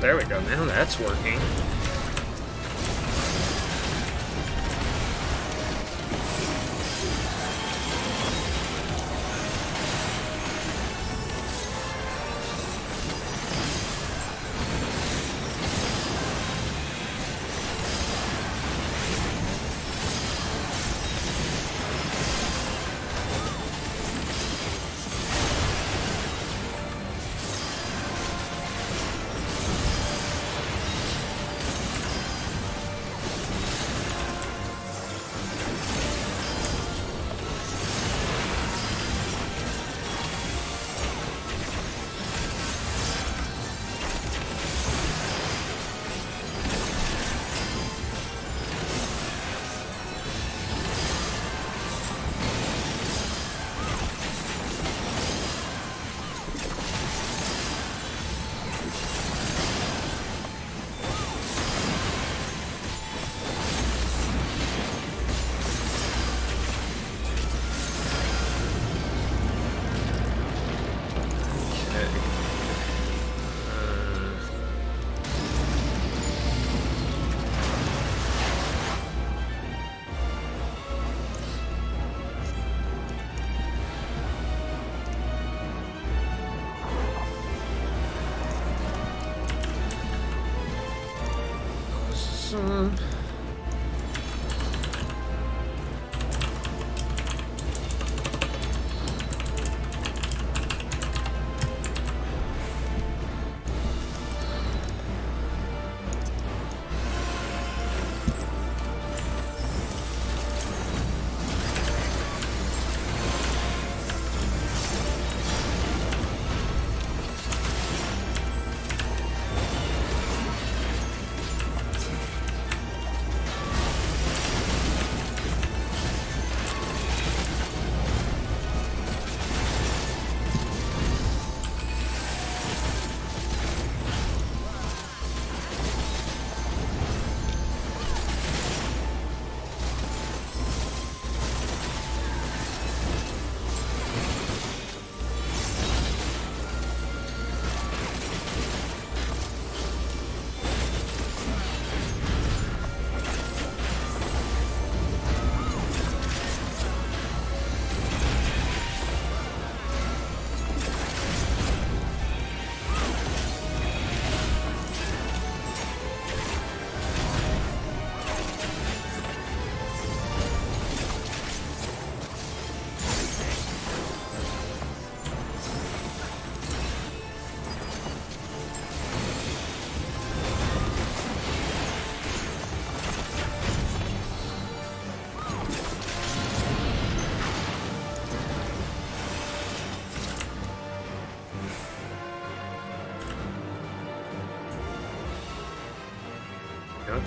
There we go, now that's working. Awesome.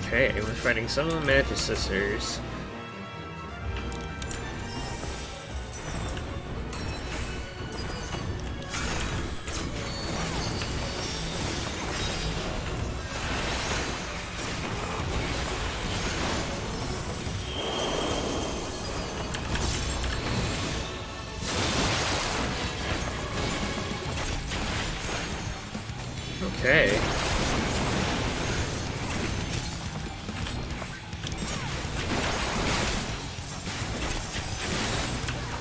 Okay, we're fighting some of the Magic Sisters. Okay.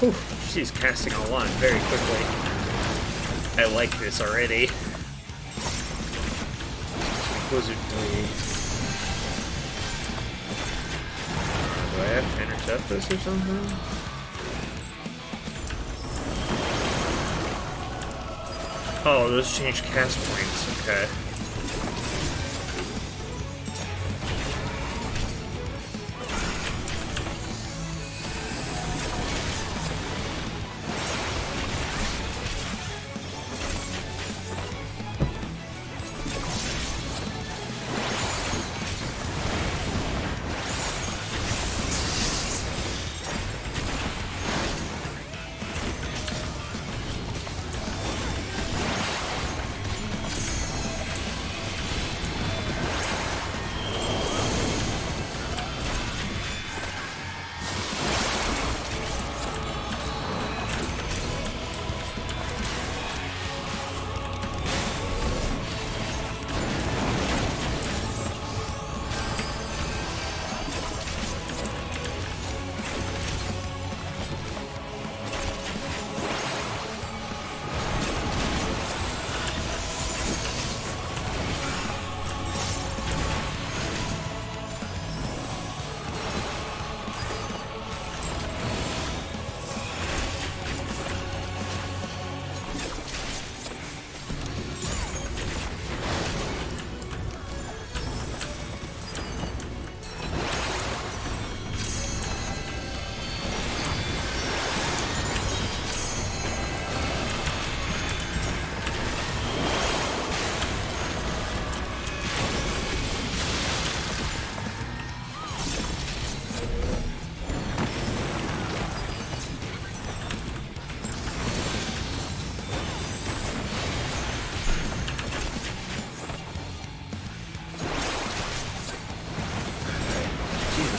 Whew, she's casting a lot very quickly. I like this already. Blizzard Blade. Do I have to intercept this or something? Oh, those change cast points. Okay.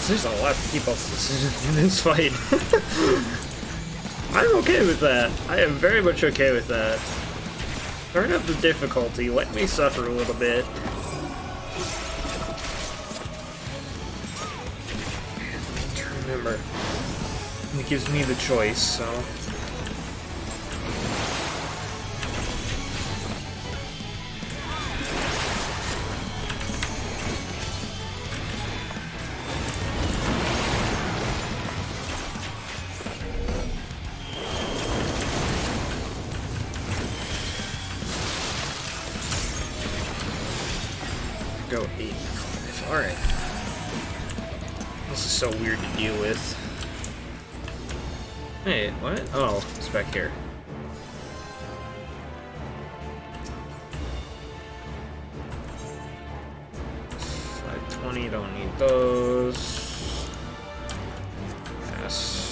There's a lot to keep up in this fight. I'm okay with that. I am very much okay with that. Turn up the difficulty. Let me suffer a little bit. Remember, it gives me the choice, so... Go 8-5. Alright. This is so weird to deal with. Hey, what? Oh, it's back here. 520, don't need those. Yes.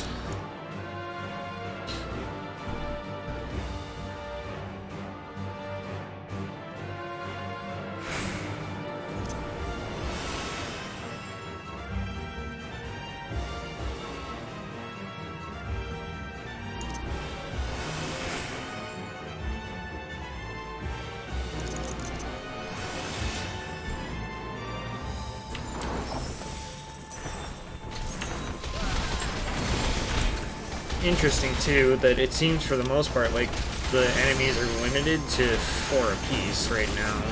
Interesting too that it seems for the most part like the enemies are limited to 4 apiece right now.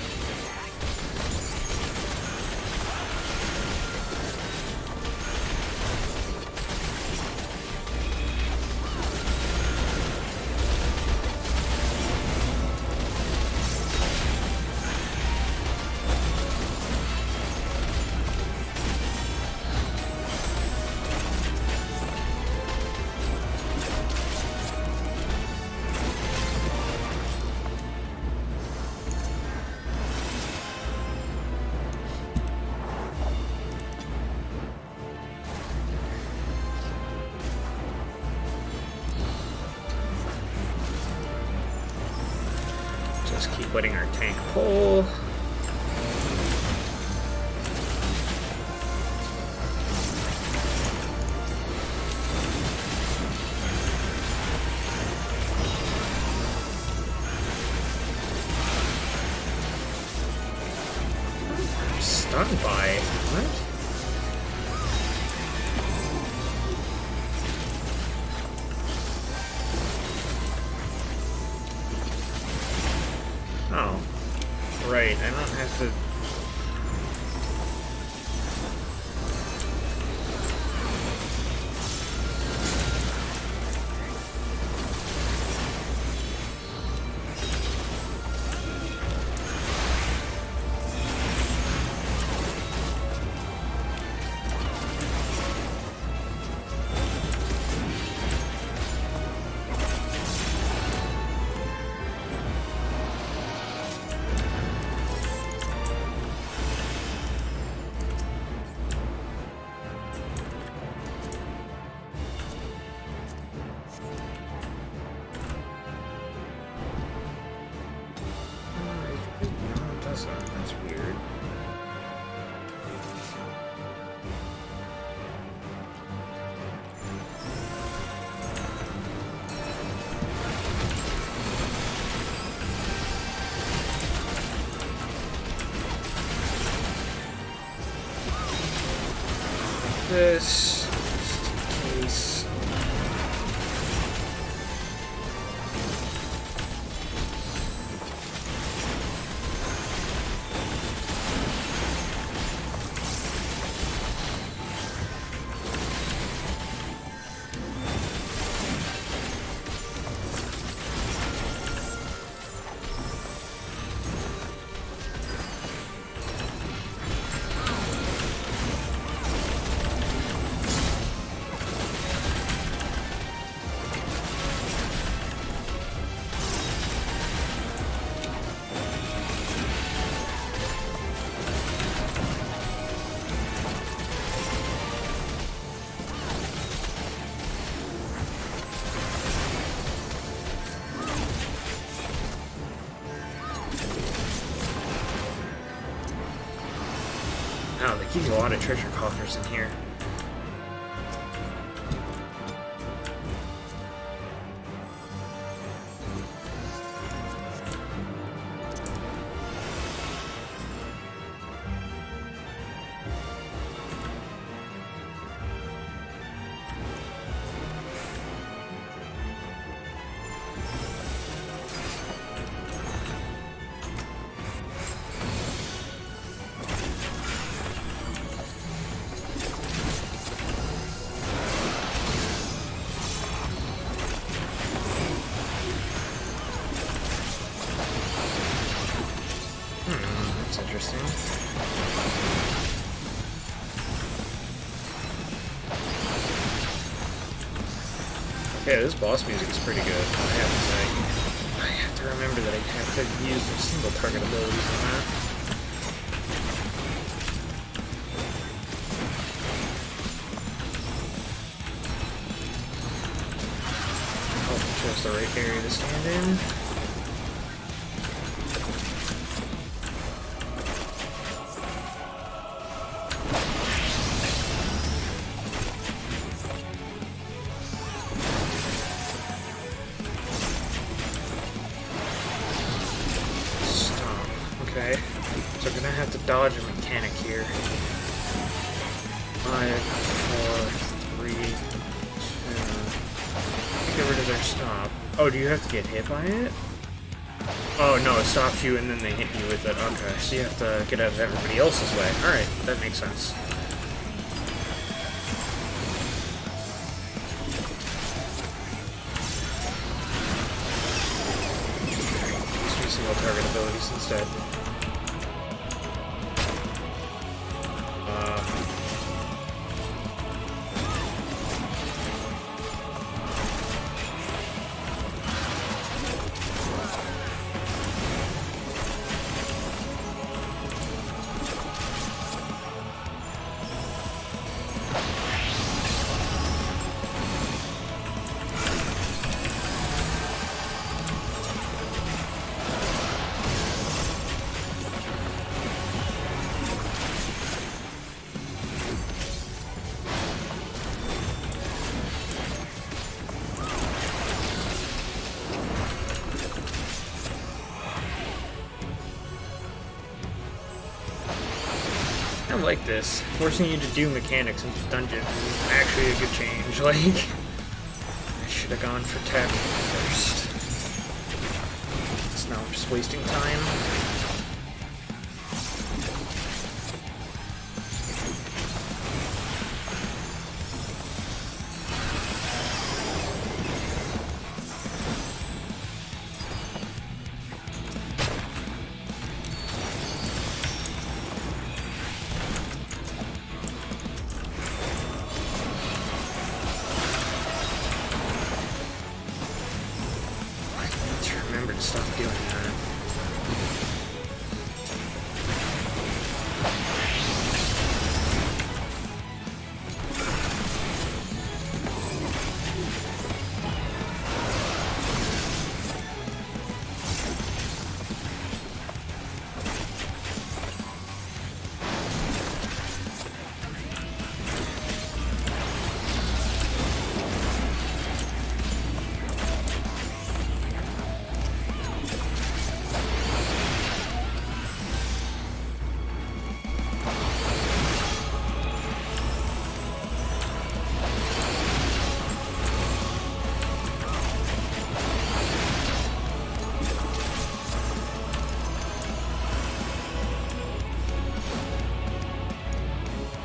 Just keep letting our tank pull. Stunned by what? Oh, right, I don't have to... That's weird. This case. Oh, they give you a lot of treasure coffers in here. interesting. Okay, this boss music is pretty good, I have to say. I have to remember that I have to use the single target abilities on that. Oh, it shows the right area to stand in. Okay, so I'm gonna have to dodge a mechanic here. 5, 4, 3, 2. Get rid of their stop. Oh, do you have to get hit by it? Oh no, it stops you and then they hit you with it. Okay, so you have to get out of everybody else's way. Alright, that makes sense. Let's use single target abilities instead. I like this. Forcing you to do mechanics in this dungeon is actually a good change. Like, I should have gone for tech first. It's now just wasting time. Remember to stop doing that.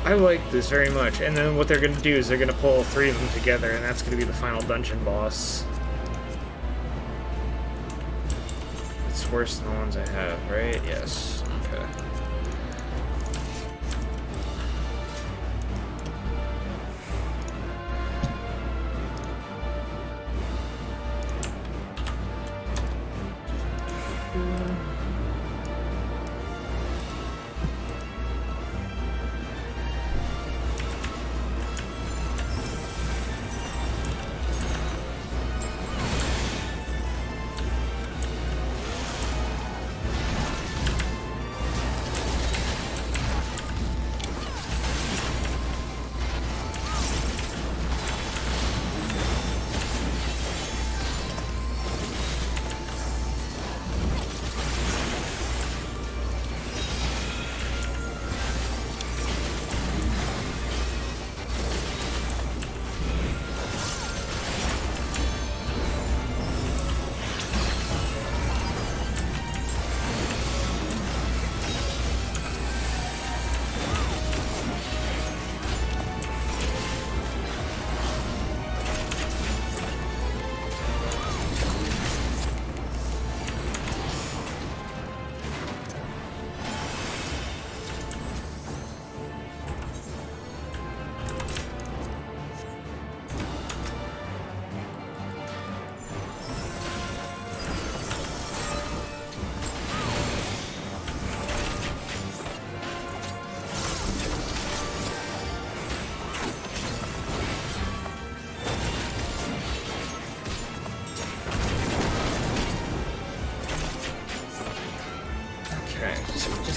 I like this very much, and then what they're going to do is they're going to pull 3 of them together, and that's going to be the final dungeon boss. It's worse than the ones I have, right? Yes. Okay.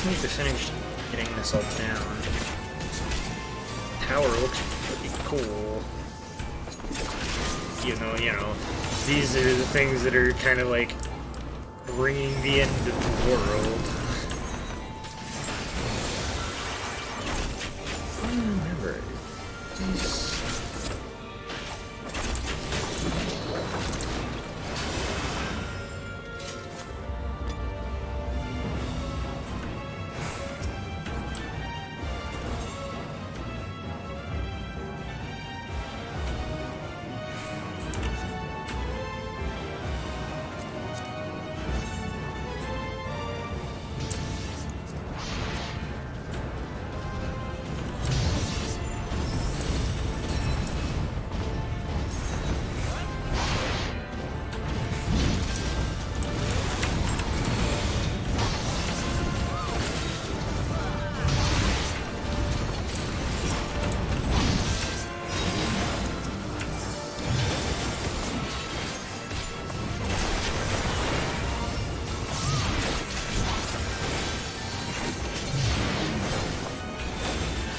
just need to finish getting this all down. Tower looks pretty cool. You know, these are the things that are kind of like bringing the end of the world. I don't remember. These...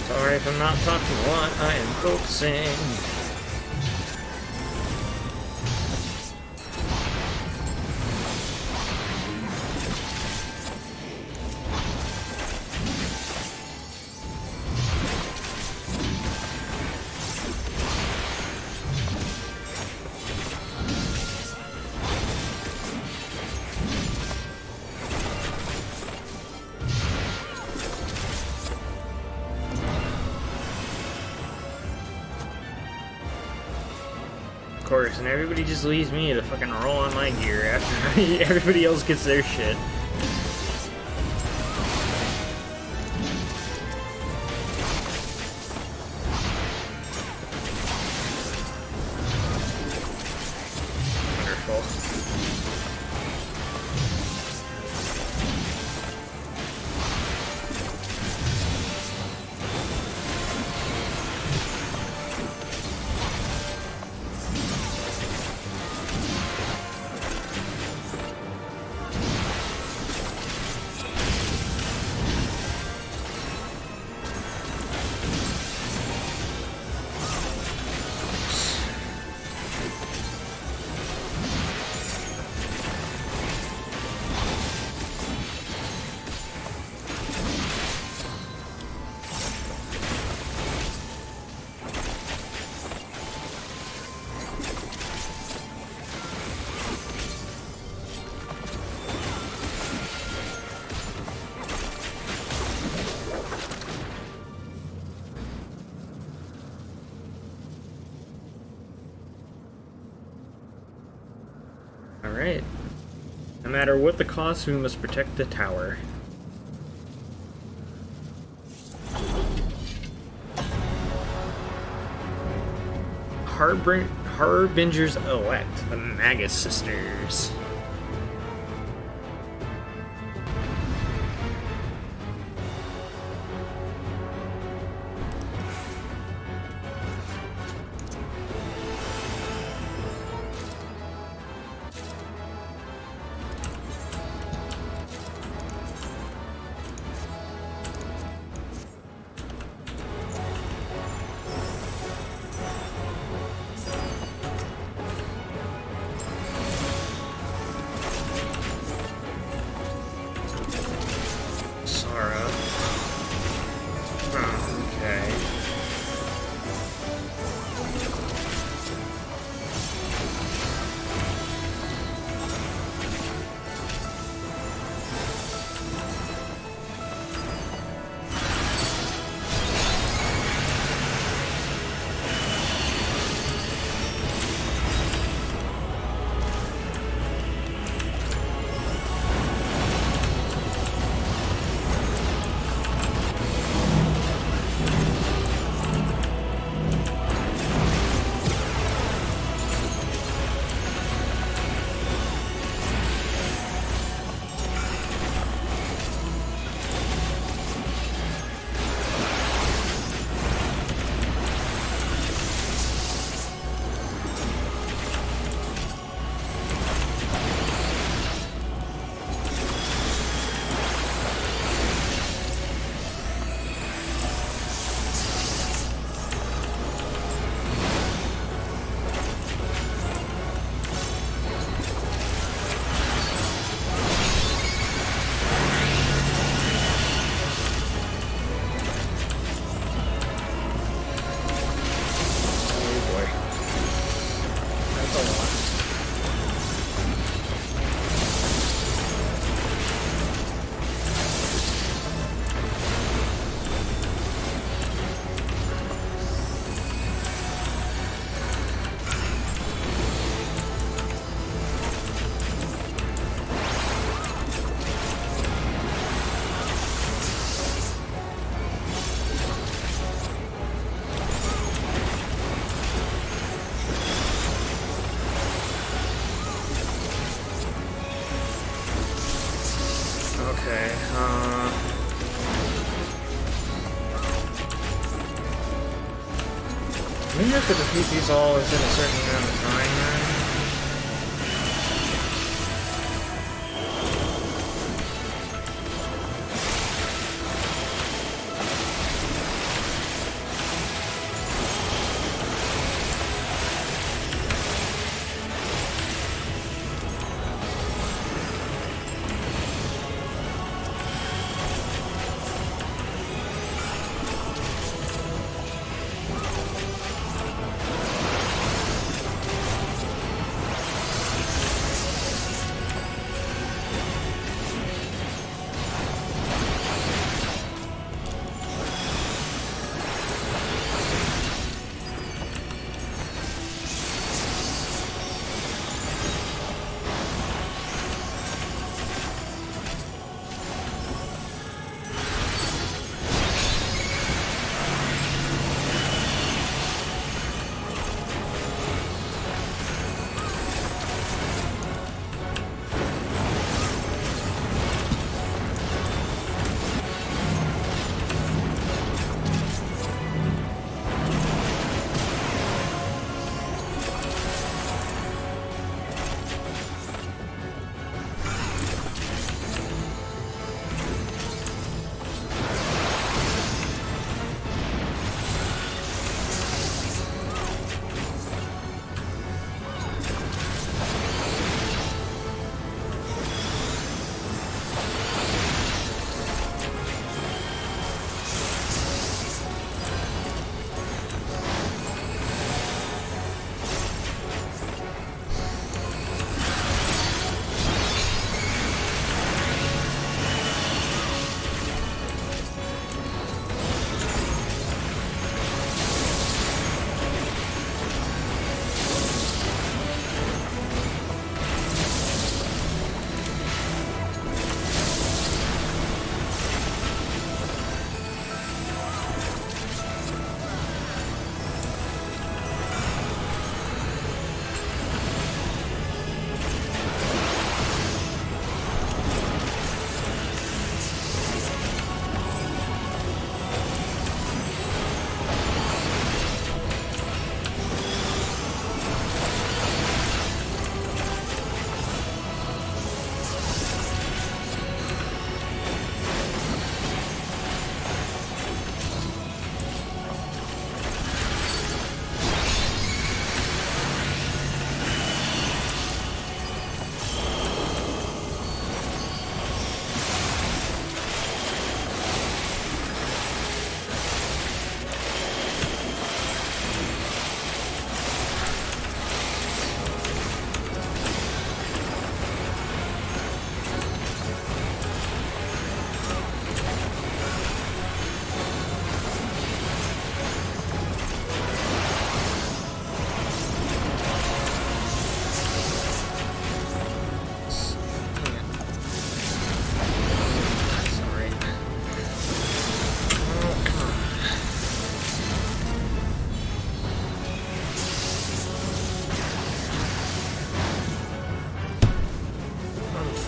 Sorry if I'm not talking a lot, I am focusing. Of course, and everybody just leaves me to fucking roll on my gear after everybody else gets their shit. Wonderful. Alright. No matter what the cost, we must protect the tower. Harbingers elect, the Magus sisters. Maybe I have to defeat these all within a certain amount of time, then?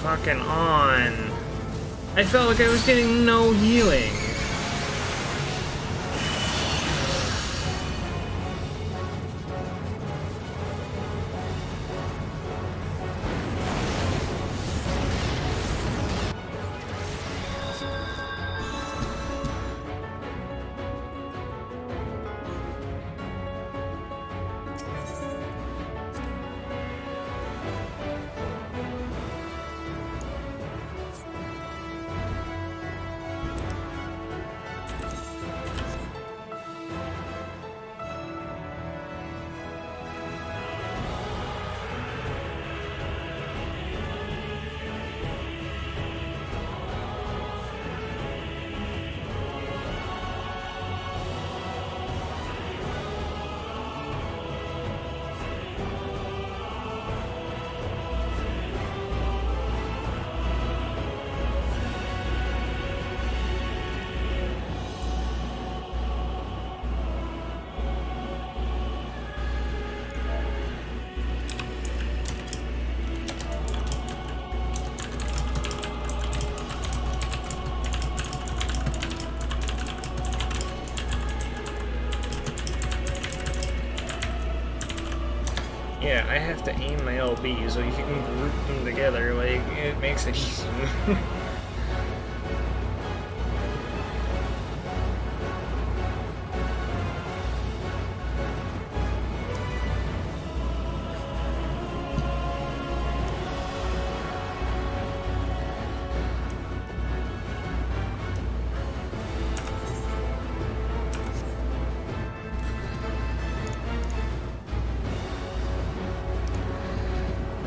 Fucking on. I felt like I was getting no healing. Yeah, I have to aim my LB, so if you can group them together, like, it makes it easy.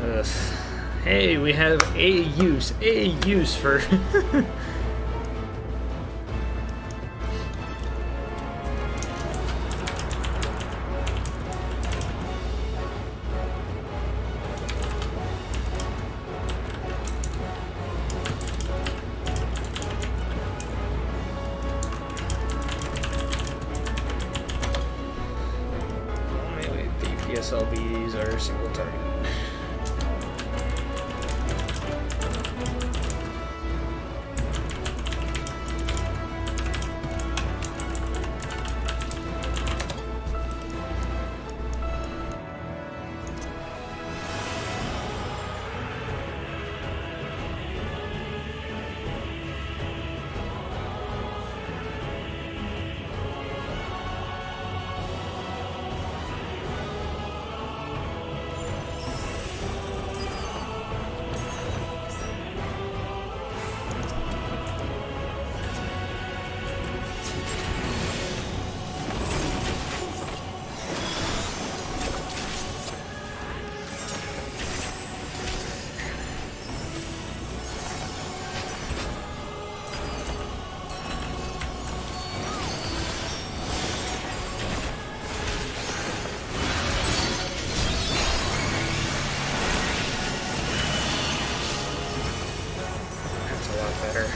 Ugh. Hey, we have a use for... Maybe the PSLBs are single target. Better.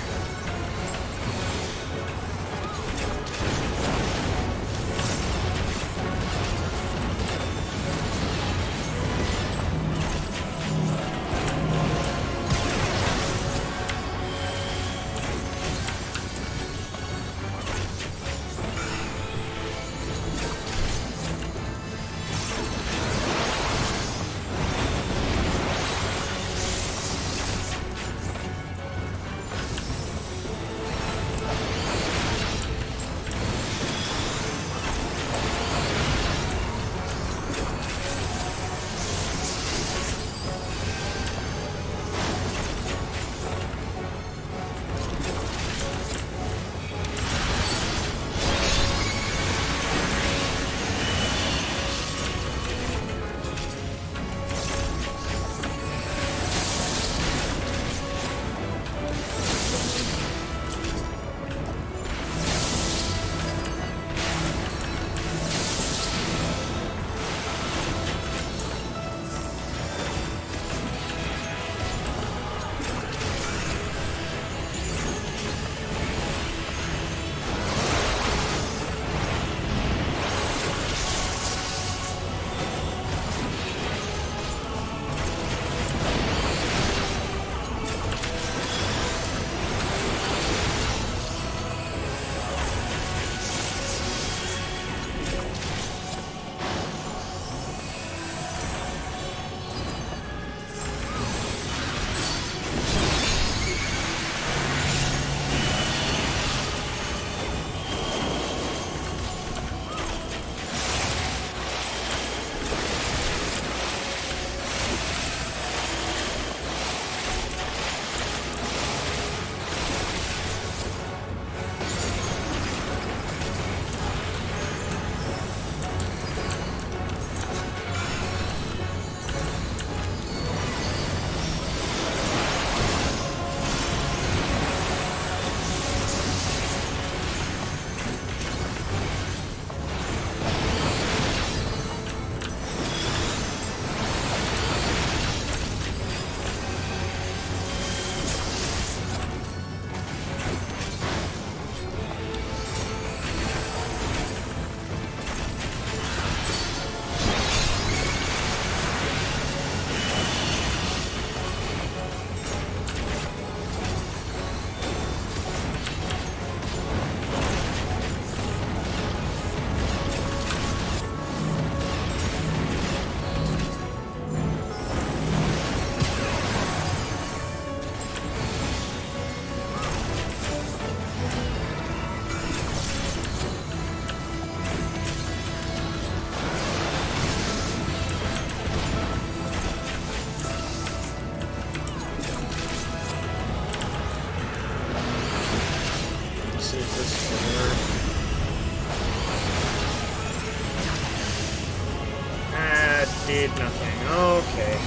thing. Okay.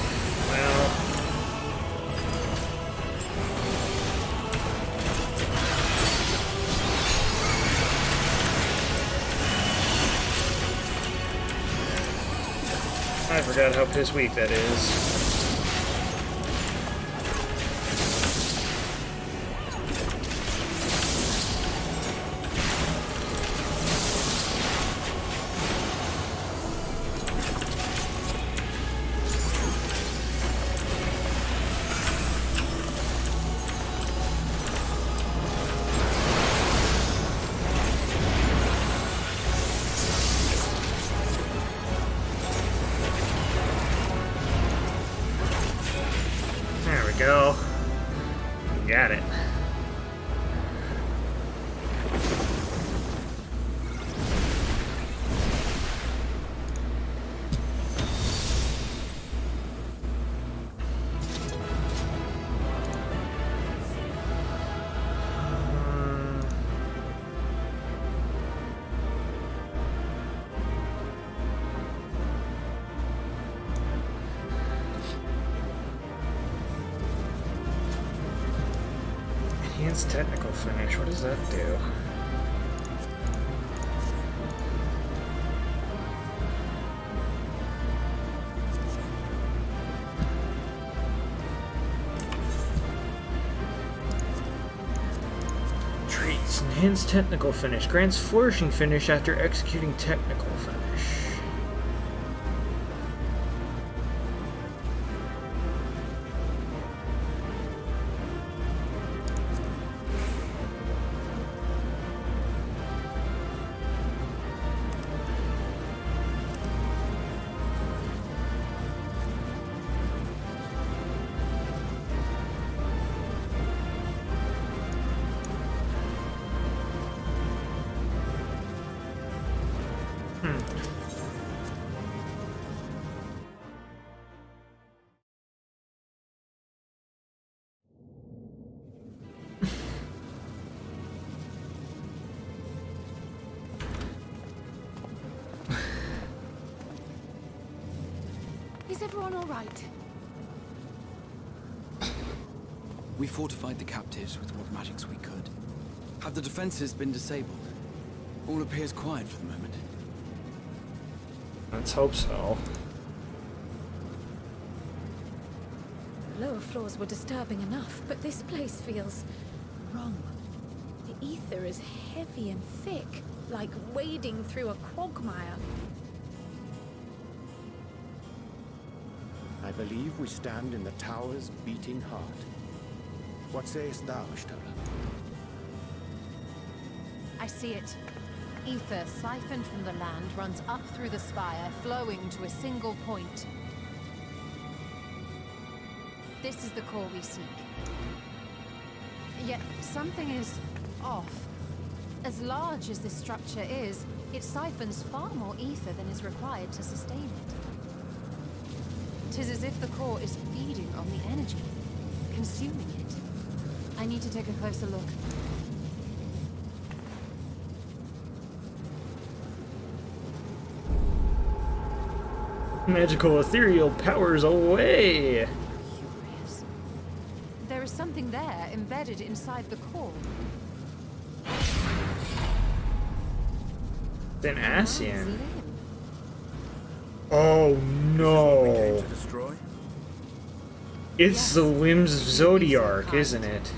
Well. I forgot how piss weak that is. Go. Got it. Enhanced technical finish. What does that do? Traits. Enhanced technical finish. Grants flourishing finish after executing technical finish. Is everyone all right? We fortified the captives with what magics we could. Have the defenses been disabled? All appears quiet for the moment. Let's hope so. The lower floors were disturbing enough, but this place feels wrong. The ether is heavy and thick, like wading through a quagmire. I believe we stand in the tower's beating heart. What sayest thou, Stola? I see it. Ether siphoned from the land runs up through the spire, flowing to a single point. This is the core we seek. Yet something is off. As large as this structure is, it siphons far more ether than is required to sustain it. 'Tis as if the core is feeding on the energy, consuming it. I need to take a closer look. Magical ethereal powers away! Curious. There is something there embedded inside the core. Then Ascian. Oh no! To destroy? It's the limbs of Zodiark, isn't it?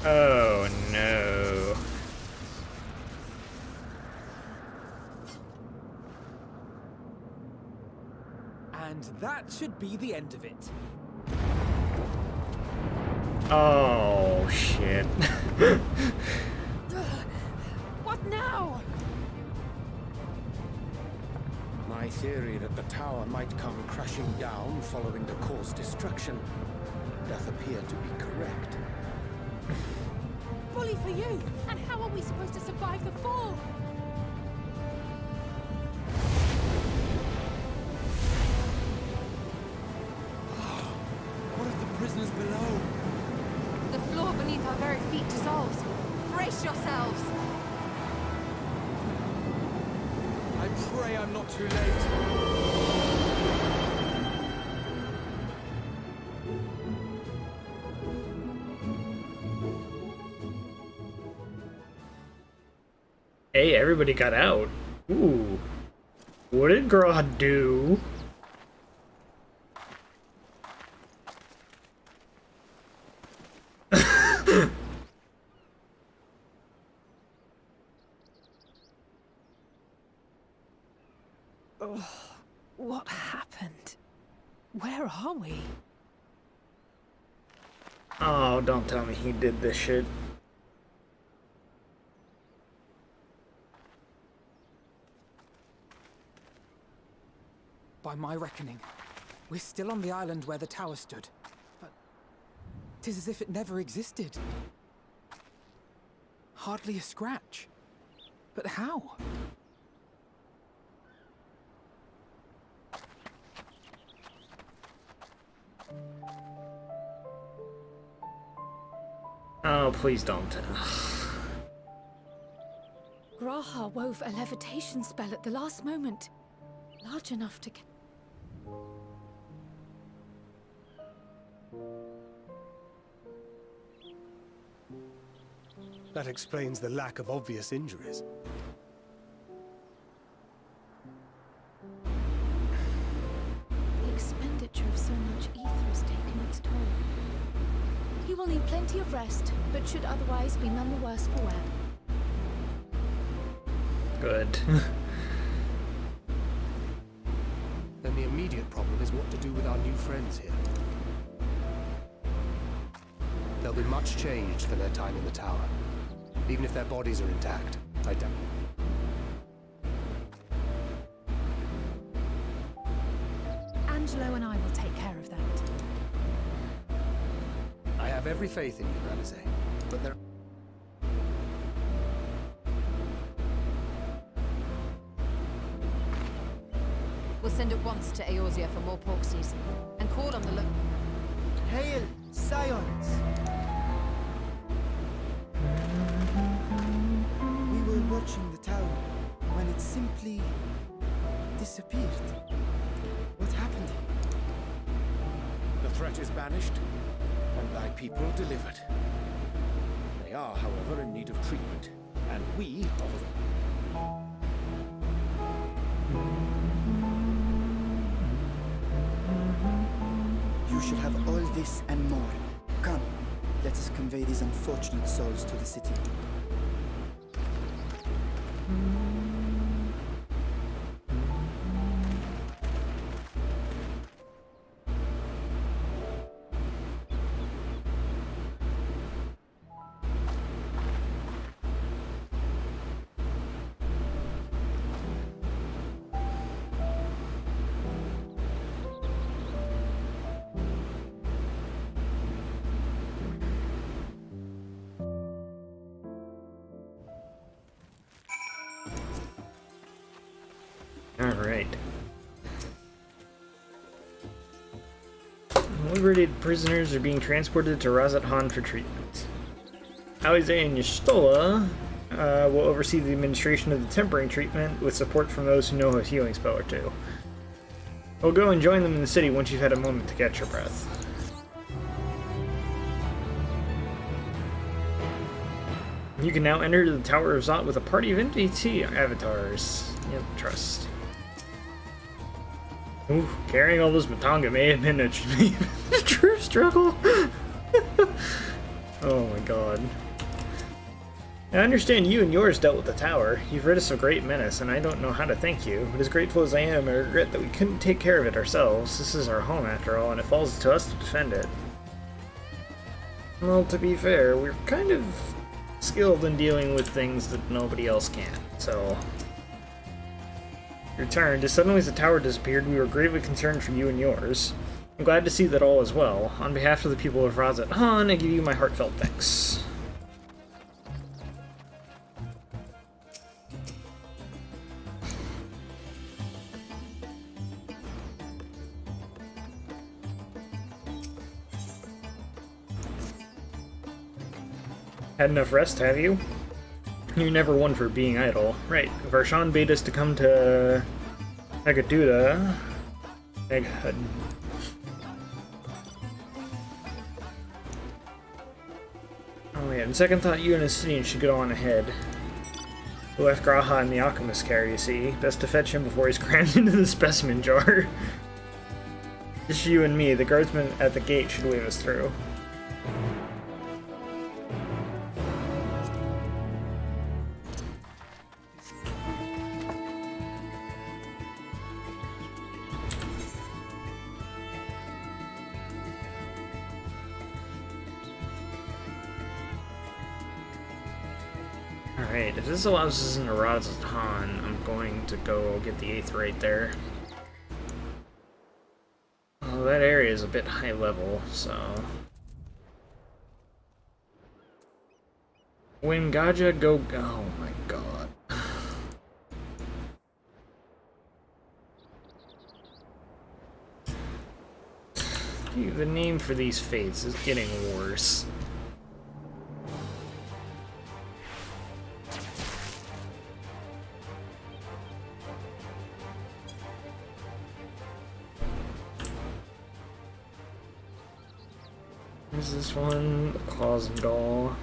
Oh no. And that should be the end of it. Oh shit. What now? My theory that the tower might come crashing down following the core's destruction doth appear to be correct. Bully for you! And how are we supposed to survive the fall? Brace yourselves! I pray I'm not too late. Hey, everybody got out. Ooh. What did Grodd do? What happened? Where are we? Oh, don't tell me he did this shit. By my reckoning, we're still on the island where the tower stood. But 'tis as if it never existed. Hardly a scratch. But how? Oh, please don't. Graha wove a levitation spell at the last moment. Large enough to... That explains the lack of obvious injuries. The expenditure of so much ether has taken its toll. He will need plenty of rest, but should otherwise be none the worse for wear. Good. Then the immediate problem is what to do with our new friends here. They'll be much changed for their time in the tower. Even if their bodies are intact, I doubt. Angelo and I will take care of that. I have every faith in you, Ralizé, but there... We'll send at once to Eorzea for more porksies, and call on the Hail, Scions! We were watching the tower when it simply disappeared. What happened? The threat is banished, and thy people delivered. They are, however, in need of treatment, and we offer them. You shall have all this and more. Come, let us convey these unfortunate souls to the city. Alright. Liberated prisoners are being transported to Razat Han for treatment. Alize and Y'shtola will oversee the administration of the tempering treatment with support from those who know a healing spell or two. We'll go and join them in the city once you've had a moment to catch your breath. You can now enter the Tower of Zot with a party of NPC avatars. Yep, trust. Ooh, carrying all those Matanga may have been a true struggle. Oh my god. I understand you and yours dealt with the tower. You've rid us of great menace, and I don't know how to thank you. But as grateful as I am, I regret that we couldn't take care of it ourselves. This is our home after all, and it falls to us to defend it. Well, to be fair, we're kind of skilled in dealing with things that nobody else can, so... Returned. As suddenly as the tower disappeared, we were gravely concerned for you and yours. I'm glad to see that all is well. On behalf of the people of Razat Han, I give you my heartfelt thanks. Had enough rest, have you? You're never one for being idle. Right. Varshan bade us to come to Megaduda. Meghud. Oh yeah, in second thought, you and Asinian should go on ahead. We left Graha in the alchemist carrier, you see. Best to fetch him before he's crammed into the specimen jar. Just you and me. The guardsman at the gate should wave us through. Alright, if this allows us into Razatan, I'm going to go get the 8th right there. Well, that area is a bit high level, so... When Gaja go... Oh my god. Dude, the name for these fates is getting worse. Is this one? Clausendal.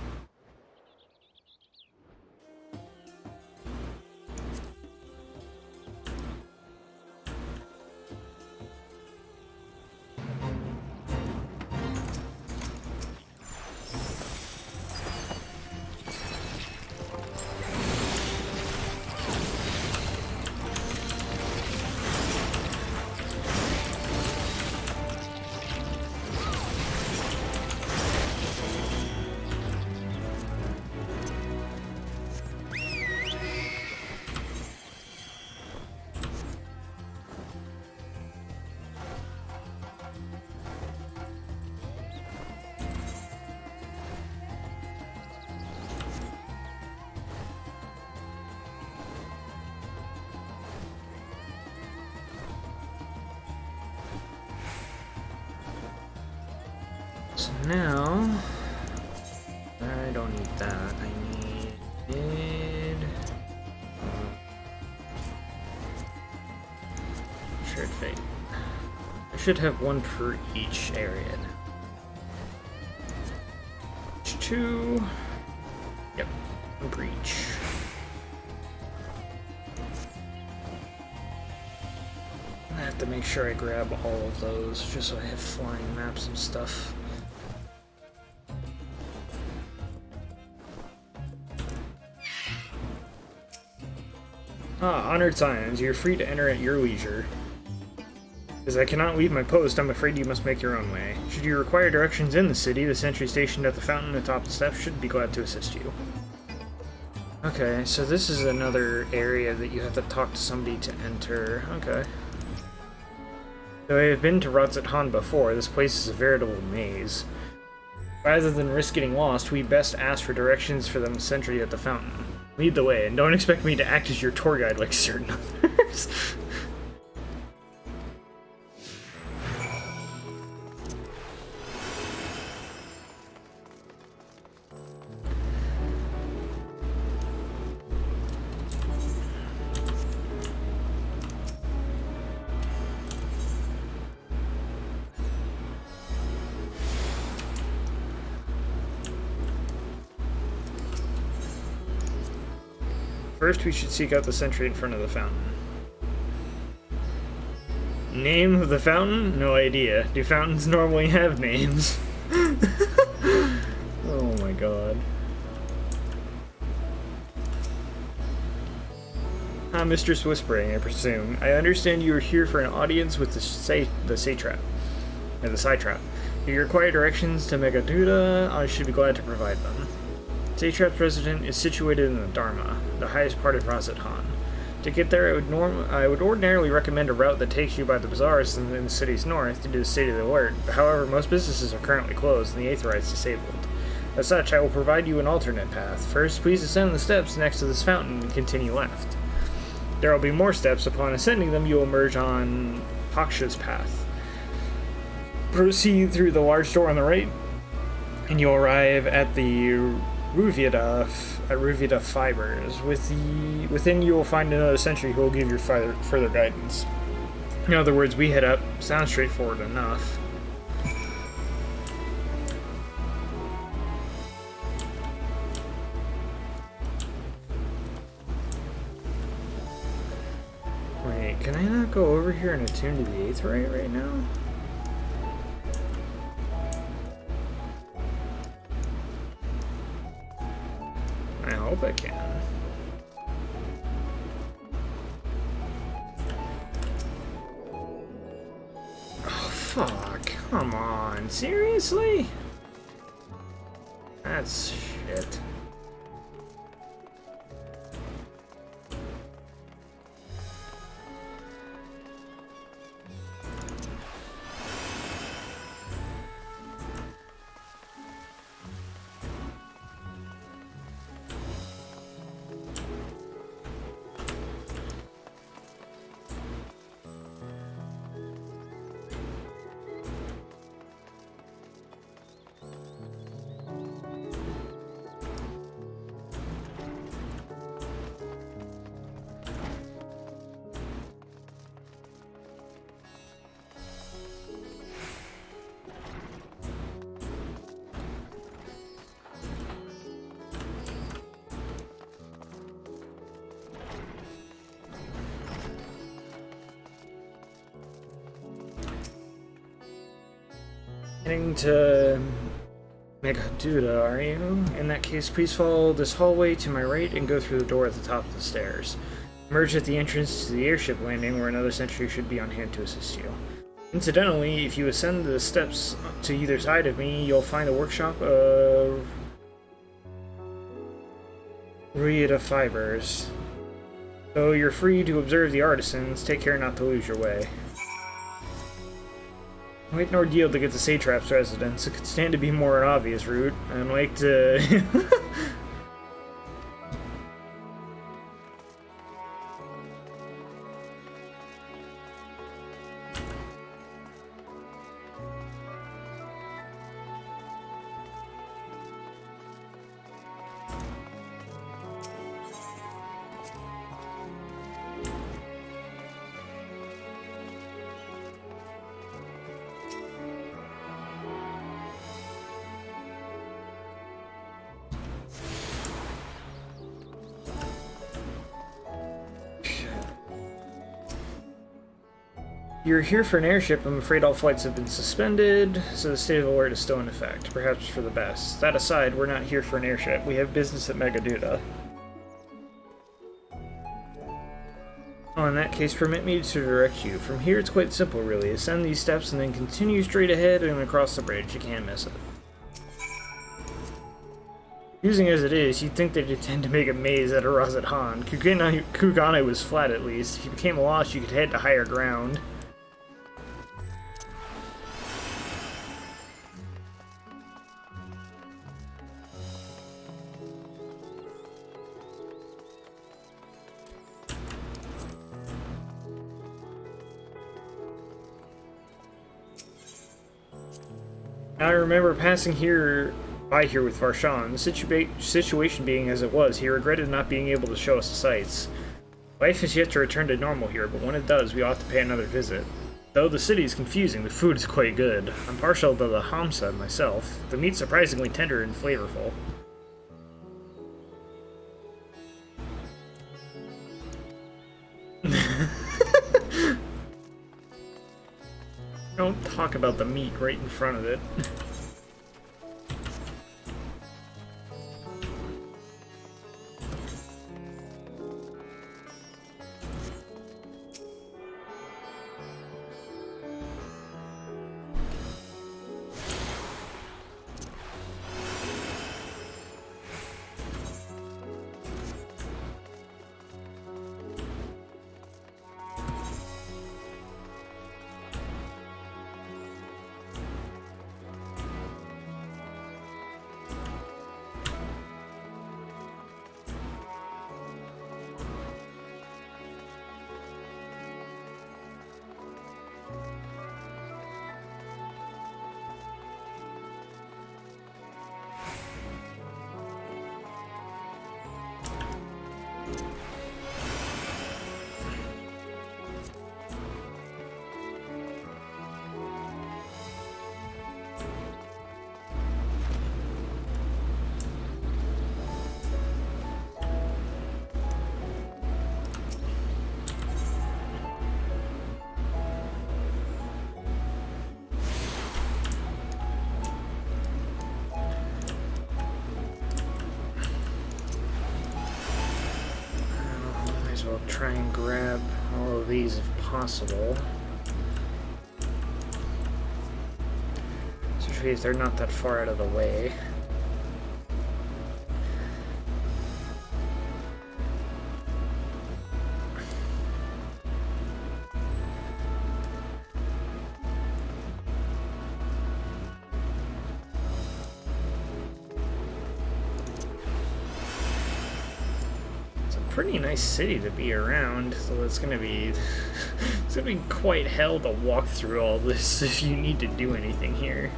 So now, I don't need that. I need shared fate. I should have one for each area now. Two. Yep, one for each. I have to make sure I grab all of those just so I have flying maps and stuff. Ah, Honored Scions, you're free to enter at your leisure. As I cannot leave my post, I'm afraid you must make your own way. Should you require directions in the city, the sentry stationed at the fountain atop the steps should be glad to assist you. Okay, so this is another area that you have to talk to somebody to enter. Okay. Though I have been to Razatan before, this place is a veritable maze. Rather than risk getting lost, we best ask for directions for the sentry at the fountain. Lead the way, and don't expect me to act as your tour guide like certain others. First, we should seek out the sentry in front of the fountain. Name of the fountain? No idea. Do fountains normally have names? Oh my god. Ah, Mistress Whispering, I presume. I understand you are here for an audience with the satrap. Or the Satrap. If you require directions to Megaduda, I should be glad to provide them. Satrap's residence is situated in the Dharma, the highest part of Razatan. To get there, I would ordinarily recommend a route that takes you by the bazaars in the city's north due to the state of the alert. However, most businesses are currently closed and the Aetherite is disabled. As such, I will provide you an alternate path. First, please ascend the steps next to this fountain and continue left. There will be more steps. Upon ascending them, you will emerge on Paksha's path. Proceed through the large door on the right, and you'll arrive at the Ruvida Fibers. Within you will find another sentry who will give you further guidance. In other words, we head up. Sounds straightforward enough. Wait, can I not go over here and attune to the 8th right now? I hope I can. Oh, fuck. Come on. Seriously? That's shit. Heading to Megaduda, are you? In that case, please follow this hallway to my right and go through the door at the top of the stairs. Emerge at the entrance to the airship landing where another sentry should be on hand to assist you. Incidentally, if you ascend the steps to either side of me, you'll find a workshop of Ruvida Fibers. So you're free to observe the artisans. Take care not to lose your way. Quite an ordeal to get to Satrap's residence. It could stand to be more an obvious route. I'd like to... You're here for an airship. I'm afraid all flights have been suspended, so the state of alert is still in effect. Perhaps for the best. That aside, we're not here for an airship. We have business at Megaduda. Oh, in that case, permit me to direct you. From here, it's quite simple, really. Ascend these steps and then continue straight ahead and across the bridge. You can't miss it. Using as it is, you'd think they'd intend to make a maze out of Razat Han. Kugane was flat, at least. If you became lost, you could head to higher ground. I remember passing by here with Varshan. The situation being as it was, he regretted not being able to show us the sights. Life has yet to return to normal here, but when it does, we ought to pay another visit. Though the city is confusing, the food is quite good. I'm partial to the hamsa myself. The meat's surprisingly tender and flavorful. Don't talk about the meat right in front of it. try and grab all of these if possible. Especially if they're not that far out of the way. Pretty nice city to be around, so it's gonna be it's gonna be quite hell to walk through all this if you need to do anything here.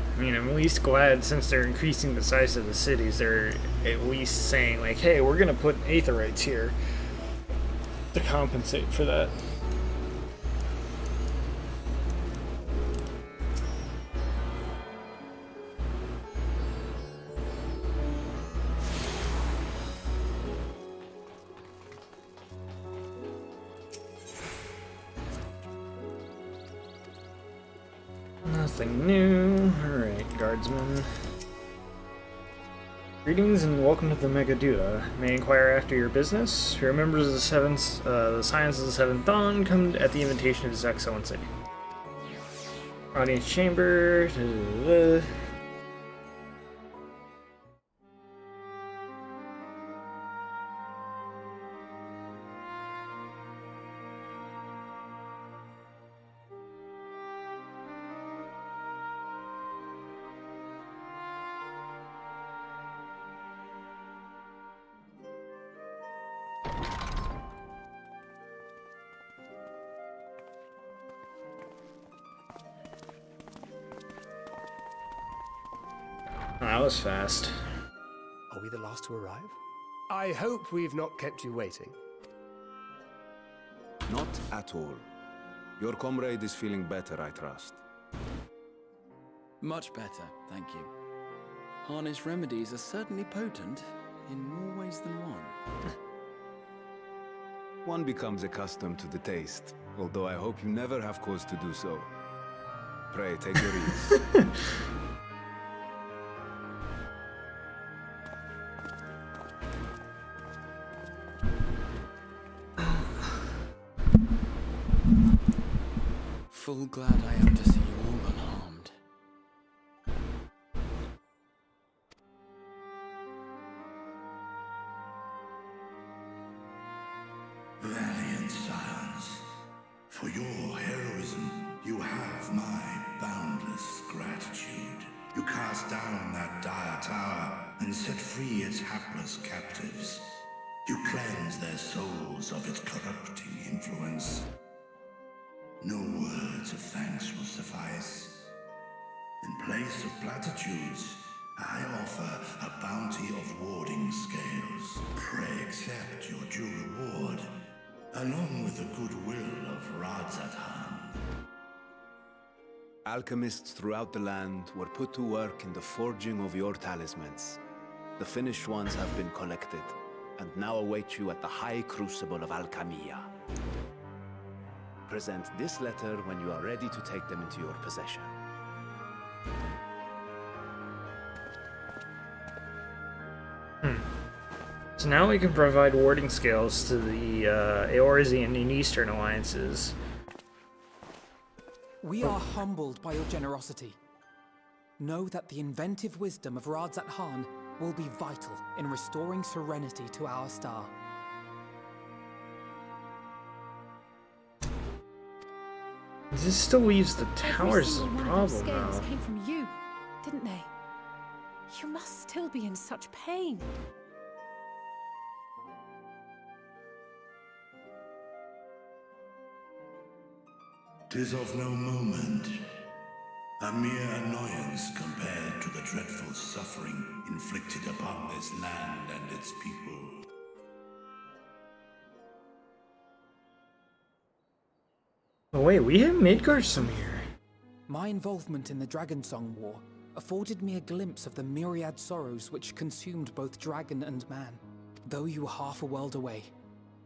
I mean, I'm at least glad since they're increasing the size of the cities, they're at least saying like, hey, we're gonna put aetherites here to compensate for that. Nothing new. Alright, guardsmen. Greetings and welcome to the Megadua. May I inquire after your business? If you're members of the Science of the Seventh Dawn, come at the invitation of His Excellency. Audience chamber. That was fast. Are we the last to arrive? I hope we've not kept you waiting. Not at all. Your comrade is feeling better, I trust. Much better, thank you. Harness remedies are certainly potent, in more ways than one. One becomes accustomed to the taste, although I hope you never have cause to do so. Pray, take your ease. Full glad I am to see you all unharmed. Valiant scions, for your heroism, you have my boundless gratitude. You cast down that dire tower and set free its hapless captives. You cleanse their souls of its corrupting influence. No words of thanks will suffice. In place of platitudes, I offer a bounty of warding scales. Pray accept your due reward, along with the goodwill of Radzathan. Alchemists throughout the land were put to work in the forging of your talismans. The finished ones have been collected, and now await you at the High Crucible of Alchemia. Present this letter when you are ready to take them into your possession. So now we can provide warding scales to the Eorzean and Eastern alliances. We are humbled by your generosity. Know that the inventive wisdom of Radzathan will be vital in restoring serenity to our star. This still leaves the towers as a Every single one of problem, those scales though. came from you, didn't they? You must still be in such pain. Tis of no moment, a mere annoyance compared to the dreadful suffering inflicted upon this land and its people. Oh wait, we have Midgard some here. My involvement in the Dragonsong War afforded me a glimpse of the myriad sorrows which consumed both dragon and man. Though you were half a world away,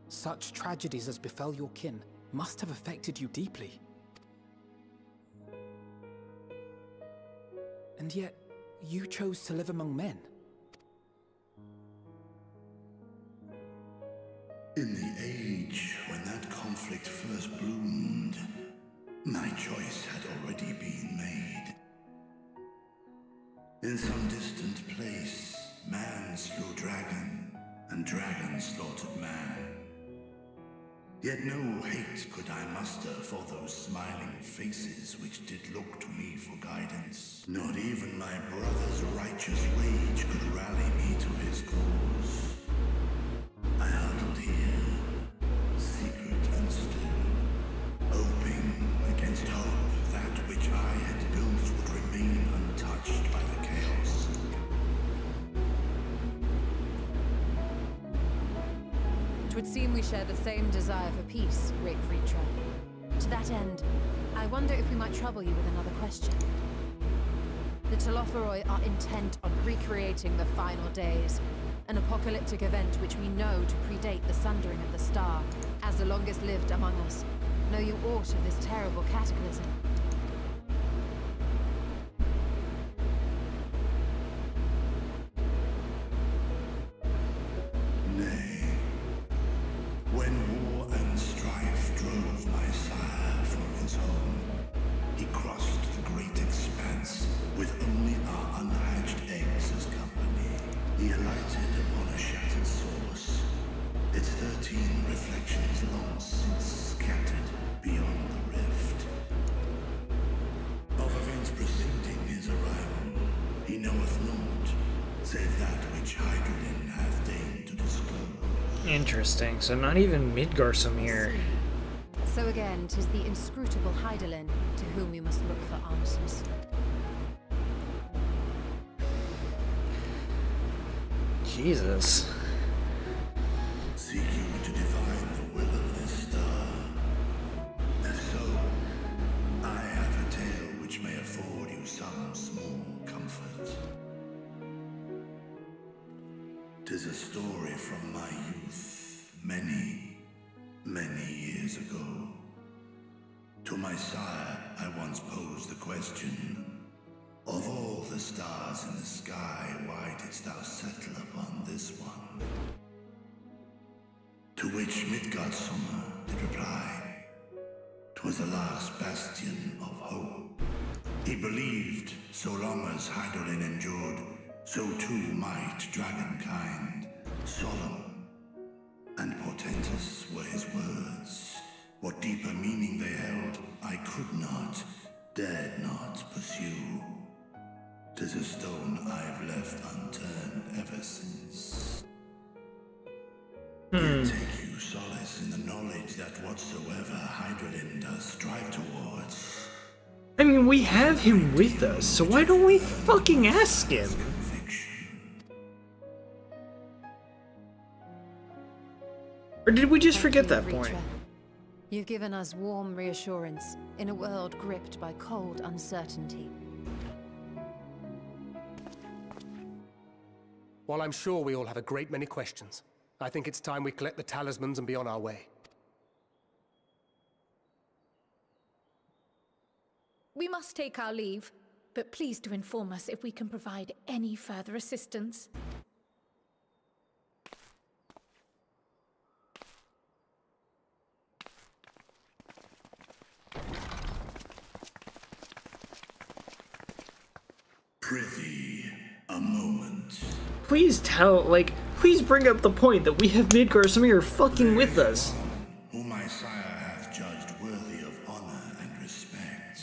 such tragedies as befell your kin must have affected you deeply. And yet, you chose to live among men. In the age when that conflict first bloomed, my choice had already been made. In some distant place, man slew dragon, and dragon slaughtered man. Yet no hate could I muster for those smiling faces which did look to me for guidance. Not even my brother's righteous rage could rally me to his cause. I huddled here, secret and still, hoping against hope that which I had built would remain untouched by the chaos. It would seem we share the same desire for peace, great Vritra. To that end, I wonder if we might trouble you with another question. The Telophoroi are intent on recreating the final days, an apocalyptic event which we know to predate the sundering of the star. As the longest lived among us, know you aught of this terrible cataclysm? Nay. When war and strife drove my sire from his home, he crossed the great expanse with only our unhatched eggs as company. He alighted upon a shattered source, its 13 reflections long since scattered beyond the rift. Of events preceding his arrival, he knoweth naught, save that which Hydralin hath deigned to disclose. Interesting. So not even Midgarsamir. So again, 'tis the inscrutable Hydaelyn to whom we must look for answers. Jesus. Seek you to divine the will of this star? If so, I have a tale which may afford you some small comfort. 'Tis a story from my youth, many, many years ago. To my sire, I once posed the question, of all the stars in the sky, why didst thou settle upon this one? To which Midgardsummer did reply, 'twas the last bastion of hope. He believed, so long as Hydaelyn endured, so too might dragonkind. Solemn and portentous were his words. What deeper meaning they held, I could not, dared not pursue. 'Tis a stone I've left unturned ever since. Yet take you solace in the knowledge that whatsoever Hydaelyn does strive towards. I mean, we have him with us, so why don't we fucking ask him? Or did we just forget that point? You've given us warm reassurance in a world gripped by cold uncertainty. While I'm sure we all have a great many questions, I think it's time we collect the talismans and be on our way. We must take our leave, but please do inform us if we can provide any further assistance. Prithee, a moment. Please please bring up the point that we have Midgarsamir fucking with us. Whom my sire hath judged worthy of honor and respect.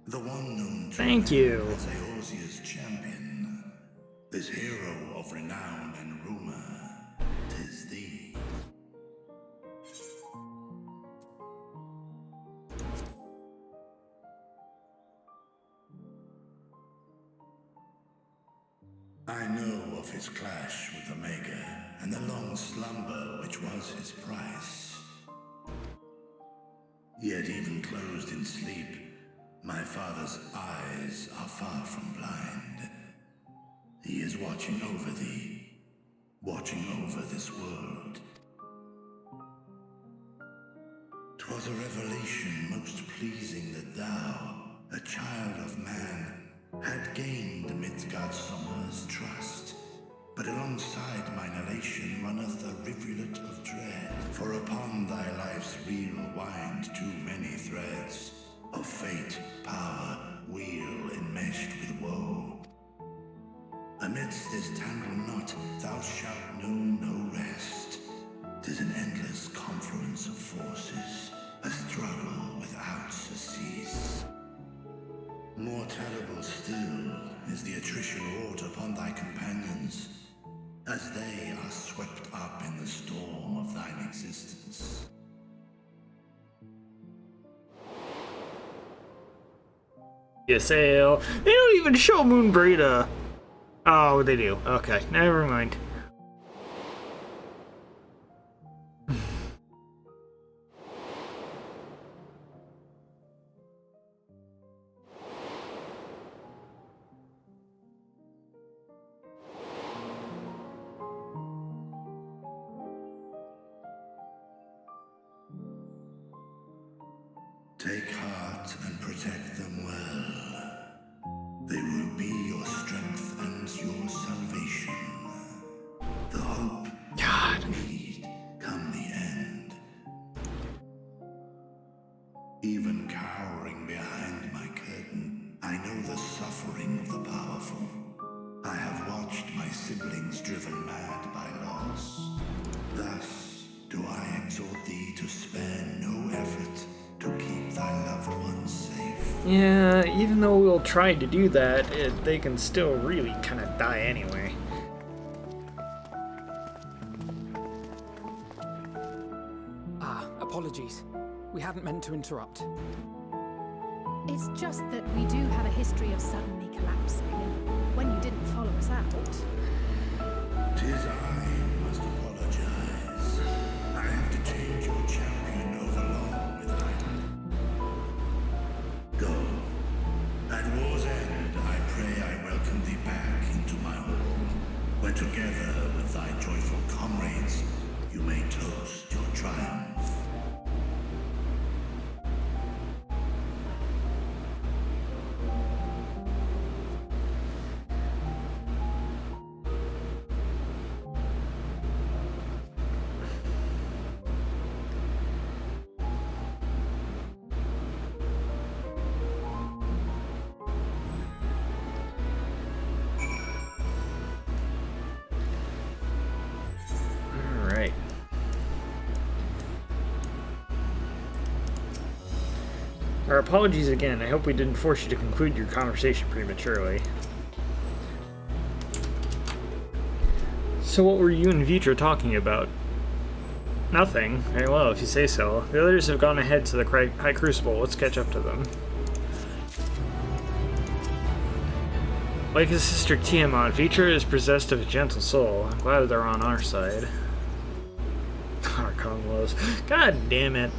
The one known to Thank you. as Eorzea's champion. This hero of renown and rumor. 'Tis thee. I know of his clash with Omega, and the long slumber which was his price. Yet even closed in sleep, My father's eyes are far from blind. He is watching over thee, watching over this world. 'Twas a revelation most pleasing that thou, a child of man, had gained Midgardsormr's trust. But alongside mine elation runneth a rivulet of dread, for upon thy life's reel wind too many threads of fate, power, wheel enmeshed with woe. Amidst this tangled knot thou shalt know no rest. 'Tis an endless confluence of forces, a struggle without surcease. More terrible still is the attrition wrought upon thy companions, as they are swept up in the storm of thine existence. You sail. They don't even show Moonbrita. Oh, they do. Okay, never mind. Take heart and protect them well. They will be your strength and your salvation. The hope God. you need come the end. Even cowering behind my curtain, I know the suffering of the powerful. I have watched my siblings driven mad by loss. Thus do I exhort thee to spare no effort to keep thy loved ones safe. Yeah, even though we'll try to do that, they can still really kind of die anyway. Apologies. We hadn't meant to interrupt. It's just that we do have a history of suddenly collapsing, and when you didn't follow us out... 'Tis I must apologize. I have to change your champion overlong with Go. At war's end, I pray I welcome thee back into my home, where together with thy joyful comrades, you may toast your triumph. Our apologies again. I hope we didn't force you to conclude your conversation prematurely. So what were you and Vitra talking about? Nothing. Very well, if you say so. The others have gone ahead to the High Crucible. Let's catch up to them. Like his sister Tiamat, Vitra is possessed of a gentle soul. I'm glad they're on our side. Archon lows. God damn it.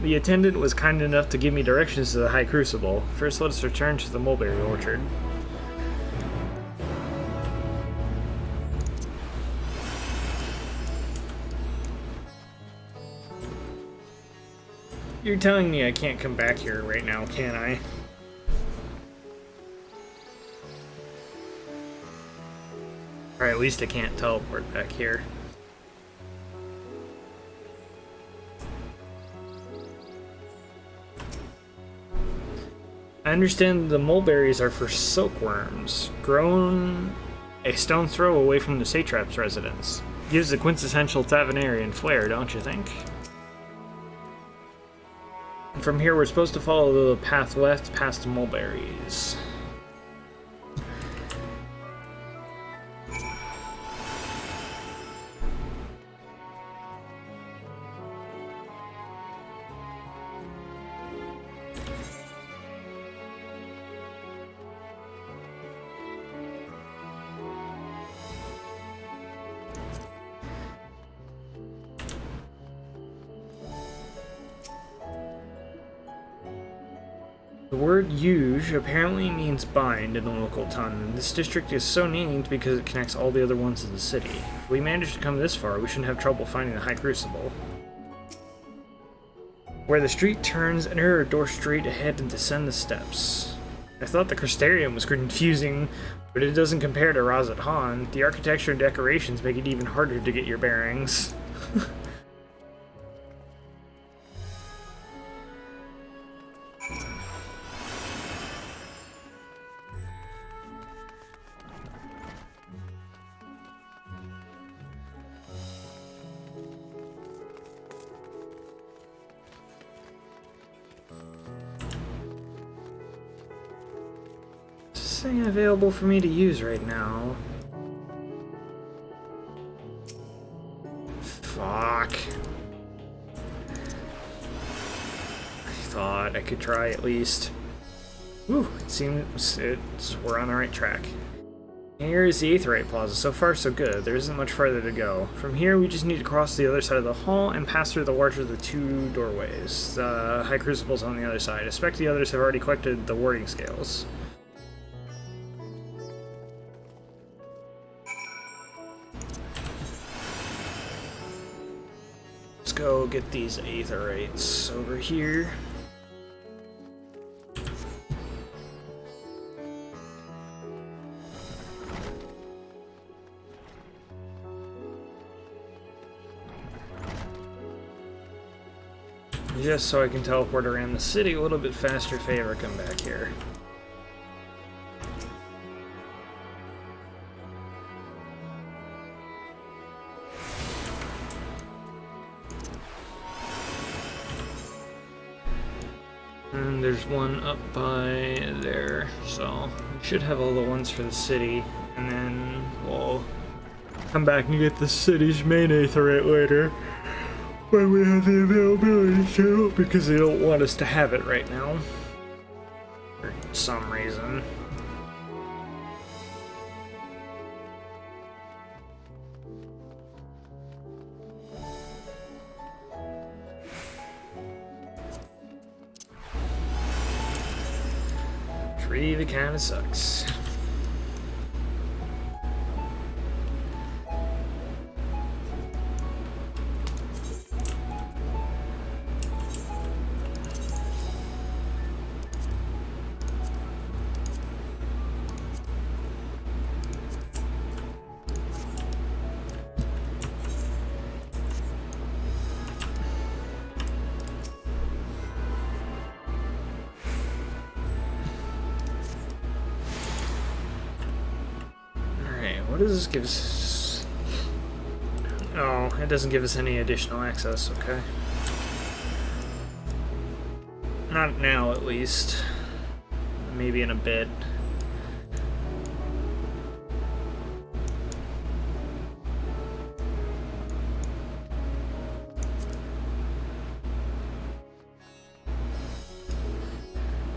The attendant was kind enough to give me directions to the High Crucible. First, let us return to the mulberry orchard. You're telling me I can't come back here right now, can I? Or at least I can't teleport back here. I understand the mulberries are for silkworms, grown a stone's throw away from the satrap's residence. Gives the quintessential Tavernarian flair, don't you think? From here, we're supposed to follow the path left past the mulberries. The word "yuge" apparently means bind in the local tongue, and this district is so named because it connects all the other ones in the city. If we managed to come this far, we shouldn't have trouble finding the High Crucible. Where the street turns, enter a door straight ahead and descend the steps. I thought the Crystarium was confusing, but it doesn't compare to Razat Han. The architecture and decorations make it even harder to get your bearings. Nothing available for me to use right now. Fuck. I thought I could try at least. Whew, it seems we're on the right track. Here is the Aetheryte Plaza. So far, so good. There isn't much farther to go. From here, we just need to cross the other side of the hall and pass through the larger of the two doorways. The High Crucible's on the other side. I expect the others have already collected the warding scales. Let's go get these Aetherites over here. Just so I can teleport around the city a little bit faster if I ever come back here. And there's one up by there, so we should have all the ones for the city, and then we'll come back and get the city's main Aetherite later. When we have the availability to, because they don't want us to have it right now. For some reason. Really kinda sucks. What does this give us? Oh, it doesn't give us any additional access, okay. Not now, at least. Maybe in a bit.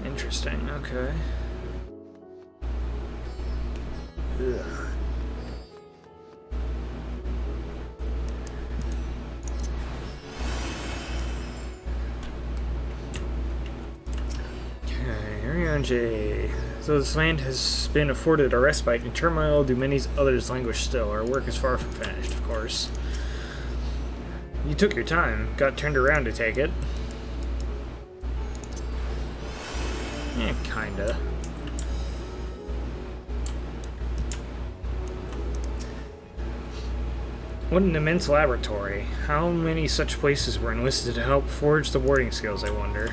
Interesting, okay. Ugh. So this land has been afforded a respite. In turmoil, do many others languish still. Our work is far from finished, of course. You took your time. Got turned around to take it. Yeah, kinda. What an immense laboratory. How many such places were enlisted to help forge the warding skills, I wonder.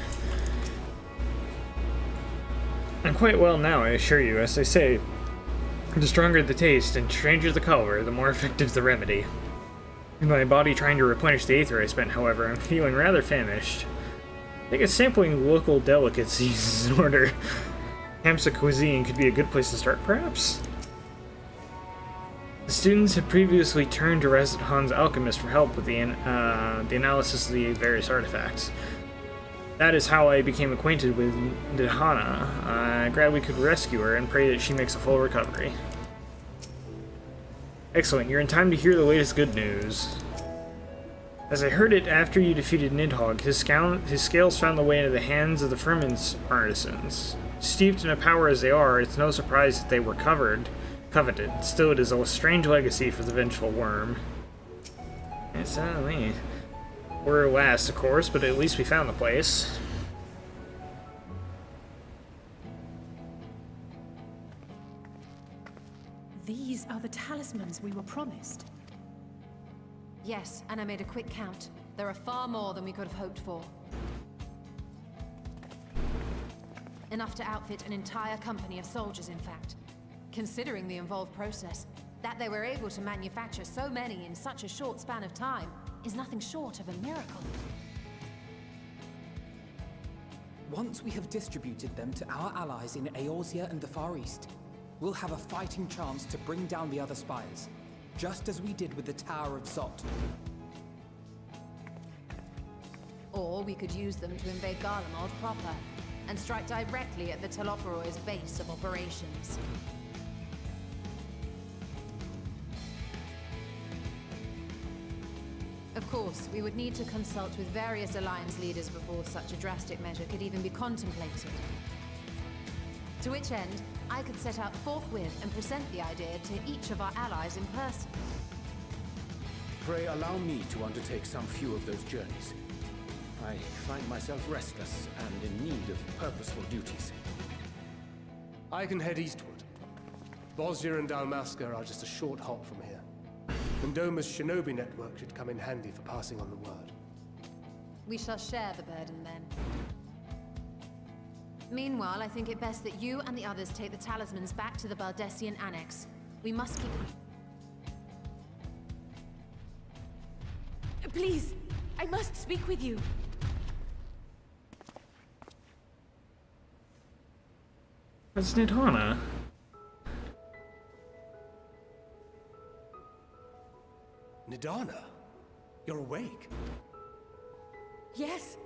I'm quite well now, I assure you. As they say, the stronger the taste and stranger the color, the more effective the remedy. In my body trying to replenish the aether I spent, however, I'm feeling rather famished. I think a sampling local delicacies in order. Hamsa cuisine could be a good place to start, perhaps? The students had previously turned to Razat Han's alchemist for help with the analysis of the various artifacts. That is how I became acquainted with Dahana. I'm glad we could rescue her and pray that she makes a full recovery. Excellent, you're in time to hear the latest good news. As I heard it after you defeated Nidhogg, his scales found the way into the hands of the Firmin's artisans. Steeped in a power as they are, it's no surprise that they were coveted. Still, it is a strange legacy for the vengeful worm. It's me. We're last, of course, but at least we found the place. These are the talismans we were promised. Yes, and I made a quick count. There are far more than we could have hoped for. Enough to outfit an entire company of soldiers, in fact. Considering the involved process, that they were able to manufacture so many in such a short span of time is nothing short of a miracle. Once we have distributed them to our allies in Eorzea and the Far East, we'll have a fighting chance to bring down the other spires, just as we did with the Tower of Zot. Or we could use them to invade Garlemald proper, and strike directly at the Telophoroid's base of operations. Of course, we would need to consult with various Alliance leaders before such a drastic measure could even be contemplated. To which end, I could set out forthwith and present the idea to each of our allies in person. Pray allow me to undertake some few of those journeys. I find myself restless and in need of purposeful duties. I can head eastward. Bosnia and Dalmasca are just a short hop from here. Kondoma's shinobi network should come in handy for passing on the word. We shall share the burden then. Meanwhile, I think it best that you and the others take the talismans back to the Baldessian Annex. We must keep... Please, I must speak with you. That's Nidhana. Nidana? You're awake? Yes.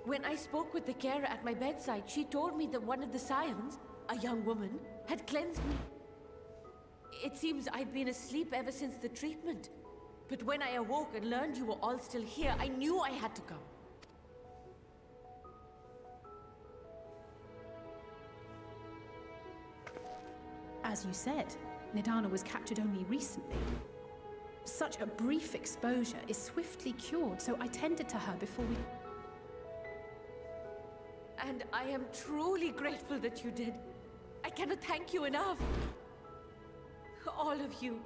When I spoke with the carer at my bedside, she told me that one of the scions, a young woman, had cleansed me. It seems I'd been asleep ever since the treatment. But when I awoke and learned you were all still here, I knew I had to come. As you said, Nidana was captured only recently. Such a brief exposure is swiftly cured, so I tended to her before we... And I am truly grateful that you did. I cannot thank you enough. All of you,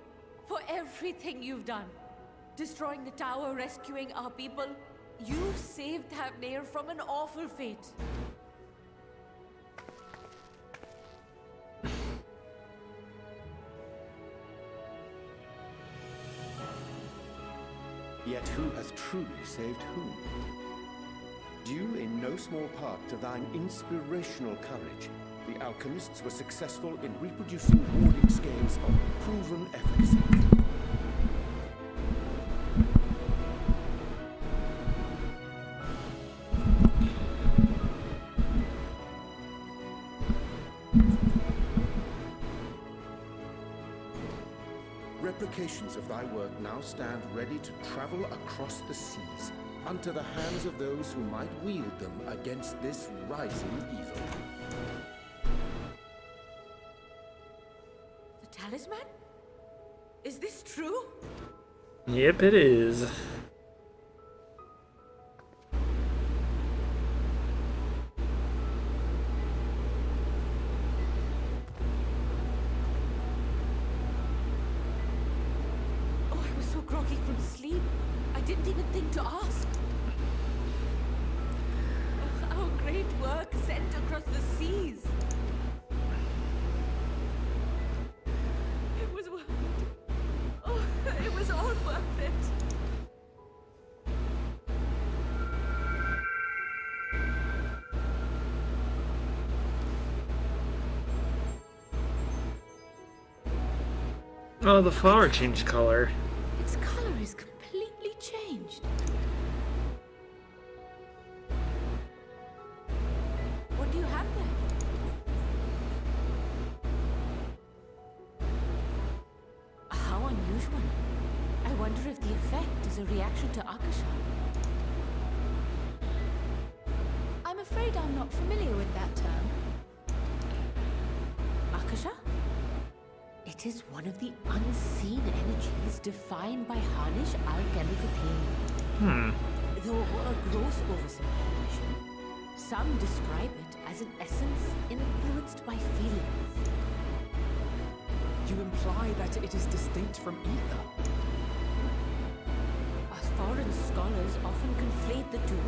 for everything you've done. Destroying the tower, rescuing our people. You saved Thavnair from an awful fate. Yet who hath truly saved whom? Due in no small part to thine inspirational courage, the alchemists were successful in reproducing warding scales of proven efficacy. Replications of thy work now stand ready to travel across the seas, unto the hands of those who might wield them against this rising evil. The talisman? Is this true? Yep, it is. Groggy from sleep. I didn't even think to ask. Our great work sent across the seas. It was worth it. Oh, it was all worth it. Oh, the flower changed color. Its color is completely changed. What do you have there? How unusual. I wonder if the effect is a reaction to Akasha. I'm afraid I'm not familiar with that term. Akasha? It is one of the unseen energies defined by Harnish alchemical theory. Though a gross oversimplification, some describe it as an essence influenced by feelings. You imply that it is distinct from ether. Foreign scholars often conflate the two,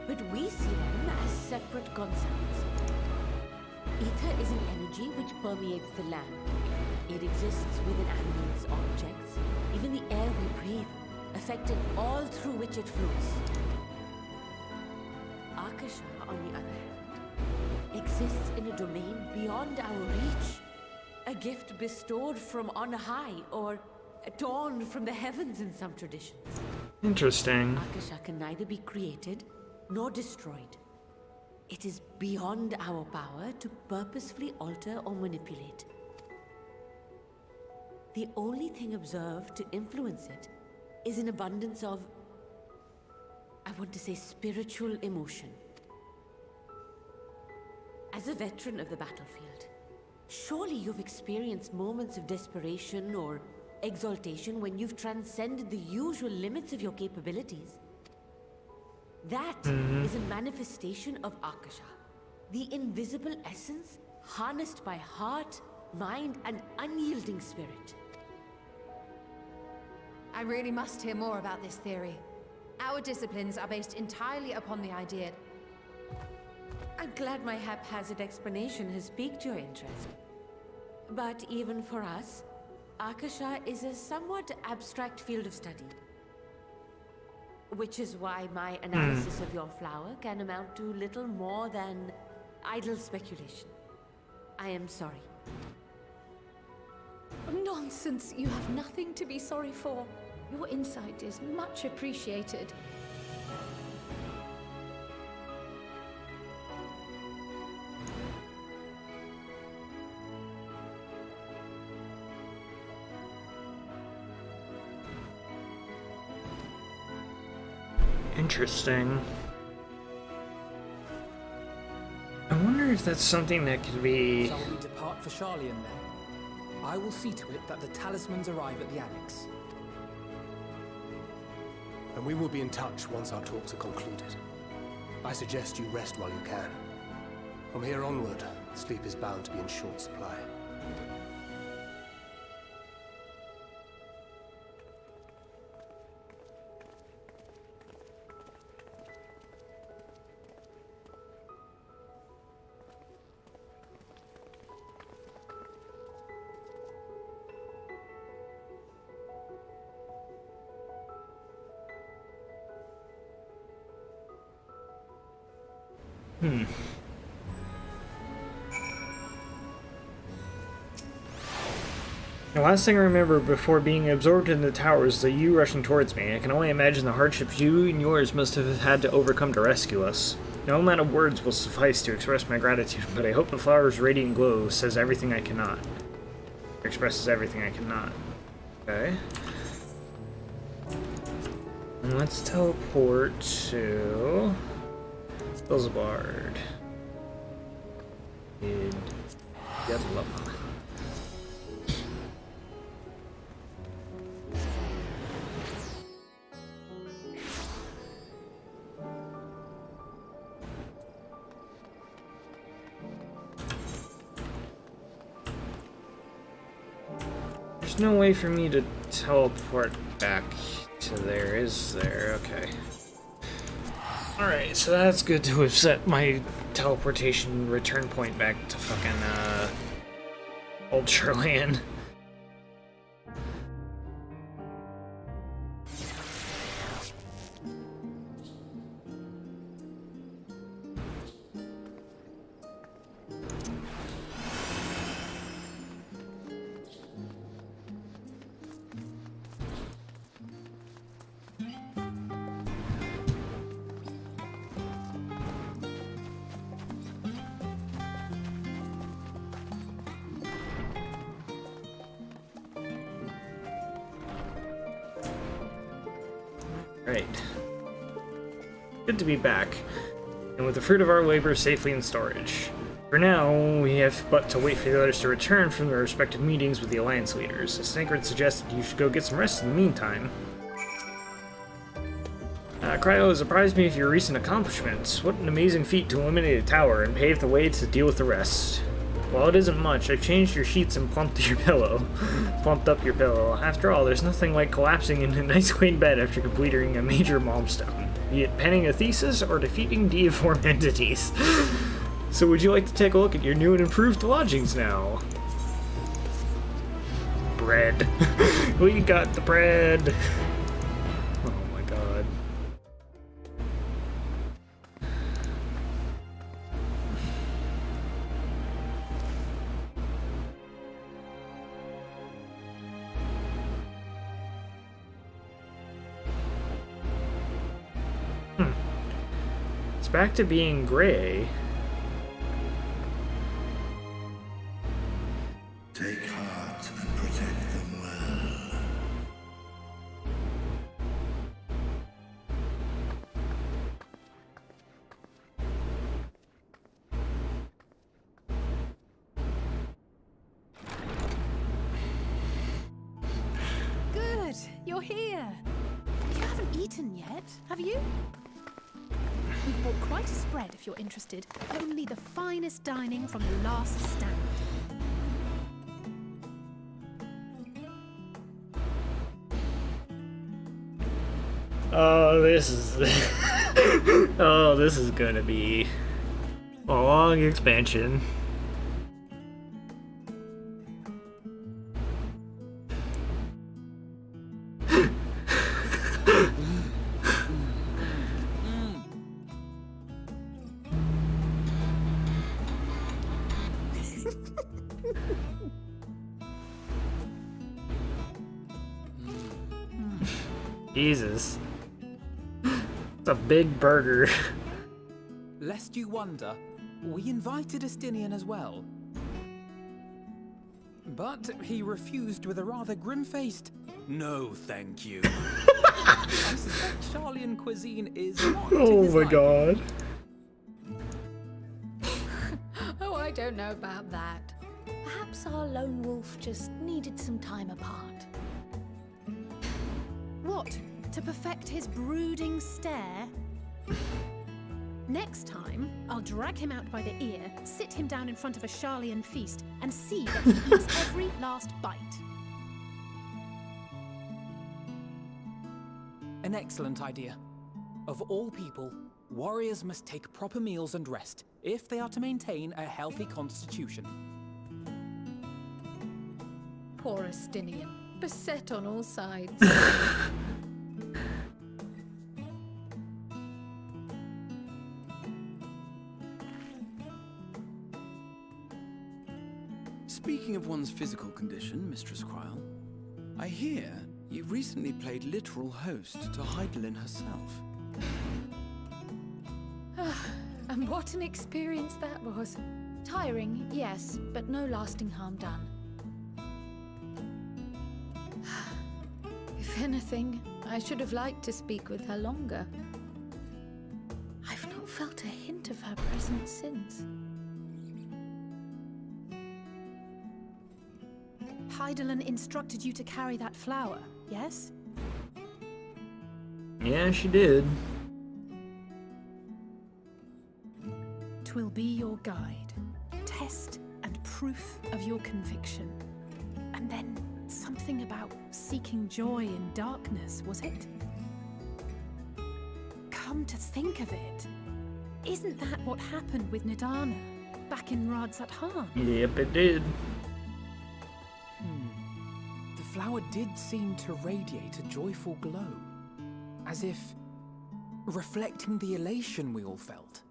but we see them as separate concepts. Ether is an energy which permeates the land. It exists within animals, objects, even the air we breathe, affecting all through which it flows. Akasha, on the other hand, exists in a domain beyond our reach. A gift bestowed from on high, or torn from the heavens in some traditions. Interesting. Akasha can neither be created nor destroyed. It is beyond our power to purposefully alter or manipulate. The only thing observed to influence it is an abundance of, I want to say, spiritual emotion. As a veteran of the battlefield, surely you've experienced moments of desperation or exaltation when you've transcended the usual limits of your capabilities. That is a manifestation of Akasha, the invisible essence harnessed by heart, mind, and unyielding spirit. I really must hear more about this theory. Our disciplines are based entirely upon the idea. I'm glad my haphazard explanation has piqued your interest. But even for us, Akasha is a somewhat abstract field of study. Which is why my analysis of your flower can amount to little more than idle speculation. I am sorry. Nonsense! You have nothing to be sorry for. Your insight is much appreciated. Interesting. I wonder if that's something that could be... Shall we depart for Charlian then? I will see to it that the talismans arrive at the Annex. And we will be in touch once our talks are concluded. I suggest you rest while you can. From here onward, sleep is bound to be in short supply. The last thing I remember before being absorbed in the tower is the you rushing towards me. I can only imagine the hardships you and yours must have had to overcome to rescue us. No amount of words will suffice to express my gratitude, but I hope the flower's radiant glow says everything I cannot. Expresses everything I cannot. Okay. And let's teleport to... Belzebard. And... Yadlama. There's no way for me to teleport back to there, is there? Okay. Alright, so that's good to have set my teleportation return point back to fucking, Old Sherland. Alright. Good to be back, and with the fruit of our labor safely in storage. For now, we have but to wait for the others to return from their respective meetings with the Alliance leaders. Snickard suggested you should go get some rest in the meantime. Cryo has surprised me with your recent accomplishments. What an amazing feat to eliminate a tower and pave the way to deal with the rest. While it isn't much, I've changed your sheets and plumped up your pillow. After all, there's nothing like collapsing into a nice clean bed after completing a major milestone, be it penning a thesis or defeating deiform entities. So would you like to take a look at your new and improved lodgings now? Bread. We got the bread. Oh my god. It's back to being gray. Take heart and protect them well. Good, you're here. You haven't eaten yet, have you? We've bought quite a spread if you're interested. Only the finest dining from the last stand. Oh, this is... oh, this is gonna be a long expansion. Jesus. It's a big burger. Lest you wonder, we invited Estinian as well. But he refused with a rather grim-faced, "No, thank you." I suspect Charlian cuisine is not to Oh his my liking. god. Oh, I don't know about that. Perhaps our lone wolf just needed some time apart. What? To perfect his brooding stare? Next time, I'll drag him out by the ear, sit him down in front of a Charlian feast, and see that he eats every last bite. An excellent idea. Of all people, warriors must take proper meals and rest if they are to maintain a healthy constitution. Poor Estinian, beset on all sides. Speaking of one's physical condition, Mistress Cryle, I hear you recently played literal host to Heidelin herself. And what an experience that was. Tiring, yes, but no lasting harm done. If anything, I should have liked to speak with her longer. I've not felt a hint of her presence since. Heidelin instructed you to carry that flower, yes? Yeah, she did. 'Twill be your guide, test and proof of your conviction. And then something about seeking joy in darkness, was it? Come to think of it, isn't that what happened with Nidana back in Radzat-Han? Yep, it did. The flower did seem to radiate a joyful glow, as if reflecting the elation we all felt,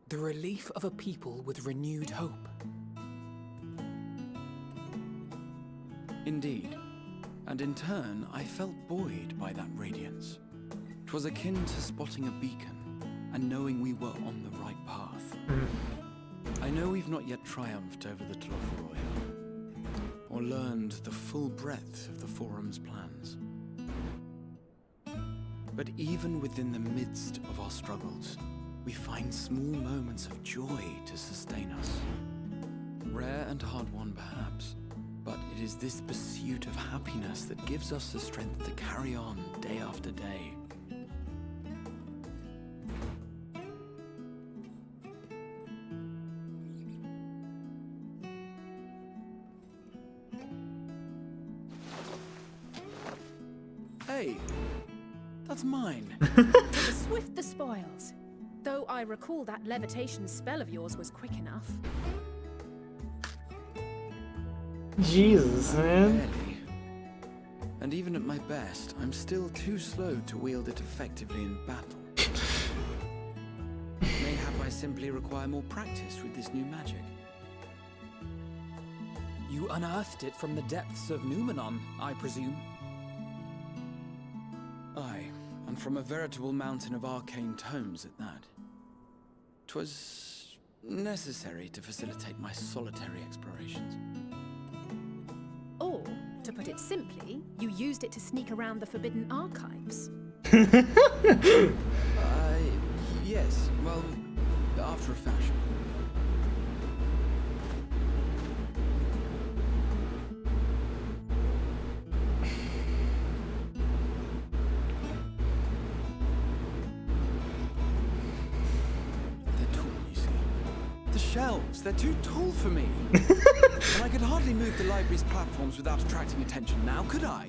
the relief of a people with renewed hope. Indeed, and in turn, I felt buoyed by that radiance. 'Twas akin to spotting a beacon and knowing we were on the right path. I know we've not yet triumphed over the Tloforoya, or learned the full breadth of the Forum's plans. But even within the midst of our struggles, we find small moments of joy to sustain us. Rare and hard-won, perhaps, but it is this pursuit of happiness that gives us the strength to carry on day after day. Hey, that's mine. To the swift the spoils. Though I recall that levitation spell of yours was quick enough. Jesus, man. Barely. And even at my best, I'm still too slow to wield it effectively in battle. Mayhap I simply require more practice with this new magic. You unearthed it from the depths of Numenon, I presume. Aye, and from a veritable mountain of arcane tomes at that. 'Twas necessary to facilitate my solitary explorations. Or, to put it simply, you used it to sneak around the Forbidden Archives. Yes, well, after a fashion. They're tall, you see. The shelves, they're too tall for me. And I could hardly move the library's platforms without attracting attention now, could I?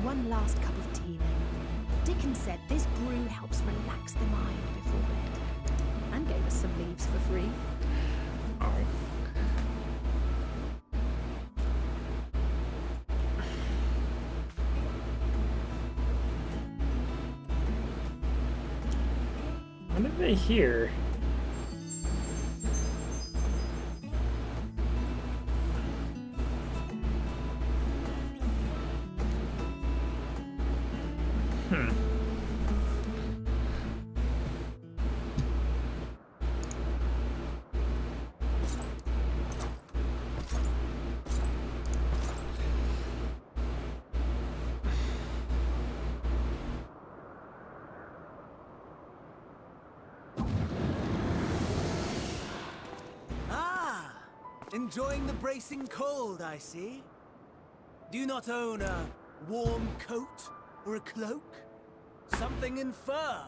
One last cup of tea then. Dickon said this brew helps relax the mind before bed. And gave us some leaves for free. What did they hear? Enjoying the bracing cold, I see. Do you not own a warm coat or a cloak? Something in fur?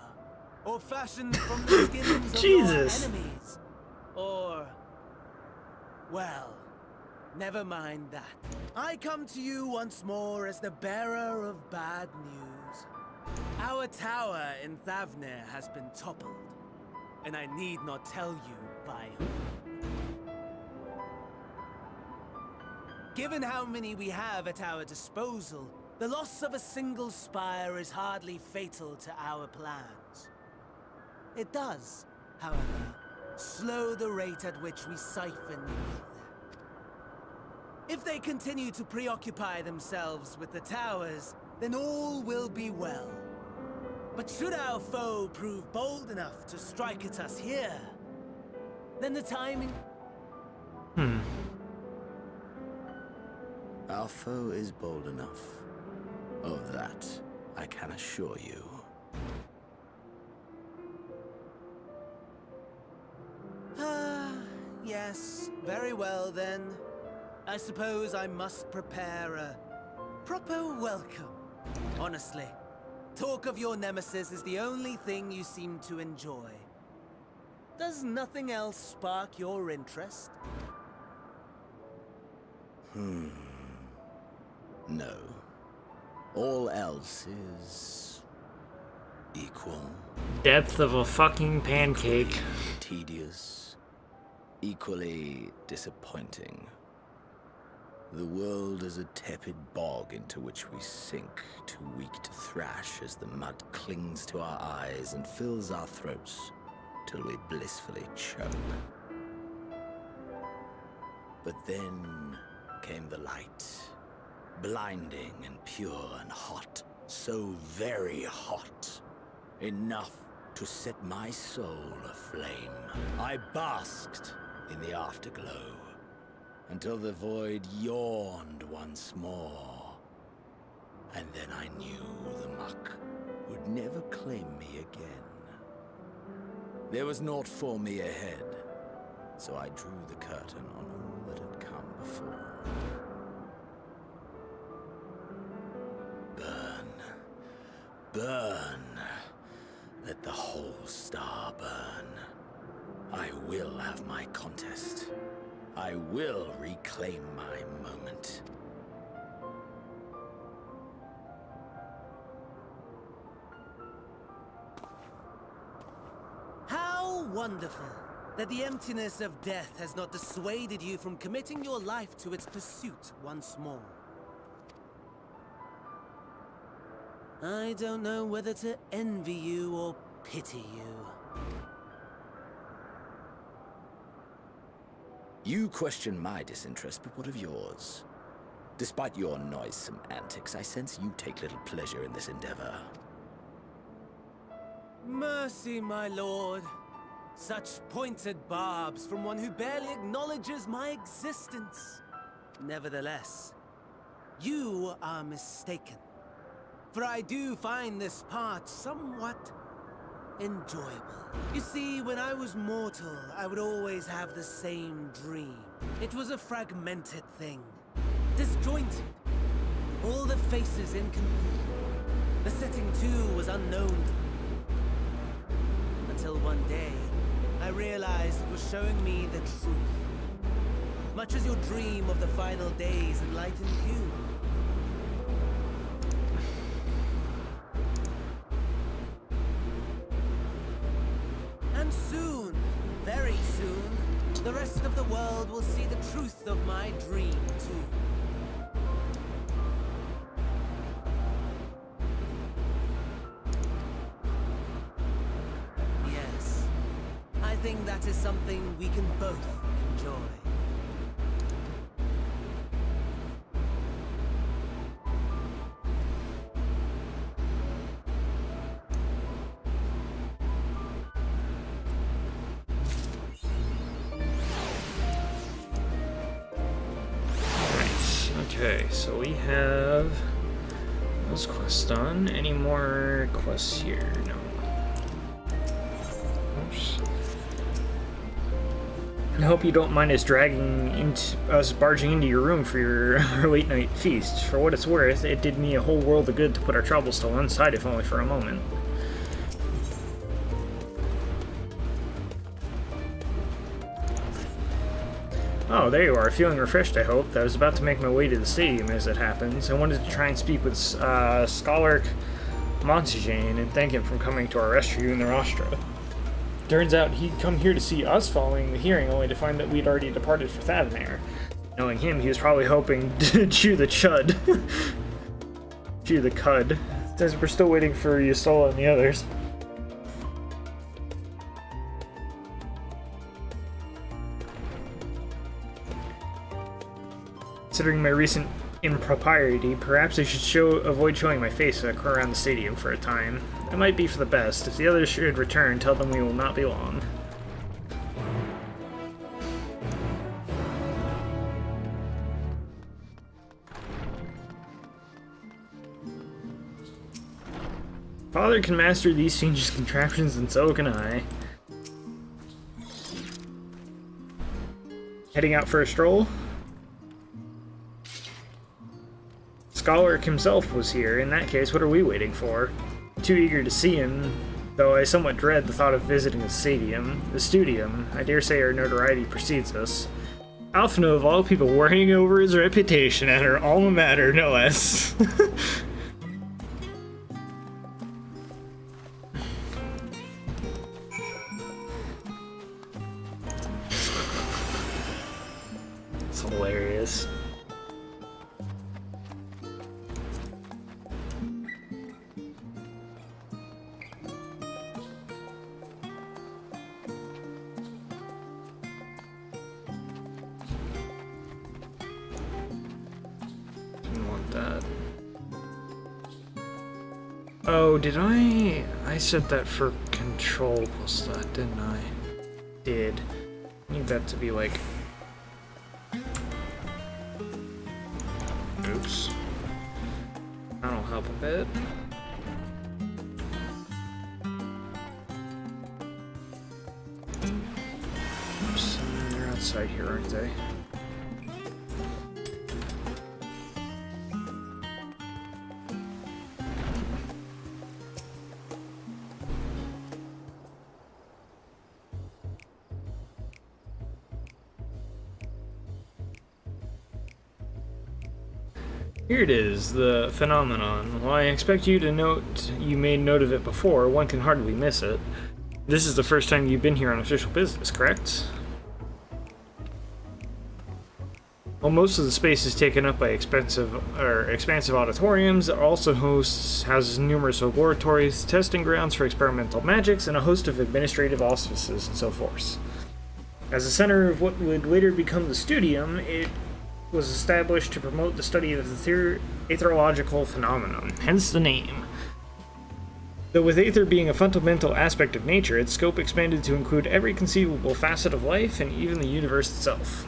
Or fashioned from the skins of your enemies? Or... well, never mind that. I come to you once more as the bearer of bad news. Our tower in Thavnir has been toppled, and I need not tell you by whom. Given how many we have at our disposal, the loss of a single spire is hardly fatal to our plans. It does, however, slow the rate at which we siphon ether. If they continue to preoccupy themselves with the towers, then all will be well. But should our foe prove bold enough to strike at us here, then the timing... Our foe is bold enough. Of that, I can assure you. Yes, very well then. I suppose I must prepare a proper welcome. Honestly, talk of your nemesis is the only thing you seem to enjoy. Does nothing else spark your interest? No. All else is... equal. Depth of a fucking pancake. Tedious. equally disappointing. The world is a tepid bog into which we sink, too weak to thrash as the mud clings to our eyes and fills our throats till we blissfully choke. But then came the light, blinding and pure and hot, so very hot, enough to set my soul aflame. I basked in the afterglow, until the void yawned once more. And then I knew the muck would never claim me again. There was naught for me ahead, so I drew the curtain on all that had come before. Burn, burn, let the whole star burn. I will have my contest. I will reclaim my moment. How wonderful that the emptiness of death has not dissuaded you from committing your life to its pursuit once more. I don't know whether to envy you or pity you. You question my disinterest, but what of yours? Despite your noisome antics, I sense you take little pleasure in this endeavor. Mercy, my lord. Such pointed barbs from one who barely acknowledges my existence. Nevertheless, you are mistaken. For I do find this part somewhat enjoyable. You see, when I was mortal, I would always have the same dream. It was a fragmented thing, disjointed. All the faces incomplete. The setting too was unknown to me. Until one day, I realized it was showing me the truth. Much as your dream of the final days enlightened you. And soon, very soon, the rest of the world will see the truth of my dream, too. Yes, I think that is something we can both enjoy. Okay, so we have those quests done. Any more quests here? No. Oops. I hope you don't mind us barging into your room for your late night feast. For what it's worth, it did me a whole world of good to put our troubles to one side, if only for a moment. Oh, there you are, feeling refreshed, I hope. I was about to make my way to the stadium, as it happens. I wanted to try and speak with Scholar Montsejain and thank him for coming to our rescue in the Rostra. Turns out he'd come here to see us following the hearing, only to find that we'd already departed for Thavnair. Knowing him, he was probably hoping to chew the chud. Chew the cud. Since we're still waiting for Yusola and the others. Considering my recent impropriety, perhaps I should avoid showing my face around the stadium for a time. It might be for the best. If the others should return, tell them we will not be long. Father can master these fiendish contraptions, and so can I. Heading out for a stroll? Scholar himself was here. In that case, what are we waiting for? Too eager to see him, though I somewhat dread the thought of visiting the stadium. The studium. I dare say our notoriety precedes us. Alphino, of all people, worrying over his reputation at her alma mater, no less. hilarious. Didn't want that. Oh, did I set that for control plus that, didn't I? Did. Need that to be like... Oops. That'll help a bit. Oops. They're outside here, aren't they? Here it is, the phenomenon. While I expect you to note you made note of it before, one can hardly miss it. This is the first time you've been here on official business, correct? While most of the space is taken up by expansive auditoriums, it also houses numerous laboratories, testing grounds for experimental magics, and a host of administrative offices and so forth. As a center of what would later become the Studium, it was established to promote the study of the aetherological phenomenon, hence the name. Though with aether being a fundamental aspect of nature, its scope expanded to include every conceivable facet of life and even the universe itself.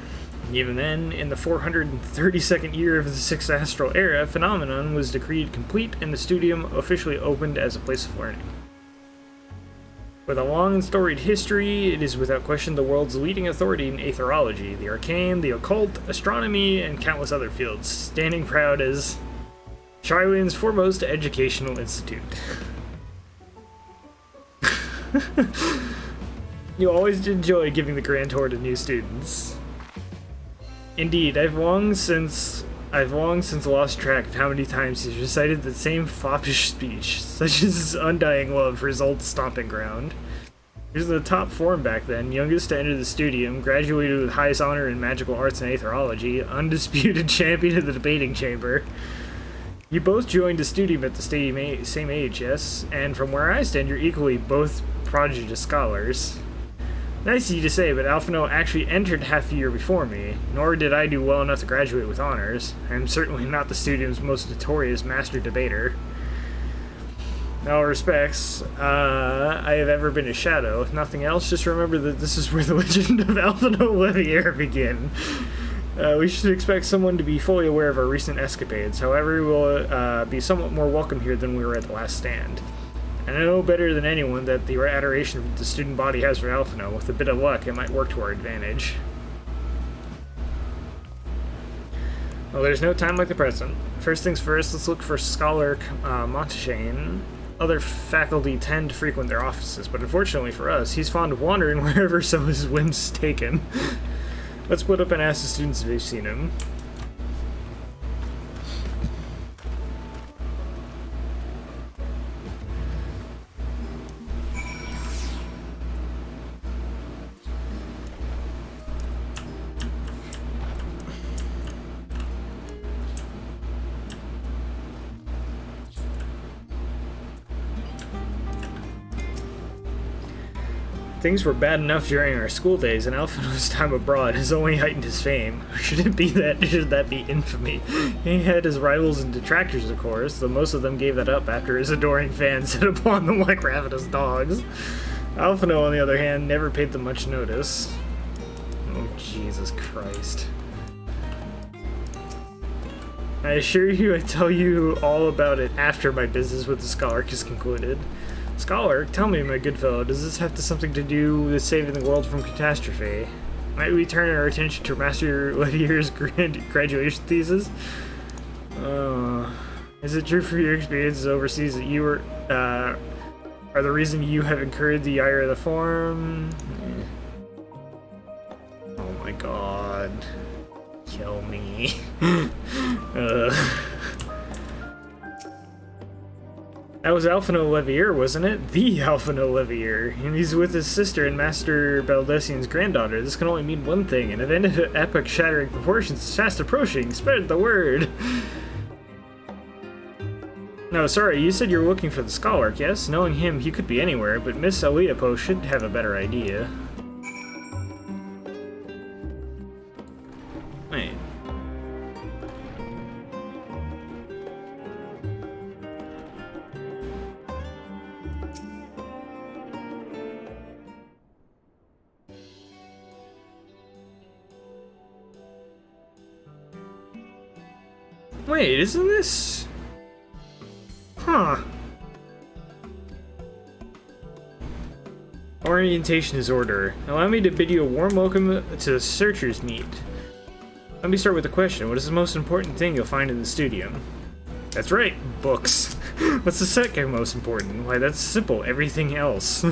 Even then, in the 432nd year of the Sixth Astral Era, phenomenon was decreed complete and the Studium officially opened as a place of learning. With a long and storied history, it is without question the world's leading authority in aetherology, the arcane, the occult, astronomy, and countless other fields, standing proud as Shireen's foremost educational institute. You always enjoy giving the grand tour to new students. Indeed, I've long since lost track of how many times he's recited the same foppish speech, such as his undying love for his old stomping ground. He was in the top form back then, youngest to enter the Studium, graduated with highest honor in magical arts and aetherology, undisputed champion of the debating chamber. You both joined the Studium at the same age, yes? And from where I stand, you're equally both prodigious scholars. Nice of you to say, but Alphino actually entered half a year before me, nor did I do well enough to graduate with honors. I am certainly not the Studium's most notorious master debater. In all respects, I have ever been a shadow. If nothing else, just remember that this is where the legend of Alphino Levier begin. We should expect someone to be fully aware of our recent escapades. However, we will be somewhat more welcome here than we were at the last stand. And I know better than anyone that the adoration the student body has for Alphino. With a bit of luck, it might work to our advantage. Well, there's no time like the present. First things first, let's look for Scholar Montaigne. Other faculty tend to frequent their offices, but unfortunately for us, he's fond of wandering wherever some of his whims take him. Let's split up and ask the students if they've seen him. Things were bad enough during our school days, and Alphino's time abroad has only heightened his fame. Should that be infamy? He had his rivals and detractors, of course, though most of them gave that up after his adoring fans set upon them like ravenous dogs. Alphino, on the other hand, never paid them much notice. Oh, Jesus Christ. I assure you I tell you all about it after my business with the Scholar is concluded. Scholar, tell me, my good fellow, does this have something to do with saving the world from catastrophe? Might we turn our attention to Master Letier's graduation thesis? Is it true from your experiences overseas that you were, are the reason you have incurred the ire of the forum? Oh my god. Kill me. That was Alphino Levier, wasn't it? The Alphino Levier. And he's with his sister and Master Baldessian's granddaughter. This can only mean one thing. An event of epoch-shattering proportions is fast approaching. Spread the word. No, sorry, you said you were looking for the scholar, yes? Knowing him, he could be anywhere, but Miss Eliapo should have a better idea. Wait. Wait, isn't this... Huh. Orientation is order. Allow me to bid you a warm welcome to the Searcher's Meet. Let me start with a question. What is the most important thing you'll find in the studio? That's right, books. What's the second most important? Why, that's simple. Everything else.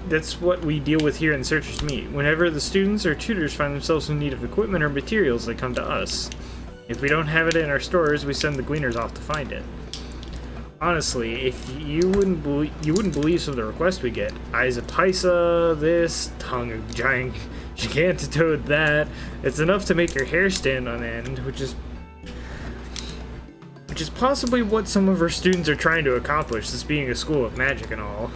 That's what we deal with here in Searcher's Meet. Whenever the students or tutors find themselves in need of equipment or materials, they come to us. If we don't have it in our stores, we send the gleaners off to find it. Honestly, if you wouldn't believe some of the requests we get. Eyes of Pysa, this, tongue of giant Gigantitoad, that. It's enough to make your hair stand on end, which is possibly what some of our students are trying to accomplish, this being a school of magic and all.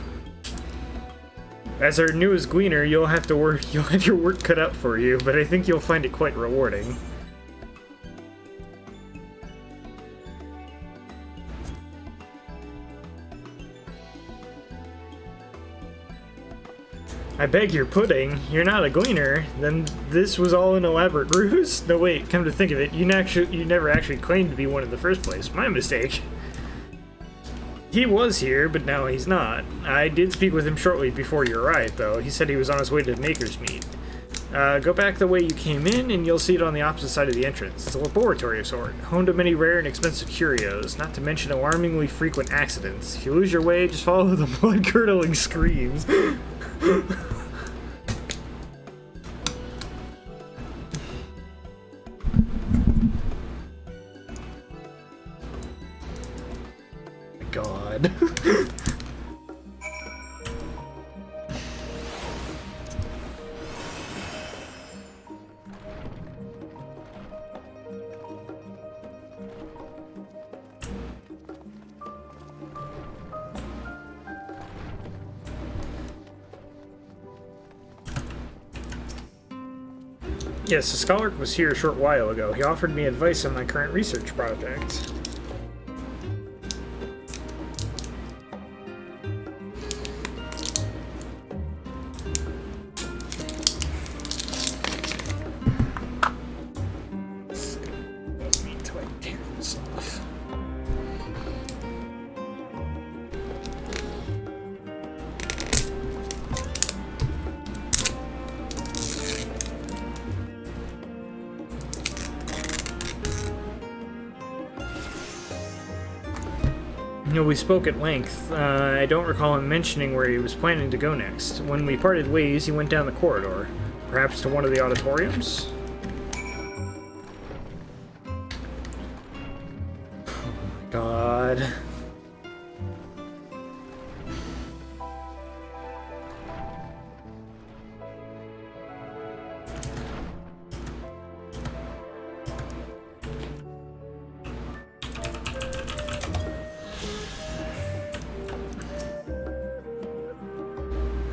As our newest gleaner, you'll have your work cut out for you, but I think you'll find it quite rewarding. I beg your pudding, you're not a gleaner, then this was all an elaborate ruse? No wait, come to think of it, you never actually claimed to be one in the first place. My mistake. He was here, but now he's not. I did speak with him shortly before you arrived, though. He said he was on his way to Maker's Meet. Go back the way you came in, and you'll see it on the opposite side of the entrance. It's a laboratory of sort, home to many rare and expensive curios, not to mention alarmingly frequent accidents. If you lose your way, just follow the blood-curdling screams. God. Yes, the scholar was here a short while ago. He offered me advice on my current research project. We spoke at length. I don't recall him mentioning where he was planning to go next. When we parted ways, he went down the corridor. Perhaps to one of the auditoriums? Oh my god.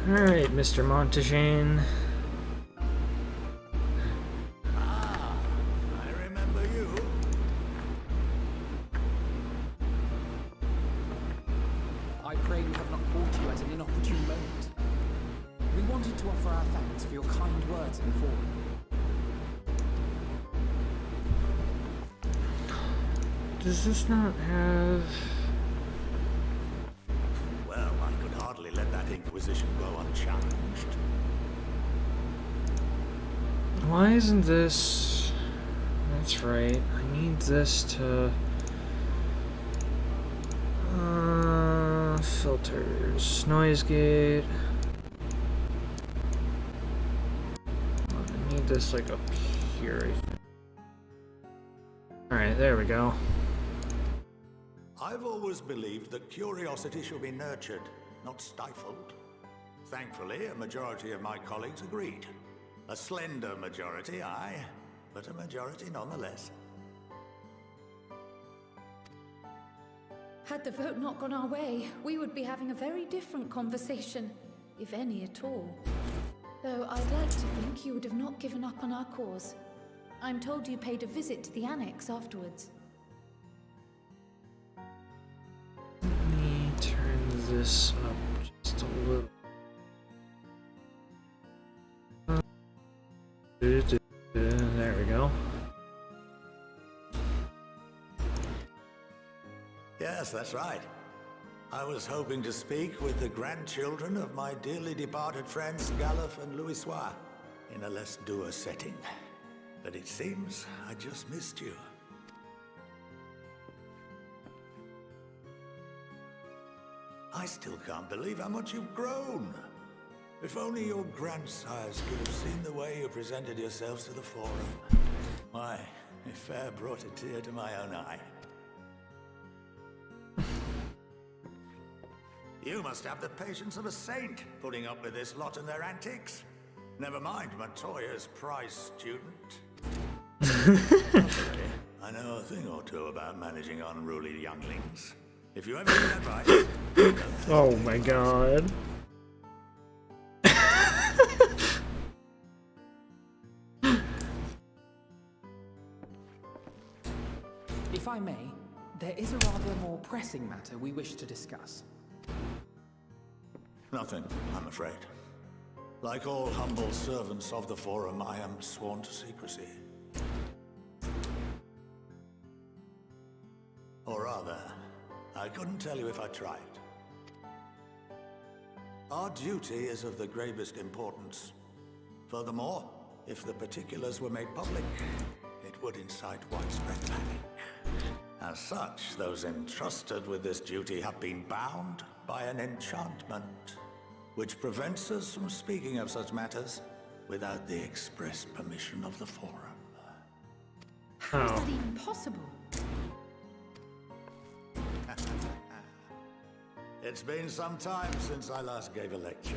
Alright, Mr. Montagane. Ah, I remember you. I pray we have not caught you at an inopportune moment. We wanted to offer our thanks for your kind words in the forum. Does this not have... Well, I could hardly let that Inquisition go unchallenged. Why isn't this... That's right. I need this to... Filters. Noise gate. I need this like up here. Alright, there we go. I've always believed that curiosity should be nurtured, not stifled. Thankfully, a majority of my colleagues agreed. A slender majority, aye, but a majority nonetheless. Had the vote not gone our way, we would be having a very different conversation, if any at all. Though I'd like to think you would have not given up on our cause. I'm told you paid a visit to the annex afterwards. Let me turn this up just a little. There we go. Yes, that's right. I was hoping to speak with the grandchildren of my dearly departed friends Galuf and Louisoix in a less dour setting. But it seems I just missed you. I still can't believe how much you've grown. If only your grandsires could have seen the way you presented yourselves to the Forum. Why, it fair brought a tear to my own eye. You must have the patience of a saint, putting up with this lot and their antics. Never mind Montoya's prize student. I know a thing or two about managing unruly younglings. If you ever need advice... Oh my god. If I may, there is a rather more pressing matter we wish to discuss. Nothing, I'm afraid. Like all humble servants of the Forum, I am sworn to secrecy. Or rather, I couldn't tell you if I tried. Our duty is of the gravest importance. Furthermore, if the particulars were made public, it would incite widespread panic. As such, those entrusted with this duty have been bound by an enchantment, which prevents us from speaking of such matters without the express permission of the Forum. How is that even possible? It's been some time since I last gave a lecture.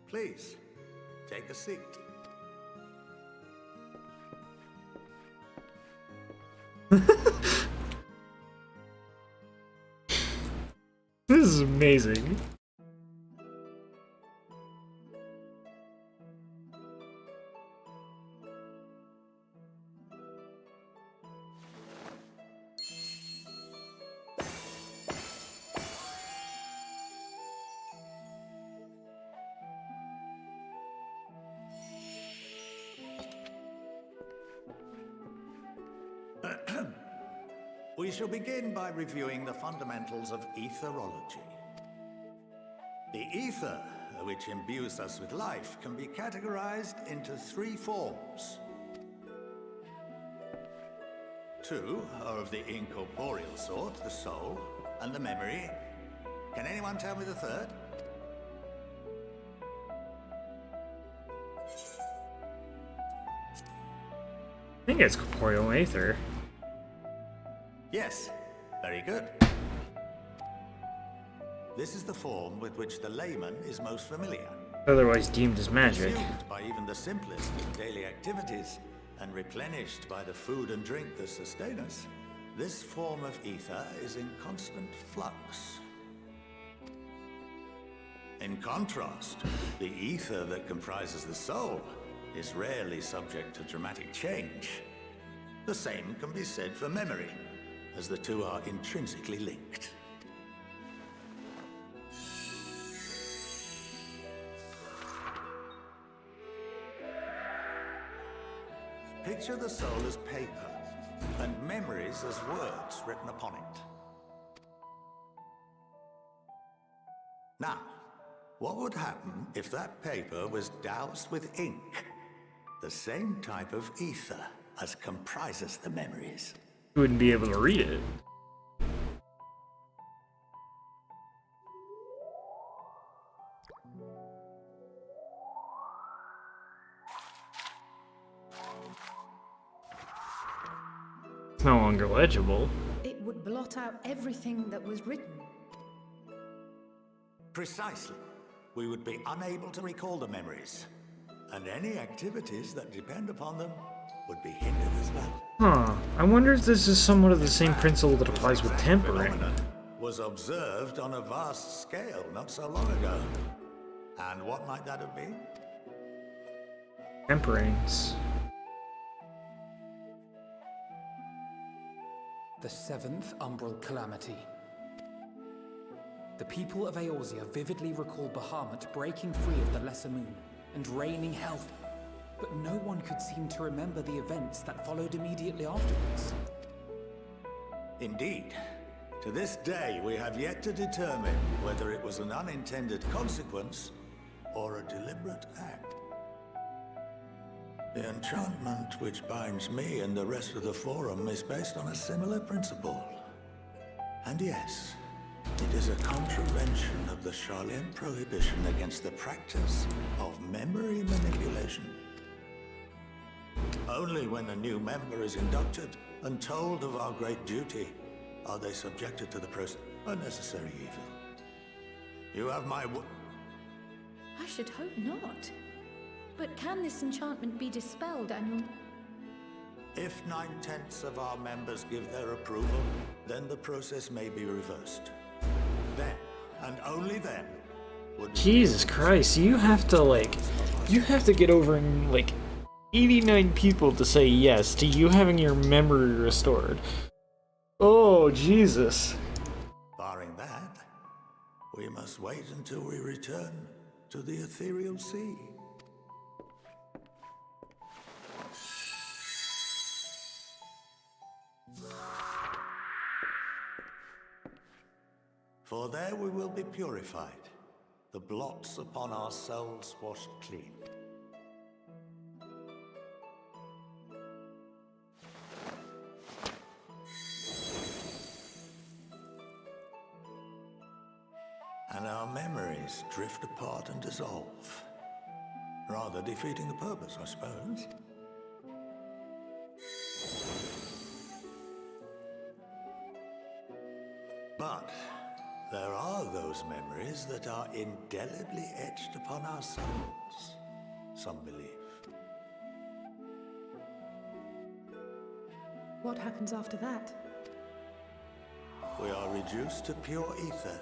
Please, take a seat. This is amazing. We shall begin by reviewing the fundamentals of etherology. The ether, which imbues us with life, can be categorized into three forms. Two are of the incorporeal sort, the soul and the memory. Can anyone tell me the third? I think it's corporeal aether. Yes, very good. This is the form with which the layman is most familiar. Otherwise deemed as magic. Consumed by even the simplest of daily activities, and replenished by the food and drink that sustain us, this form of ether is in constant flux. In contrast, the ether that comprises the soul is rarely subject to dramatic change. The same can be said for memory, as the two are intrinsically linked. Picture the soul as paper, and memories as words written upon it. Now, what would happen if that paper was doused with ink? The same type of ether as comprises the memories. You wouldn't be able to read it. It's no longer legible. It would blot blot out everything that was written. Precisely. We would be unable to recall the memories, and any activities that depend upon them would be hindered as well. Huh. I wonder if this is somewhat of the same principle that applies with tempering. Was observed on a vast scale not so long ago. And what might that have been? Temperings. The 7th Umbral Calamity. The people of Eorzea vividly recall Bahamut breaking free of the Lesser Moon and raining hell, but no one could seem to remember the events that followed immediately afterwards. Indeed. To this day, we have yet to determine whether it was an unintended consequence or a deliberate act. The enchantment which binds me and the rest of the Forum is based on a similar principle. And yes, it is a contravention of the Sharlayan prohibition against the practice of memory manipulation. Only when a new member is inducted and told of our great duty are they subjected to the process of unnecessary evil. You have my word. I should hope not. But can this enchantment be dispelled and If 9/10 of our members give their approval, then the process may be reversed. Then, and only then, would Jesus Christ, you have to get over 89 people to say yes to you having your memory restored. Oh, Jesus. Barring that, we must wait until we return to the ethereal sea. For there we will be purified, the blots upon our souls washed clean. And our memories drift apart and dissolve, rather defeating the purpose, I suppose. But there are those memories that are indelibly etched upon our souls, some believe. What happens after that? We are reduced to pure ether,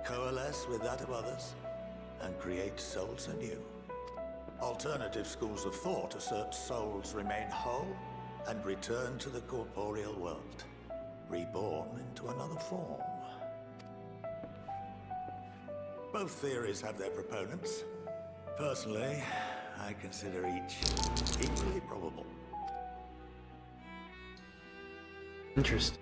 coalesce with that of others, and create souls anew. Alternative schools of thought assert souls remain whole and return to the corporeal world, reborn into another form. Both theories have their proponents. Personally, I consider each equally probable. Interesting.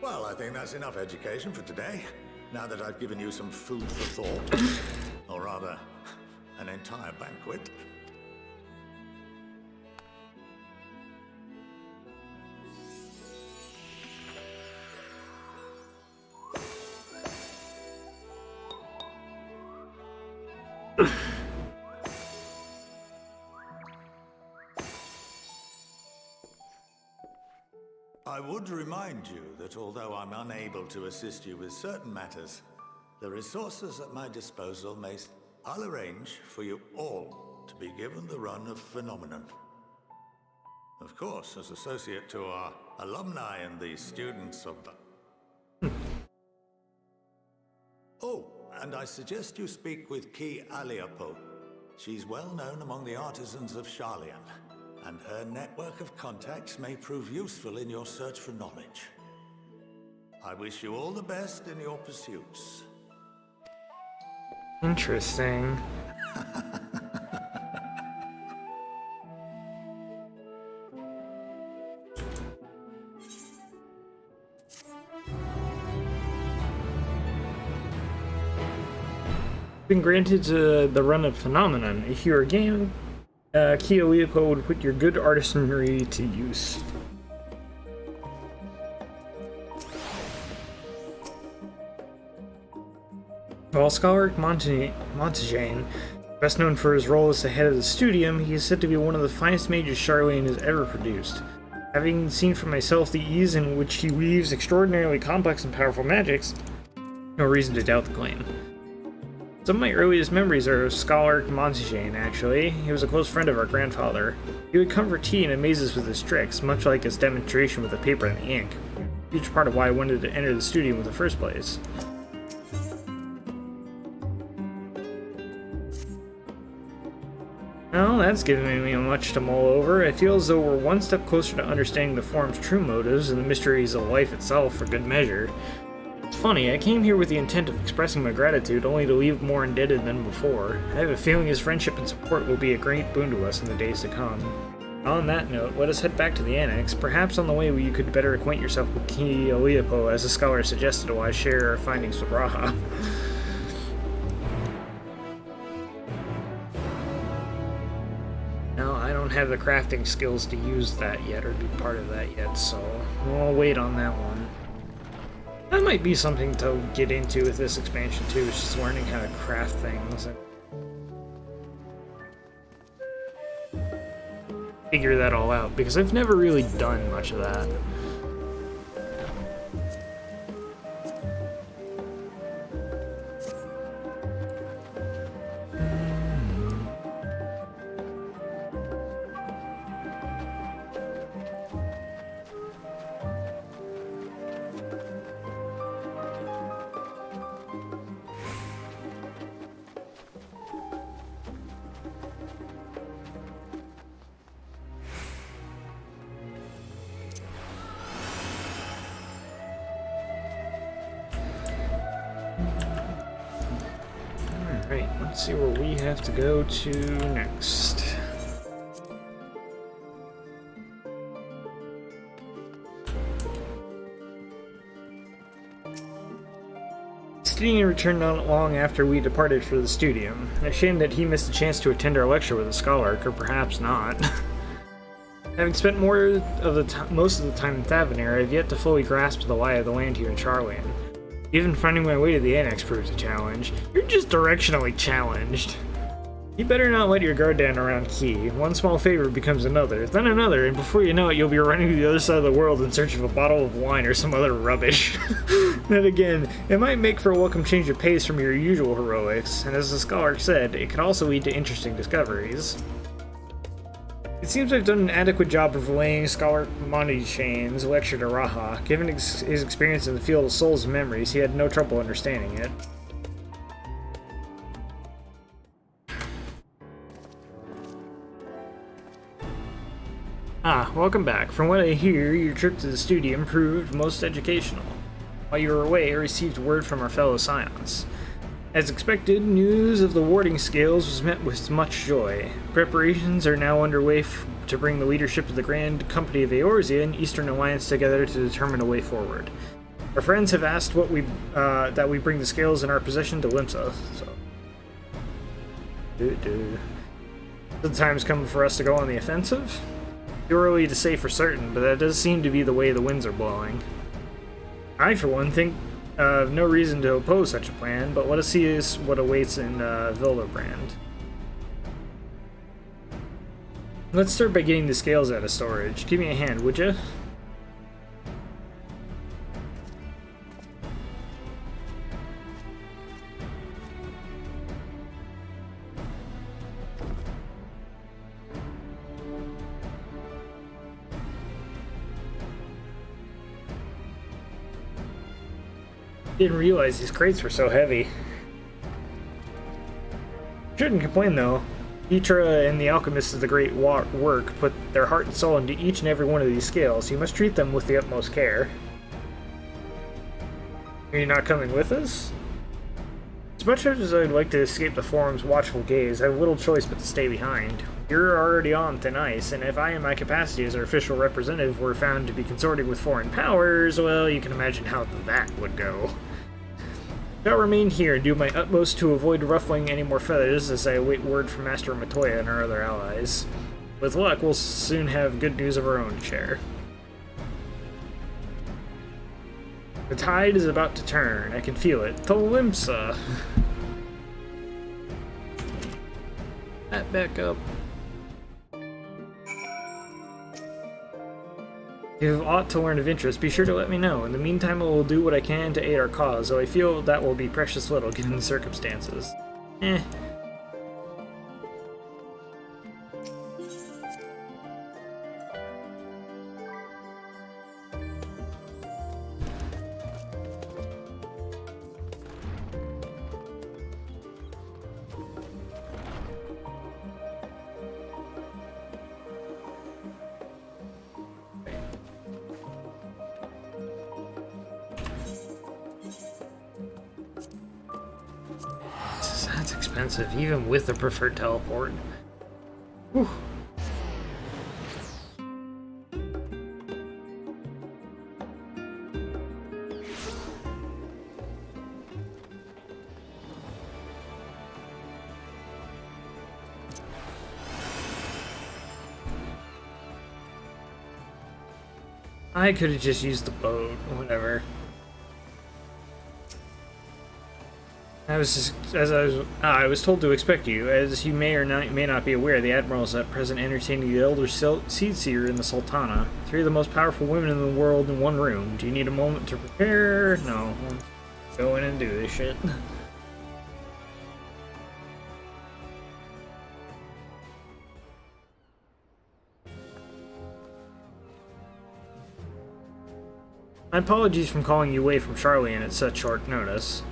Well, I think that's enough education for today, now that I've given you some food for thought. Or rather, an entire banquet. I would remind you that although I'm unable to assist you with certain matters, the resources at my disposal I'll arrange for you all to be given the run of Phenomenon. Of course, as associate to our alumni and the students of the... Oh, and I suggest you speak with Ki Aliapo. She's well known among the artisans of Sharlayan, and her network of contacts may prove useful in your search for knowledge. I wish you all the best in your pursuits. Interesting. Been granted the run of Phenomenon. If you are game, Kia Leopo would put your good artisanry to use. While Scholar Montaigne Best known for his role as the head of the Studium, he is said to be one of the finest mages Charlene has ever produced. Having seen for myself the ease in which he weaves extraordinarily complex and powerful magics, no reason to doubt the claim. Some of my earliest memories are of Scholar Montaigne, actually. He was a close friend of our grandfather. He would come for tea and amaze us with his tricks, much like his demonstration with the paper and the ink. A huge part of why I wanted to enter the Studium in the first place. Well, that's giving me much to mull over. I feel as though we're one step closer to understanding the Forum's true motives and the mysteries of life itself for good measure. It's funny, I came here with the intent of expressing my gratitude, only to leave more indebted than before. I have a feeling his friendship and support will be a great boon to us in the days to come. On that note, let us head back to the Annex. Perhaps on the way you could better acquaint yourself with Kioliapo, as the scholar suggested while I share our findings with Raha. Now, I don't have the crafting skills to use that yet, or be part of that yet, so I'll wait on that one. That might be something to get into with this expansion too, is just learning how to craft things and figure that all out, because I've never really done much of that. Alright, let's see where we have to go to next. Stedini returned not long after we departed for the Studium. A shame that he missed a chance to attend our lecture with the Scholark, or perhaps not. Having spent most of the time in Thavnair, I have yet to fully grasp the lie of the land here in Charlian. Even finding my way to the Annex proves a challenge. You're just directionally challenged. You better not let your guard down around Key. One small favor becomes another, then another, and before you know it, you'll be running to the other side of the world in search of a bottle of wine or some other rubbish. Then again, it might make for a welcome change of pace from your usual heroics, and as the scholar said, it can also lead to interesting discoveries. It seems I've done an adequate job of relaying Scholar Montichain's lecture to Raha. Given his experience in the field of souls and memories, he had no trouble understanding it. Ah, welcome back. From what I hear, your trip to the Studium proved most educational. While you were away, I received word from our fellow Scions. As expected, news of the warding scales was met with much joy. Preparations are now underway to bring the leadership of the Grand Company of Eorzea and Eastern Alliance together to determine a way forward. Our friends have asked that we bring the scales in our possession to Limsa, so... The time's come for us to go on the offensive? Too early to say for certain, but that does seem to be the way the winds are blowing. I, for one, think no reason to oppose such a plan, but let us see what awaits in Vilderbrand. Let's start by getting the scales out of storage. Give me a hand, would you? Didn't realize these crates were so heavy. Shouldn't complain though. Petra and the alchemists of the Great Work put their heart and soul into each and every one of these scales, so you must treat them with the utmost care. Are you not coming with us? As much as I'd like to escape the Forum's watchful gaze, I have little choice but to stay behind. You're already on thin ice, and if I, in my capacity as our official representative, were found to be consorting with foreign powers, well, you can imagine how that would go. I'll remain here and do my utmost to avoid ruffling any more feathers as I await word from Master Matoya and our other allies. With luck, we'll soon have good news of our own to share. The tide is about to turn. I can feel it. To Limsa! right back up. If you have aught to learn of interest, be sure to let me know. In the meantime, I will do what I can to aid our cause, though I feel that will be precious little given the circumstances. That's expensive, even with the preferred teleport. Whew. I could have just used the boat, whatever. I was told to expect you. As you may or may not be aware, the Admiral is at present entertaining the Elder Seedseer in the Sultana. 3 of the most powerful women in the world in one room. Do you need a moment to prepare? No. Go in and do this shit. My apologies for calling you away from Charlian at such short notice.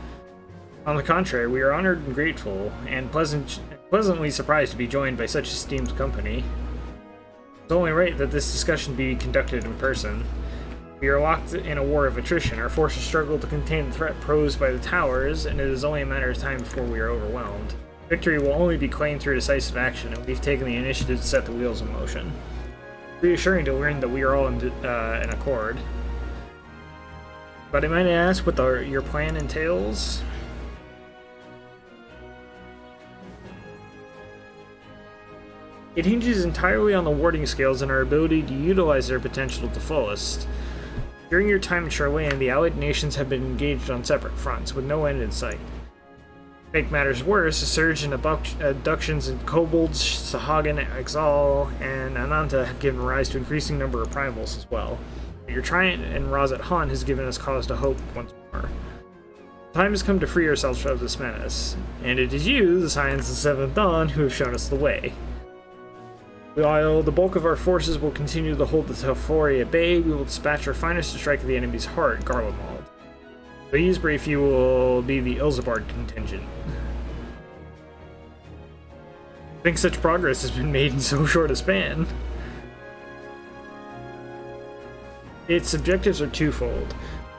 On the contrary, we are honored and grateful, and pleasantly surprised to be joined by such esteemed company. It's only right that this discussion be conducted in person. We are locked in a war of attrition. Our forces struggle to contain the threat posed by the towers, and it is only a matter of time before we are overwhelmed. Victory will only be claimed through decisive action, and we've taken the initiative to set the wheels in motion. Reassuring to learn that we are all in accord. But I might ask what your plan entails? It hinges entirely on the warding scales and our ability to utilize their potential to the fullest. During your time in Charlayan, the allied nations have been engaged on separate fronts, with no end in sight. To make matters worse, a surge in abductions in Kobolds, Sahagin, Exal, and Ananta have given rise to an increasing number of primals as well. Your triumph in Razat Han has given us cause to hope once more. Time has come to free ourselves from this menace, and it is you, the Scions of the Seventh Dawn, who have shown us the way. While the bulk of our forces will continue to hold the Telfori at bay, we will dispatch our finest to strike the enemy's heart, Garlemald. These brave few will be the Ilzabard contingent. I think such progress has been made in so short a span. Its objectives are twofold.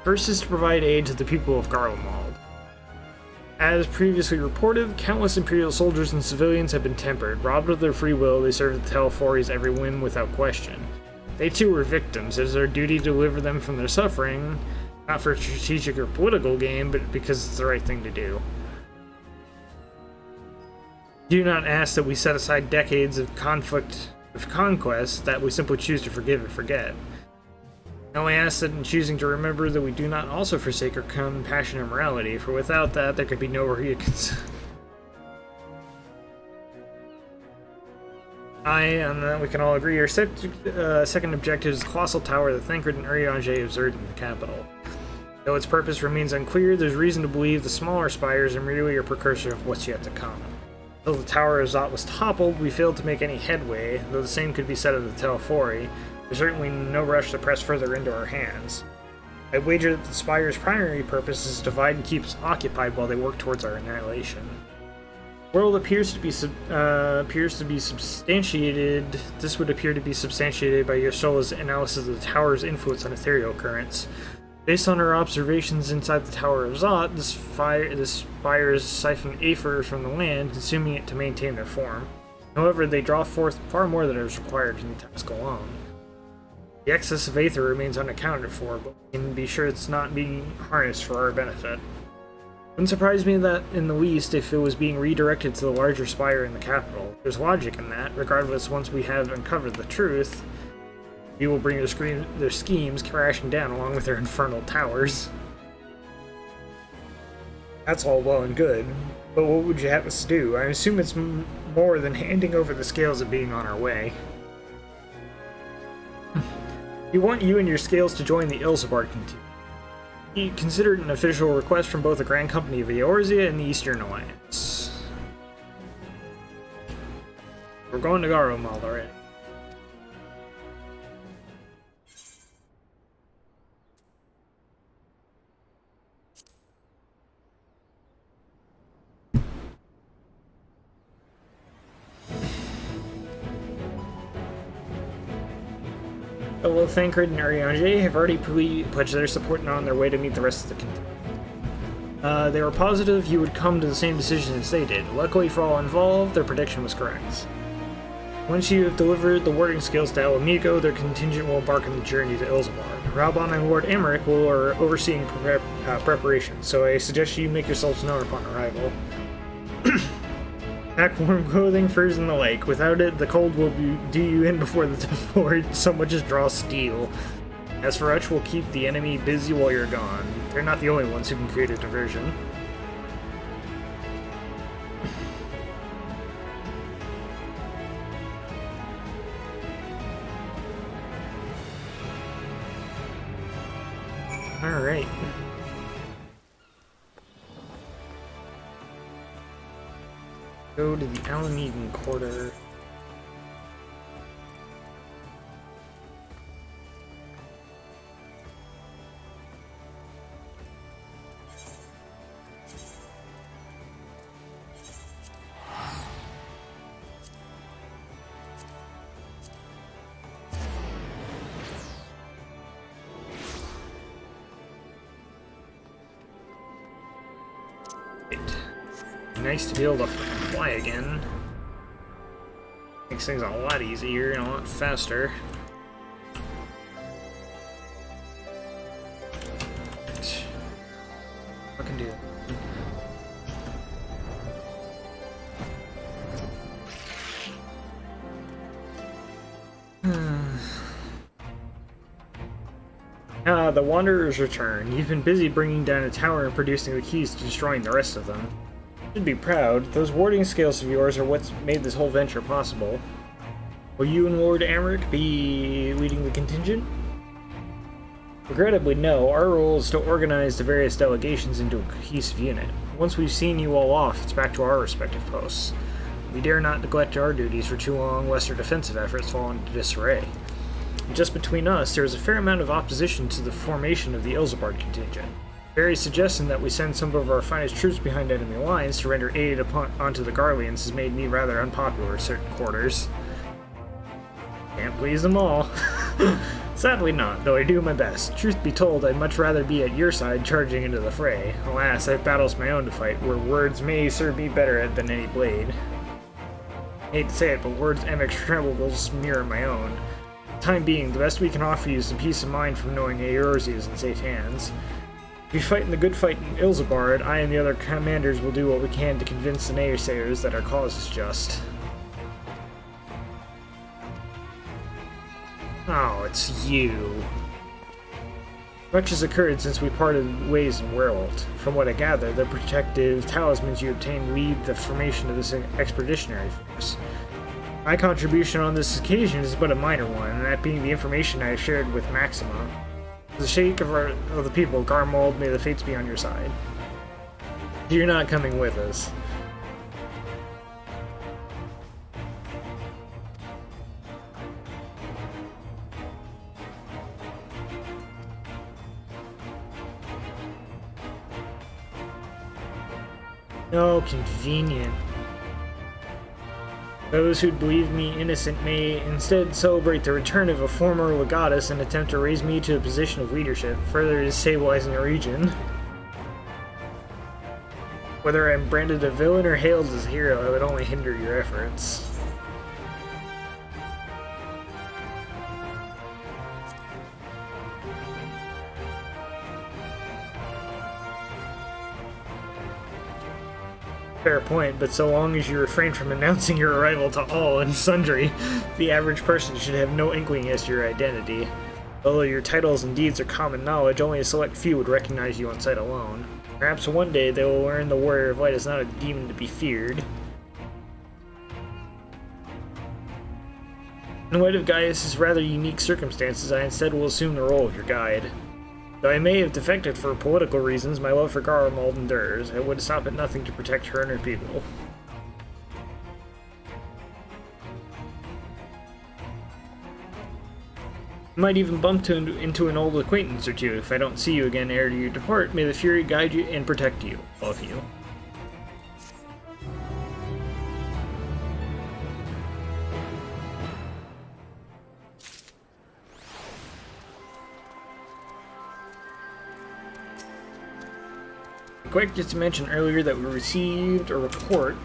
First is to provide aid to the people of Garlemald. As previously reported, countless Imperial soldiers and civilians have been tempered. Robbed of their free will, they serve the Telfori's every whim without question. They too were victims. It is our duty to deliver them from their suffering, not for strategic or political gain, but because it's the right thing to do. Do not ask that we set aside decades of conflict of conquest, that we simply choose to forgive and forget. I only ask that in choosing to remember that we do not also forsake our compassion and morality, for without that there could be no recons. On that we can all agree. Our second objective is the Colossal Tower that Thancred and Urianger observed in the capital. Though its purpose remains unclear, there's reason to believe the smaller spires are merely a precursor of what's yet to come. Until the Tower of Zot was toppled, we failed to make any headway, though the same could be said of the Telfori. There's certainly no rush to press further into our hands. I wager that the Spire's primary purpose is to divide and keep us occupied while they work towards our annihilation. The world appears to be substantiated. This would appear to be substantiated by Yosola's analysis of the Tower's influence on ethereal currents. Based on our observations inside the Tower of Zot, the spires siphon aether from the land, consuming it to maintain their form. However, they draw forth far more than is required in the task alone. The excess of aether remains unaccounted for, but we can be sure it's not being harnessed for our benefit. It wouldn't surprise me that in the least if it was being redirected to the larger spire in the capital. There's logic in that. Regardless, once we have uncovered the truth, we will bring their schemes crashing down along with their infernal towers. That's all well and good, but what would you have us do? I assume it's more than handing over the scales and being on our way. We want you and your scales to join the Ilsabard contingent. We considered an official request from both the Grand Company of Eorzea and the Eastern Alliance. We're going to Garlemald already. Although Thancred and Ariange have already pledged their support and are on their way to meet the rest of the contingent. They were positive you would come to the same decision as they did. Luckily for all involved, their prediction was correct. Once you have delivered the warding skills to Alamigo, their contingent will embark on the journey to Ilsabard. Raubon and Lord Emmerich are overseeing preparations, so I suggest you make yourselves known upon arrival. Pack warm clothing, furs, and the like. Without it, the cold will do you in before the Lord so much as draw steel. As for Utch, we'll keep the enemy busy while you're gone. They're not the only ones who can create a diversion. Alright. Go to the Alamegan Quarter. Nice to be able to fly again. Makes things a lot easier and a lot faster. What can do? The Wanderers return. You've been busy bringing down a tower and producing the keys to destroying the rest of them. You should be proud. Those warding scales of yours are what's made this whole venture possible. Will you and Lord Emmerich be leading the contingent? Regrettably, no. Our role is to organize the various delegations into a cohesive unit. Once we've seen you all off, it's back to our respective posts. We dare not neglect our duties for too long, lest our defensive efforts fall into disarray. Just between us, there is a fair amount of opposition to the formation of the Ilsabard contingent. Barry's suggestion that we send some of our finest troops behind enemy lines to render aid onto the Garleans has made me rather unpopular in certain quarters. Can't please them all. Sadly not, though I do my best. Truth be told, I'd much rather be at your side charging into the fray. Alas, I have battles of my own to fight, where words may serve me better than any blade. I hate to say it, but words Emmerich's tremble will mirror my own. Time being, the best we can offer you is the peace of mind from knowing Eorzea is in safe hands. If we fight in the good fight in Ilsabard, I and the other commanders will do what we can to convince the naysayers that our cause is just. Oh, it's you. Much has occurred since we parted ways in Werewolf. From what I gather, the protective talismans you obtained lead the formation of this expeditionary force. My contribution on this occasion is but a minor one, and that being the information I have shared with Maxima. For the sake of the people of Garlemald, may the fates be on your side. You're not coming with us. Oh, convenient. Those who believe me innocent may instead celebrate the return of a former legatus and attempt to raise me to a position of leadership, further destabilizing the region. Whether I'm branded a villain or hailed as a hero, it would only hinder your efforts. Fair point, but so long as you refrain from announcing your arrival to all and sundry, the average person should have no inkling as to your identity. Although your titles and deeds are common knowledge, only a select few would recognize you on sight alone. Perhaps one day they will learn the Warrior of Light is not a demon to be feared. In light of Gaius' rather unique circumstances, I instead will assume the role of your guide. Though I may have defected for political reasons, my love for Garlemald endures. I would stop at nothing to protect her and her people. Might even bump into an old acquaintance or two. If I don't see you again ere you depart, may the Fury guide you and protect you, all of you. Quick, just to mention earlier that we received a report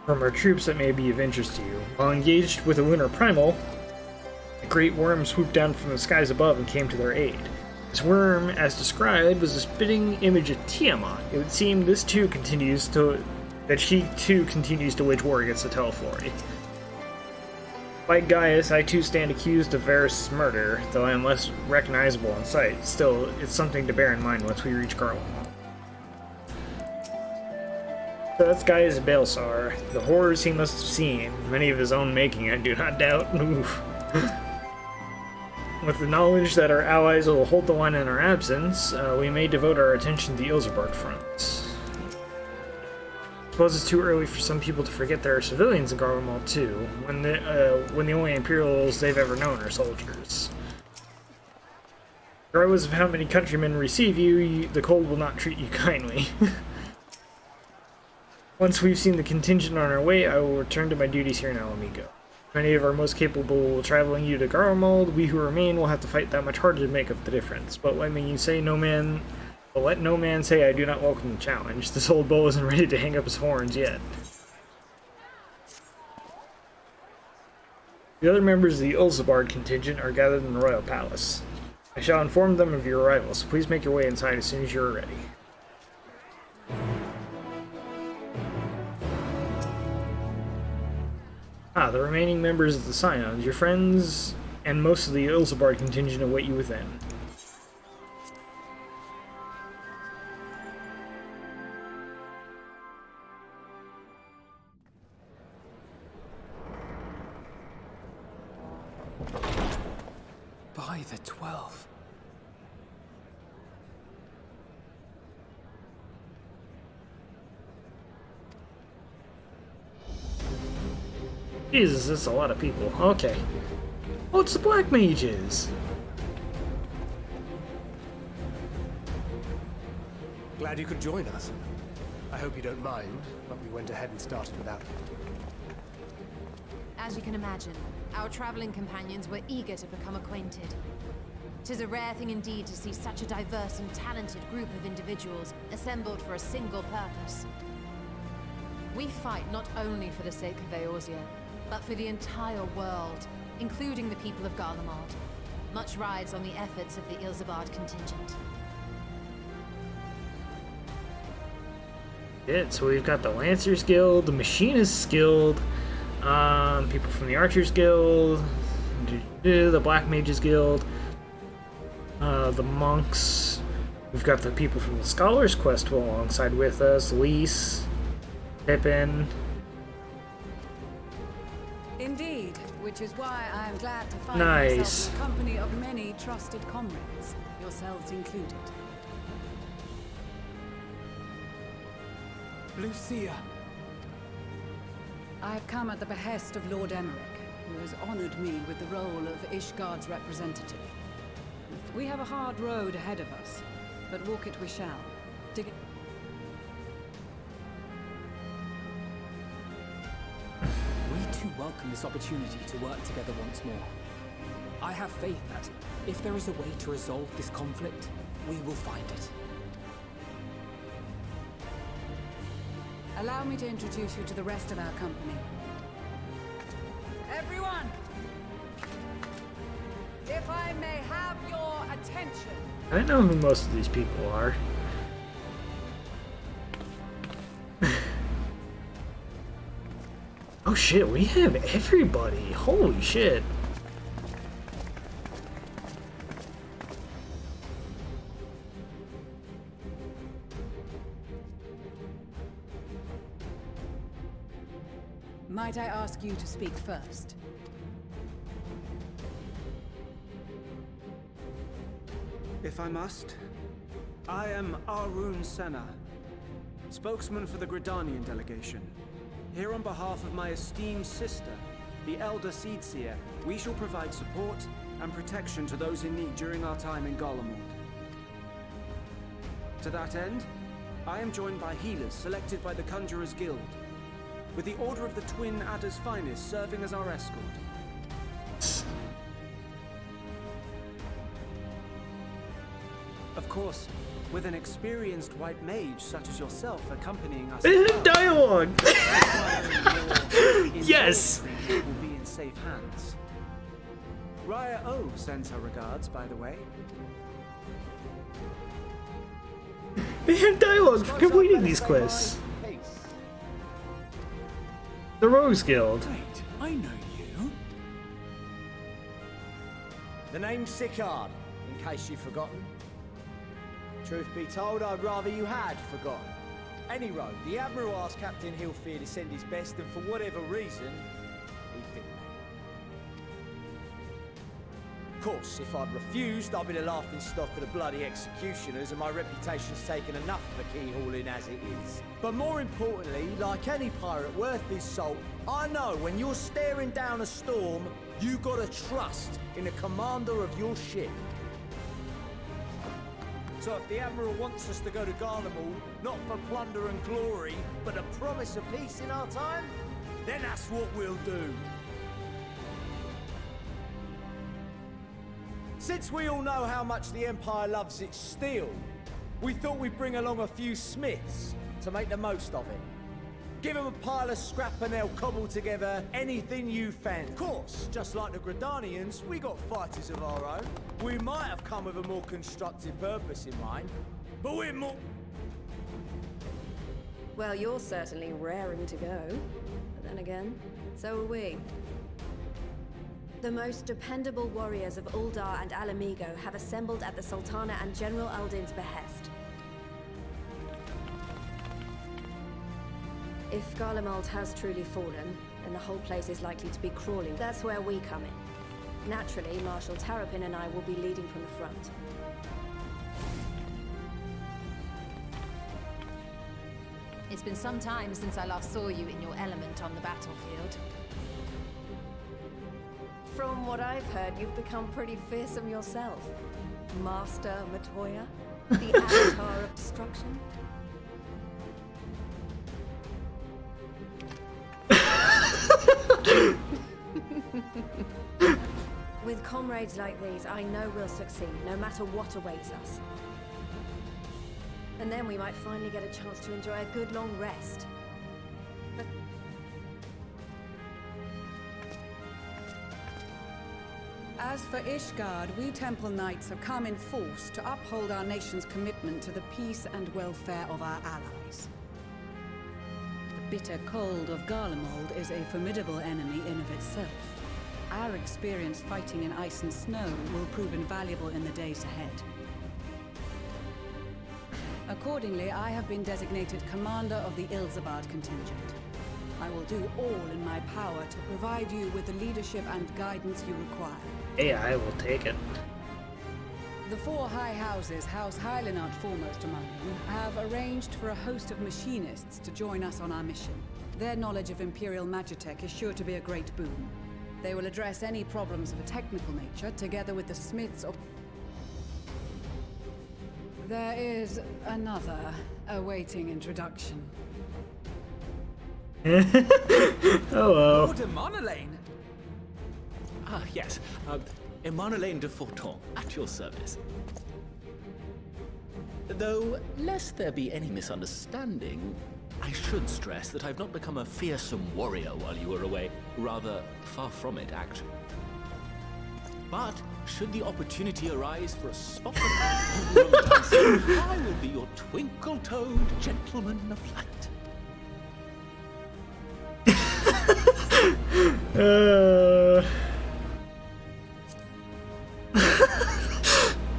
from our troops that may be of interest to you. While engaged with a lunar primal, a great worm swooped down from the skies above and came to their aid. This worm, as described, was a spitting image of Tiamat. It would seem she too continues to wage war against the Teleflori. Like Gaius, I too stand accused of Varys' murder, though I am less recognizable on sight. Still, it's something to bear in mind once we reach Garlemald. So this guy is Baelsar. The horrors he must have seen, many of his own making, I do not doubt. Oof. With the knowledge that our allies will hold the line in our absence, we may devote our attention to the Ilsebard front. I suppose it's too early for some people to forget there are civilians in Garlemald too, when the only Imperials they've ever known are soldiers. Regardless of how many countrymen receive you, the cold will not treat you kindly. Once we've seen the contingent on our way, I will return to my duties here in Alamigo. Many of our most capable will traveling you to Garlemald. We who remain will have to fight that much harder to make up the difference. But let no man say I do not welcome the challenge. This old bull isn't ready to hang up his horns yet. The other members of the Ilsebard contingent are gathered in the royal palace. I shall inform them of your arrival, so please make your way inside as soon as you are ready. The remaining members of the Scions, your friends, and most of the Ilsebard contingent await you within. By the 12. Jesus, that's a lot of people. Okay. Oh, it's the Black Mages! Glad you could join us. I hope you don't mind, but we went ahead and started without you. As you can imagine, our traveling companions were eager to become acquainted. 'Tis a rare thing indeed to see such a diverse and talented group of individuals assembled for a single purpose. We fight not only for the sake of Eorzea, but for the entire world, including the people of Garlemald. Much rides on the efforts of the Ilsebard contingent. Good, so we've got the Lancers Guild, the Machinists Guild, people from the Archers Guild, the Black Mages Guild, the Monks. We've got the people from the Scholars Quest alongside with us, Lys, Pippin. Indeed, which is why I am glad to find Nice. myself in the company of many trusted comrades, yourselves included. Lucia. I have come at the behest of Lord Emmerich, who has honored me with the role of Ishgard's representative. We have a hard road ahead of us, but walk it we shall. We too welcome this opportunity to work together once more. I have faith that, if there is a way to resolve this conflict, we will find it. Allow me to introduce you to the rest of our company. Everyone! If I may have your attention. I know who most of these people are. Oh shit, we have everybody. Holy shit. Might I ask you to speak first? If I must, I am Arun Senna, spokesman for the Gridanian delegation. Here on behalf of my esteemed sister, the Elder Seedseer, we shall provide support and protection to those in need during our time in Garlemald. To that end, I am joined by healers selected by the Conjurers Guild, with the Order of the Twin Adder's Finest serving as our escort. Of course, with an experienced white mage such as yourself accompanying us. Dialogue! Yes! Will be in safe hands. Raya O sends her regards, by the way. They have dialogue for completing these quests. The Rose Guild. Wait, I know you. The name's Sicard, in case you've forgotten. Truth be told, I'd rather you had forgotten. Any road, the Admiral asked Captain Hillfear to send his best, and for whatever reason, he picked me. Of course, if I'd refused, I'd be the laughing stock of the bloody executioners, and my reputation's taken enough of a keyhauling as it is. But more importantly, like any pirate worth his salt, I know when you're staring down a storm, you gotta trust in the commander of your ship. So if the Admiral wants us to go to Garlemald, not for plunder and glory, but a promise of peace in our time, then that's what we'll do. Since we all know how much the Empire loves its steel, we thought we'd bring along a few smiths to make the most of it. Give them a pile of scrap and they'll cobble together anything you fancy. Of course, just like the Gridanians, we got fighters of our own. We might have come with a more constructive purpose in mind, but we're more... Well, you're certainly raring to go. But then again, so are we. The most dependable warriors of Uldar and Alamigo have assembled at the Sultana and General Aldin's behest. If Garlemald has truly fallen, then the whole place is likely to be crawling. That's where we come in. Naturally, Marshal Terrapin and I will be leading from the front. It's been some time since I last saw you in your element on the battlefield. From what I've heard, you've become pretty fearsome yourself. Master Matoya, the Avatar of Destruction. With comrades like these, I know we'll succeed, no matter what awaits us. And then we might finally get a chance to enjoy a good long rest. But as for Ishgard, we Temple Knights have come in force to uphold our nation's commitment to the peace and welfare of our allies. The bitter cold of Garlemald is a formidable enemy in of itself. Our experience fighting in ice and snow will prove invaluable in the days ahead. Accordingly, I have been designated commander of the Ilzabad contingent. I will do all in my power to provide you with the leadership and guidance you require. Hey, I will take it. The four high houses, House Hylinard foremost among them, have arranged for a host of machinists to join us on our mission. Their knowledge of Imperial Magitech is sure to be a great boon. They will address any problems of a technical nature, together with the smiths of... There is another awaiting introduction. Hello. Lord Emanolaine! Ah, yes. Emanolaine de Forton, at your service. Though, lest there be any misunderstanding, I should stress that I've not become a fearsome warrior while you were away. Rather, far from it, actually. But, should the opportunity arise for a spot of ballroom dancing, I will be your twinkle-toed gentleman of light.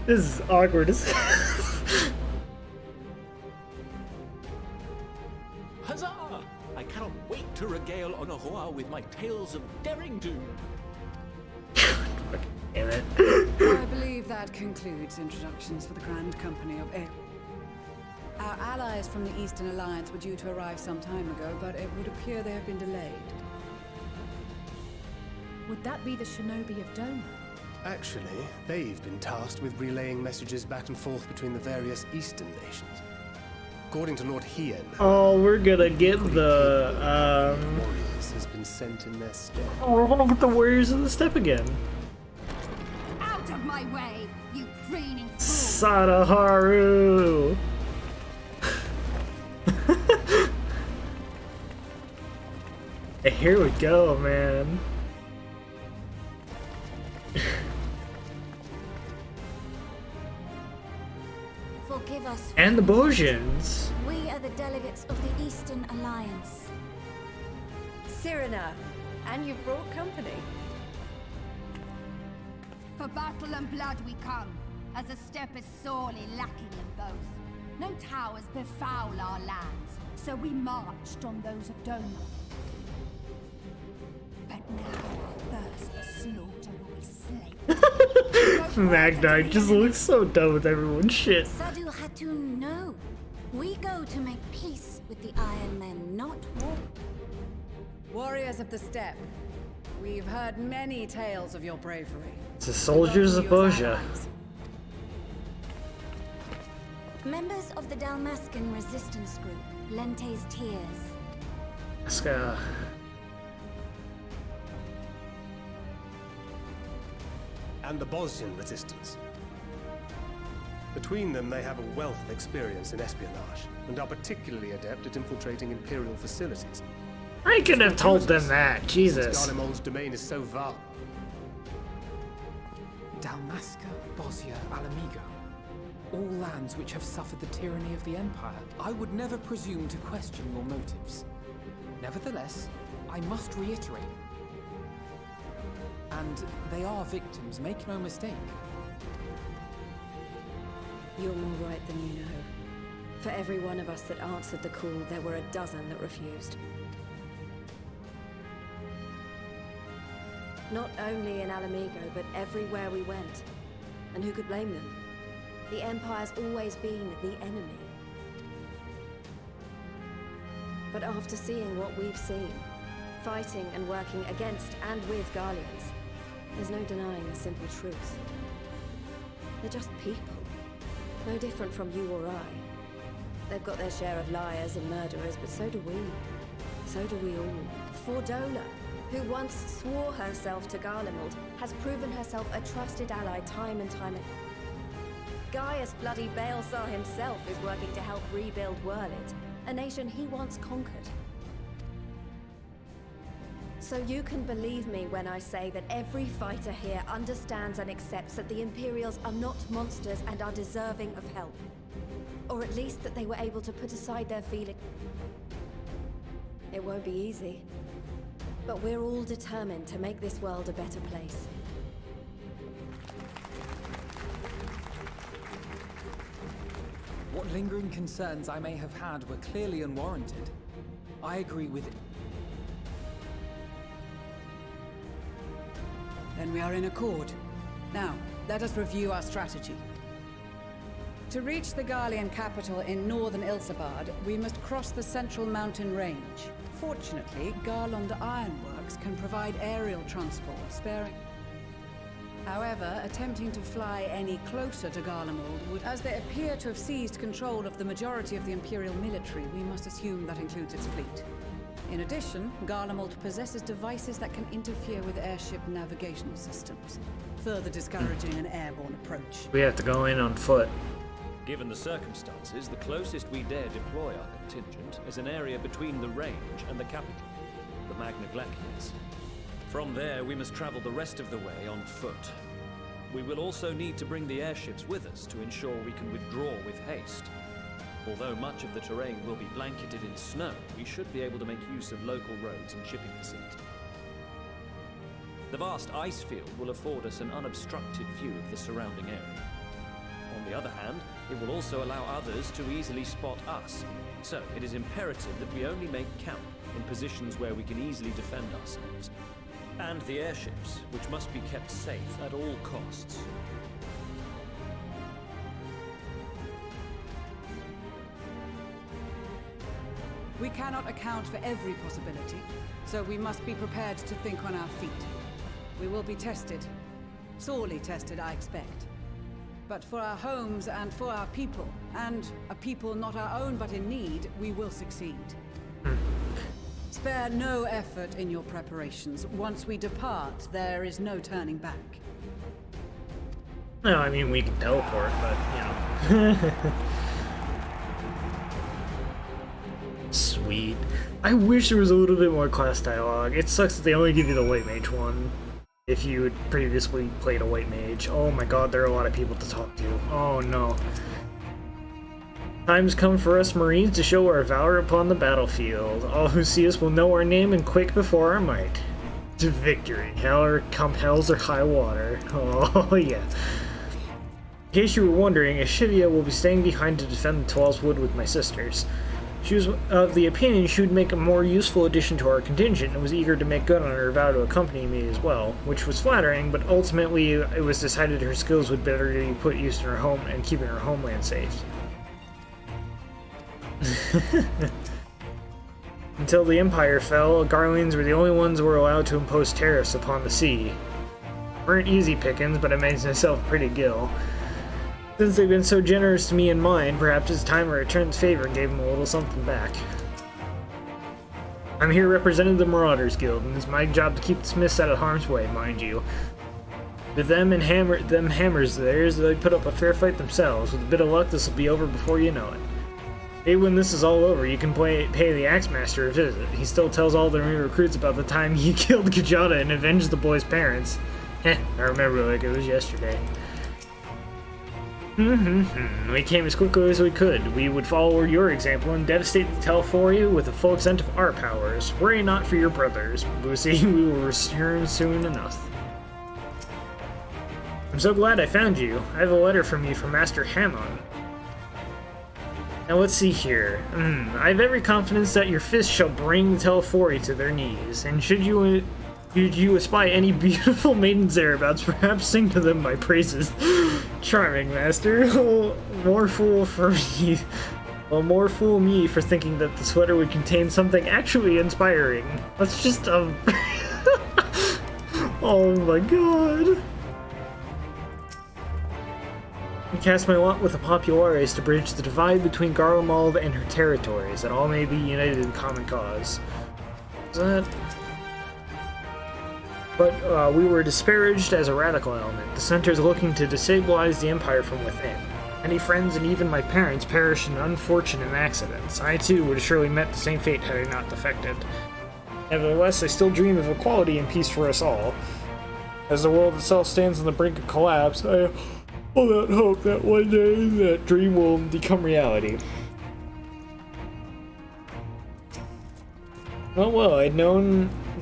This is awkward as Huzzah! I cannot wait to regale Honoroa with my tales of daring do. Damn it. Our believe that concludes introductions for the Grand Company of Air. Our allies from the Eastern Alliance were due to arrive some time ago, but it would appear they have been delayed. Would that be the Shinobi of Doma? Actually, they've been tasked with relaying messages back and forth between the various Eastern nations. According to Lord Hien, Oh, we're gonna get the warriors has been sent in their stead. Oh, we're gonna get the Warriors of the Steppe again. Out of my way, you preening fool! Sadaharu. Here we go, man. Forgive us. And the Bojans. We are the delegates of the Eastern Alliance. Cyrena, and you've brought company. For battle and blood we come, as the steppe is sorely lacking in both. No towers befoul our lands, so we marched on those of Doma. But now our thirst for slaughter will be slaked. Magni just looks so done with everyone's shit. Sadu Hatun, no. We go to make peace with the Iron Men, not war. Warriors of the steppe, we've heard many tales of your bravery. The soldiers of Boja. Members of the Dalmascan resistance group, Lente's Tears. Ska. And the Bosnian resistance. Between them, they have a wealth of experience in espionage, and are particularly adept at infiltrating Imperial facilities. I could have told them that, Jesus. Garlemald's domain is so vast. Dalmasca, Bosnia, Alamigo. All lands which have suffered the tyranny of the Empire. I would never presume to question your motives. Nevertheless, I must reiterate. And they are victims, make no mistake. You're more right than you know. For every one of us that answered the call, there were a dozen that refused. Not only in Alamigo, but everywhere we went. And who could blame them? The Empire's always been the enemy. But after seeing what we've seen, fighting and working against and with Garleans, there's no denying the simple truth. They're just people. No different from you or I. They've got their share of liars and murderers, but so do we. So do we all. Fordola, who once swore herself to Garlemald, has proven herself a trusted ally time and time again. Gaius bloody Baelsar himself is working to help rebuild Wurlid, a nation he once conquered. So you can believe me when I say that every fighter here understands and accepts that the Imperials are not monsters and are deserving of help. Or at least that they were able to put aside their feelings. It won't be easy. But we're all determined to make this world a better place. What lingering concerns I may have had were clearly unwarranted. I agree with it. Then we are in accord. Now, let us review our strategy. To reach the Garlean capital in northern Ilsabard, we must cross the central mountain range. Fortunately, Garlond Ironworks can provide aerial transport, sparing. However, attempting to fly any closer to Garlemald would, as they appear to have seized control of the majority of the Imperial military, we must assume that includes its fleet. In addition, Garlemald possesses devices that can interfere with airship navigational systems, further discouraging an airborne approach. We have to go in on foot. Given the circumstances, the closest we dare deploy our contingent is an area between the range and the capital, the Magna Glaciers. From there, we must travel the rest of the way on foot. We will also need to bring the airships with us to ensure we can withdraw with haste. Although much of the terrain will be blanketed in snow, we should be able to make use of local roads and shipping facilities. The vast ice field will afford us an unobstructed view of the surrounding area. On the other hand, it will also allow others to easily spot us, so it is imperative that we only make camp in positions where we can easily defend ourselves. And the airships, which must be kept safe at all costs. We cannot account for every possibility, so we must be prepared to think on our feet. We will be tested. Sorely tested, I expect. But for our homes and for our people, and a people not our own but in need, we will succeed. Spare no effort in your preparations. Once we depart, there is no turning back. No, I mean, we can teleport, but, you know. Sweet. I wish there was a little bit more class dialogue. It sucks that they only give you the white mage one. If you had previously played a white mage. Oh my god, there are a lot of people to talk to. Oh no. Time's come for us Marines to show our valor upon the battlefield. All who see us will know our name and quake before our might. To victory. Hell or come hells or high water. Oh yeah. In case you were wondering, Ashivia will be staying behind to defend the Twel's Wood with my sisters. She was of the opinion she would make a more useful addition to our contingent and was eager to make good on her vow to accompany me as well, which was flattering, but ultimately it was decided her skills would better be put use in her home and keeping her homeland safe. Until the Empire fell, Garleans were the only ones who were allowed to impose tariffs upon the sea. Weren't easy pickings, but I made myself pretty gill. Since they've been so generous to me and mine, perhaps it's time I returned the favor and gave them a little something back. I'm here representing the Marauders Guild, and it's my job to keep the Smiths out of harm's way, mind you. With them and hammers theirs, they put up a fair fight themselves. With a bit of luck, this will be over before you know it. Maybe when this is all over, you can pay the Axemaster a visit. He still tells all the new recruits about the time he killed Kajata and avenged the boy's parents. Heh, I remember like it was yesterday. We came as quickly as we could. We would follow your example and devastate the Telforia with the full extent of our powers. Worry not for your brothers, Lucy. We will return soon enough. I'm so glad I found you. I have a letter from you from Master Hammond. Now let's see here. I have every confidence that your fist shall bring the Telforia to their knees, and should you espy any beautiful maidens thereabouts, perhaps sing to them my praises. Charming, master. More fool me for thinking that the sweater would contain something actually inspiring. That's just oh my god. I cast my lot with the Populares to bridge the divide between Garlemald and her territories, that all may be united in common cause. Is that... But we were disparaged as a radical element. The center is looking to destabilize the Empire from within. Many friends and even my parents perished in unfortunate accidents. I too would have surely met the same fate had I not defected. Nevertheless, I still dream of equality and peace for us all. As the world itself stands on the brink of collapse, I hold out hope that one day that dream will become reality. Well, if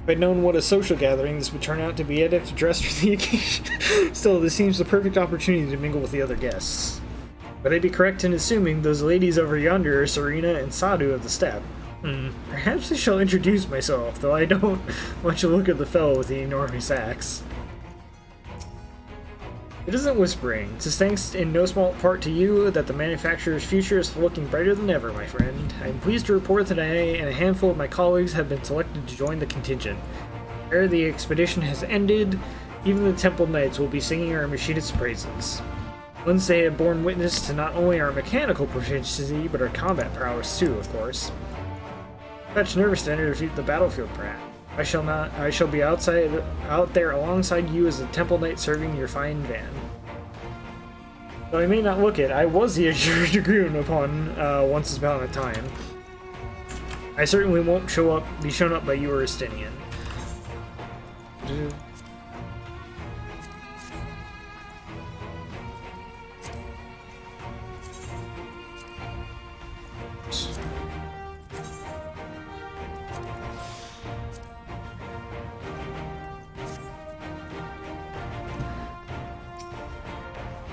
I'd known what a social gathering this would turn out to be, I'd have to dress for the occasion. Still, this seems the perfect opportunity to mingle with the other guests. But I'd be correct in assuming those ladies over yonder are Serena and Sadhu of the Steppe. Perhaps I shall introduce myself, though I don't much look at the fellow with the enormous axe. It isn't whispering. It's thanks in no small part to you that the manufacturer's future is looking brighter than ever, my friend. I am pleased to report that I and a handful of my colleagues have been selected to join the contingent. Ere the expedition has ended, even the Temple Knights will be singing our machinist's praises. Once they have borne witness to not only our mechanical proficiency, but our combat prowess too, of course. Such nervous to enter the battlefield, perhaps. I shall be out there alongside you as a Temple Knight serving your fine van. Though I may not look it, I was the Azure Dragoon upon once upon a time. I certainly won't be shown up by you or Estinian.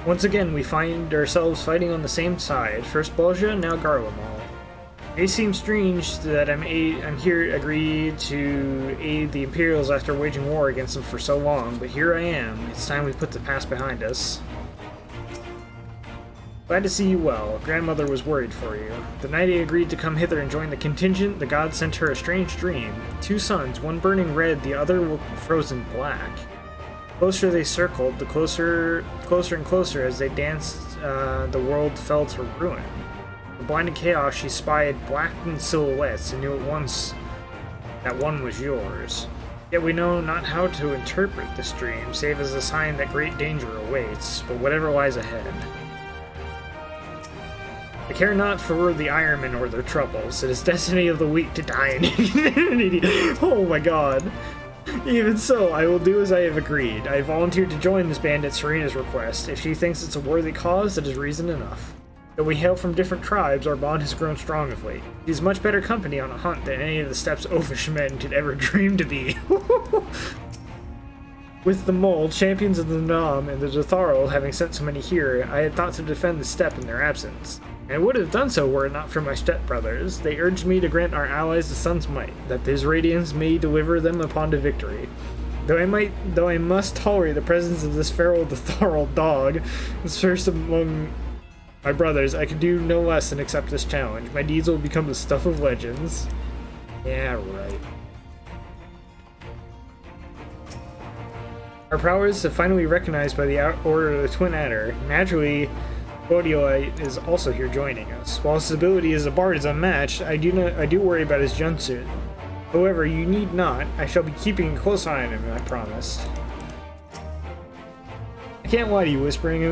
Once again, we find ourselves fighting on the same side. First Bolgia, now Garlemald. It may seem strange that I'm here agreed to aid the Imperials after waging war against them for so long, but here I am. It's time we put the past behind us. Glad to see you well. Grandmother was worried for you. The night I agreed to come hither and join the contingent, the gods sent her a strange dream. 2 suns, one burning red, the other frozen black. The closer they circled, the closer and closer as they danced, the world fell to ruin. In the blinded chaos, she spied blackened silhouettes and knew at once that one was yours. Yet we know not how to interpret this dream, save as a sign that great danger awaits, but whatever lies ahead. I care not for the Ironmen or their troubles. It is destiny of the weak to die in ignominy. Oh my god. Even so, I will do as I have agreed. I volunteered to join this band at Serena's request. If she thinks it's a worthy cause, that is reason enough. Though we hail from different tribes, our bond has grown strong of late. She is much better company on a hunt than any of the steppes oafish men could ever dream to be. With the Mole, champions of the Nam, and the Dotharl having sent so many here, I had thought to defend the steppe in their absence. And I would have done so were it not for my stepbrothers. They urged me to grant our allies the sun's might, that his radiance may deliver them upon to victory. Though I must tolerate the presence of this feral Dotharl dog, as first among my brothers, I can do no less than accept this challenge. My deeds will become the stuff of legends. Yeah, right. Our prowess is finally recognized by the Order of the Twin Adder. Naturally, Bodiolite is also here joining us. While his ability as a bard is unmatched, I do worry about his jutsu. However, you need not. I shall be keeping a close eye on him, I promised. I can't lie to you, Whispering. I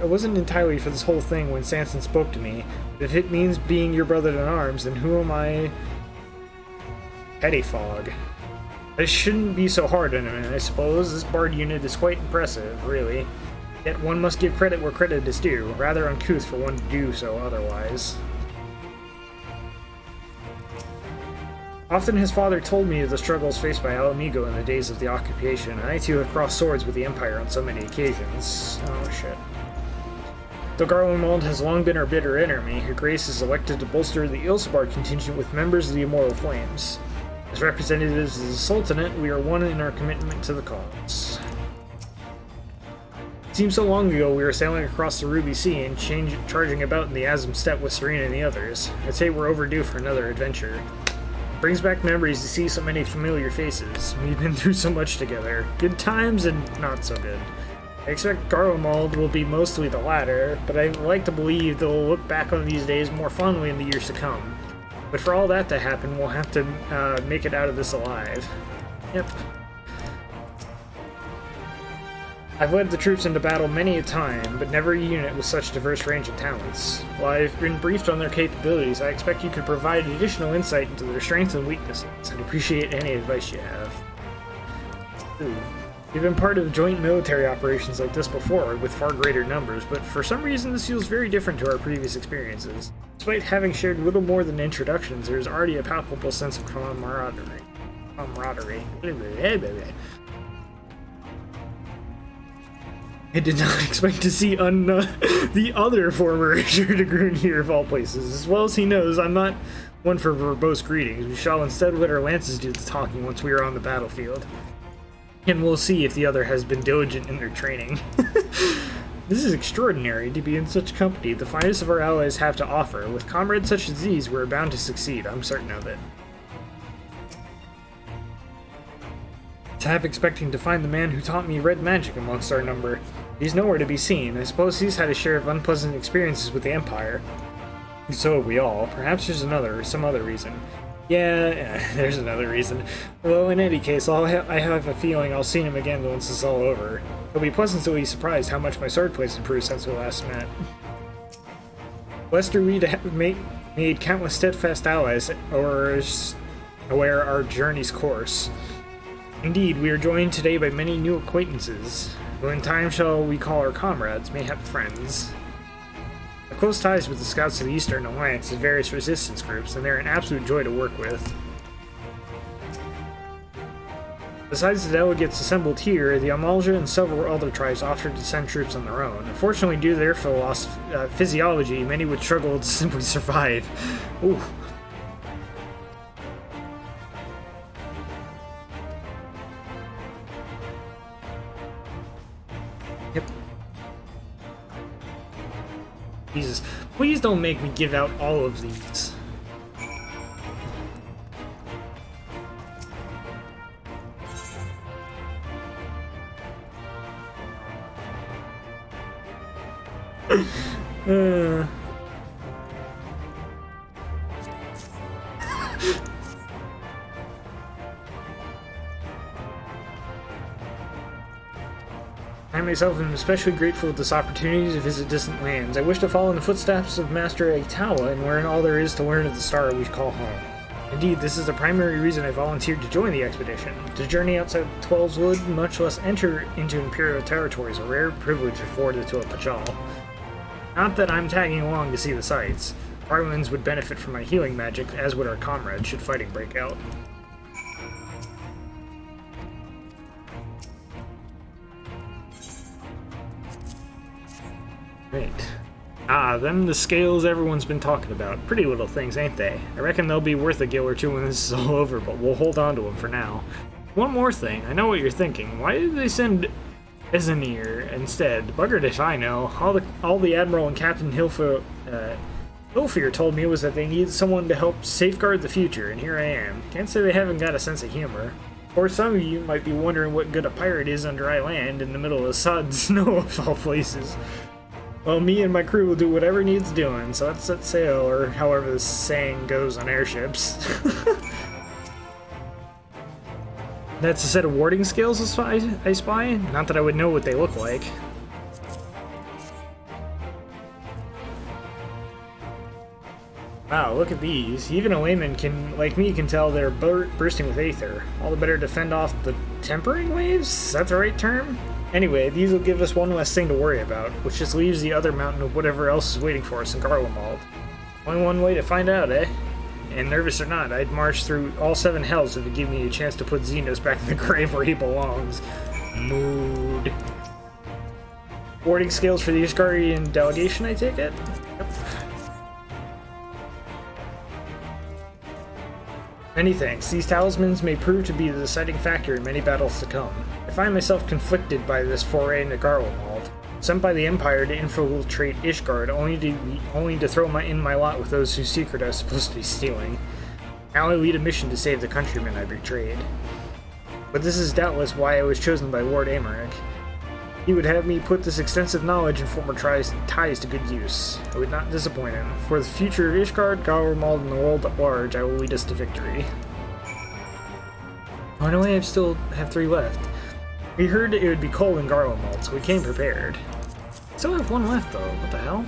wasn't entirely for this whole thing when Sanson spoke to me. But if it means being your brother in arms, then who am I? Pettifog. I shouldn't be so hard on him, I suppose. This bard unit is quite impressive, really. Yet one must give credit where credit is due. Rather uncouth for one to do so otherwise. Often his father told me of the struggles faced by Alamigo in the days of the occupation, and I too have crossed swords with the Empire on so many occasions. Oh shit. Though Garlemald has long been our bitter enemy, Her Grace is elected to bolster the Ilsabard contingent with members of the Immortal Flames. As representatives of the Sultanate, we are one in our commitment to the cause. It seems so long ago we were sailing across the Ruby Sea and charging about in the Azim Steppe with Serena and the others. I'd say we're overdue for another adventure. It brings back memories to see so many familiar faces. We've been through so much together. Good times and not so good. I expect Garlemald will be mostly the latter, but I like to believe they'll look back on these days more fondly in the years to come. But for all that to happen, we'll have to make it out of this alive. Yep. I've led the troops into battle many a time, but never a unit with such diverse range of talents. While I've been briefed on their capabilities, I expect you could provide additional insight into their strengths and weaknesses. I'd appreciate any advice you have. Ooh. We've been part of joint military operations like this before, with far greater numbers, but for some reason this feels very different to our previous experiences. Despite having shared little more than introductions, there is already a palpable sense of camaraderie. I did not expect to see the other former Erdegrun here of all places. As well as he knows, I'm not one for verbose greetings. We shall instead let our lances do the talking once we are on the battlefield. And we'll see if the other has been diligent in their training. This is extraordinary to be in such company. The finest of our allies have to offer. With comrades such as these, we're bound to succeed. I'm certain of it. Half expecting to find the man who taught me red magic amongst our number. He's nowhere to be seen. I suppose he's had a share of unpleasant experiences with the Empire. So have we all. Perhaps there's some other reason. Yeah, there's another reason. Well, in any case, I have a feeling I'll see him again once it's all over. He'll be pleasantly surprised how much my swordplate's improved since we last met. Blessed are we to have made countless steadfast allies, aware our journey's course. Indeed, we are joined today by many new acquaintances, who in time shall we call our comrades, mayhap friends. I have close ties with the Scouts of the Eastern Alliance and various resistance groups, and they're an absolute joy to work with. Besides the delegates assembled here, the Amalja and several other tribes offered to send troops on their own. Unfortunately, due to their physiology, many would struggle to simply survive. Ooh. Yep. Jesus, please don't make me give out all of these. I myself am especially grateful for this opportunity to visit distant lands. I wish to follow in the footsteps of Master Aitawa and learn all there is to learn of the star we call home. Indeed, this is the primary reason I volunteered to join the expedition. To journey outside Twelve's Wood, much less enter into Imperial territories, a rare privilege afforded to a Pachal. Not that I'm tagging along to see the sights. Arwins would benefit from my healing magic, as would our comrades should fighting break out. Right. Ah, them the scales everyone's been talking about. Pretty little things, ain't they? I reckon they'll be worth a gill or two when this is all over, but we'll hold on to them for now. One more thing. I know what you're thinking. Why did they send Ezenir instead? Buggered if I know. All the Admiral and Captain Hilfear told me was that they needed someone to help safeguard the future, and here I am. Can't say they haven't got a sense of humor. Or some of you might be wondering what good a pirate is on dry land in the middle of the sod snow of all places. Well, me and my crew will do whatever needs doing, so let's set sail, or however the saying goes on airships. That's a set of warding scales I spy? Not that I would know what they look like. Wow, look at these. Even a layman like me can tell they're bursting with aether. All the better to fend off the tempering waves? Is that the right term? Anyway, these will give us one less thing to worry about, which just leaves the other mountain of whatever else is waiting for us in Garlemald. Only one way to find out, eh? And nervous or not, I'd march through all 7 hells if it gave me a chance to put Xenos back in the grave where he belongs. Mood. Warding scales for the Ishgarian delegation, I take it? Yep. Many thanks. These talismans may prove to be the deciding factor in many battles to come. I find myself conflicted by this foray into Garlemald, sent by the Empire to infiltrate Ishgard, only to throw in my lot with those whose secret I was supposed to be stealing. Now I lead a mission to save the countrymen I betrayed. But this is doubtless why I was chosen by Lord Amaric. He would have me put this extensive knowledge and former ties to good use. I would not disappoint him. For the future of Ishgard, Garlemald, and the world at large, I will lead us to victory. Oh no, I still have 3 left. We heard it would be cold in Garlemald, so we came prepared. Still have 1 left though, what the hell?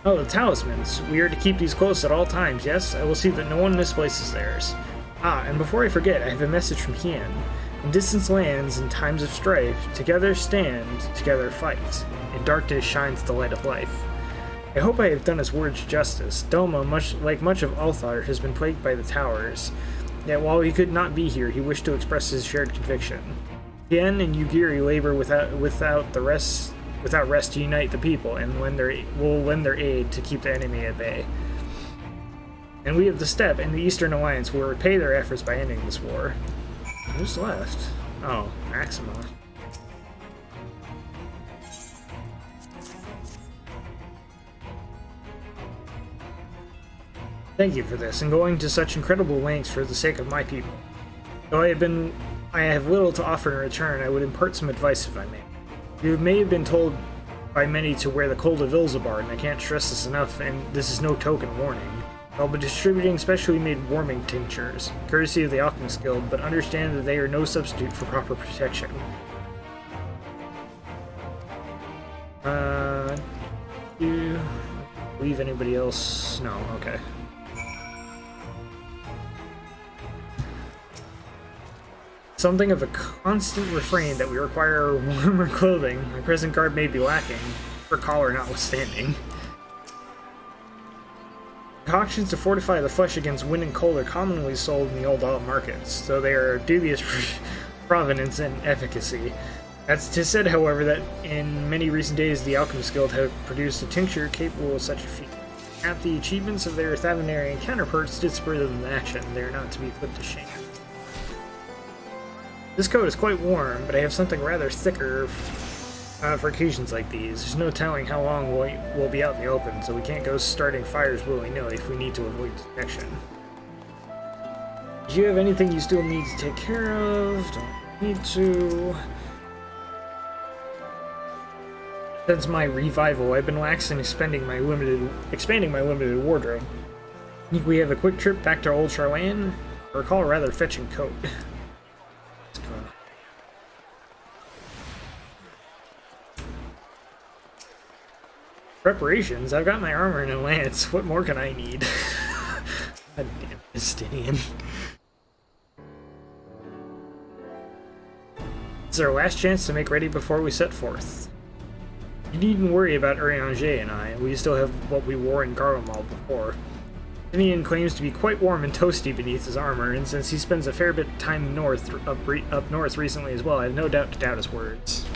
Oh, the talismans. We are to keep these close at all times, yes? I will see that no one misplaces theirs. Ah, and before I forget, I have a message from Hien. In distant lands, in times of strife, together stand, together fight. In darkness shines the light of life. I hope I have done his words justice. Doma, like much of Althar, has been plagued by the towers. Yet while he could not be here, he wished to express his shared conviction. Hien and Yugiri labor without rest to unite the people, and will lend their aid to keep the enemy at bay. And we of the Steppe and the Eastern Alliance will repay their efforts by ending this war. Who's left? Oh, Maxima. Thank you for this, and going to such incredible lengths for the sake of my people. Though I have little to offer in return, I would impart some advice if I may. You may have been told by many to wear the Cold of Ilzabar, and I can't stress this enough, and this is no token warning. I'll be distributing specially made warming tinctures, courtesy of the Alchemist Guild, but understand that they are no substitute for proper protection. Do you leave anybody else? No, okay. Something of a constant refrain that we require warmer clothing. My present garb may be lacking, her collar notwithstanding. Concoctions to fortify the flesh against wind and cold are commonly sold in the old markets, though they are of dubious provenance and efficacy. It's said, however, that in many recent days the Alchemist Guild have produced a tincture capable of such a feat. At the achievements of their Thavenarian counterparts did spur them to action, they are not to be put to shame. This coat is quite warm, but I have something rather thicker for occasions like these. There's no telling how long we'll be out in the open, so we can't go starting fires willy-nilly if we need to avoid detection. Do you have anything you still need to take care of? Don't need to. Since my revival, I've been lax in expanding my limited wardrobe. Think we have a quick trip back to Old Charlane? I recall a rather fetching coat. Let's go. Preparations? I've got my armor and a lance. What more can I need? God damn, Justinian. It's our last chance to make ready before we set forth. You needn't worry about Urianger and I. We still have what we wore in Garlemald before. Justinian claims to be quite warm and toasty beneath his armor, and since he spends a fair bit of time up north recently as well, I have no doubt to doubt his words.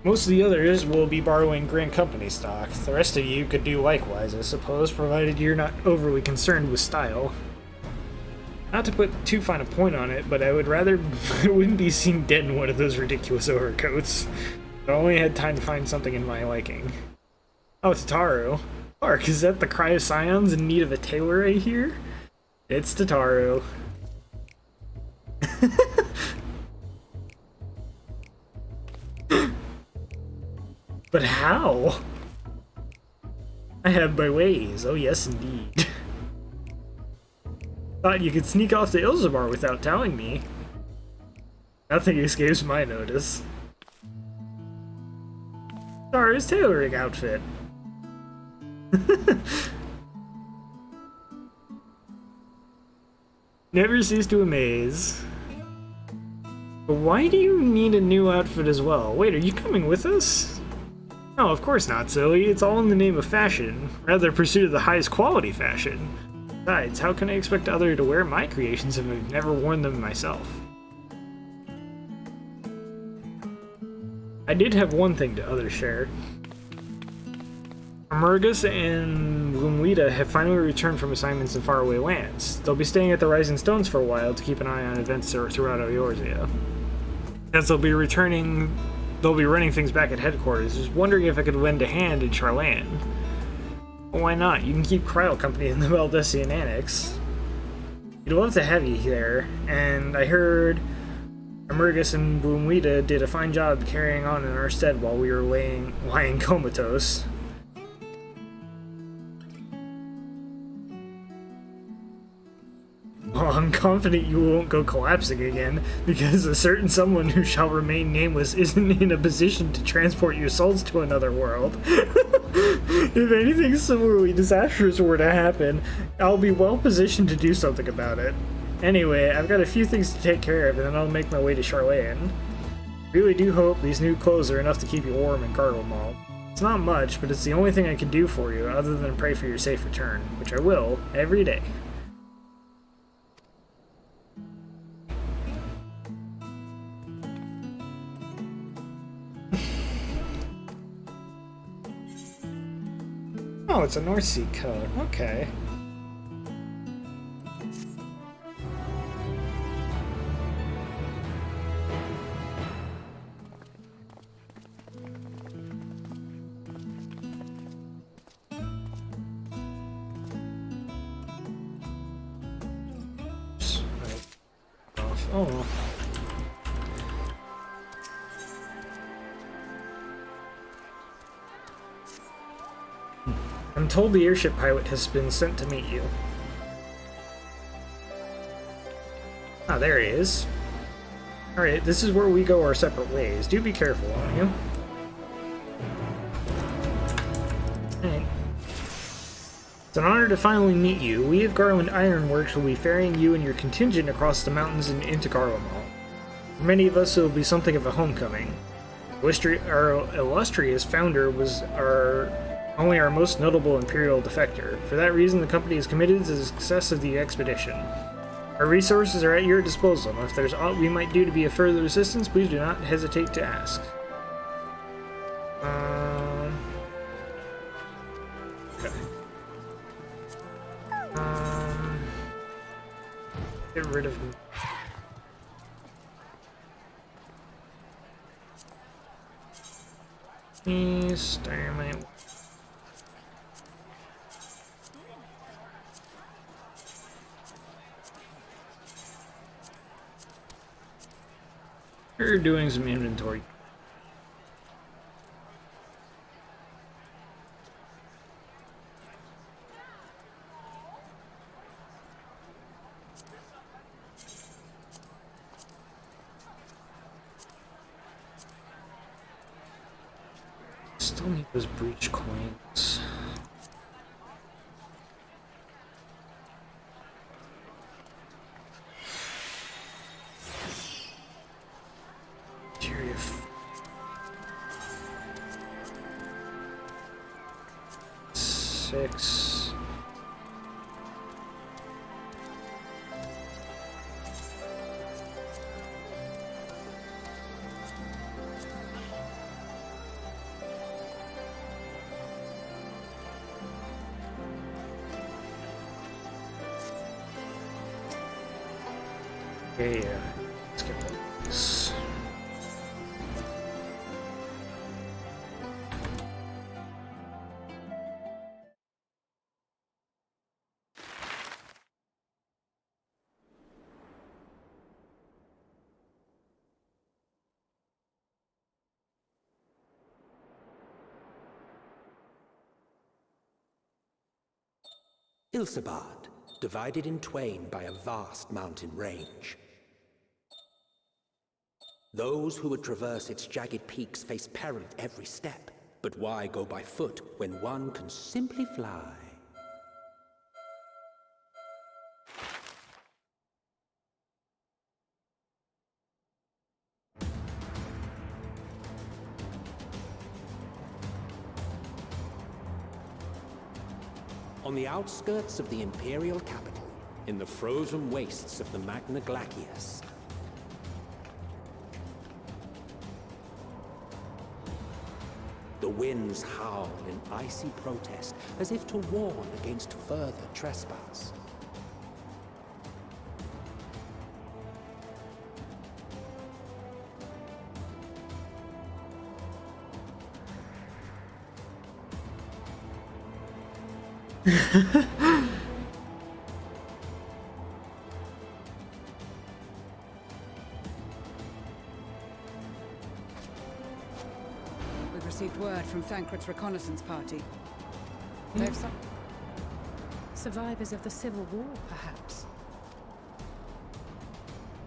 Most of the others will be borrowing Grand Company stock. The rest of you could do likewise, I suppose, provided you're not overly concerned with style. Not to put too fine a point on it, but I would rather I wouldn't be seen dead in one of those ridiculous overcoats. I only had time to find something in my liking. Oh, Tataru. Clark, is that the Cry of Scions in need of a tailor right here? It's Tataru. But how? I have my ways. Oh yes, indeed. Thought you could sneak off to Ilzabar without telling me. Nothing escapes my notice. Tara's tailoring outfit. Never cease to amaze. But why do you need a new outfit as well? Wait, are you coming with us? No, of course not, silly. It's all in the name of fashion. Rather, pursuit of the highest quality fashion. Besides, how can I expect others to wear my creations if I've never worn them myself? I did have one thing to others share. Amurgus and Lumlita have finally returned from assignments in faraway lands. They'll be staying at the Rising Stones for a while to keep an eye on events throughout Eorzea. As they'll be running things back at headquarters. Just wondering if I could lend a hand in Charlane. Well, why not? You can keep Cryo company in the Valdesian Annex. We'd love to have you there, and I heard Amurgus and Lumlita did a fine job carrying on in our stead while we were lying comatose. Well, I'm confident you won't go collapsing again, because a certain someone who shall remain nameless isn't in a position to transport your souls to another world. If anything similarly disastrous were to happen, I'll be well positioned to do something about it. Anyway, I've got a few things to take care of, and then I'll make my way to Charlane. Really do hope these new clothes are enough to keep you warm in Garlemald. It's not much, but it's the only thing I can do for you, other than pray for your safe return, which I will, every day. Oh, it's a North Sea coat. Okay. Oh. I'm told the airship pilot has been sent to meet you. Ah, there he is. Alright, this is where we go our separate ways. Do be careful, won't you? Alright. It's an honor to finally meet you. We of Garland Ironworks will be ferrying you and your contingent across the mountains and into Garlemald. For many of us, it will be something of a homecoming. Our illustrious founder was only our most notable Imperial defector. For that reason, the company is committed to the success of the expedition. Our resources are at your disposal, and if there's aught we might do to be of further assistance, please do not hesitate to ask. Okay. Get rid of him. Please, dynamite. We're doing some inventory. Still need those breach coins. Interior. 6. Yeah. Let's get this. Ilsabard, divided in twain by a vast mountain range. Those who would traverse its jagged peaks face peril at every step. But why go by foot when one can simply fly? On the outskirts of the Imperial capital, in the frozen wastes of the Magna Glacius, the winds howl in icy protest, as if to warn against further trespass. We've received word from Thancred's reconnaissance party. They've some survivors of the Civil War, perhaps.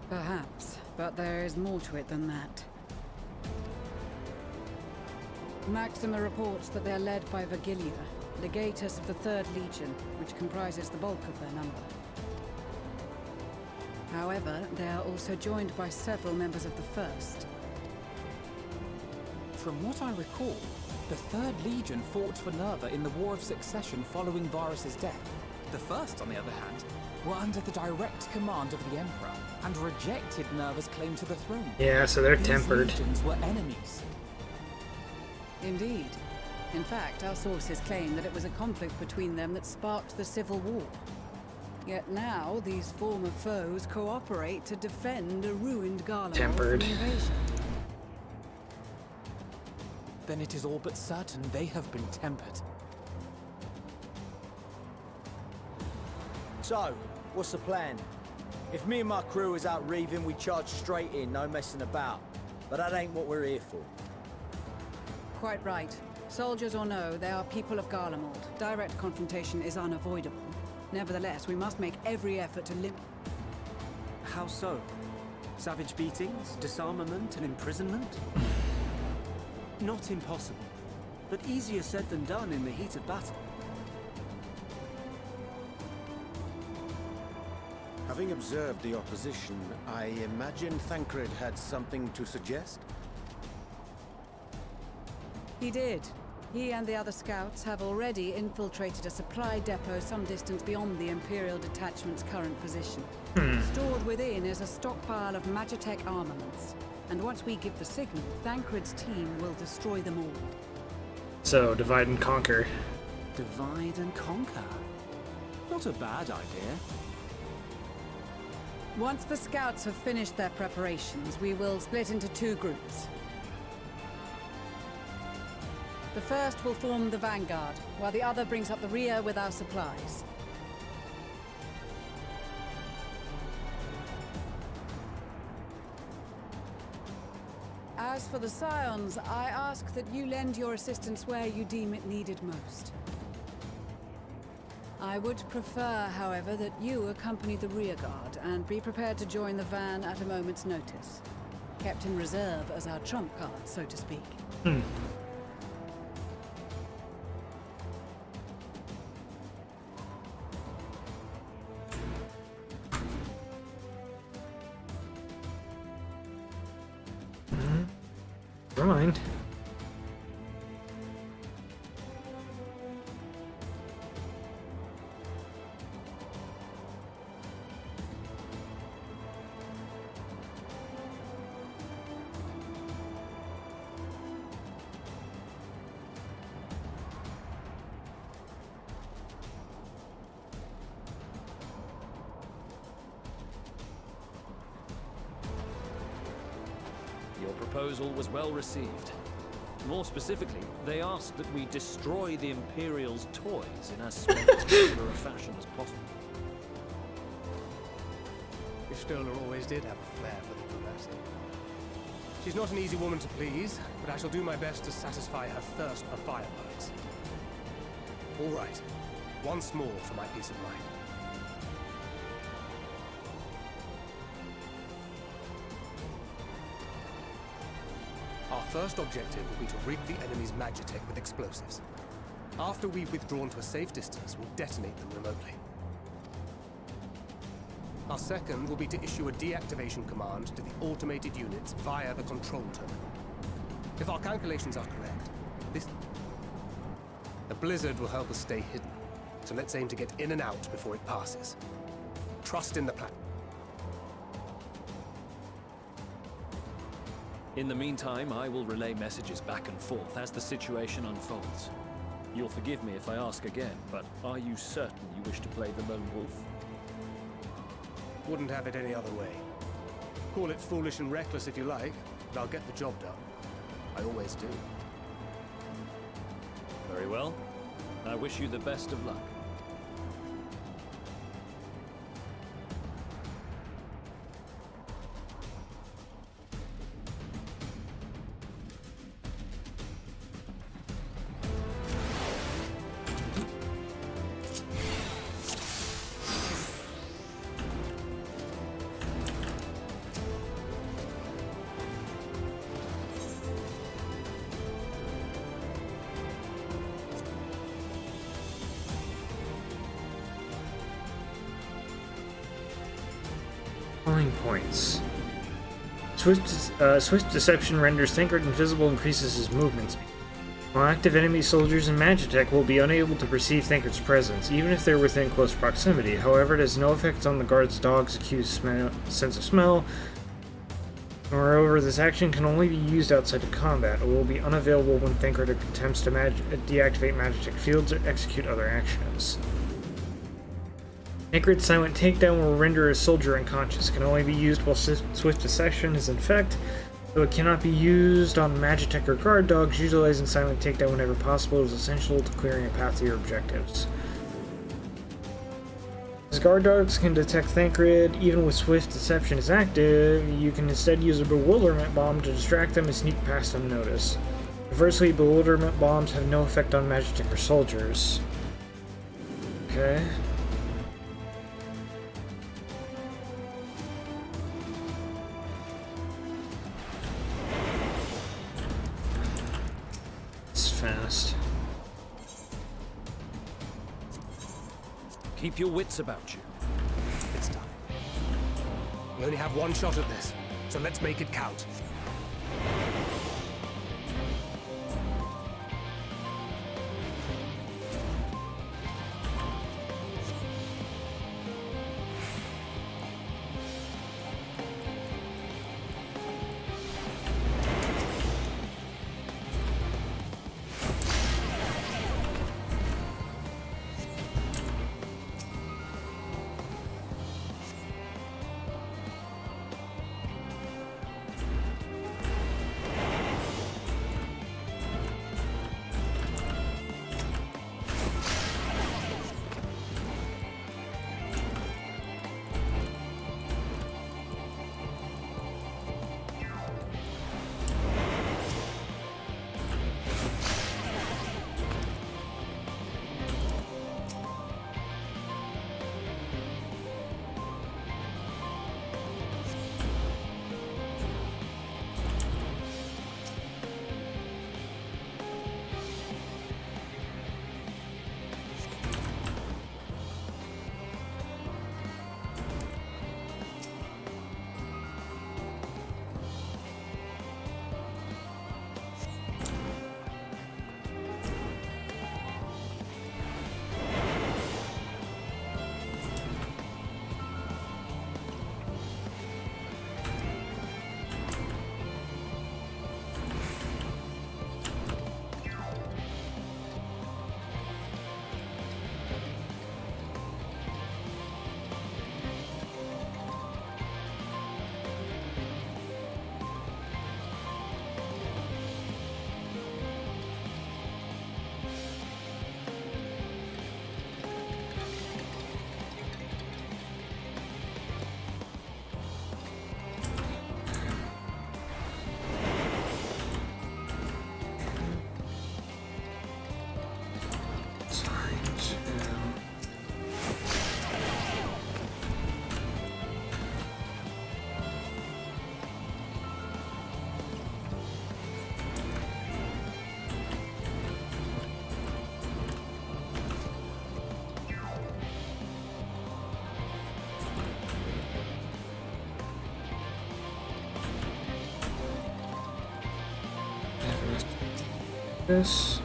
Perhaps, but there is more to it than that. Maxima reports that they're led by Vergilia, legatus of the 3rd Legion, which comprises the bulk of their number. However, they are also joined by several members of the 1st. From what I recall, the 3rd Legion fought for Nerva in the War of Succession following Varus's death. The 1st, on the other hand, were under the direct command of the Emperor and rejected Nerva's claim to the throne. Yeah, so they're These tempered. legions were enemies. Indeed. In fact, our sources claim that it was a conflict between them that sparked the Civil War. Yet now, these former foes cooperate to defend a ruined Garlemald Tempered. from invasion. Then it is all but certain they have been tempered. So, what's the plan? If me and my crew is out reaving, we charge straight in, no messing about. But that ain't what we're here for. Quite right. Soldiers or no, they are people of Garlemald. Direct confrontation is unavoidable. Nevertheless, we must make every effort to limit... How so? Savage beatings, disarmament, and imprisonment? Not impossible, but easier said than done in the heat of battle. Having observed the opposition, I imagine Thancred had something to suggest? He did. He and the other scouts have already infiltrated a supply depot some distance beyond the Imperial detachment's current position. Stored within is a stockpile of Magitech armaments. And once we give the signal, Thancred's team will destroy them all. So, divide and conquer. Divide and conquer. Not a bad idea. Once the scouts have finished their preparations, we will split into 2 groups. The first will form the vanguard, while the other brings up the rear with our supplies. As for the Scions, I ask that you lend your assistance where you deem it needed most. I would prefer, however, that you accompany the rearguard and be prepared to join the van at a moment's notice. Kept in reserve as our trump card, so to speak. Never mind. Your proposal was well received. More specifically, they asked that we destroy the Imperial's toys in as spectacular a fashion as possible. Ishtola always did have a flair for diplomacy. She's not an easy woman to please, but I shall do my best to satisfy her thirst for fireworks. All right. Once more for my peace of mind. Our first objective will be to rig the enemy's magitech with explosives. After we've withdrawn to a safe distance, we'll detonate them remotely. Our second will be to issue a deactivation command to the automated units via the control terminal. If our calculations are correct, the blizzard will help us stay hidden. So let's aim to get in and out before it passes. Trust in the plan. In the meantime, I will relay messages back and forth as the situation unfolds. You'll forgive me if I ask again, but are you certain you wish to play the lone wolf? Wouldn't have it any other way. Call it foolish and reckless if you like, but I'll get the job done. I always do. Very well. I wish you the best of luck. Points. Swift Deception renders Thancred invisible and increases his movement speed. While active enemy soldiers and magitech will be unable to perceive Thancred's presence, even if they're within close proximity. However, it has no effect on the guard's dog's acute sense of smell. Moreover, this action can only be used outside of combat. It will be unavailable when Thancred attempts to deactivate magitech fields or execute other actions. Thancred's silent takedown will render a soldier unconscious. It can only be used while Swift Deception is in effect, though it cannot be used on magitech or guard dogs. Utilizing silent takedown whenever possible is essential to clearing a path to your objectives. As guard dogs can detect Thancred even with Swift Deception is active, you can instead use a bewilderment bomb to distract them and sneak past unnoticed. Conversely, bewilderment bombs have no effect on magitech or soldiers. Okay. Fast. Keep your wits about you. It's time. We only have one shot at this, so let's make it count. this.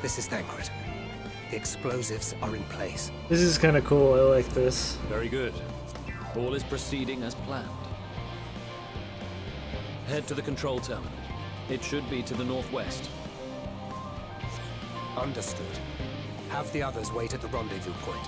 This is Thancred. The explosives are in place. This is kind of cool. I like this. Very good. All is proceeding as planned. Head to the control terminal. It should be to the northwest. Understood. Have the others wait at the rendezvous point.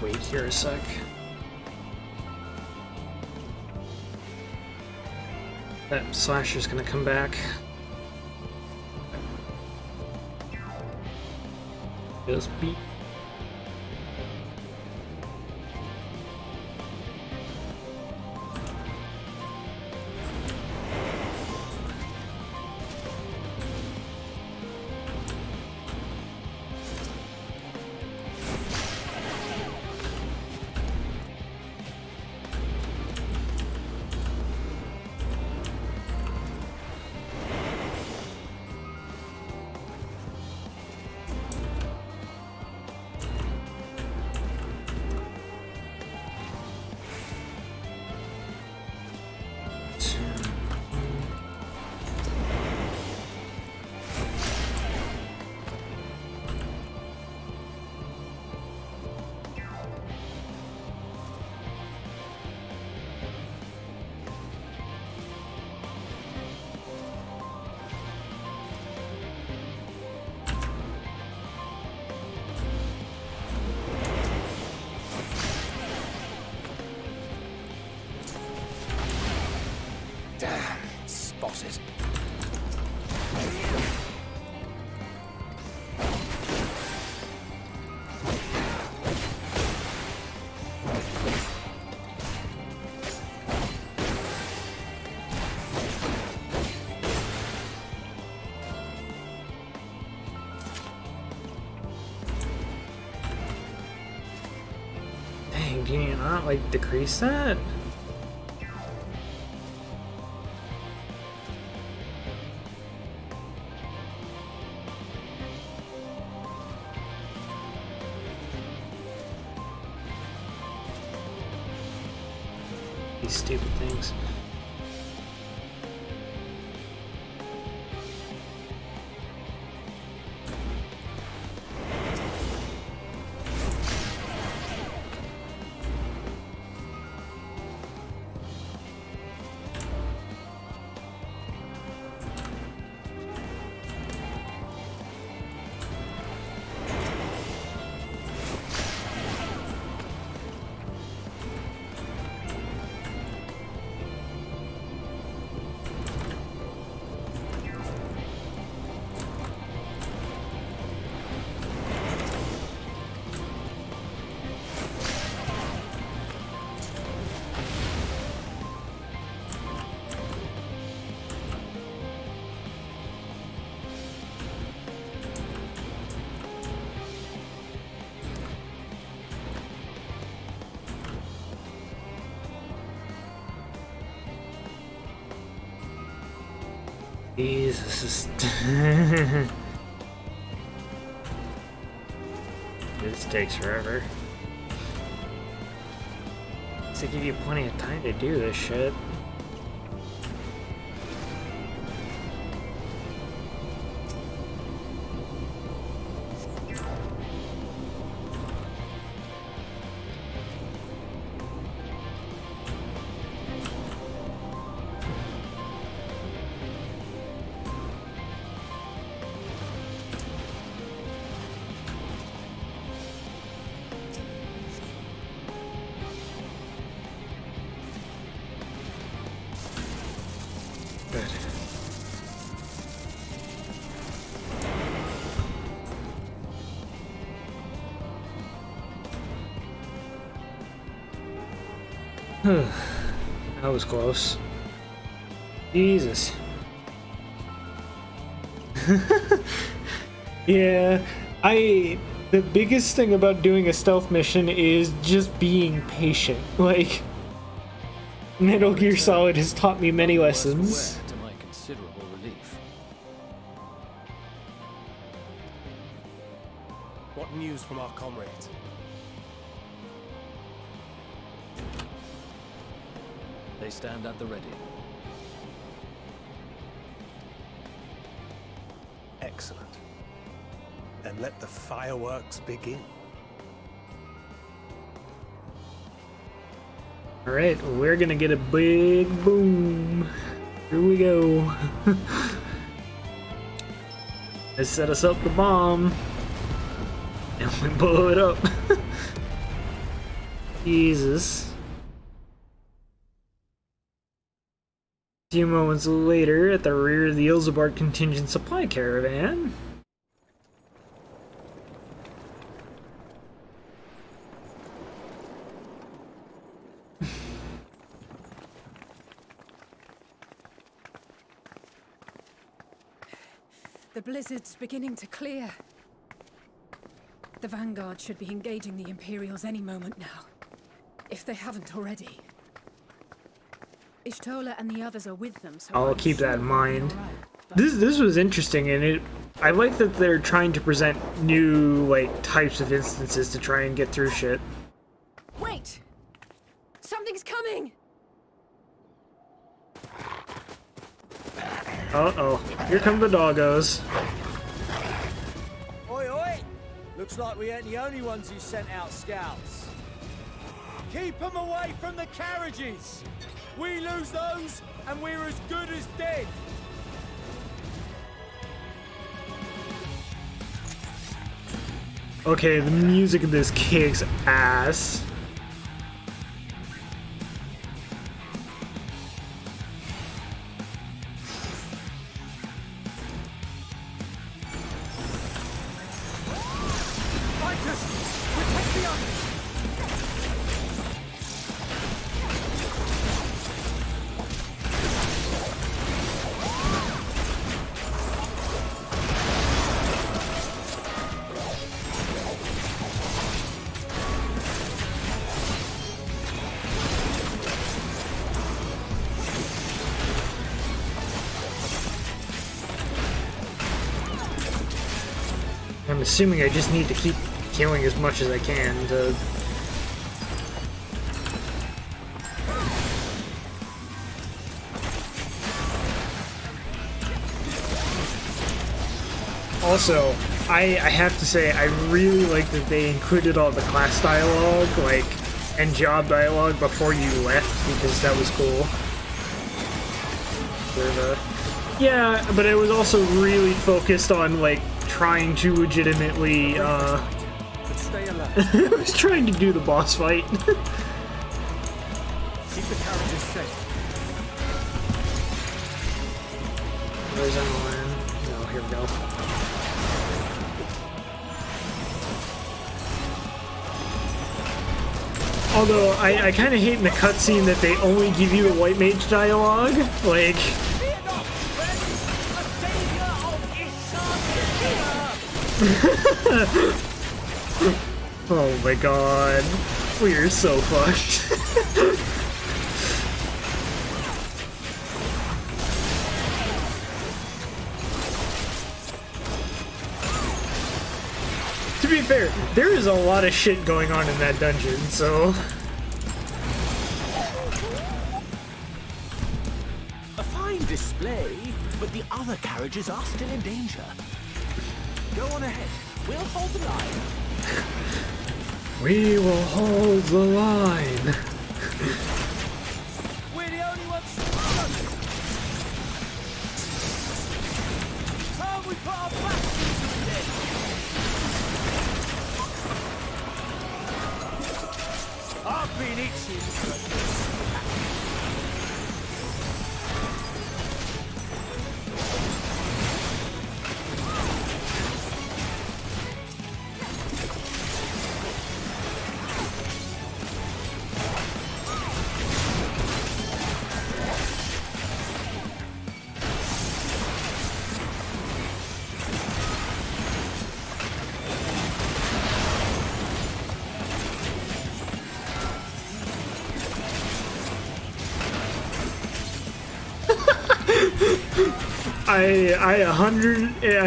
Wait here a sec. That slasher's gonna come back. Just beat. Damn, spotted. Dang, can you not like decrease that? These stupid things. Jesus. This takes forever. To give you plenty of time to do this shit. That was close. Jesus. Yeah, the biggest thing about doing a stealth mission is just being patient. Like, Metal Gear Solid has taught me many lessons. To my considerable relief. What news from our comrades? They stand at the ready. Excellent. Then let the fireworks begin. Alright, we're gonna get a big boom. Here we go. They set us up the bomb. And we blow it up. Jesus. A few moments later, at the rear of the Ilzabard contingent supply caravan. The blizzard's beginning to clear. The Vanguard should be engaging the Imperials any moment now, if they haven't already. Ishtola and the others are with them, so I'll keep that in mind. This was interesting, and I like that they're trying to present new types of instances to try and get through shit. Wait! Something's coming! Uh-oh. Here come the doggos. Oi, oi! Looks like we ain't the only ones who sent out scouts. Keep them away from the carriages! We lose those, and we're as good as dead! Okay, the music of this kicks ass. I'm assuming I just need to keep killing as much as I can to... Also, I have to say, I really like that they included all the class dialogue, and job dialogue before you left, because that was cool. Yeah, but it was also really focused on, trying to legitimately, I was trying to do the boss fight. Keep the carriages safe. Where's Emmeline? No, here we go. Although, I kind of hate in the cutscene that they only give you the white mage dialogue. Oh my god. We are so fucked. To be fair, there is a lot of shit going on in that dungeon, so... A fine display, but the other carriages are still in danger. Go on ahead. We'll hold the line. We will hold the line. We're the only ones struggling. Time we put our backs into this. I've been itching for this. I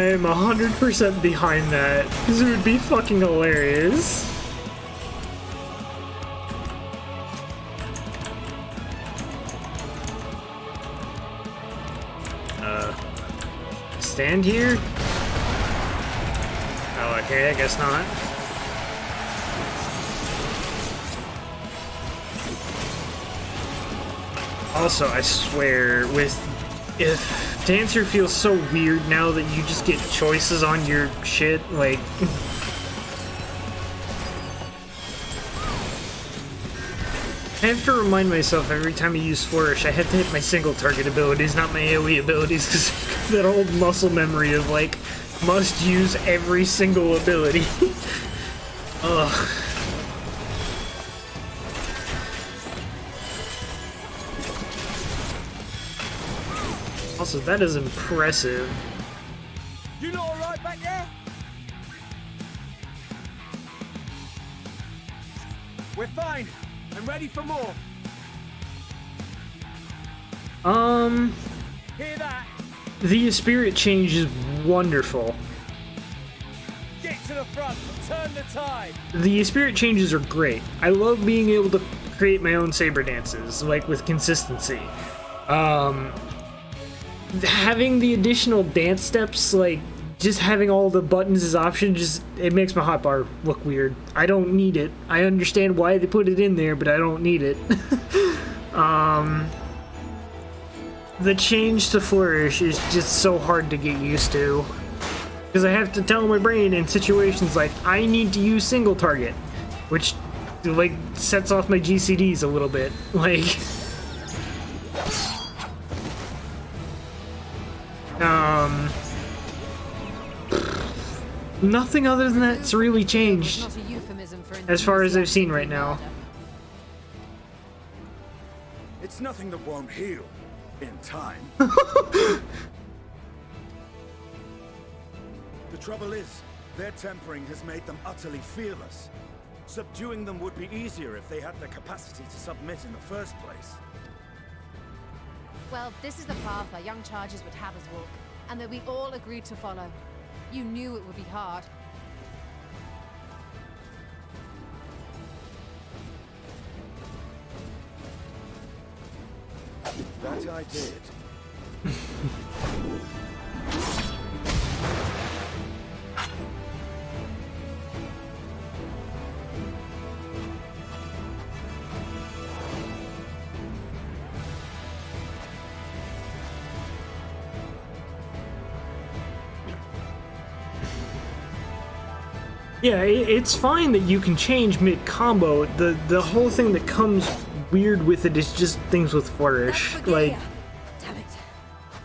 am 100% behind that, because it would be fucking hilarious. Stand here? Oh, okay, I guess not. Also, I swear, if Dancer feels so weird now that you just get choices on your shit, like... I have to remind myself every time I use Flourish, I have to hit my single target abilities, not my AoE abilities, because that old muscle memory of, like, must use every single ability. Ugh. Also, that is impressive. You know all right back there? We're fine. I'm ready for more. Hear that? The spirit change is wonderful. Get to the front. Turn the tide. The spirit changes are great. I love being able to create my own saber dances, like with consistency. Having the additional dance steps, like just having all the buttons as options, it makes my hotbar look weird. I don't need it. I understand why they put it in there, but I don't need it. The change to Flourish is just so hard to get used to, because I have to tell my brain in situations like I need to use single target, which like sets off my GCDs a little bit. Like, nothing other than that's really changed as far as I've seen right now. It's nothing that won't heal in time. The trouble is, their tempering has made them utterly fearless. Subduing them would be easier if they had the capacity to submit in the first place. Well, this is the path our young charges would have us walk, and that we all agreed to follow. You knew it would be hard. That I did. Yeah, it's fine that you can change mid-combo. The whole thing that comes weird with it is just things with Flourish. Like, damn it.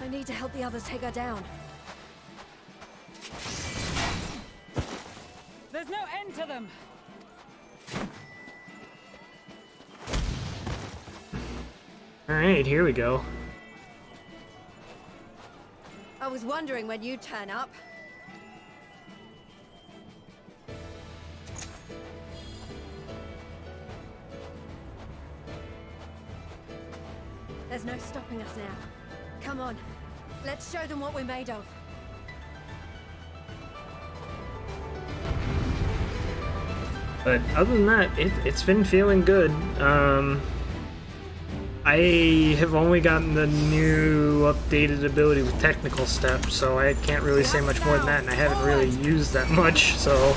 I need to help the others take her down. There's no end to them. alright, here we go. I was wondering when you'd turn up. There's no stopping us now. Come on, let's show them what we're made of. But other than that, it's been feeling good. I have only gotten the new updated ability with technical steps, so I can't really say much more than that, and I haven't really used that much, so...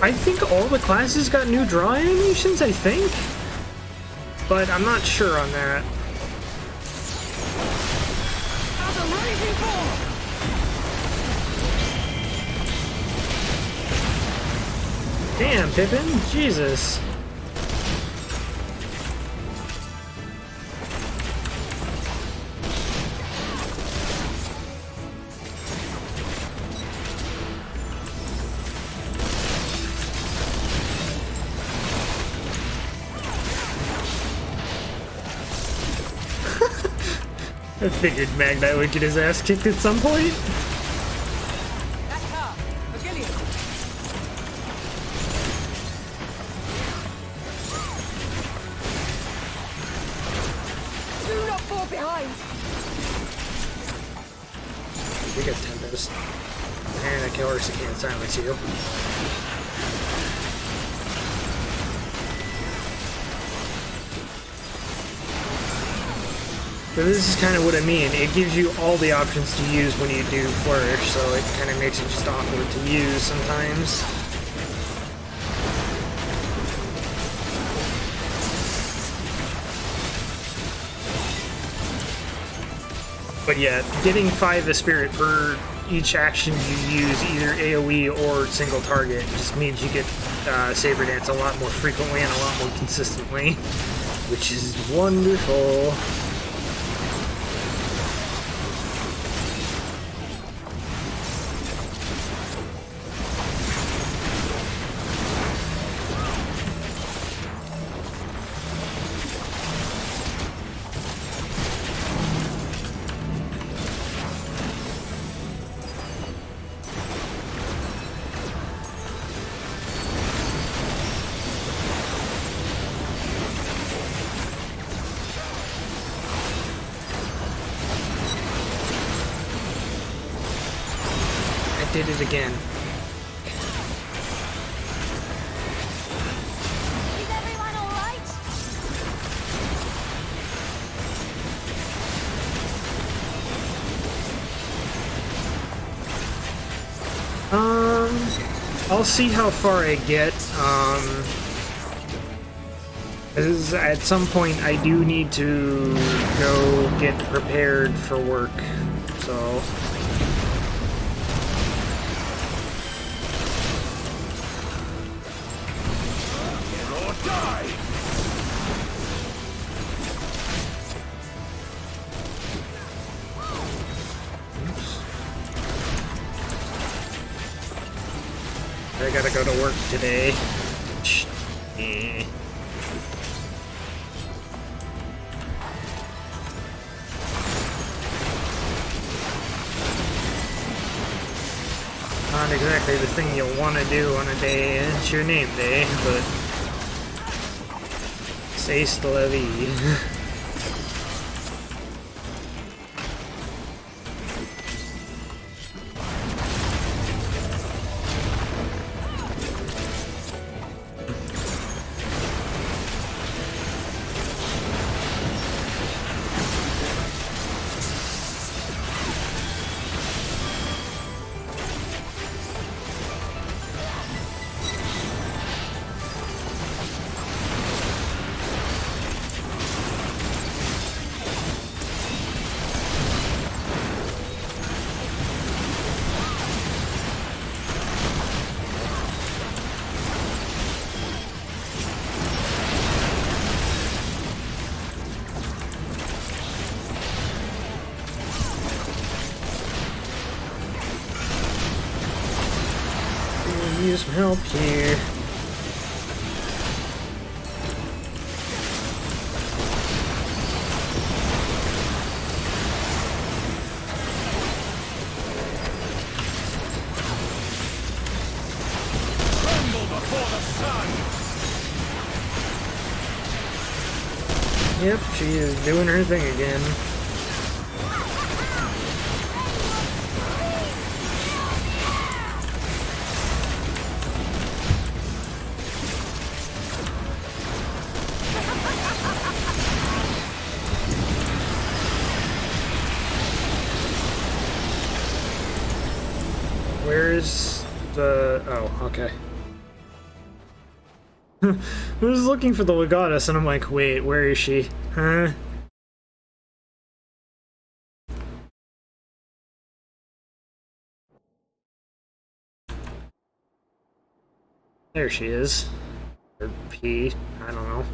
I think all the classes got new draw animations, I think? But I'm not sure on that. Damn, Pippin! Jesus! I figured Magnite would get his ass kicked at some point. Do not fall behind. We got Tempest. And a killer so can't silence you. So this is kind of what I mean. It gives you all the options to use when you do Flourish, so it kind of makes it just awkward to use sometimes. But yeah, getting 5 of Spirit for each action you use, either AoE or single target, just means you get Saber Dance a lot more frequently and a lot more consistently, which is wonderful. Did it again. Is everyone all right? I'll see how far I get. At some point I do need to go get prepared for work, so. I gotta go to work today. Not exactly the thing you'll want to do on a day. It's your name day, but c'est la vie. use some help here. Yep, she is doing her thing again. Where's the... oh, okay. I was looking for the Legatus and I'm like, wait, where is she? Huh? There she is. Or P, I don't know.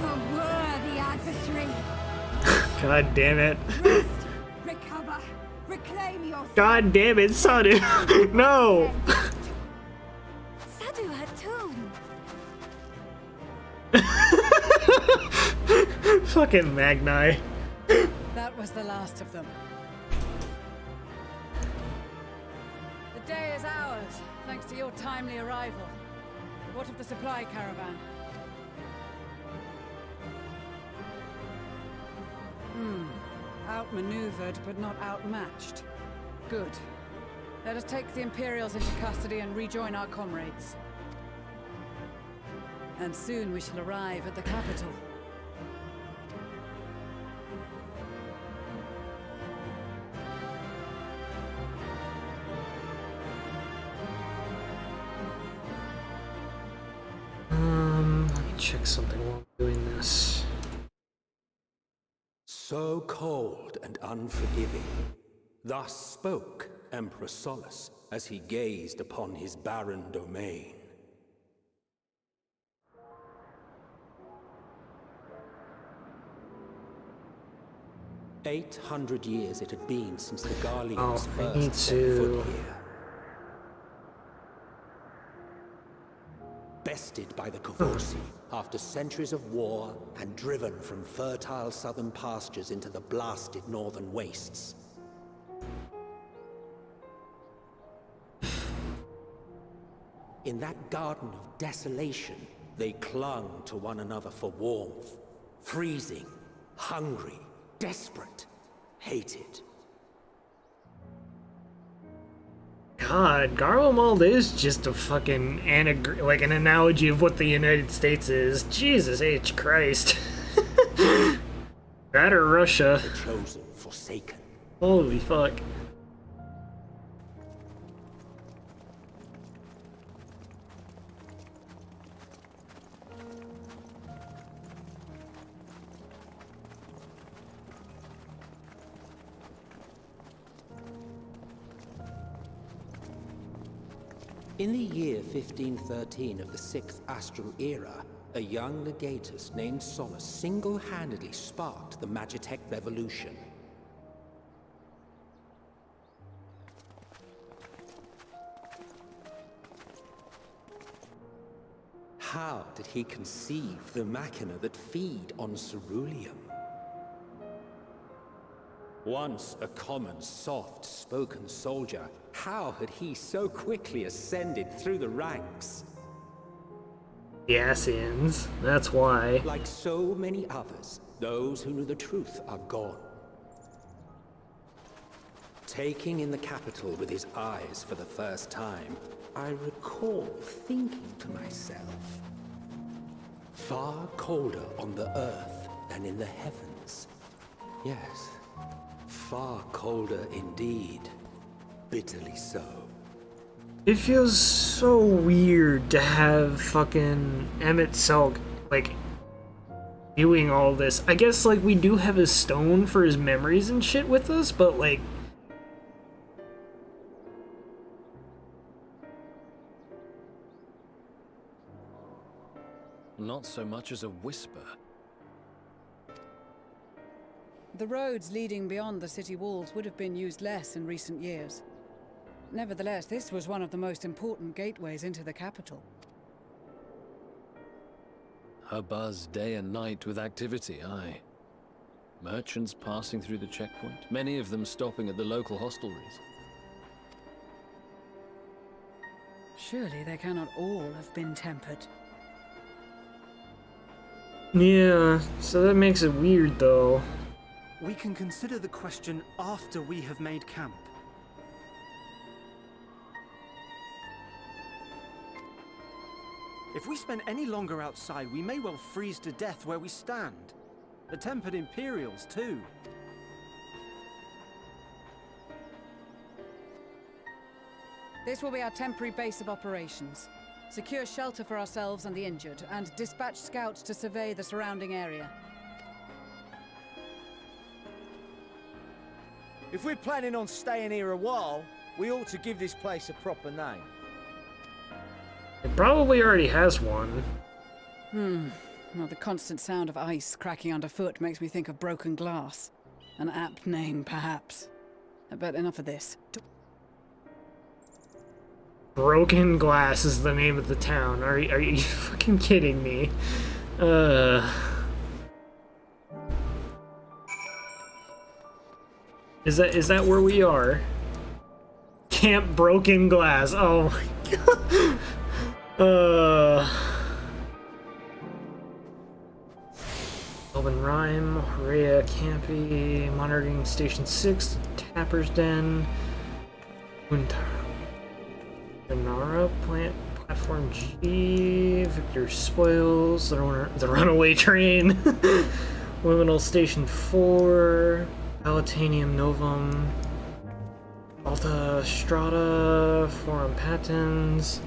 A worthy adversary. God damn it. Rest, recover, reclaim your. God damn it, Sadu! No! Sadu had tomb. Fucking Magni. That was the last of them. The day is ours, thanks to your timely arrival. What of the supply caravan? Outmaneuvered, but not outmatched. Good. Let us take the Imperials into custody and rejoin our comrades. And soon we shall arrive at the capital. Let me check something while I'm doing this. So cold and unforgiving. Thus spoke Emperor Solus as he gazed upon his barren domain. "800 years it had been since the Garleans first set foot here. Bested by the Kavosi after centuries of war and driven from fertile southern pastures into the blasted northern wastes. In that garden of desolation, they clung to one another for warmth, freezing, hungry, desperate, hated. God, Garlemald is just a fucking like an analogy of what the United States is. Jesus H. Christ. That or Russia. The chosen, forsaken. Holy fuck. In the year 1513 of the 6th Astral Era, a young legatus named Solus single-handedly sparked the Magitech Revolution. How did he conceive the machina that feed on ceruleum? Once a common, soft-spoken soldier, how had he so quickly ascended through the ranks? The Asians, that's why. Like so many others, those who knew the truth are gone. Taking in the capital with his eyes for the first time, I recall thinking to myself, far colder on the earth than in the heavens. Yes, far colder indeed. Bitterly so. It feels so weird to have fucking Emmett Selk, like, doing all this. I guess, like, we do have his stone for his memories and shit with us, but, like... Not so much as a whisper. The roads leading beyond the city walls would have been used less in recent years. Nevertheless, this was one of the most important gateways into the capital. A buzz day and night with activity, aye. Merchants passing through the checkpoint, many of them stopping at the local hostelries. Surely they cannot all have been tempered. Yeah, so that makes it weird though. We can consider the question after we have made camp. If we spend any longer outside, we may well freeze to death where we stand. The tempered Imperials, too. This will be our temporary base of operations. Secure shelter for ourselves and the injured, and dispatch scouts to survey the surrounding area. If we're planning on staying here a while, we ought to give this place a proper name. It probably already has one. Well, the constant sound of ice cracking underfoot makes me think of broken glass. An apt name, perhaps. But enough of this. Broken Glass is the name of the town. Are you fucking kidding me? Is that where we are? Camp Broken Glass. Oh my god. Elven Rhyme, Horea Campy, Monitoring Station 6, Tapper's Den, Nara Platform G, Victor Spoils, the Runaway Train, Liminal Station 4, Palatanium Novum, Alta Strata, Forum Patens.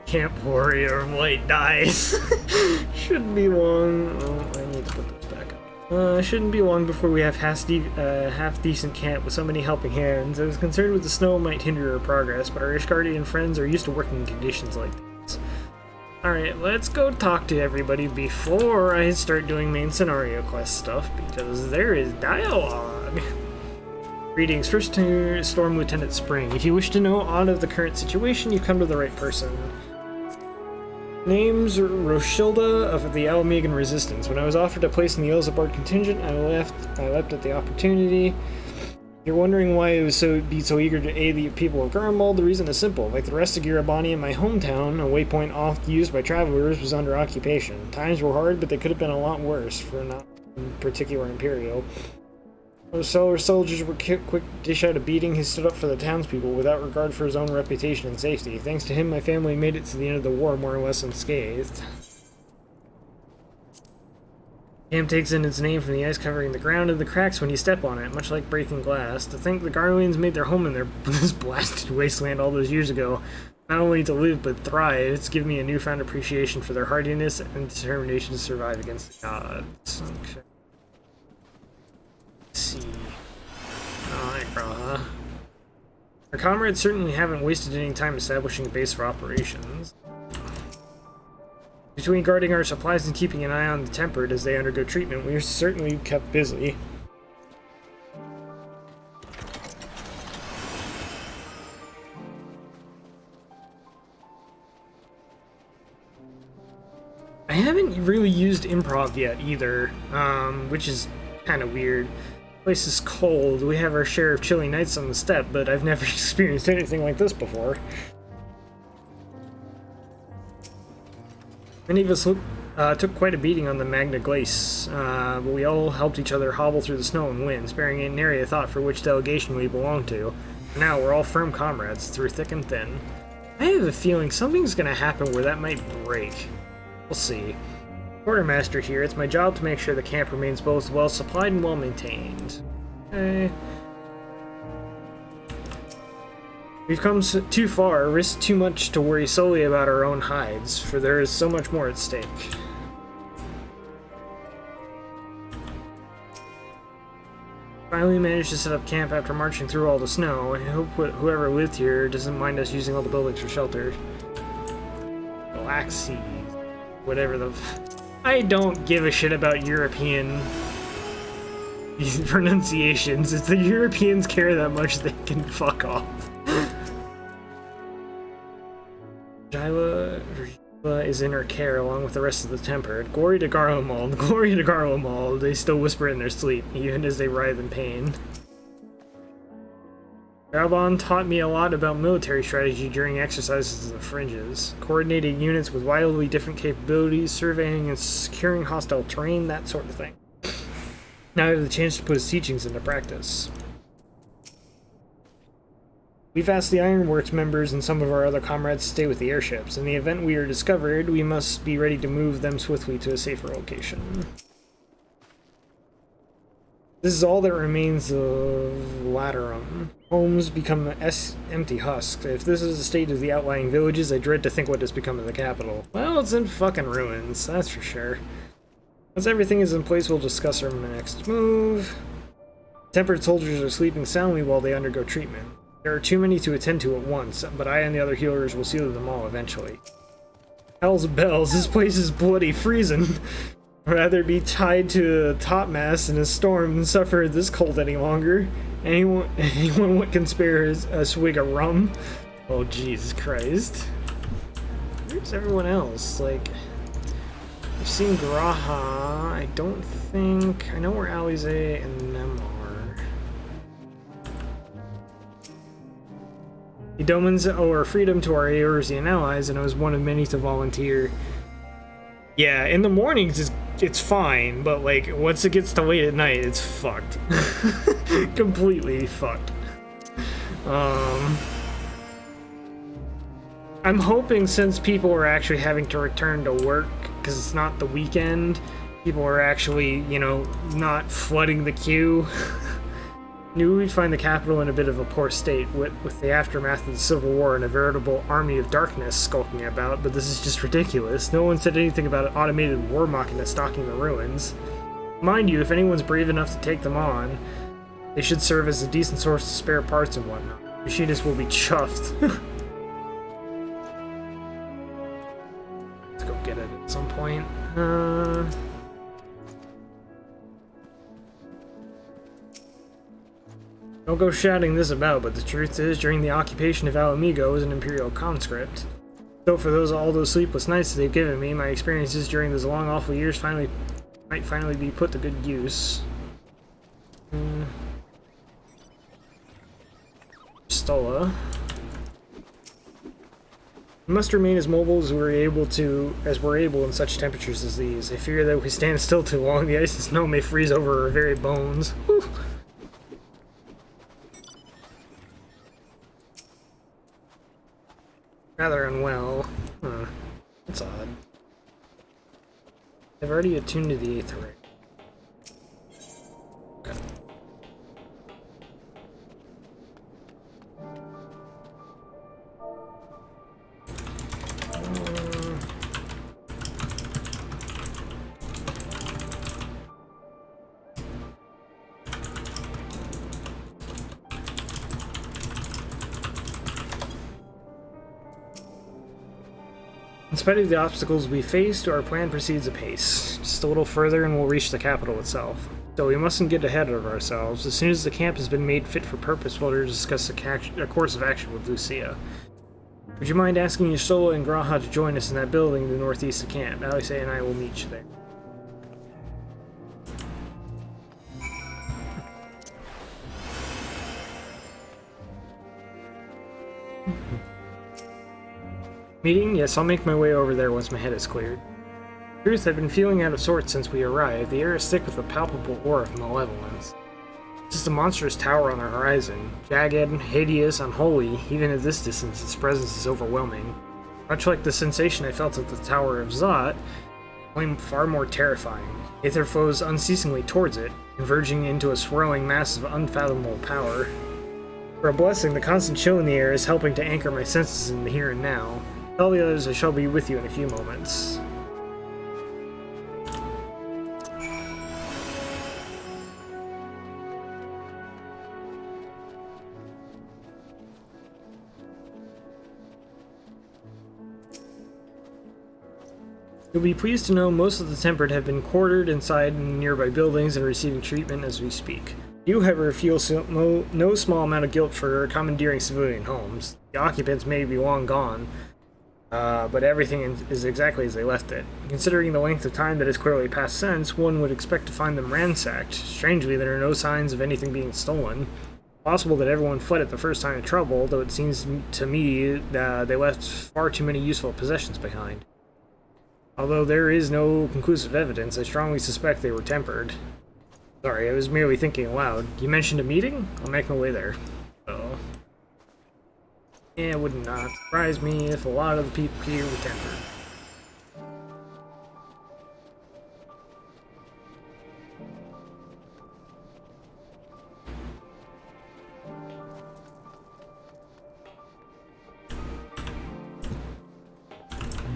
Camp Warrior White Dice. Shouldn't be long. Oh, I need to put those back up. Shouldn't be long before we have half-decent camp with so many helping hands. I was concerned with the snow might hinder our progress, but our Ishgardian friends are used to working in conditions like this. Alright, let's go talk to everybody before I start doing main scenario quest stuff, because there is dialogue. Greetings, first to Storm Lieutenant Spring. If you wish to know aught of the current situation, you come to the right person. Name's Roshilda of the Alamegan Resistance. When I was offered a place in the Elzabard contingent, I leapt at the opportunity. You're wondering why I was so eager to aid the people of Garmald? The reason is simple. Like the rest of Girabani in my hometown, a waypoint oft used by travelers was under occupation. Times were hard, but they could have been a lot worse, for not in particular Imperial. Those soldiers were quick to dish out a beating. He stood up for the townspeople without regard for his own reputation and safety. Thanks to him, my family made it to the end of the war more or less unscathed. Camp takes in its name from the ice covering the ground and the cracks when you step on it, much like breaking glass. To think the Garleans made their home in this blasted wasteland all those years ago, not only to live but thrive, it's given me a newfound appreciation for their hardiness and determination to survive against the gods. Okay. Let's see. Our comrades certainly haven't wasted any time establishing a base for operations. Between guarding our supplies and keeping an eye on the tempered as they undergo treatment, we are certainly kept busy. I haven't really used improv yet either, which is kind of weird. The place is cold. We have our share of chilly nights on the steppe, but I've never experienced anything like this before. Many of us took quite a beating on the Magna Glace, but we all helped each other hobble through the snow and wind, sparing an area thought for which delegation we belong to. For now, we're all firm comrades, through thick and thin. I have a feeling something's gonna happen where that might break. We'll see. Quartermaster here, it's my job to make sure the camp remains both well supplied and well maintained. Okay. We've come too far, risked too much to worry solely about our own hides, for there is so much more at stake. finally managed to set up camp after marching through all the snow. I hope whoever lived here doesn't mind us using all the buildings for shelter. Black Sea. Whatever the... I don't give a shit about European pronunciations. If the Europeans care that much, they can fuck off. Jyla is in her care along with the rest of the Tempered. Glory to Garlemald, glory to Garlemald. They still whisper in their sleep, even as they writhe in pain. Raubon taught me a lot about military strategy during exercises in the fringes. Coordinating units with wildly different capabilities, surveying and securing hostile terrain, that sort of thing. Now I have the chance to put his teachings into practice. We've asked the Ironworks members and some of our other comrades to stay with the airships. In the event we are discovered, we must be ready to move them swiftly to a safer location. This is all that remains of Laterum. Homes become empty husks. If this is the state of the outlying villages, I dread to think what has become of the capital. Well, it's in fucking ruins, that's for sure. Once everything is in place, we'll discuss our next move. Tempered soldiers are sleeping soundly while they undergo treatment. There are too many to attend to at once, but I and the other healers will see to them all eventually. Hell's bells, this place is bloody freezing. I'd rather be tied to a topmast in a storm than suffer this cold any longer. Anyone what can spare a swig of rum? Oh, Jesus Christ. Where's everyone else? Like, I've seen Graha. I don't think... I know where Alize and them are. The Domans owe our freedom to our Eorzean allies, and I was one of many to volunteer. Yeah, in the mornings it's fine, but like once it gets to late at night, it's fucked. Completely fucked. I'm hoping since people are actually having to return to work because it's not the weekend, people are actually, you know, not flooding the queue. Knew we'd find the capital in a bit of a poor state with the aftermath of the Civil War and a veritable army of darkness skulking about, but this is just ridiculous. No one said anything about an automated war machina stalking the ruins. Mind you, if anyone's brave enough to take them on, they should serve as a decent source of spare parts and whatnot. Machinists will be chuffed. Let's go get it at some point. Don't go shouting this about, but the truth is, during the occupation of Alamigo as an Imperial conscript. So for all those sleepless nights that they've given me, my experiences during those long, awful years might finally be put to good use. Stola. We must remain as mobile as we're able in such temperatures as these. I fear that if we stand still too long, the ice and snow may freeze over our very bones. Whew. Rather unwell. Huh. That's odd. I've already attuned to the Aether Ring. Okay. In spite of the obstacles we faced, our plan proceeds apace. Just a little further and we'll reach the capital itself. So we mustn't get ahead of ourselves. As soon as the camp has been made fit for purpose, we'll discuss a course of action with Lucia. Would you mind asking Ysola and Graha to join us in that building in the northeast of camp? Alice and I will meet you there. Meeting? Yes, I'll make my way over there once my head is cleared. Truth, I've been feeling out of sorts since we arrived. The air is thick with a palpable aura of malevolence. It's just a monstrous tower on the horizon. Jagged, hideous, unholy. Even at this distance, its presence is overwhelming. Much like the sensation I felt at the Tower of Zot, only far more terrifying. Aether flows unceasingly towards it, converging into a swirling mass of unfathomable power. For a blessing, the constant chill in the air is helping to anchor my senses in the here and now. Tell the others I shall be with you in a few moments. You'll be pleased to know most of the tempered have been quartered inside nearby buildings and receiving treatment as we speak. You, however, feel no small amount of guilt for commandeering civilian homes. The occupants may be long gone, but everything is exactly as they left it. Considering the length of time that has clearly passed since, one would expect to find them ransacked. Strangely, there are no signs of anything being stolen. Possible that everyone fled at the first sign of trouble, though it seems to me that they left far too many useful possessions behind. Although there is no conclusive evidence, I strongly suspect they were tempered. Sorry, I was merely thinking aloud. You mentioned a meeting? I'll make my way there. So, yeah, it would not surprise me if a lot of the people here were tempered.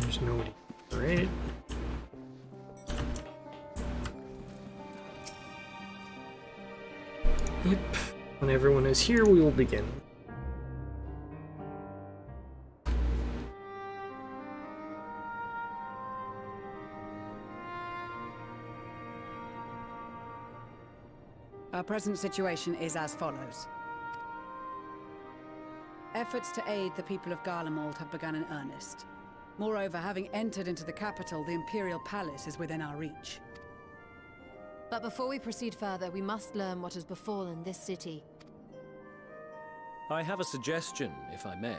There's nobody. Right? Yep. When everyone is here, we will begin. Our present situation is as follows. Efforts to aid the people of Garlemald have begun in earnest. Moreover, having entered into the capital, the Imperial Palace is within our reach. But before we proceed further, we must learn what has befallen this city. I have a suggestion, if I may.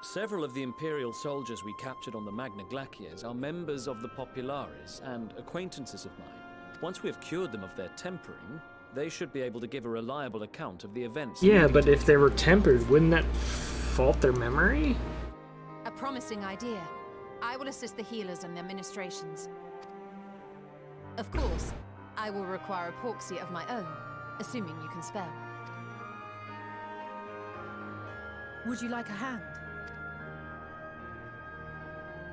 Several of the Imperial soldiers we captured on the Magna Glaciers are members of the Populares and acquaintances of mine. Once we have cured them of their tempering, they should be able to give a reliable account of the events. Yeah, but if they were tempered, wouldn't that fault their memory? A promising idea. I will assist the healers and their ministrations. Of course, I will require a proxy of my own, assuming you can spell. Would you like a hand?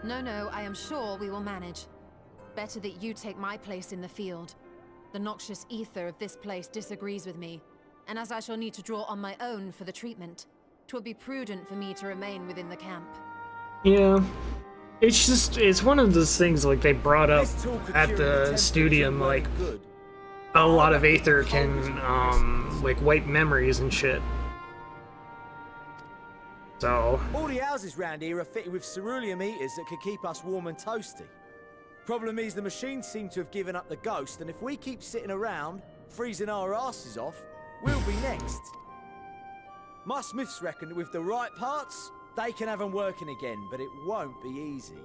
No, I am sure we will manage. Better that you take my place in the field. The noxious ether of this place disagrees with me, and as I shall need to draw on my own for the treatment, 'twill be prudent for me to remain within the camp. Yeah. It's one of those things like they brought up at the studium, like a lot of Aether can like wipe memories and shit. So all the houses round here are fitted with ceruleum heaters that could keep us warm and toasty. Problem is the machines seem to have given up the ghost, and if we keep sitting around freezing our asses off, we'll be next. My smiths reckon that with the right parts, they can have them working again, but it won't be easy.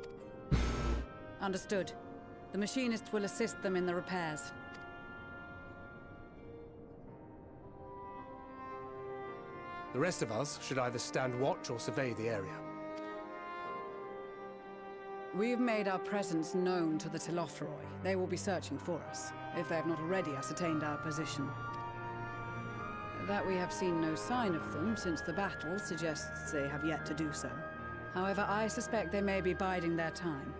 Understood. The machinist will assist them in the repairs. The rest of us should either stand watch or survey the area. We've made our presence known to the Telothroi. They will be searching for us, if they have not already ascertained our position. That we have seen no sign of them since the battle suggests they have yet to do so. However, I suspect they may be biding their time.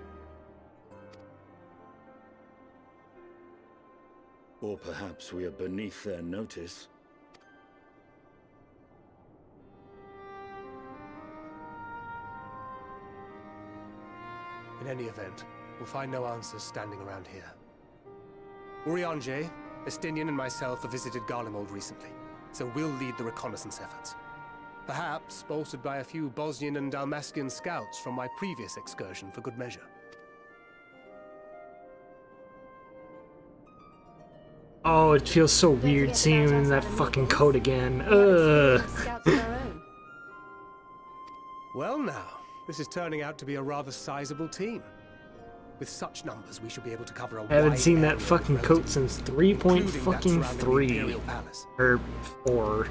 Or perhaps we are beneath their notice. In any event, we'll find no answers standing around here. Urianger, Estinian and myself have visited Garlemald recently, so we'll lead the reconnaissance efforts. Perhaps bolstered by a few Bosnian and Dalmatian scouts from my previous excursion for good measure. oh, it feels so weird seeing him in that fucking coat again. Ugh. Well now, this is turning out to be a rather sizable team. With such numbers, we should be able to cover a I haven't wide seen that area of fucking coat since 3.3 or 4.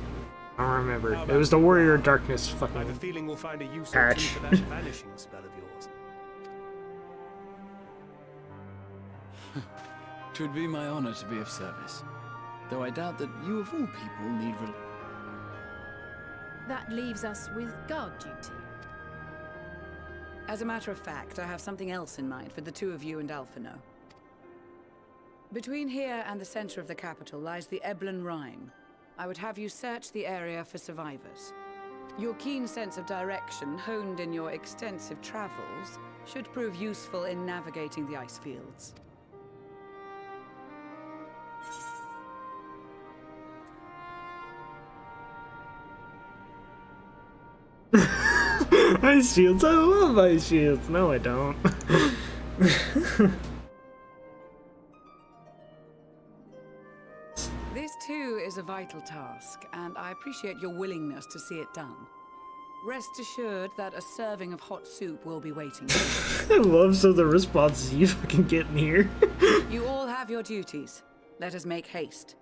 I don't remember. It was the Warrior of Darkness fucking I have a feeling we'll find a use patch. for that vanishing spell of yours. Twould be my honor to be of service, though I doubt that you of all people need That leaves us with guard duty. As a matter of fact, I have something else in mind for the two of you and Alphino. Between here and the center of the capital lies the Eblan Rhine. I would have you search the area for survivors. Your keen sense of direction, honed in your extensive travels, should prove useful in navigating the ice fields. Ice shields, I love ice shields. No, I don't. This too is a vital task, and I appreciate your willingness to see it done. Rest assured that a serving of hot soup will be waiting. I love some of the responses you fucking get in here. You all have your duties. Let us make haste.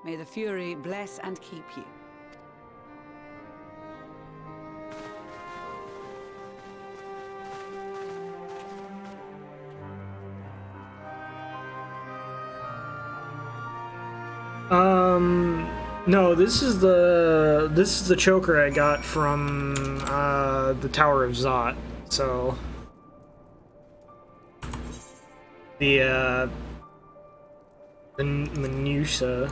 May the Fury bless and keep you. No, this is the choker I got from the Tower of Zot. So the minutia.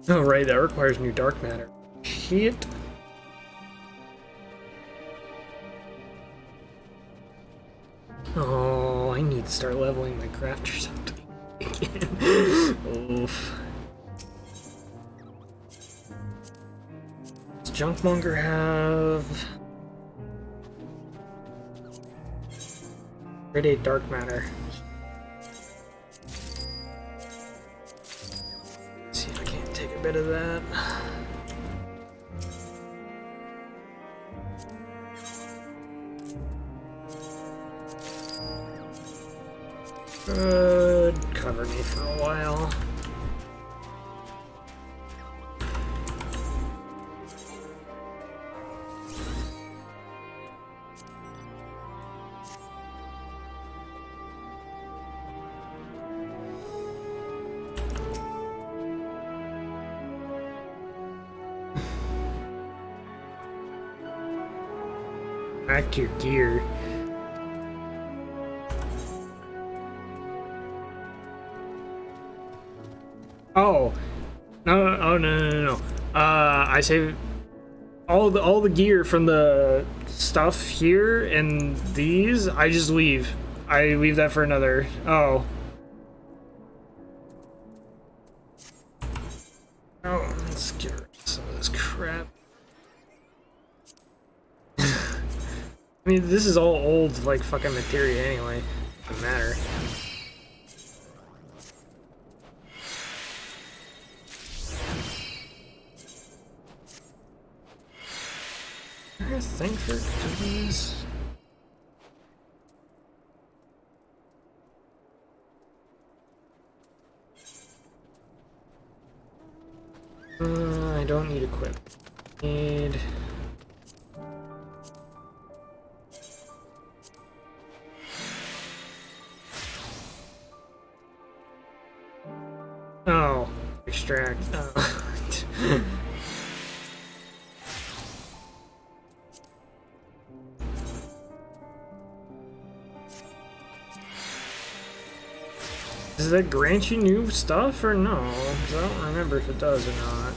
Oh right, that requires new dark matter. Shit. Oh, I need to start leveling my crafters up again. Oof. Does Junkmonger have grade 8 dark matter? Let's see if I can't take a bit of that. Could cover me for a while. Back to your gear. Oh, no! Oh no! I saved all the gear from the stuff here and these. I just leave. I leave that for another. Oh. Oh, let's get rid of some of this crap. I mean, this is all old, like fucking materia anyway. Doesn't matter. Is there a thing for these? I don't need equip. Need. Oh, extract. Oh. Does that grant you new stuff or no? Because I don't remember if it does or not.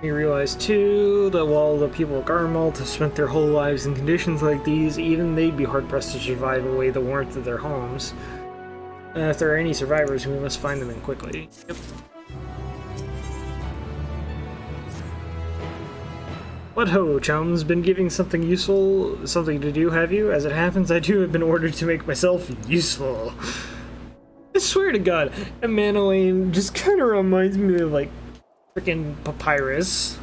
You realize too that while the people of Garmalt have spent their whole lives in conditions like these, even they'd be hard-pressed to survive away the warmth of their homes. If there are any survivors, we must find them in quickly. Yep. What ho, chums? Been giving something useful, something to do, have you? As it happens, I too have been ordered to make myself useful. I swear to God, Emmanuel just kind of reminds me of, like, freaking Papyrus.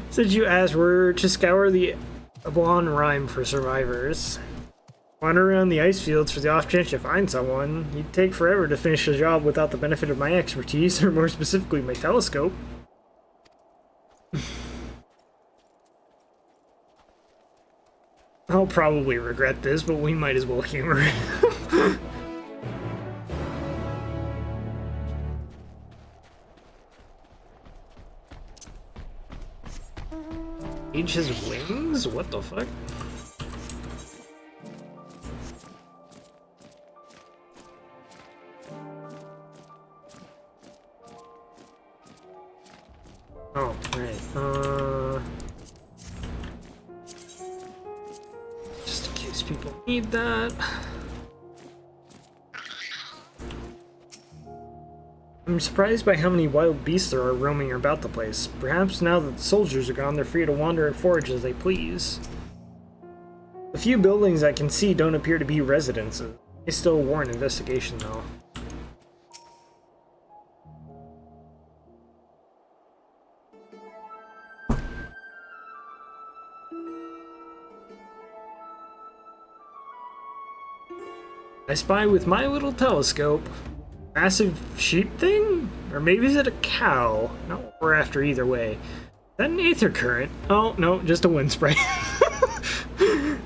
Since you asked, we're to scour the Ablon Rime for survivors. Wander around the ice fields for the off chance you find someone. You'd take forever to finish the job without the benefit of my expertise, or more specifically, my telescope. I'll probably regret this, but we might as well humor it. Age his wings? What the fuck? Oh, right. Just in case people need that. I'm surprised by how many wild beasts there are roaming about the place. Perhaps now that the soldiers are gone, they're free to wander and forage as they please. The few buildings I can see don't appear to be residences. They still warrant investigation, though. I spy with my little telescope. Massive sheep thing? Or maybe is it a cow? No, we're after either way. Is that an aether current? Oh, no, just a wind spray.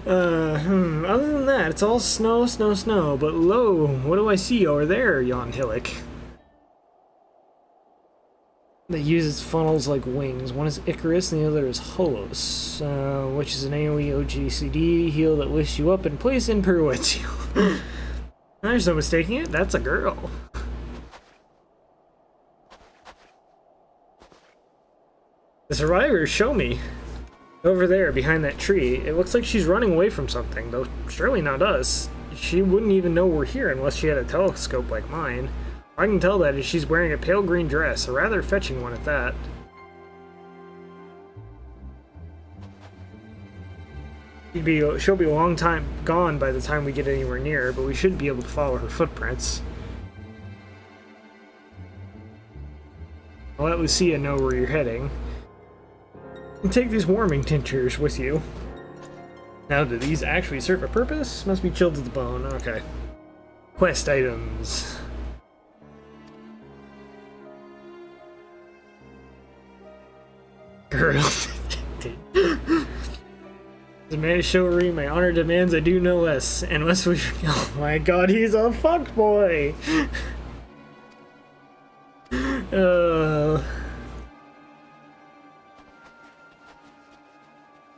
Other than that, it's all snow, snow, snow. But lo, what do I see over there, yon hillock? That uses funnels like wings. One is Icarus and the other is Holos, which is an AoE OGCD heal that lifts you up in place and pirouettes you. There's no mistaking it, that's a girl. The survivors show me. Over there, behind that tree, it looks like she's running away from something, though surely not us. She wouldn't even know we're here unless she had a telescope like mine. I can tell that is she's wearing a pale green dress, a rather fetching one at that. She'll be a long time gone by the time we get anywhere near her, but we should be able to follow her footprints. I'll let Lucia know where you're heading. And take these warming tinctures with you. Now, do these actually serve a purpose? Must be chilled to the bone. Okay. Quest items. Girl. The man chivalry, my honor demands I do no less. Unless we... Oh my god, he's a fuckboy!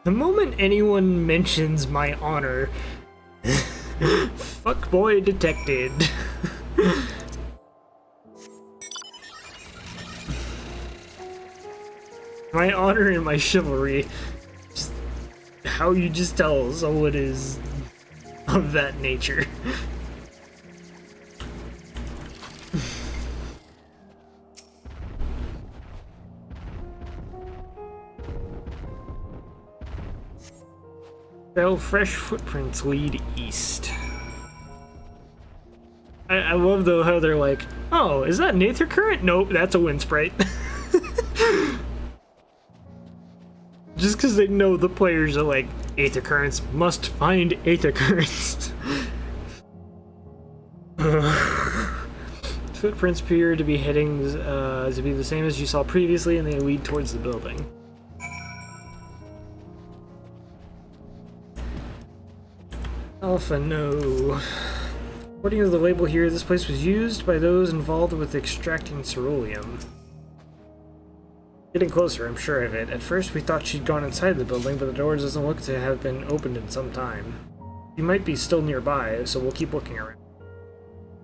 The moment anyone mentions my honor... Fuckboy detected. My honor and my chivalry... How you just tell someone is of that nature. So fresh footprints lead east. I love though how they're like, oh, is that an aether current? Nope, that's a wind sprite. Just because they know the players are like, aether currents, must find aether currents. Footprints appear to be heading to be the same as you saw previously, and they lead towards the building. Alpha, no. According to the label here, this place was used by those involved with extracting ceruleum. Getting closer, I'm sure of it. At first we thought she'd gone inside the building, but the door doesn't look to have been opened in some time. She might be still nearby, so we'll keep looking around.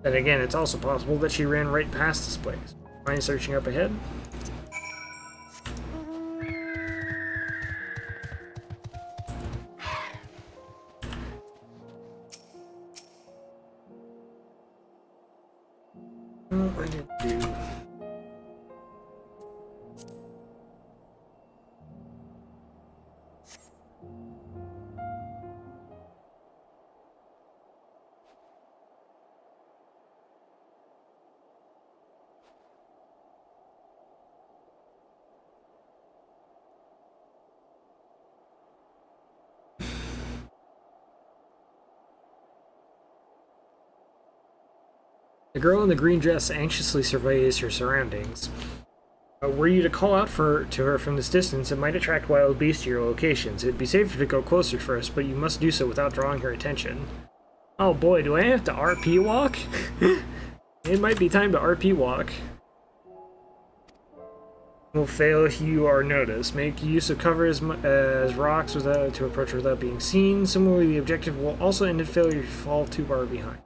Then again, it's also possible that she ran right past this place. Mind searching up ahead? Oh, I didn't do... The girl in the green dress anxiously surveys her surroundings. Were you to call out to her from this distance, it might attract wild beasts to your locations. It'd be safer to go closer first, but you must do so without drawing her attention. Oh boy, do I have to RP walk? It might be time to RP walk. Will fail if you are noticed. Make use of cover as rocks to approach without being seen. Similarly, the objective will also end in failure if you fall too far behind.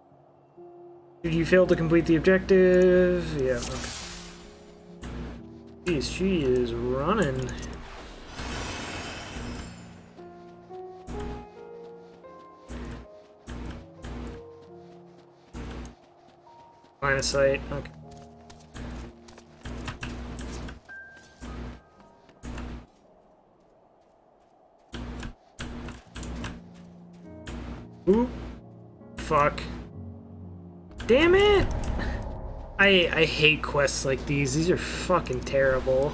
Did you fail to complete the objective? Yeah, okay. Jeez, she is running. Line of sight, okay. Oop. Fuck. Damn it! I hate quests like these. These are fucking terrible.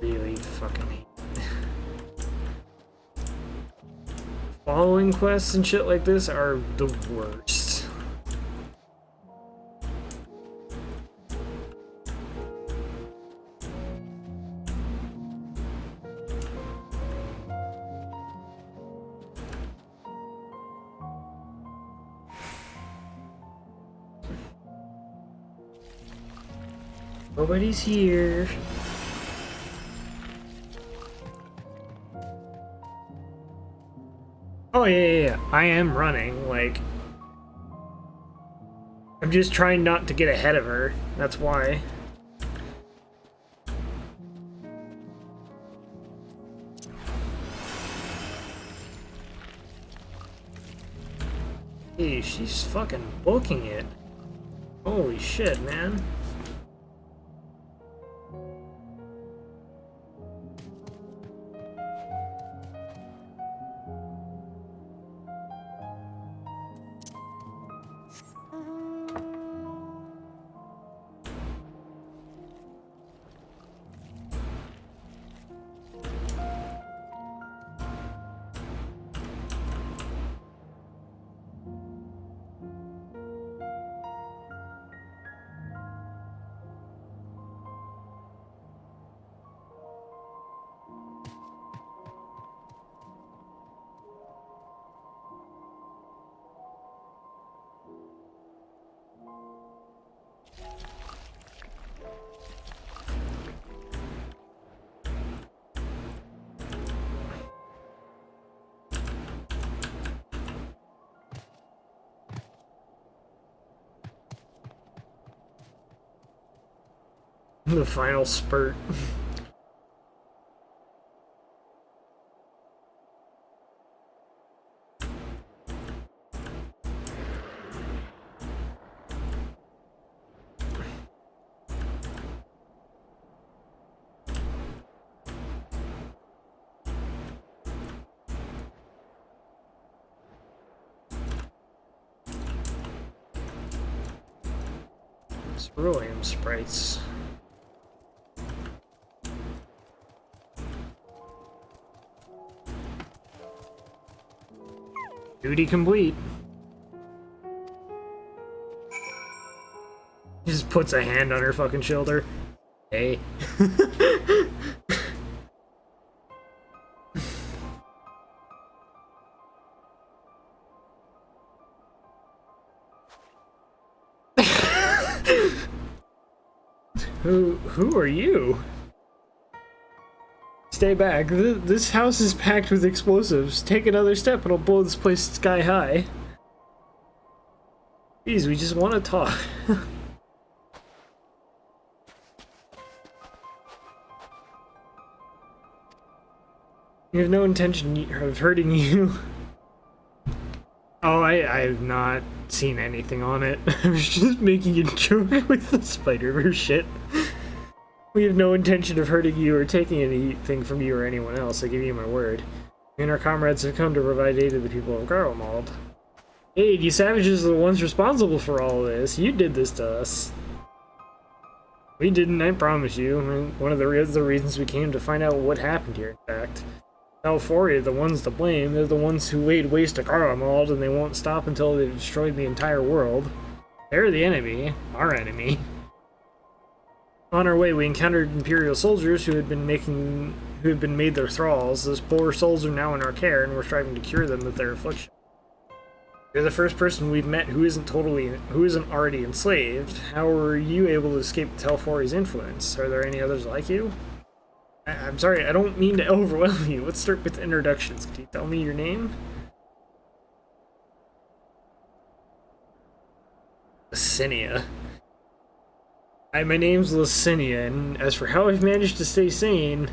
Really fucking hate following quests and shit like this are the worst. Nobody's here. Oh yeah, I am running, like... I'm just trying not to get ahead of her, that's why. Hey, she's fucking booking it. Holy shit, man. The final spurt. Cerulean sprites. Duty complete. He just puts a hand on her fucking shoulder. Hey. Who are you? stay back. This house is packed with explosives. Take another step and I'll blow this place sky high. Jeez, we just want to talk. We have no intention of hurting you. Oh, I've not seen anything on it. I was just making a joke with the Spider-Verse shit. We have no intention of hurting you or taking anything from you or anyone else, I give you my word. Me and our comrades have come to provide aid to the people of Garlemald. Aid, you savages are the ones responsible for all of this. You did this to us. We didn't, I promise you. I mean, one of the reasons we came to find out what happened here, in fact. California, the ones to blame. They're the ones who laid waste to Garlemald, and they won't stop until they've destroyed the entire world. They're the enemy. Our enemy. On our way, we encountered Imperial soldiers who had been made their thralls. Those poor souls are now in our care, and we're striving to cure them of their affliction. You're the first person we've met who isn't already enslaved. How were you able to escape Telfori's influence? Are there any others like you? I'm sorry, I don't mean to overwhelm you. Let's start with introductions. Can you tell me your name? Licinia. Hi, my name's Licinia, and as for how I've managed to stay sane,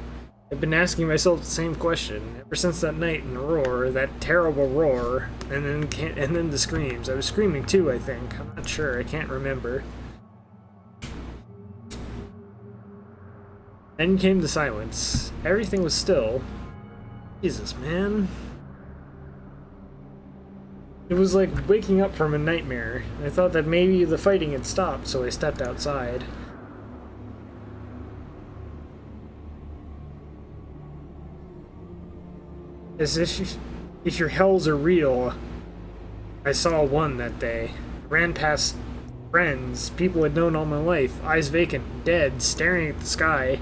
I've been asking myself the same question ever since that night in the roar, that terrible roar, and then the screams. I was screaming too, I think. I'm not sure. I can't remember. Then came the silence. Everything was still. Jesus, man. It was like waking up from a nightmare. I thought that maybe the fighting had stopped, so I stepped outside. As if your hells are real, I saw one that day. I ran past friends, people I'd known all my life, eyes vacant, dead, staring at the sky.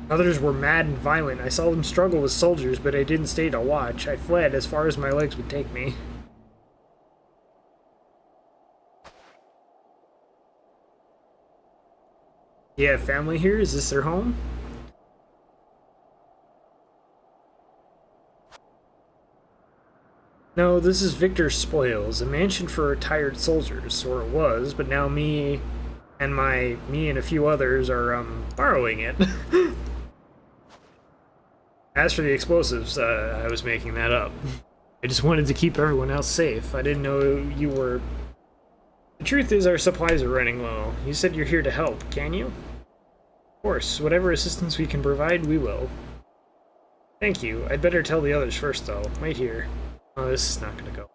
Others were mad and violent. I saw them struggle with soldiers, but I didn't stay to watch. I fled as far as my legs would take me. You have family here? Is this their home? No, this is Victor's Spoils, a mansion for retired soldiers, or it was, but now me and a few others are borrowing it. As for the explosives, I was making that up. I just wanted to keep everyone else safe. I didn't know you were... The truth is our supplies are running low. You said you're here to help, can you? Of course, whatever assistance we can provide, we will. Thank you. I'd better tell the others first, though. Wait here. Oh, this is not gonna go.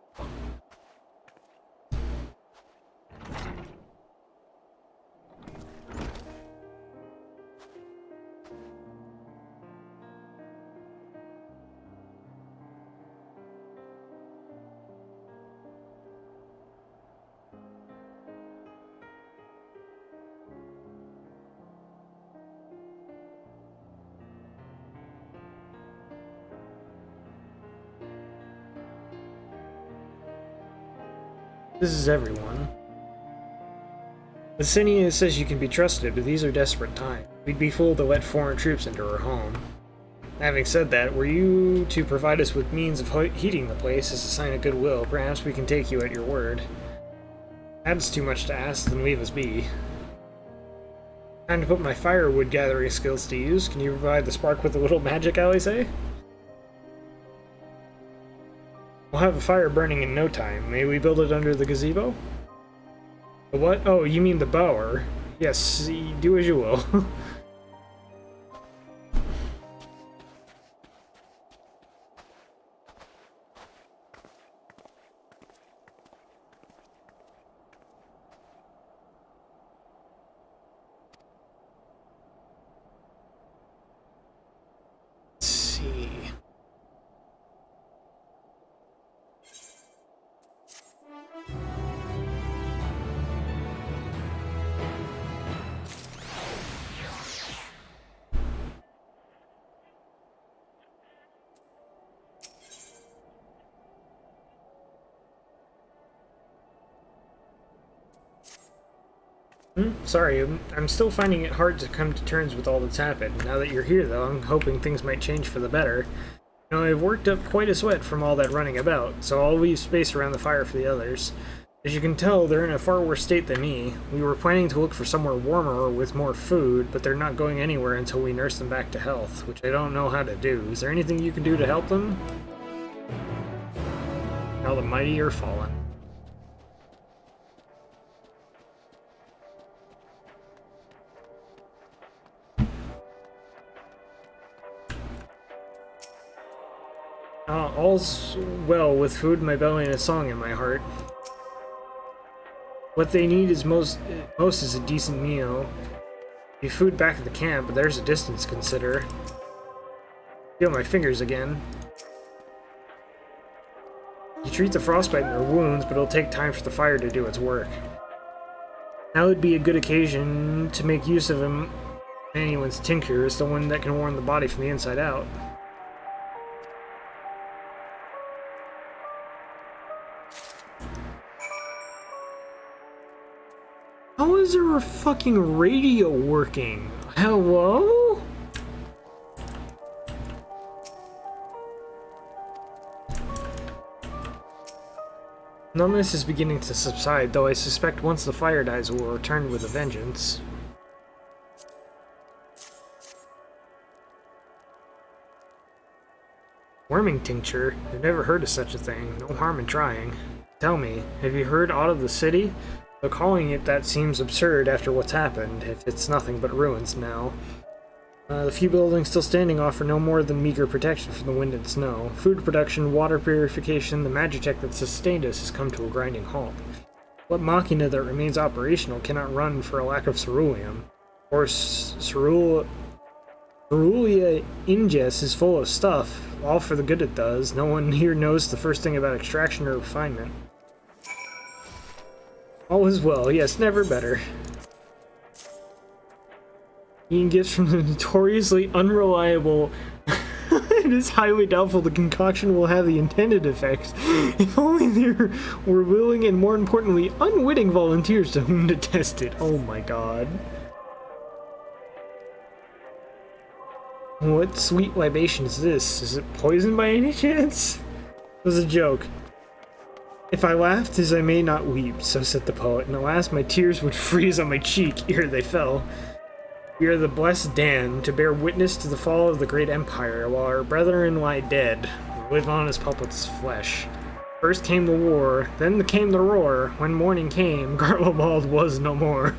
This is everyone. Licinia says you can be trusted, but these are desperate times. We'd be fooled to let foreign troops into our home. Having said that, were you to provide us with means of heating the place as a sign of goodwill, perhaps we can take you at your word. That's too much to ask, then leave us be. Time to put my firewood gathering skills to use. Can you provide the spark with a little magic, I say? We'll have a fire burning in no time. May we build it under the gazebo? The what? Oh, you mean the bower. Yes, do as you will. Let's see. Sorry, I'm still finding it hard to come to terms with all that's happened. Now that you're here, though, I'm hoping things might change for the better. You know, I've worked up quite a sweat from all that running about, so I'll leave space around the fire for the others. As you can tell, they're in a far worse state than me. We were planning to look for somewhere warmer with more food, but they're not going anywhere until we nurse them back to health, which I don't know how to do. Is there anything you can do to help them? Now the mighty are fallen. All's well with food in my belly and a song in my heart. What they need is most is a decent meal. Be food back at the camp, but there's a distance to consider. Feel my fingers again. You treat the frostbite in their wounds, but it'll take time for the fire to do its work. Now would be a good occasion to make use of anyone's tincture, is the one that can warm the body from the inside out. How is there a fucking radio working? Hello? Numbness is beginning to subside, though I suspect once the fire dies it will return with a vengeance. Worming tincture? I've never heard of such a thing. No harm in trying. Tell me, have you heard aught of the city? Though calling it that seems absurd after what's happened, if it's nothing but ruins now. The few buildings still standing offer no more than meager protection from the wind and snow. Food production, water purification, the magitech that sustained us has come to a grinding halt. What machina that remains operational cannot run for a lack of ceruleum. Or ceruleum ingest is full of stuff, all for the good it does. No one here knows the first thing about extraction or refinement. All is well, yes, never better. Eating gifts from the notoriously unreliable. It is highly doubtful the concoction will have the intended effect. If only there were willing and, more importantly, unwitting volunteers to whom to test it. Oh my god. What sweet libation is this? Is it poison by any chance? It was a joke. If I laughed as I may not weep, so said the poet, and alas my tears would freeze on my cheek ere they fell. We are the blessed damned, to bear witness to the fall of the great empire, while our brethren lie dead, or live on as puppets' flesh. First came the war, then came the roar. When morning came, Garlobald was no more.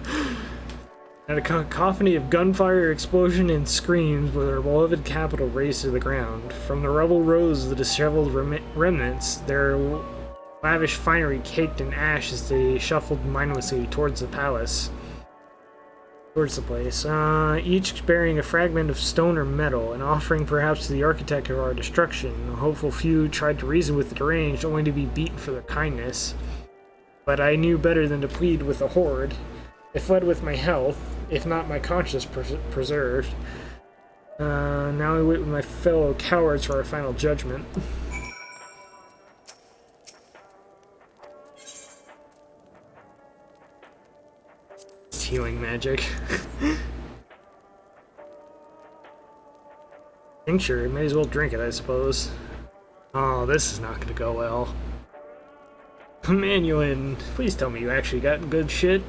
And a cacophony of gunfire, explosion, and screams with our beloved capital razed to the ground. From the rubble rose the disheveled remnants, their lavish finery caked in ash as they shuffled mindlessly towards the palace. Towards the place, each bearing a fragment of stone or metal, an offering perhaps to the architect of our destruction. A hopeful few tried to reason with the deranged, only to be beaten for their kindness. But I knew better than to plead with the horde. I fled with my health, if not my conscience preserved. Now I wait with my fellow cowards for our final judgment. Healing magic. Tincture, may as well drink it, I suppose. Oh, this is not gonna go well. Manuin, please tell me you actually got good shit.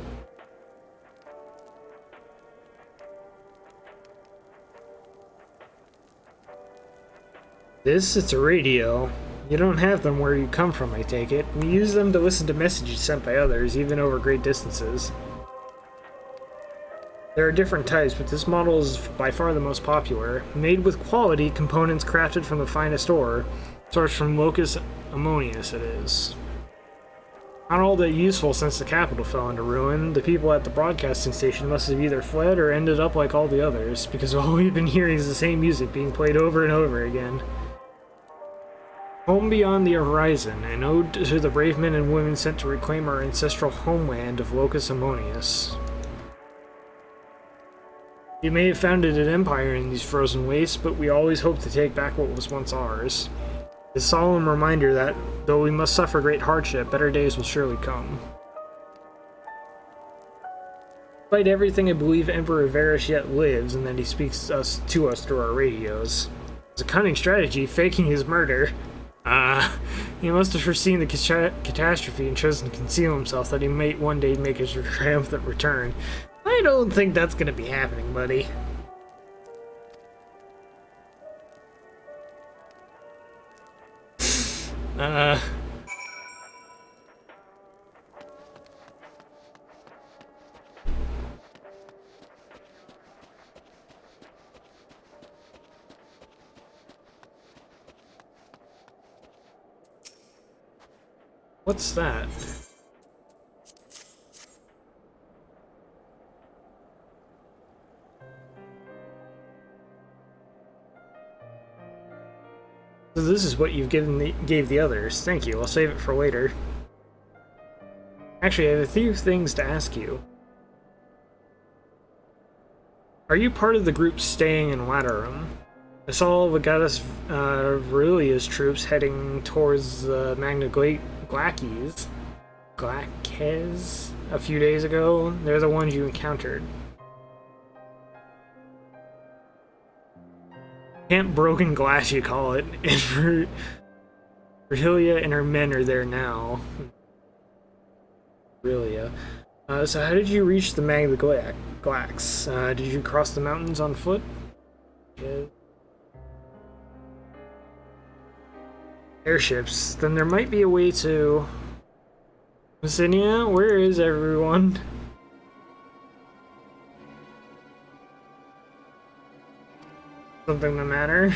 It's a radio. You don't have them where you come from, I take it. We use them to listen to messages sent by others, even over great distances. There are different types, but this model is by far the most popular. Made with quality components crafted from the finest ore, sourced from Locus Ammonius it is. Not all that useful since the capital fell into ruin. The people at the broadcasting station must have either fled or ended up like all the others, because all we've been hearing is the same music being played over and over again. Home beyond the horizon, an ode to the brave men and women sent to reclaim our ancestral homeland of Locus Ammonius. We may have founded an empire in these frozen wastes, but we always hope to take back what was once ours. A solemn reminder that, though we must suffer great hardship, better days will surely come. Despite everything, I believe Emperor Varus yet lives, and that he speaks to us through our radios. It's a cunning strategy, faking his murder. He must have foreseen the catastrophe and chosen to conceal himself, that he might one day make his triumphant return. I don't think that's gonna be happening, buddy. What's that? So this is what you've gave the others. Thank you. I'll save it for later. Actually, I have a few things to ask you. Are you part of the group staying in Laterum? I saw Legatus Verilia's troops heading towards the Magna Glacies a few days ago. They're the ones you encountered. Camp Broken Glass, you call it. And Verilia and her men are there now. Verilia. So how did you reach the Magna Glax? Did you cross the mountains on foot? Yeah. Airships. Then there might be a way to... Messinia, where is everyone? Something the matter?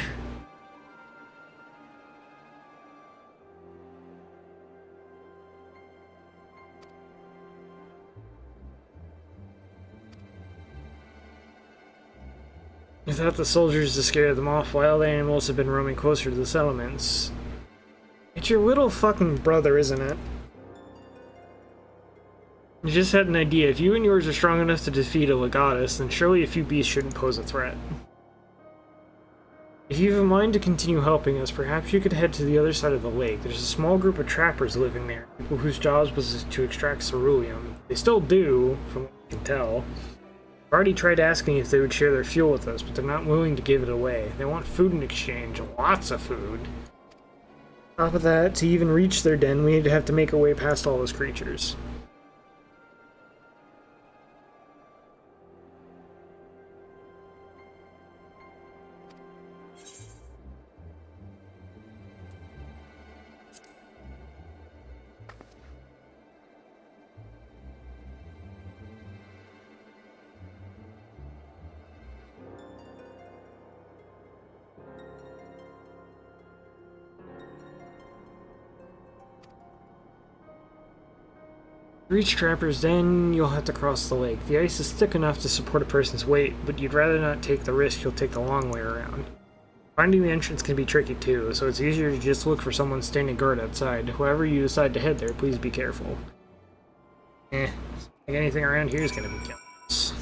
I thought the soldiers to scare them off. Wild animals have been roaming closer to the settlements. It's your little fucking brother, isn't it? You just had an idea. If you and yours are strong enough to defeat a Legatus, then surely a few beasts shouldn't pose a threat. If you have a mind to continue helping us, perhaps you could head to the other side of the lake. There's a small group of trappers living there, people whose jobs was to extract ceruleum. They still do, from what I can tell. I've already tried asking if they would share their fuel with us, but they're not willing to give it away. They want food in exchange, lots of food. On top of that, to even reach their den, we'd have to make our way past all those creatures. To reach Trapper's Den, you'll have to cross the lake. The ice is thick enough to support a person's weight, but you'd rather not take the risk. You'll take the long way around. Finding the entrance can be tricky too, so it's easier to just look for someone standing guard outside. However you decide to head there, please be careful. Like anything around here is gonna be killing us.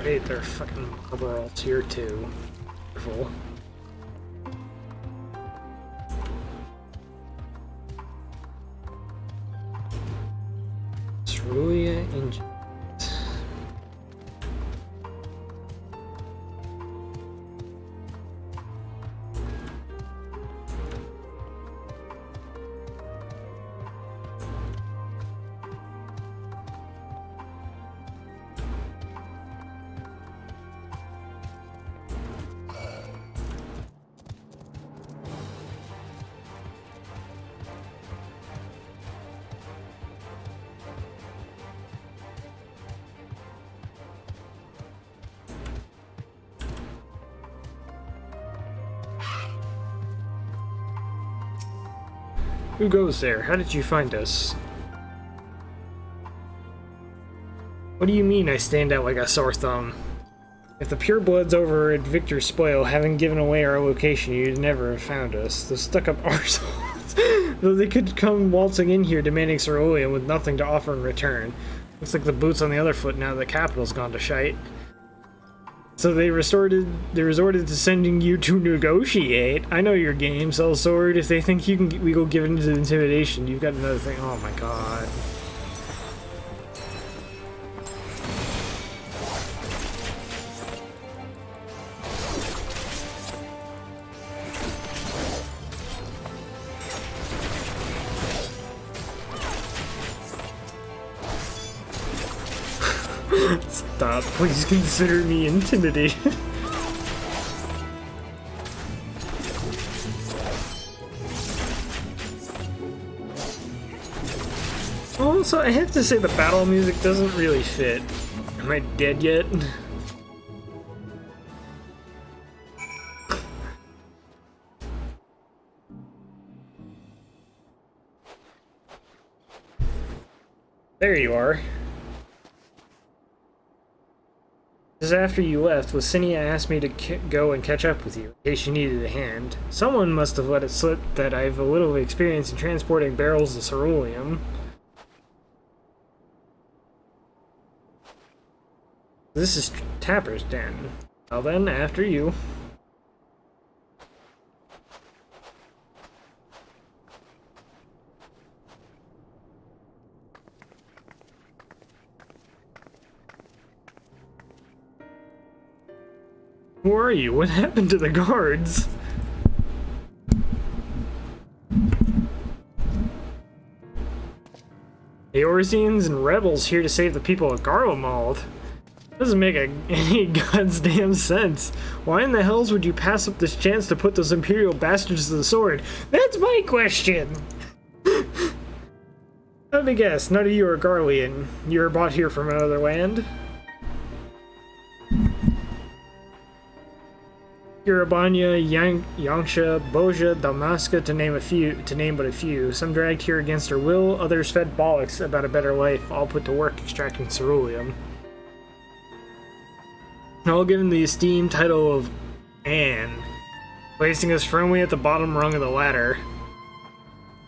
Wait, there are fucking overalls here too. Careful. Cerulia engine. Who goes there? How did you find us? What do you mean I stand out like a sore thumb? If the purebloods over at Victor's Spoil haven't given away our location, you'd never have found us. Those stuck-up arseholes. Though they could come waltzing in here demanding cerulean with nothing to offer in return. Looks like the boot's on the other foot now the capital's gone to shite. So they resorted to sending you to negotiate. I know your game, Sellsword. If they think we go give in to intimidation, you've got another thing. Oh my god. Stop. Please consider me intimidated. Also, I have to say the battle music doesn't really fit. Am I dead yet? There you are. Just after you left, Licinia asked me to go and catch up with you, in case you needed a hand. Someone must have let it slip that I've a little experience in transporting barrels of ceruleum. This is Tapper's Den. Well then, after you. Who are you? What happened to the guards? Eorzeans and rebels here to save the people of Garlemald. Doesn't make any goddamn sense. Why in the hells would you pass up this chance to put those Imperial bastards to the sword? That's my question! Let me guess, none of you are Garlean. You were brought here from another land? Kiribanya, Yangsha, Boja, Dalmasca, to name but a few. Some dragged here against their will, others fed bollocks about a better life, all put to work extracting ceruleum. All given the esteemed title of Anne, placing us firmly at the bottom rung of the ladder.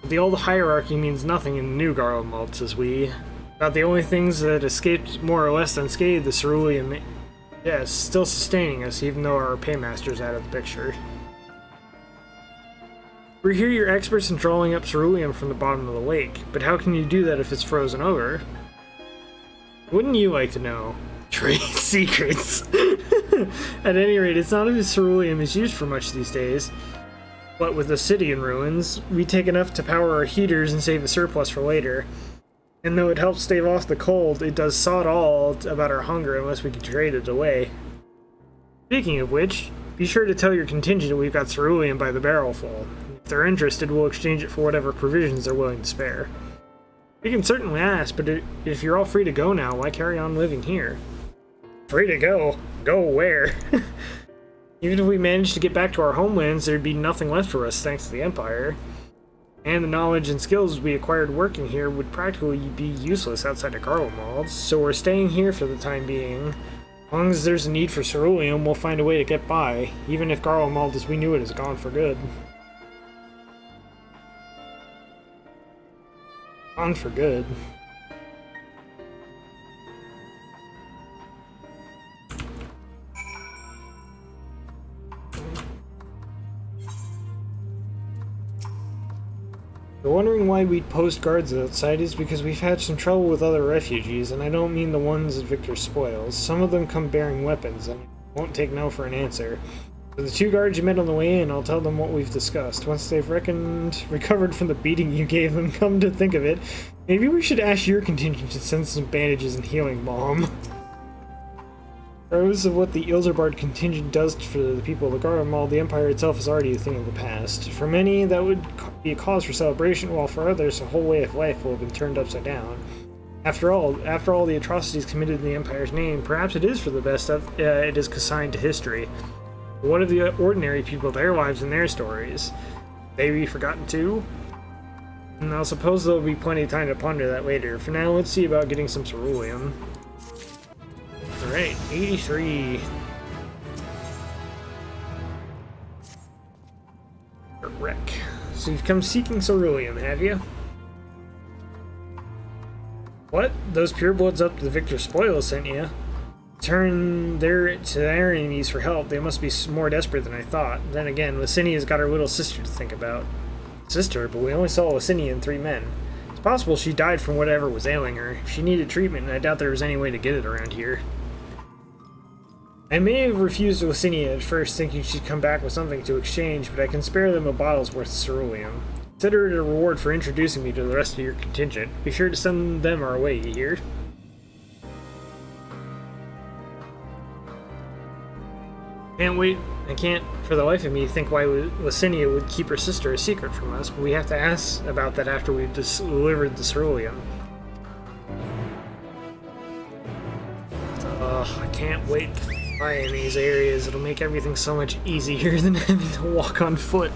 But the old hierarchy means nothing in the new Garlemald, says we. About the only things that escaped more or less unscathed, the ceruleum. Yes, still sustaining us, even though our paymaster's out of the picture. We hear you're experts in drawing up ceruleum from the bottom of the lake, but how can you do that if it's frozen over? Wouldn't you like to know? Trade secrets! At any rate, it's not as if ceruleum is used for much these days. But with the city in ruins, we take enough to power our heaters and save the surplus for later. And though it helps stave off the cold, it does sod all about our hunger unless we can trade it away. Speaking of which, be sure to tell your contingent we've got ceruleum by the barrelful. If they're interested, we'll exchange it for whatever provisions they're willing to spare. We can certainly ask, but if you're all free to go now, why carry on living here? Free to go? Go where? Even if we managed to get back to our homelands, there'd be nothing left for us thanks to the Empire. And the knowledge and skills we acquired working here would practically be useless outside of Garlemald, so we're staying here for the time being. As long as there's a need for ceruleum, we'll find a way to get by, even if Garlemald as we knew it is gone for good. Gone for good. You're wondering why we'd post guards outside is because we've had some trouble with other refugees, and I don't mean the ones at Victor's Spoils. Some of them come bearing weapons, and I won't take no for an answer. For the 2 guards you met on the way in, I'll tell them what we've discussed. Once they've recovered from the beating you gave them, come to think of it, maybe we should ask your contingent to send some bandages and healing balm. Regardless of what the Ilzarbard contingent does for the people of the Garlemald, the Empire itself is already a thing of the past. For many, that would be a cause for celebration, while for others, a whole way of life will have been turned upside down. After all the atrocities committed in the Empire's name, perhaps it is for the best that it is consigned to history. But what of the ordinary people, their lives and their stories? They be forgotten too? And I'll suppose there'll be plenty of time to ponder that later. For now, let's see about getting some ceruleum. Alright, 83. Wreck. So you've come seeking ceruleum, have you? What? Those purebloods up to the Victor Spoil sent you? Turn to their enemies for help. They must be more desperate than I thought. Then again, Lasinia's got her little sister to think about. Sister? But we only saw Lasinia and 3 men. It's possible she died from whatever was ailing her. She needed treatment, and I doubt there was any way to get it around here. I may have refused Lasinia at first, thinking she'd come back with something to exchange, but I can spare them a bottle's worth of ceruleum. Consider it a reward for introducing me to the rest of your contingent. Be sure to send them our way, you hear? Can't wait. I can't, for the life of me, think why Lasinia would keep her sister a secret from us, but we have to ask about that after we've delivered the ceruleum. I can't wait to fly in these areas. It'll make everything so much easier than having to walk on foot.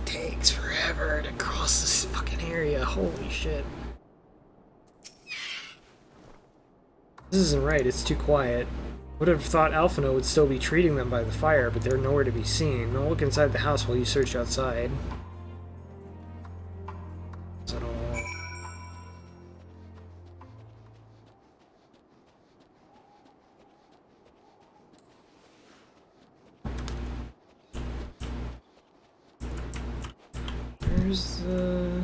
Takes forever to cross this fucking area. Holy shit. This isn't right. It's too quiet. Would have thought Alphino would still be treating them by the fire, but they're nowhere to be seen. I'll look inside the house while you search outside. Is that all? Where's the...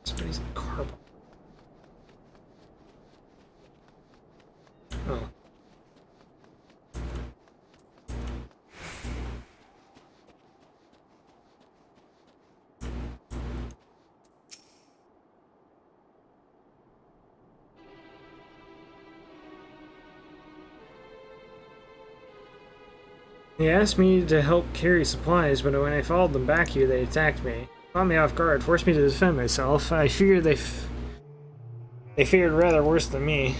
Somebody's car. Oh. They asked me to help carry supplies, but when I followed them back here, they attacked me. Caught me off guard, forced me to defend myself. I figured they fared rather worse than me.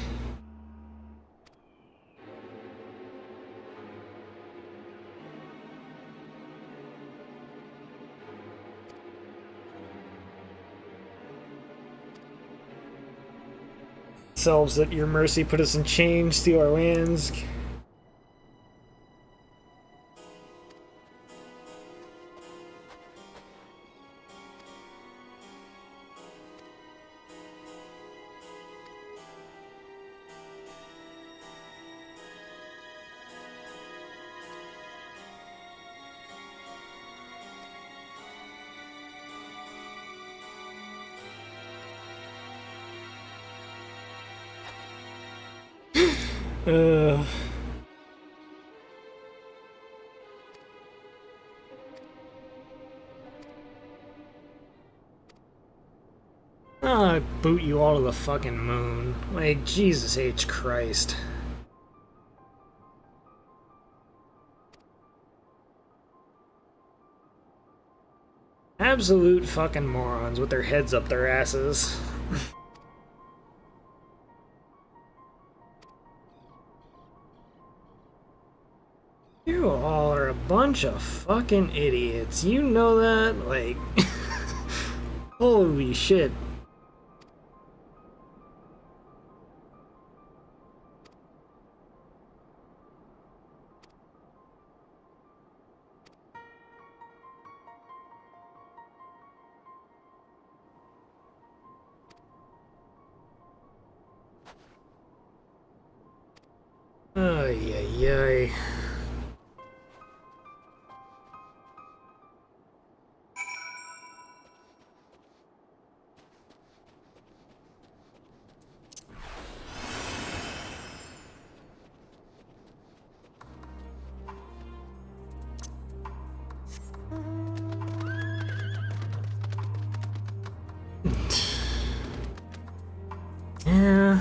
Selves at your mercy, put us in chains, steal our lands. I'll boot you all to the fucking moon. Like, Jesus H. Christ. Absolute fucking morons with their heads up their asses. You all are a bunch of fucking idiots. You know that? Like, holy shit. Ay, ay, ay. Yeah.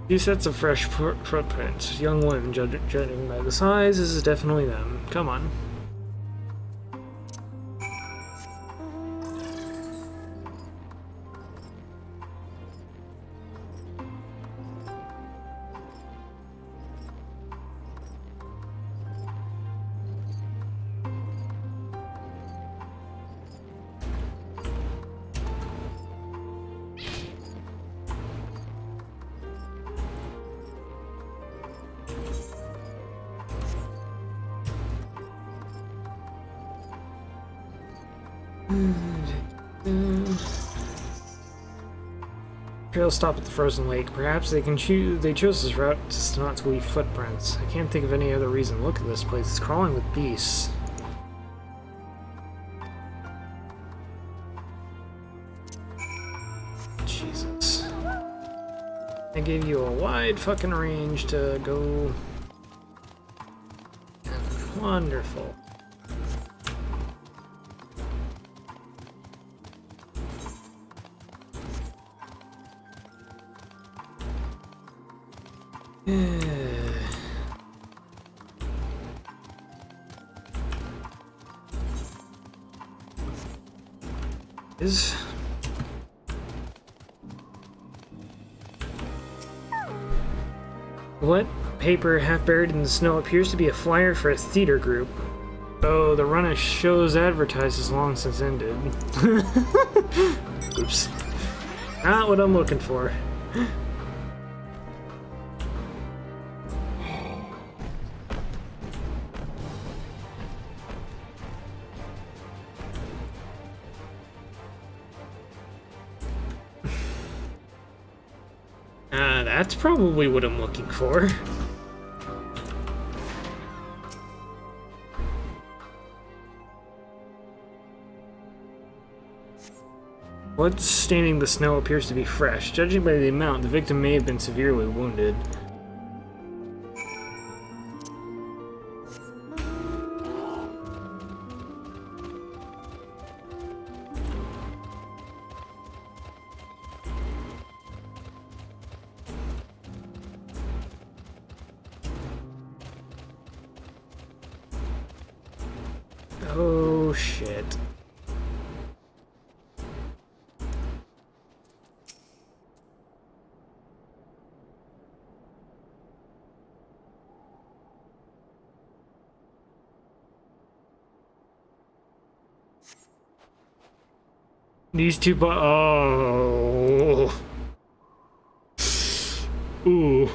Two sets of fresh footprints. Young women, judging by the size, this is definitely them. Come on. Trail stop at the frozen lake. Perhaps they chose this route just not to leave footprints. I can't think of any other reason. Look at this place. It's crawling with beasts. Jesus. I gave you a wide fucking range to go. Wonderful. Is what paper half buried in the snow appears to be a flyer for a theater group. Oh, the run of shows advertised has long since ended. Oops. Not what I'm looking for. That's probably what I'm looking for. What's staining the snow appears to be fresh. Judging by the amount, the victim may have been severely wounded. Oh shit. These two oh. Ooh.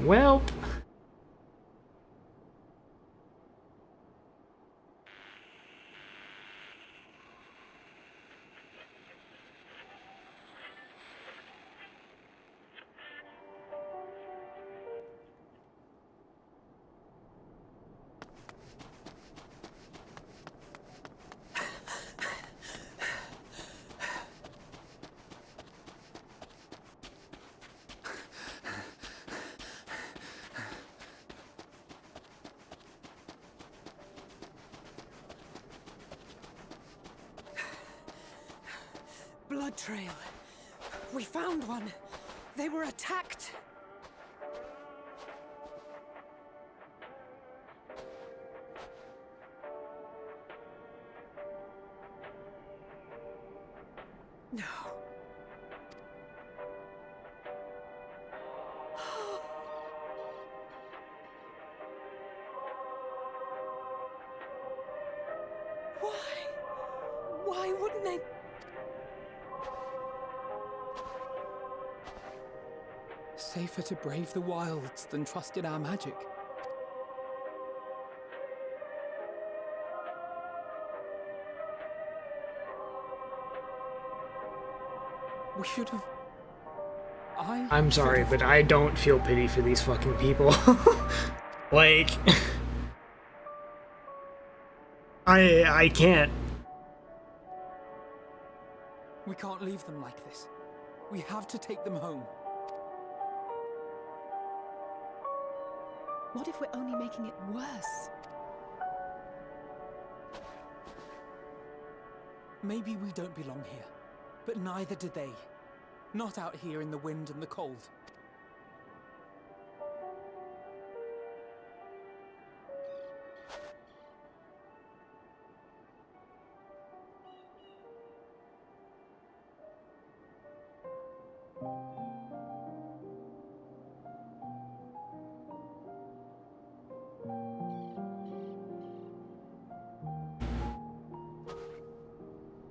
Welp. Blood trail. We found one. They were attacked. No. Why wouldn't they? Safer to brave the wilds than trust in our magic. We should have... I'm sorry, but I don't feel pity for these fucking people. Like... I can't. We can't leave them like this. We have to take them home. What if we're only making it worse? Maybe we don't belong here, but neither do they. Not out here in the wind and the cold.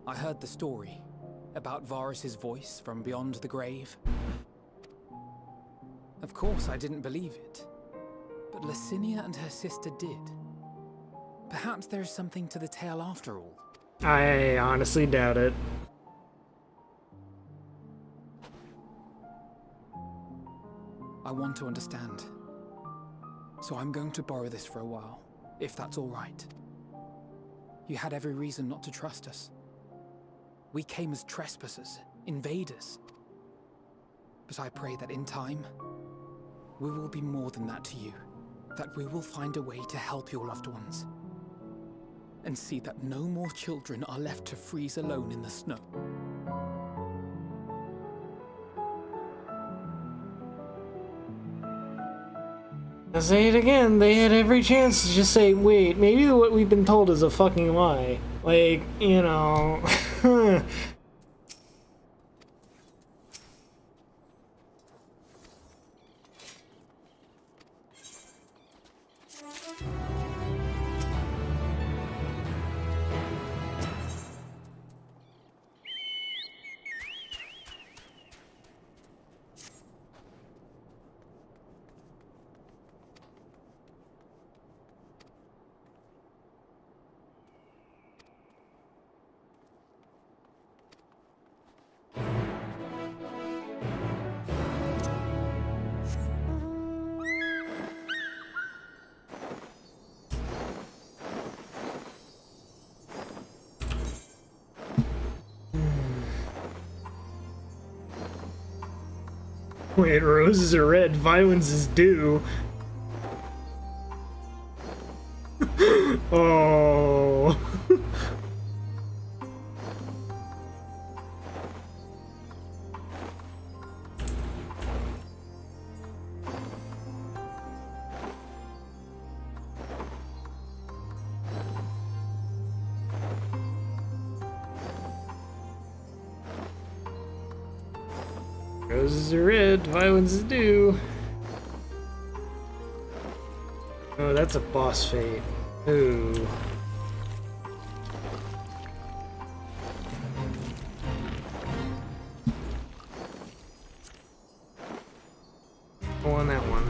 I heard the story about Varus's voice from beyond the grave. Of course, I didn't believe it, but Licinia and her sister did. Perhaps there is something to the tale after all. I honestly doubt it. I want to understand. So I'm going to borrow this for a while, if that's all right. You had every reason not to trust us. We came as trespassers, invaders. But I pray that in time, we will be more than that to you. That we will find a way to help your loved ones. And see that no more children are left to freeze alone in the snow. I'll say it again, they had every chance to just say, wait, maybe what we've been told is a fucking lie. Like, you know... Wait, roses are red, violence is due. Oh. Roses are red, violence is due. Oh, that's a boss fight. Ooh. Go on that one.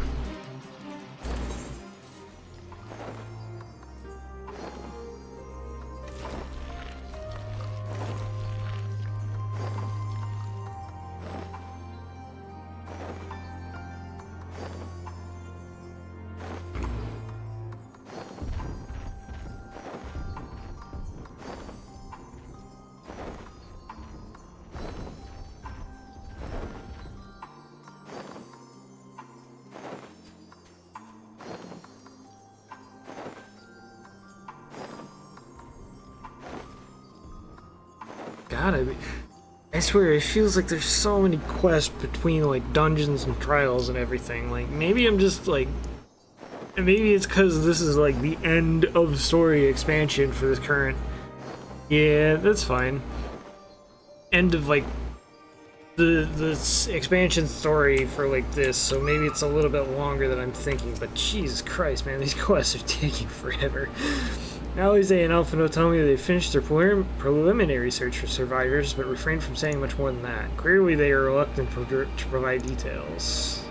God, I swear, it feels like there's so many quests between, like, dungeons and trials and everything. Like, maybe I'm just, like... Maybe it's because this is, like, the end of story expansion for this current... Yeah, that's fine. End of, like, the expansion story for, like, this, so maybe it's a little bit longer than I'm thinking, but Jesus Christ, man, these quests are taking forever. Alize and Alphino tell me they finished their preliminary search for survivors, but refrained from saying much more than that. Clearly they are reluctant to provide details.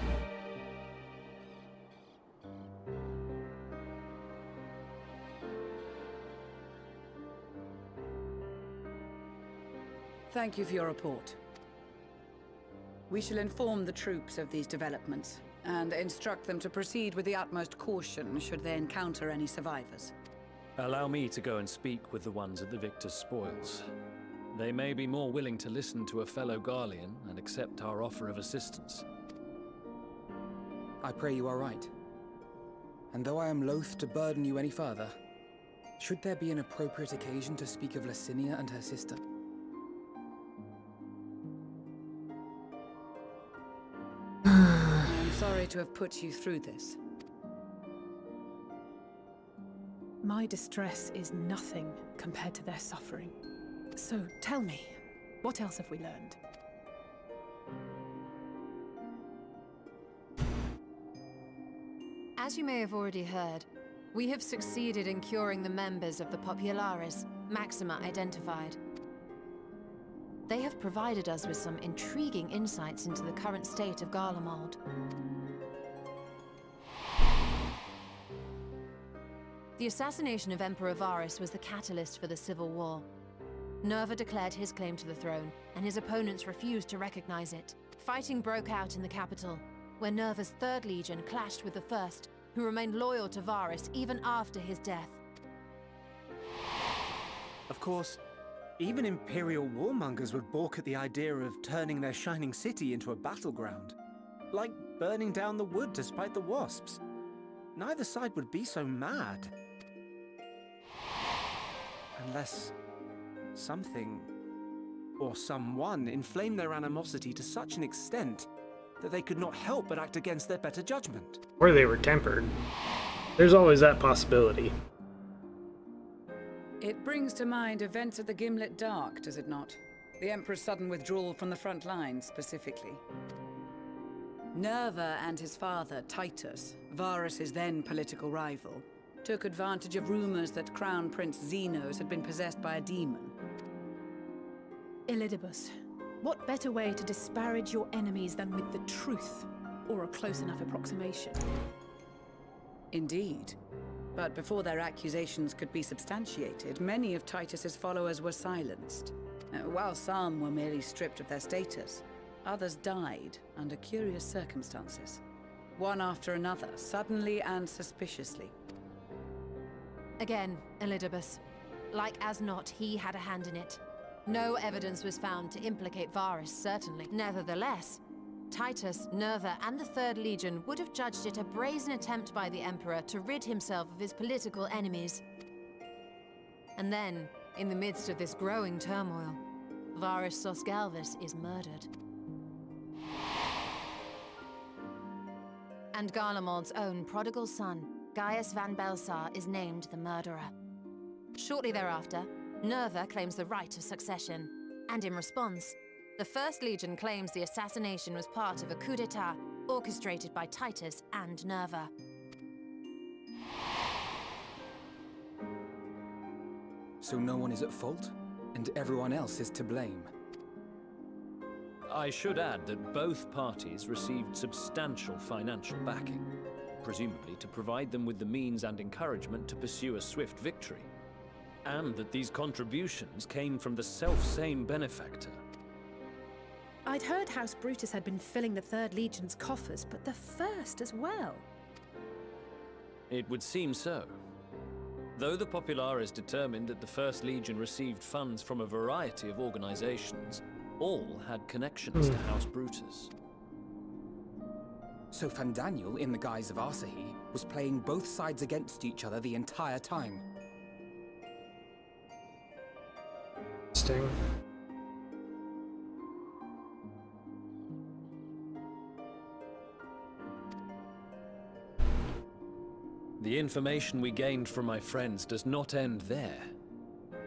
Thank you for your report. We shall inform the troops of these developments, and instruct them to proceed with the utmost caution should they encounter any survivors. Allow me to go and speak with the ones at the victor's spoils. They may be more willing to listen to a fellow Garlean and accept our offer of assistance. I pray you are right. And though I am loath to burden you any further, should there be an appropriate occasion to speak of Licinia and her sister? I'm sorry to have put you through this. My distress is nothing compared to their suffering. So tell me, what else have we learned? As you may have already heard, we have succeeded in curing the members of the Populares, Maxima identified. They have provided us with some intriguing insights into the current state of Garlemald. The assassination of Emperor Varus was the catalyst for the civil war. Nerva declared his claim to the throne, and his opponents refused to recognize it. Fighting broke out in the capital, where Nerva's 3rd Legion clashed with the 1st, who remained loyal to Varus even after his death. Of course, even Imperial warmongers would balk at the idea of turning their shining city into a battleground. Like burning down the wood to spite the wasps. Neither side would be so mad. Unless something or someone inflamed their animosity to such an extent that they could not help but act against their better judgment. Or they were tempered. There's always that possibility. It brings to mind events at the Gimlet Dark, does it not? The Emperor's sudden withdrawal from the front lines, specifically. Nerva and his father, Titus, Varus's then political rival, took advantage of rumors that Crown Prince Xenos had been possessed by a demon. Elidibus, what better way to disparage your enemies than with the truth, or a close enough approximation? Indeed. But before their accusations could be substantiated, many of Titus's followers were silenced. While some were merely stripped of their status, others died under curious circumstances. One after another, suddenly and suspiciously. Again, Elidibus. Like as not, he had a hand in it. No evidence was found to implicate Varus, certainly. Nevertheless, Titus, Nerva, and the 3rd Legion would have judged it a brazen attempt by the Emperor to rid himself of his political enemies. And then, in the midst of this growing turmoil, Varus Sosgalvis is murdered. And Garlemald's own prodigal son, Gaius van Belsar, is named the murderer. Shortly thereafter, Nerva claims the right of succession, and in response, the 1st Legion claims the assassination was part of a coup d'etat orchestrated by Titus and Nerva. So no one is at fault, and everyone else is to blame. I should add that both parties received substantial financial backing, presumably to provide them with the means and encouragement to pursue a swift victory. And that these contributions came from the self-same benefactor. I'd heard House Brutus had been filling the 3rd Legion's coffers, but the 1st as well. It would seem so. Though the Populares determined that the 1st Legion received funds from a variety of organizations, all had connections to House Brutus. So Fandaniel, in the guise of Asahi, was playing both sides against each other the entire time. Sting. The information we gained from my friends does not end there.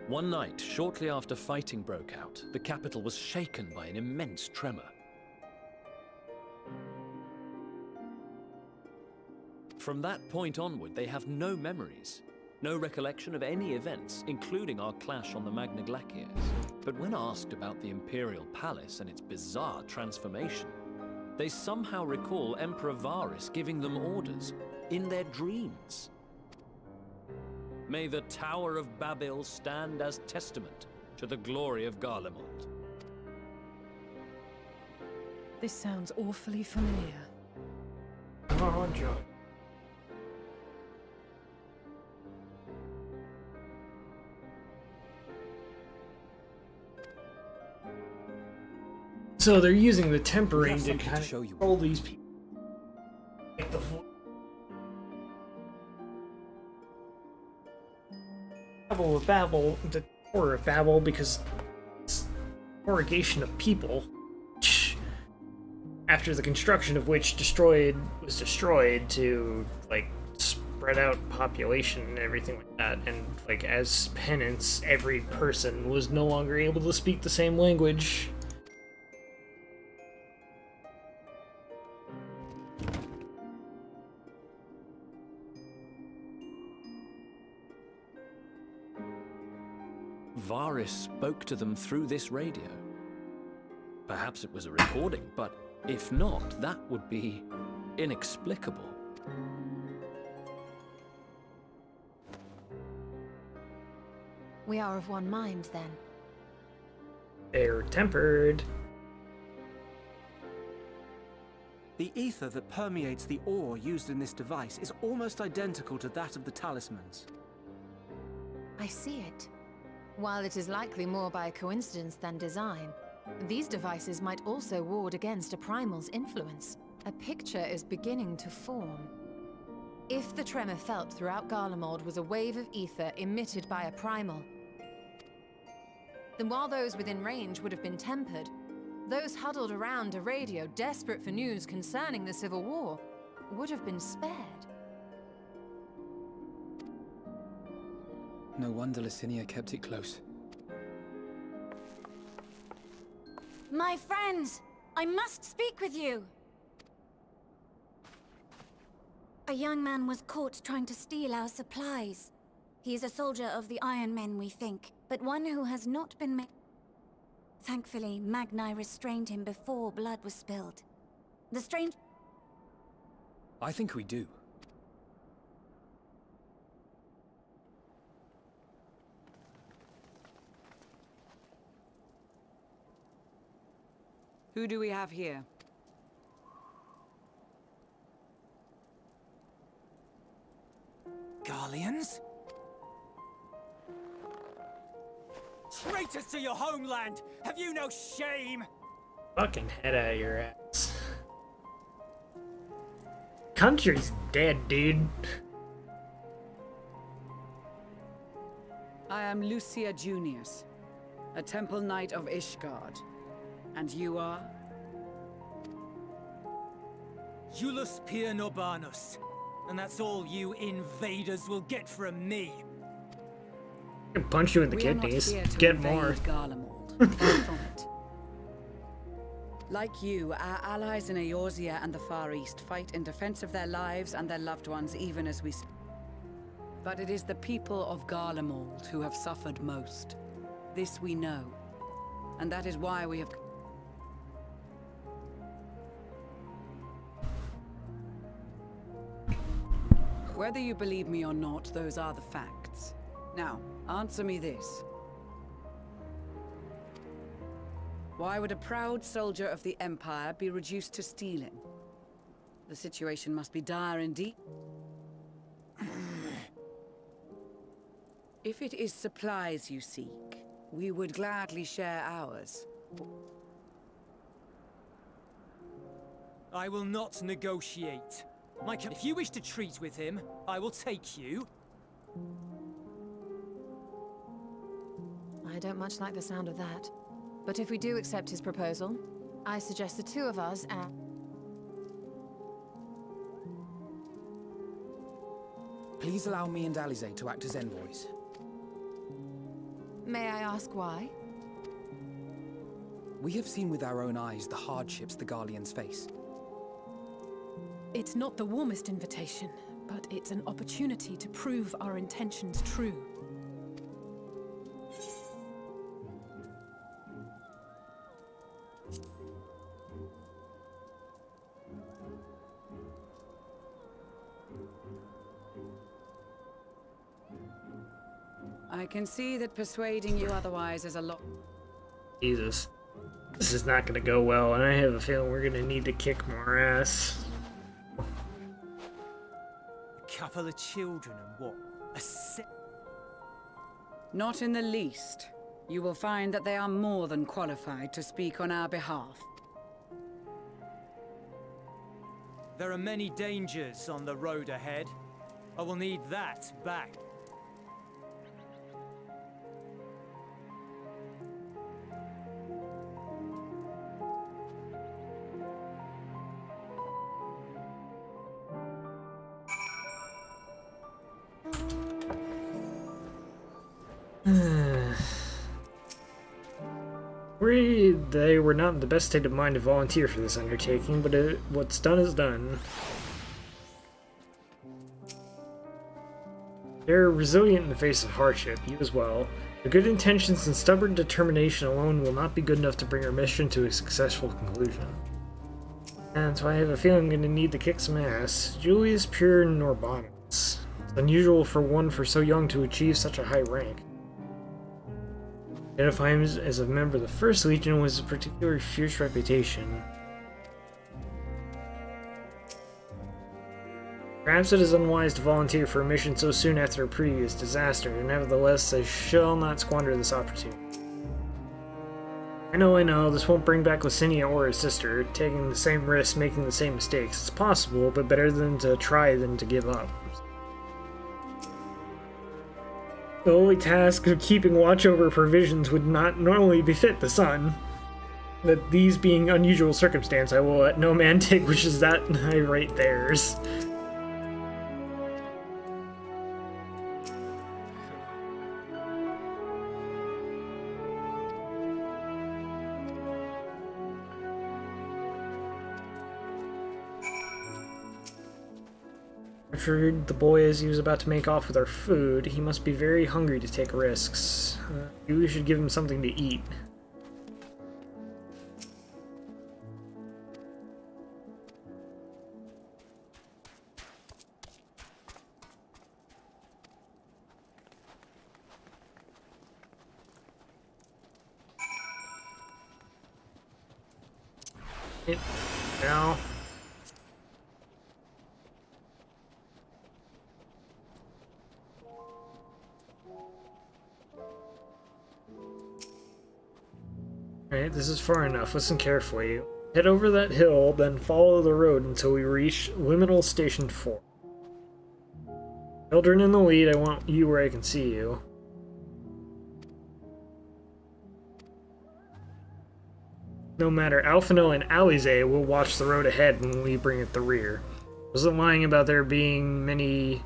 One night, shortly after fighting broke out, the capital was shaken by an immense tremor. From that point onward, they have no memories, no recollection of any events, including our clash on the Magna Glaciers. But when asked about the Imperial Palace and its bizarre transformation, they somehow recall Emperor Varus giving them orders in their dreams. May the Tower of Babel stand as testament to the glory of Garlemald. This sounds awfully familiar. Oh, joy. So they're using the tempering to kind of control these people. Like the the Tower of Babel, because it's a corrugation of people, after the construction of which was destroyed to like spread out population and everything like that, and like as penance, every person was no longer able to speak the same language. Varys spoke to them through this radio. Perhaps it was a recording, but if not, that would be inexplicable. We are of one mind, then. They're tempered. The ether that permeates the ore used in this device is almost identical to that of the talismans. I see it. While it is likely more by coincidence than design, these devices might also ward against a primal's influence. A picture is beginning to form. If the tremor felt throughout Garlemald was a wave of ether emitted by a primal, then while those within range would have been tempered, those huddled around a radio desperate for news concerning the Civil War would have been spared. No wonder Licinia kept it close. My friends, I must speak with you. A young man was caught trying to steal our supplies. He is a soldier of the Iron Men, we think, but one who has not been made. Thankfully, Magni restrained him before blood was spilled. The strange... I think we do. Who do we have here? Garleans? Traitors to your homeland! Have you no shame? Fucking head out of your ass. Country's dead, dude. I am Lucia Junius, a Temple Knight of Ishgard. And you are? Iulus Pier Norbanus. And that's all you invaders will get from me. I can punch you in the kidneys. Get more. Like you, our allies in Eorzea and the Far East fight in defense of their lives and their loved ones, even as we... But it is the people of Garlemald who have suffered most. This we know. And that is why we have... Whether you believe me or not, those are the facts. Now, answer me this. Why would a proud soldier of the Empire be reduced to stealing? The situation must be dire indeed. If it is supplies you seek, we would gladly share ours. I will not negotiate. If you wish to treat with him, I will take you. I don't much like the sound of that. But if we do accept his proposal, I suggest the two of us and... Please allow me and Alize to act as envoys. May I ask why? We have seen with our own eyes the hardships the Garleans face. It's not the warmest invitation, but it's an opportunity to prove our intentions true. I can see that persuading you otherwise is a lot. Jesus. This is not gonna go well, and I have a feeling we're gonna need to kick more ass. A couple of children and what? Not in the least. You will find that they are more than qualified to speak on our behalf. There are many dangers on the road ahead. I will need that back. They were not in the best state of mind to volunteer for this undertaking, but what's done is done. They're resilient in the face of hardship, you as well. Their good intentions and stubborn determination alone will not be good enough to bring our mission to a successful conclusion. And so I have a feeling I'm going to need to kick some ass. Julius Pure Norbonis. It's unusual for one so young to achieve such a high rank. Identify him as a member of the First Legion was a particularly fierce reputation. Perhaps it is unwise to volunteer for a mission so soon after a previous disaster, and nevertheless I shall not squander this opportunity. I know, this won't bring back Licinia or his sister. Taking the same risks, making the same mistakes. It's possible, but better than to try than to give up. The only task of keeping watch over provisions would not normally befit the sun. That these being unusual circumstance, I will let no man take wishes that I write theirs. After the boy as he was about to make off with our food, he must be very hungry to take risks. Maybe we should give him something to eat. Now. Alright, this is far enough. Listen carefully. Head over that hill, then follow the road until we reach Liminal Station 4. Children in the lead, I want you where I can see you. No matter, Alphino and Alize will watch the road ahead when we bring at the rear. I wasn't lying about there being many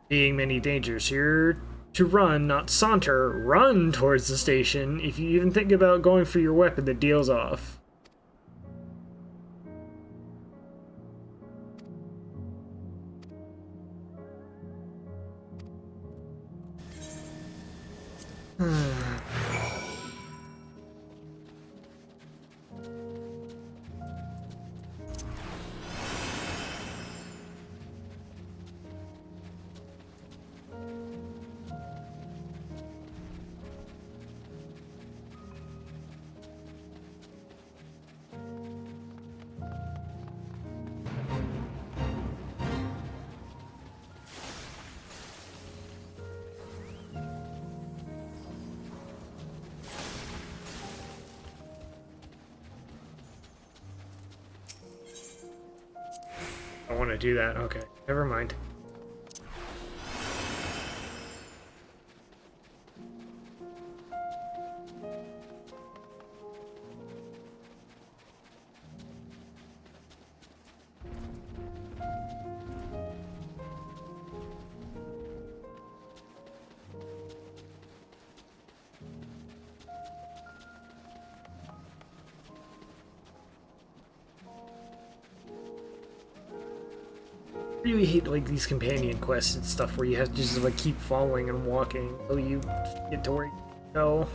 dangers here. To run, not saunter, run towards the station. If you even think about going for your weapon, the deal's off. I want to do that. Okay, never mind. I really hate like these companion quests and stuff where you have to just like keep following and walking until you get to where you go.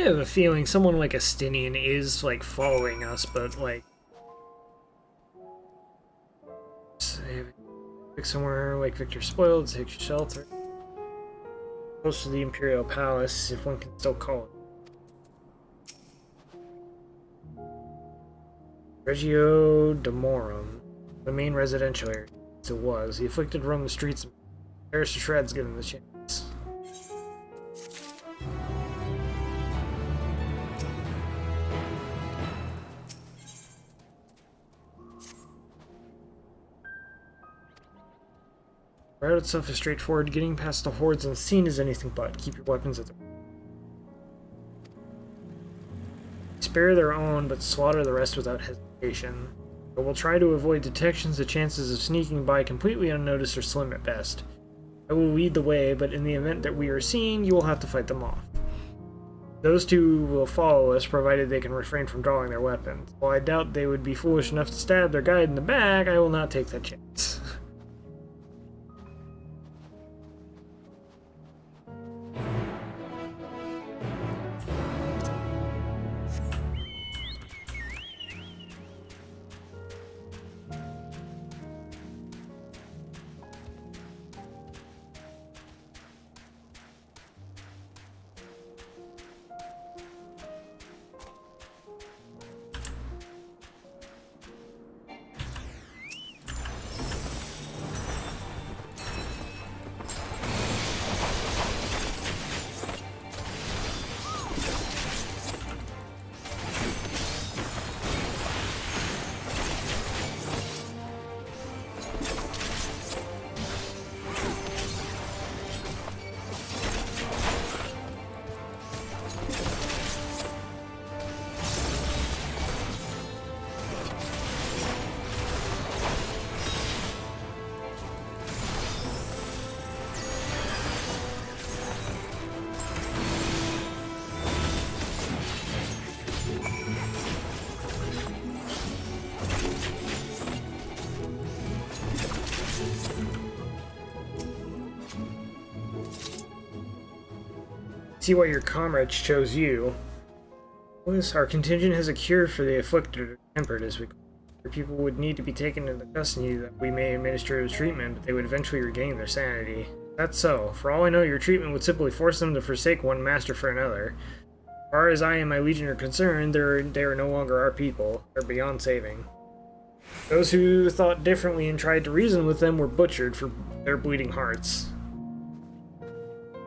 I have a feeling someone like Astinian is, like, following us, but, like... somewhere like Victor Spoiled, take shelter. Close to the Imperial Palace, if one can still call it. Reggio Demorum, the main residential area. It was. The afflicted roam the streets and perish to shreds given the chance. The route itself is straightforward. Getting past the hordes unseen is anything but. Keep your weapons at the... Spare their own, but slaughter the rest without hesitation. But we'll try to avoid detections. The chances of sneaking by completely unnoticed are slim at best. I will lead the way, but in the event that we are seen, you will have to fight them off. Those two will follow us, provided they can refrain from drawing their weapons. While I doubt they would be foolish enough to stab their guide in the back, I will not take that chance. See why your comrades chose you. Our contingent has a cure for the afflicted or tempered, as we call it. People would need to be taken into custody that we may administer treatment, but they would eventually regain their sanity. That's so. For all I know, your treatment would simply force them to forsake one master for another. As far as I and my legion are concerned, they are no longer our people. They're beyond saving. Those who thought differently and tried to reason with them were butchered for their bleeding hearts.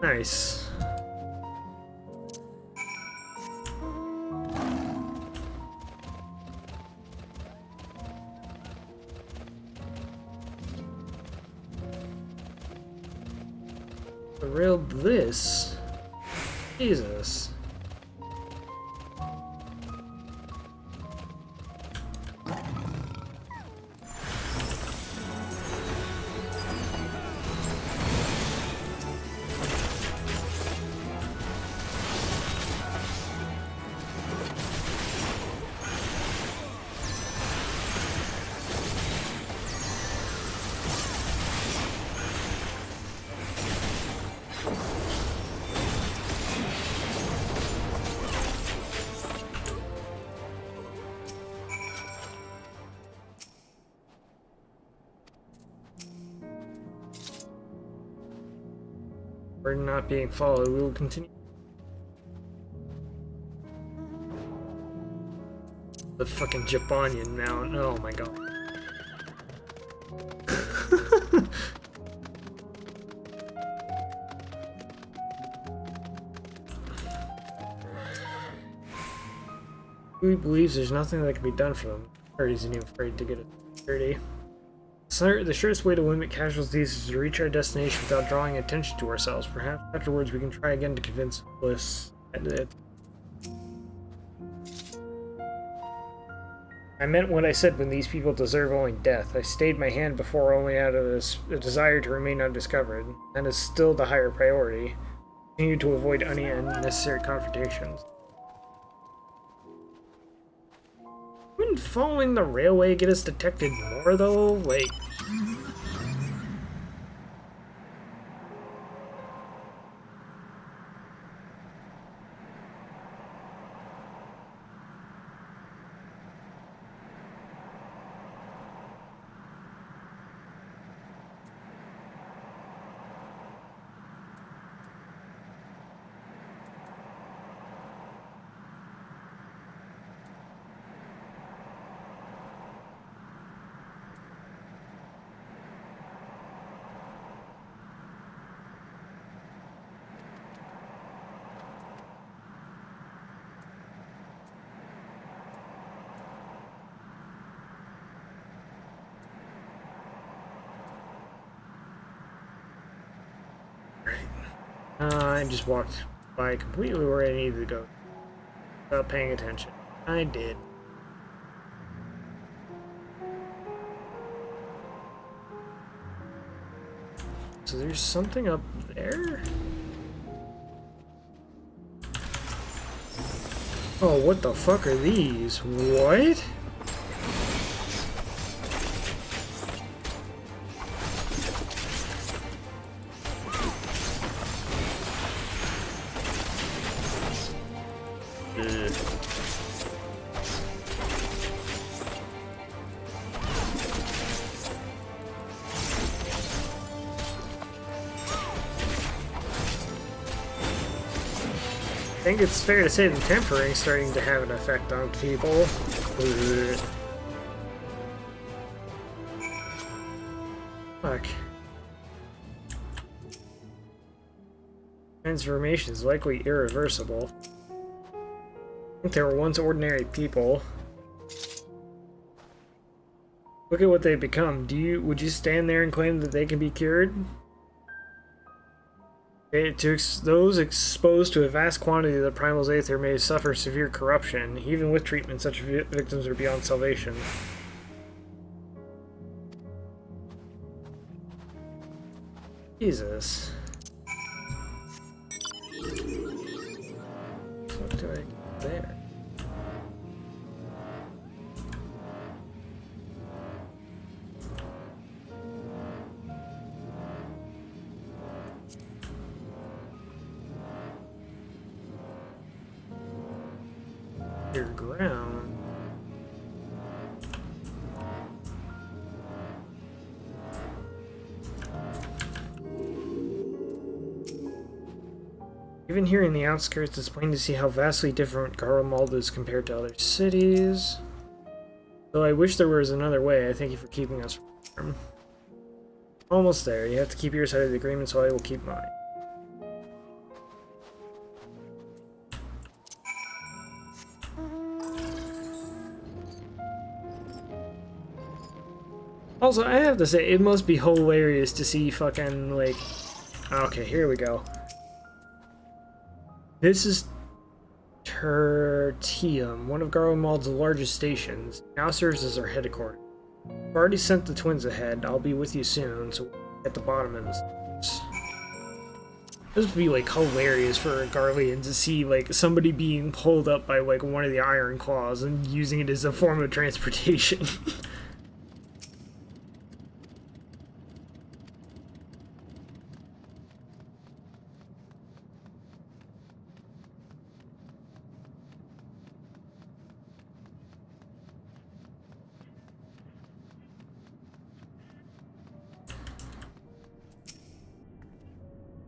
Nice. Derailed this? Jesus. We're not being followed. We will continue. The fucking Japonian mountain. Oh my god. He believes there's nothing that can be done for them. Or he's even afraid to get it dirty. The surest way to limit casualties is to reach our destination without drawing attention to ourselves. Perhaps afterwards we can try again to convince Bliss. I meant what I said when these people deserve only death. I stayed my hand before only out of a desire to remain undiscovered. That is still the higher priority. Continue to avoid any unnecessary confrontations. Wouldn't following the railway get us detected more, though? Like... I just walked by completely where I needed to go without paying attention. I did. So there's something up there? Oh, what the fuck are these? What? I think it's fair to say the temporaring's starting to have an effect on people. Fuck. Transformation is likely irreversible. I think they were once ordinary people. Look at what they've become. Would you stand there and claim that they can be cured? Those exposed to a vast quantity of the primal's aether may suffer severe corruption. Even with treatment, such victims are beyond salvation. Jesus. What do I get there? Ground. Even here in the outskirts, it's plain to see how vastly different Garlemald is compared to other cities. Though I wish there was another way. I thank you for keeping us warm. Almost there. You have to keep your side of the agreement, so I will keep mine. Also, I have to say, it must be hilarious to see fucking, like... Okay, here we go. This is Tertium, one of Garlemald's largest stations. It now serves as our headquarters. I've already sent the twins ahead. I'll be with you soon, so we'll at the bottom of this. This would be, like, hilarious for a Garlean to see, like, somebody being pulled up by, like, one of the Iron Claws and using it as a form of transportation.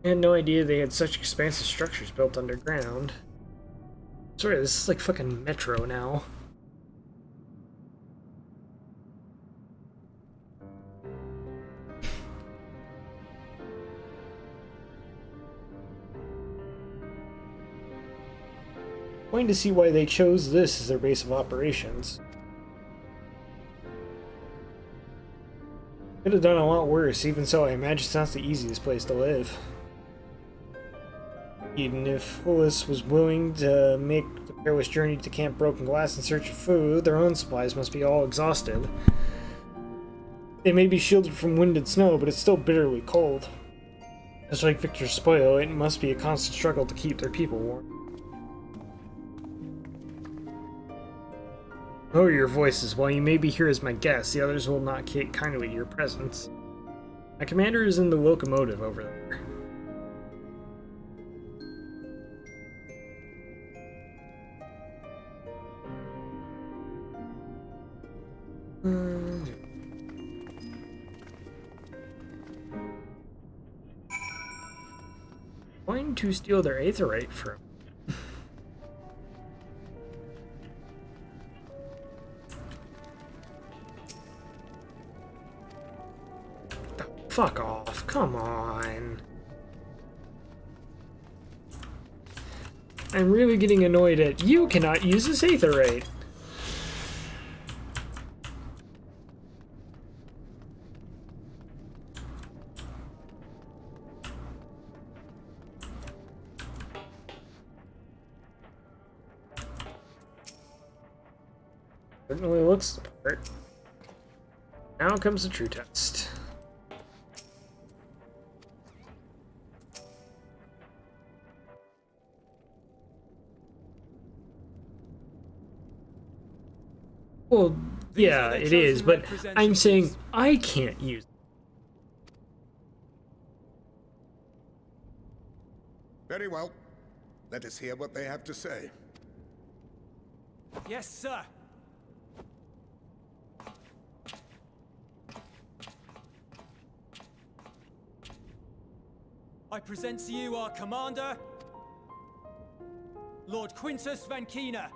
I had no idea they had such expansive structures built underground. Sorry, this is like fucking Metro now. Going to see why they chose this as their base of operations. Could have done a lot worse. Even so, I imagine it's not the easiest place to live. Even if Willis was willing to make the perilous journey to Camp Broken Glass in search of food, their own supplies must be all exhausted. They may be shielded from wind and snow, but it's still bitterly cold. Just like Victor Spoil, it must be a constant struggle to keep their people warm. Lower your voices. While you may be here as my guest, the others will not take kindly to your presence. My commander is in the locomotive over there. Going to steal their aetherite from. Fuck off, come on. I'm really getting annoyed at you cannot use this aetherite. Certainly looks the part. Now comes the true test. Well, yeah, it is, but I'm saying I can't use it. Very well. Let us hear what they have to say. Yes, sir. I present to you our commander, Lord Quintus Vankina,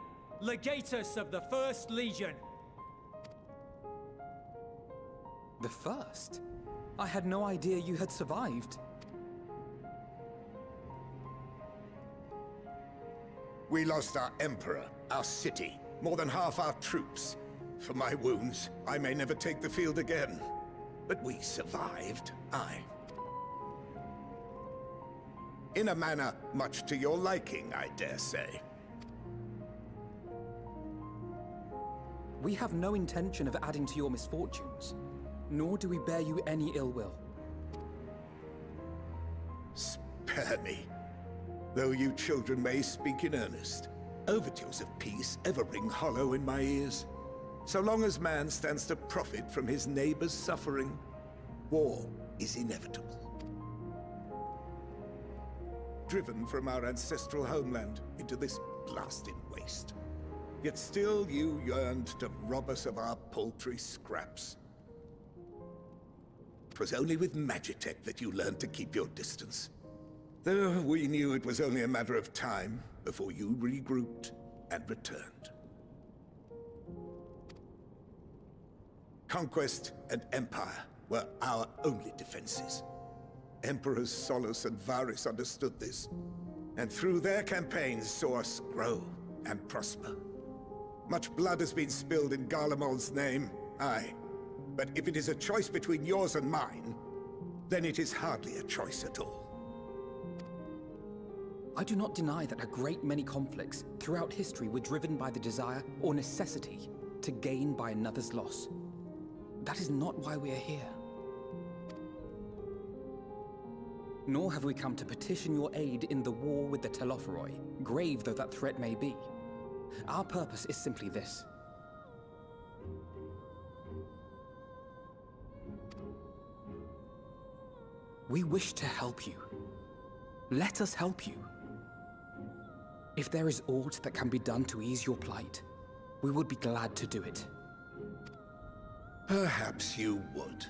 Legatus of the First Legion. The first? I had no idea you had survived. We lost our emperor, our city, more than half our troops. For my wounds, I may never take the field again. But we survived, aye. In a manner much to your liking, I dare say. We have no intention of adding to your misfortunes, nor do we bear you any ill will. Spare me. Though you children may speak in earnest, overtures of peace ever ring hollow in my ears. So long as man stands to profit from his neighbor's suffering, war is inevitable. Driven from our ancestral homeland into this blasted waste. Yet still you yearned to rob us of our paltry scraps. 'Twas only with Magitech that you learned to keep your distance. Though we knew it was only a matter of time before you regrouped and returned. Conquest and empire were our only defenses. Emperors Solus and Varys understood this, and through their campaigns saw us grow and prosper. Much blood has been spilled in Garlemald's name, aye. But if it is a choice between yours and mine, then it is hardly a choice at all. I do not deny that a great many conflicts throughout history were driven by the desire or necessity to gain by another's loss. That is not why we are here. Nor have we come to petition your aid in the war with the Telophoroi, grave though that threat may be. Our purpose is simply this. We wish to help you. Let us help you. If there is aught that can be done to ease your plight, we would be glad to do it. Perhaps you would.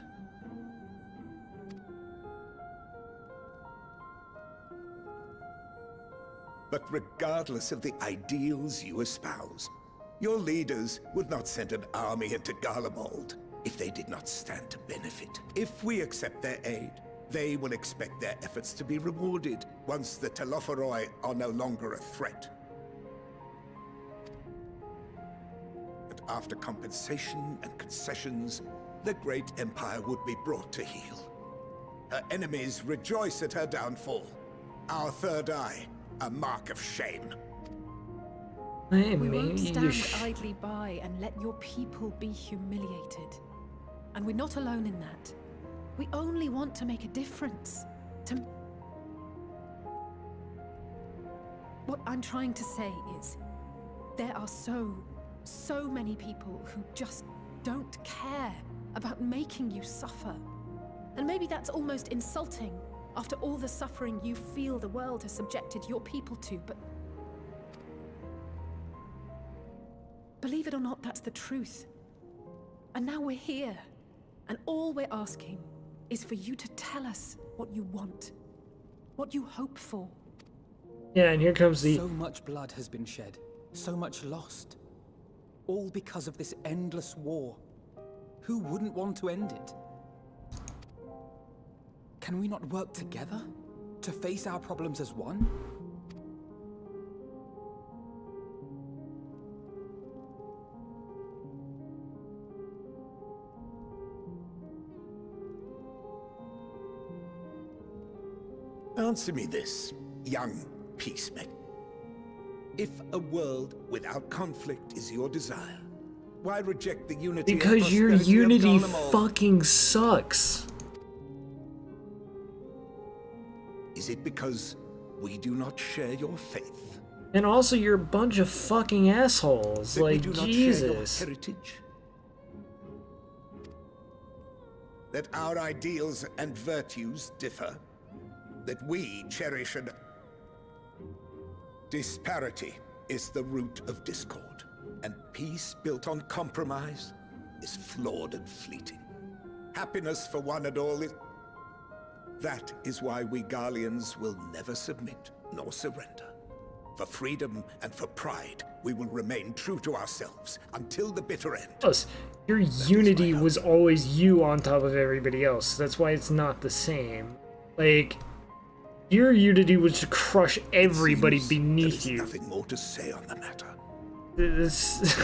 But regardless of the ideals you espouse, your leaders would not send an army into Garlemald if they did not stand to benefit. If we accept their aid, they will expect their efforts to be rewarded once the Telophoroi are no longer a threat. And after compensation and concessions, the great empire would be brought to heel. Her enemies rejoice at her downfall. Our third eye, a mark of shame. We won't stand idly by and let your people be humiliated. And we're not alone in that. We only want to make a difference. What I'm trying to say is, there are so many people who just don't care about making you suffer. And maybe that's almost insulting after all the suffering you feel the world has subjected your people to, but believe it or not, that's the truth. And now we're here, and all we're asking is for you to tell us what you want, what you hope for. Yeah, and here comes the... So much blood has been shed, so much lost. All because of this endless war. Who wouldn't want to end it? Can we not work together to face our problems as one? Answer me this, young peacemaker. If a world without conflict is your desire, Why reject the unity and Because your prosperity of unity Garlemald? fucking sucks. Is it because we do not share your faith? And also, you're a bunch of fucking assholes. That we Like, do not Jesus. share your heritage? That our ideals and virtues differ? That we cherish an... Disparity is the root of discord, and peace built on compromise is flawed and fleeting. Happiness for one and all is... That is why we Garleans will never submit nor surrender. For freedom and for pride, we will remain true to ourselves until the bitter end. Plus, your unity was always you on top of everybody else. That's why it's not the same. Like, your unity was to crush everybody beneath you. Nothing more to say on the matter. This...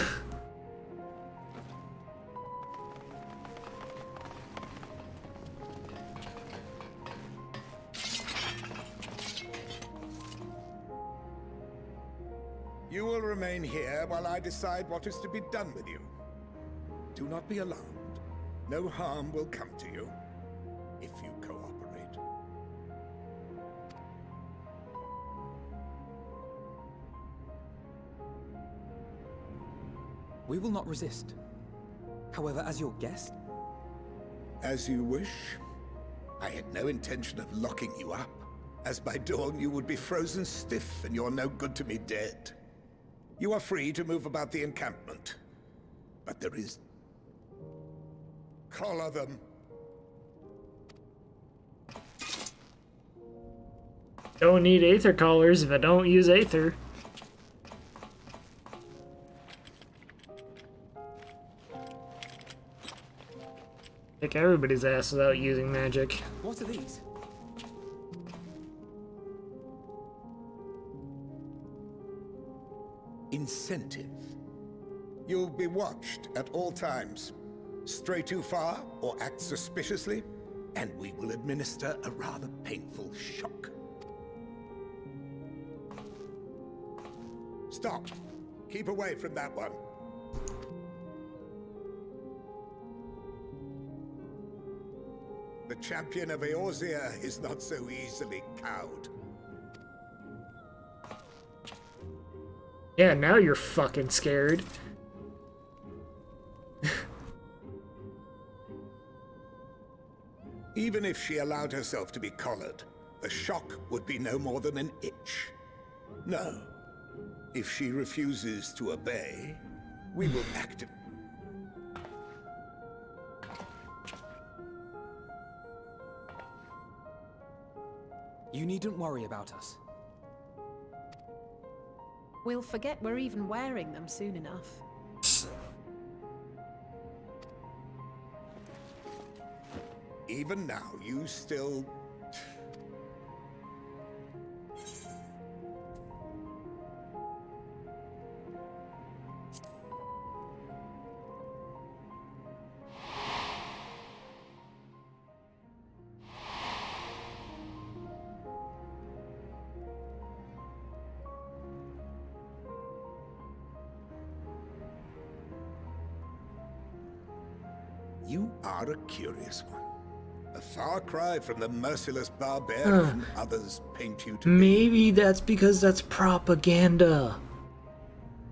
You will remain here while I decide what is to be done with you. Do not be alarmed. No harm will come to you if you cooperate. We will not resist. However, as your guest... As you wish. I had no intention of locking you up, as by dawn you would be frozen stiff and you're no good to me dead. You are free to move about the encampment, but there is... Collar them. Don't need Aether collars if I don't use Aether. Kick everybody's ass without using magic. What are these? Incentive. You'll be watched at all times. Stray too far or act suspiciously, and we will administer a rather painful shock. Stop. Keep away from that one. The champion of Eorzea is not so easily cowed. Yeah, now you're fucking scared. Even if she allowed herself to be collared, the shock would be no more than an itch. No. If she refuses to obey, we will act. You needn't worry about us. We'll forget we're even wearing them soon enough. Even now, you still... You are a curious one. A far cry from the merciless barbarian others paint you to be. Maybe that's because that's propaganda.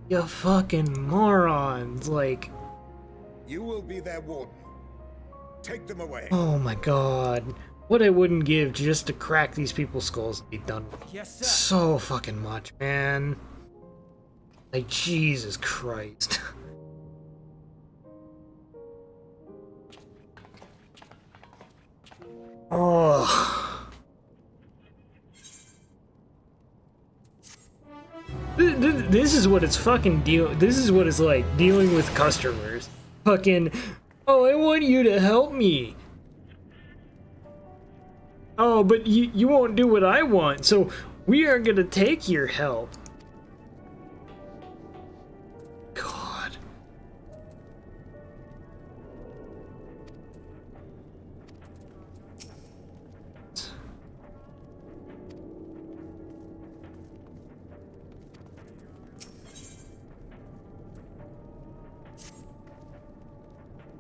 You fucking morons, like... You will be their warden. Take them away. Oh my god. What I wouldn't give just to crack these people's skulls and be done with. Yes, sir. So fucking much, man. Like, Jesus Christ. Oh. This is what it's fucking this is what it's like dealing with customers. Fucking, oh, I want you to help me. Oh, but you won't do what I want, so we aren't gonna take your help. God.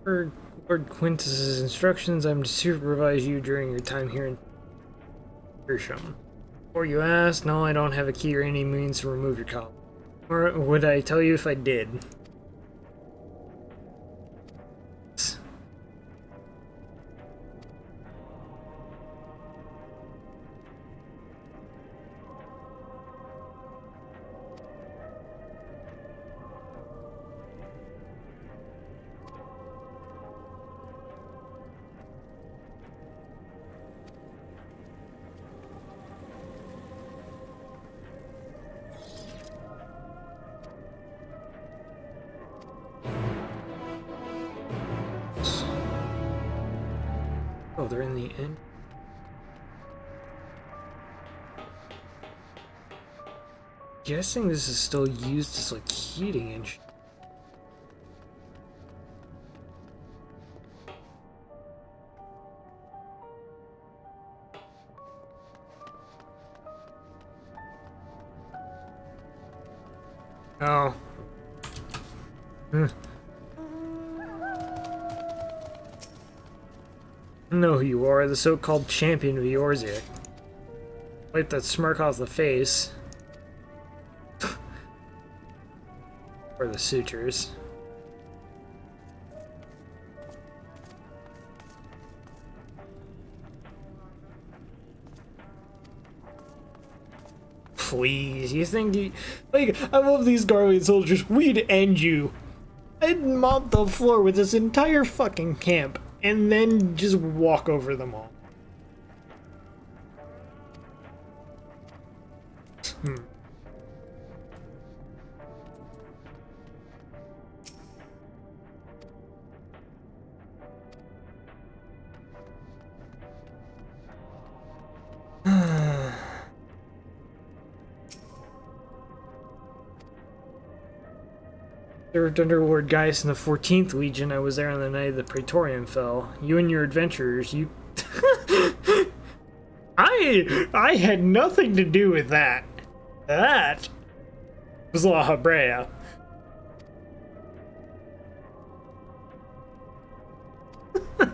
Per Lord Quintus's instructions, I'm to supervise you during your time here in Hersham. Before you ask, no, I don't have a key or any means to remove your collar. Or would I tell you if I did? Oh, they're in the end. Guessing this is still used as like heating and Oh. I know who you are, the so-called champion of Eorzea. Wipe that smirk off the face. Or the sutures. Please, you think you... Like, I love these Garlean soldiers. We'd end you. I'd mop the floor with this entire fucking camp. And then just walk over them all. Served under Lord Gaius in the 14th Legion. I was there on the night of the Praetorium fell. You and your adventurers, you... I had nothing to do with that. That was La Habrea. I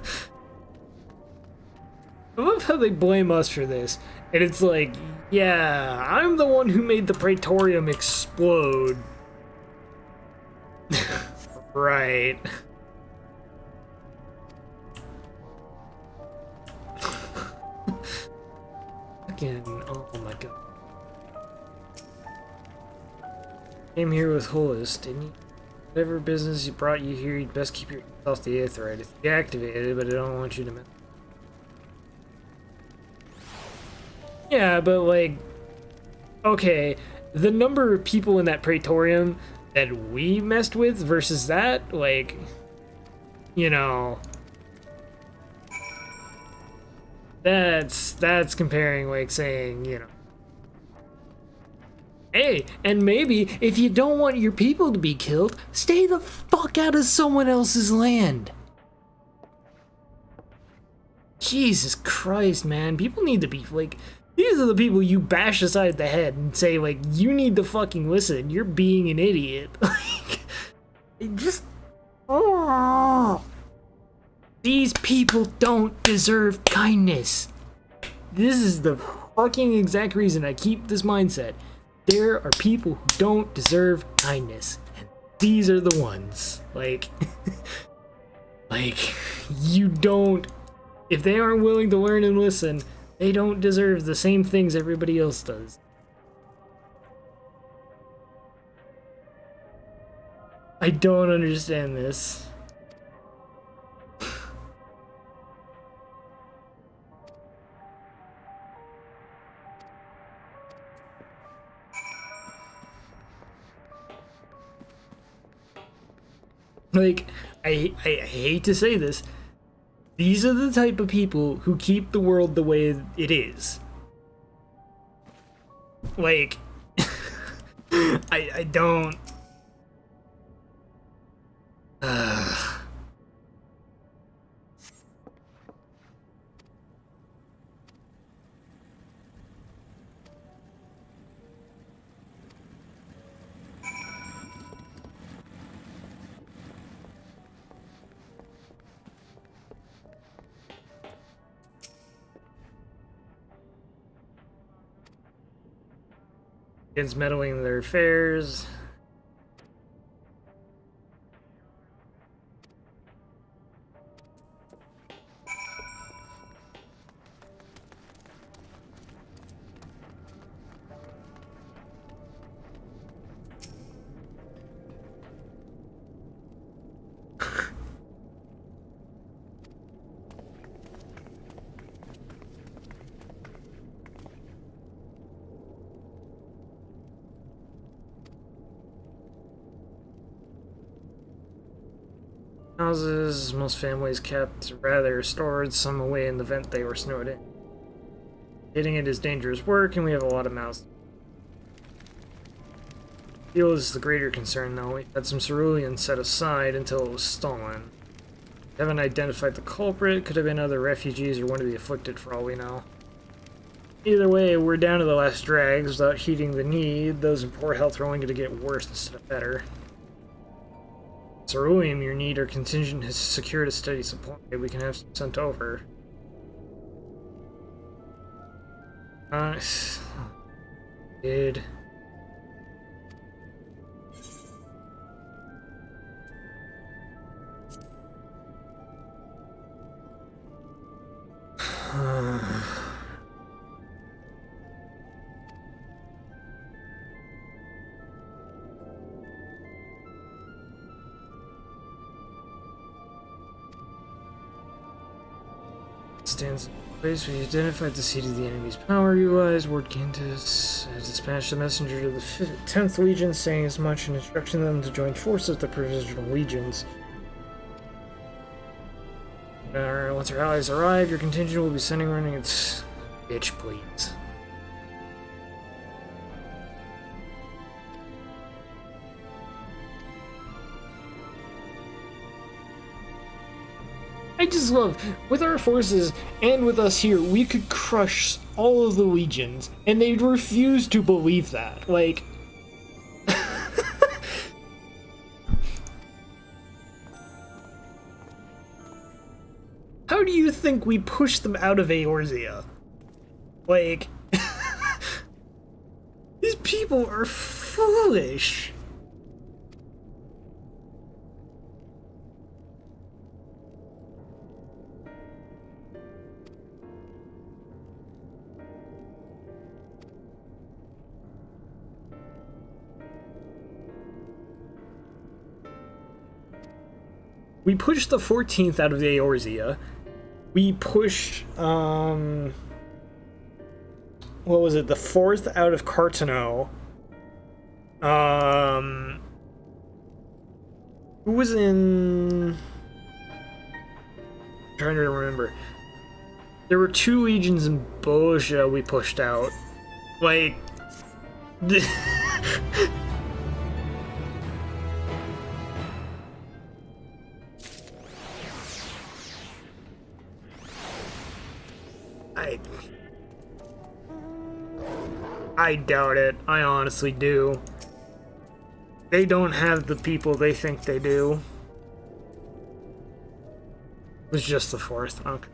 love how they blame us for this. And it's like, yeah, I'm the one who made the Praetorium explode. Right. Again, oh my god. Came here with Hollis, didn't you? Whatever business you brought you here, you'd best keep yourself the Aetheryte. It's deactivated, but I don't want you to mess. Yeah, but like, okay, the number of people in that Praetorium that we messed with versus that, like, you know, that's comparing, like, saying, you know, hey, and maybe if you don't want your people to be killed, stay the fuck out of someone else's land. Jesus Christ, man, people need to be, like, these are the people you bash aside the head and say, like, you need to fucking listen. You're being an idiot. Like, it just... Oh. These people don't deserve kindness. This is the fucking exact reason I keep this mindset. There are people who don't deserve kindness. And these are the ones. Like... like, you don't... If they aren't willing to learn and listen... They don't deserve the same things everybody else does. I don't understand this. Like, I hate to say this. These are the type of people who keep the world the way it is. Like, I don't... Begins meddling in their affairs. Houses, most families kept rather stored some away in the vent they were snowed in. Getting it is dangerous work, and we have a lot of mouths. Fuel is the greater concern, though. We had some cerulean set aside until it was stolen. We haven't identified the culprit. Could have been other refugees or one of the afflicted, for all we know. Either way, we're down to the last drags without heeding the need. Those in poor health are only going to get worse instead of better. Ceruleum your need, our contingent has secured a steady supply. We can have some sent over. Did. Stands in place. We identified the seat of the enemy's power utilized. Ward Quintus has dispatched a messenger to the 10th Legion saying as much and instructing them to join forces with the provisional legions. Once our allies arrive, your contingent will be sending running its bitch, please. I just love, with our forces and with us here, we could crush all of the legions, and they'd refuse to believe that. Like, how do you think we push them out of Eorzea? Like, these people are foolish. We pushed the 14th out of the Eorzea. We pushed, what was it, the 4th out of Cartano. Who was in... I'm trying to remember. There were 2 legions in Boja we pushed out. Like... I doubt it. I honestly do. They don't have the people they think they do. It was just the 4th. Okay.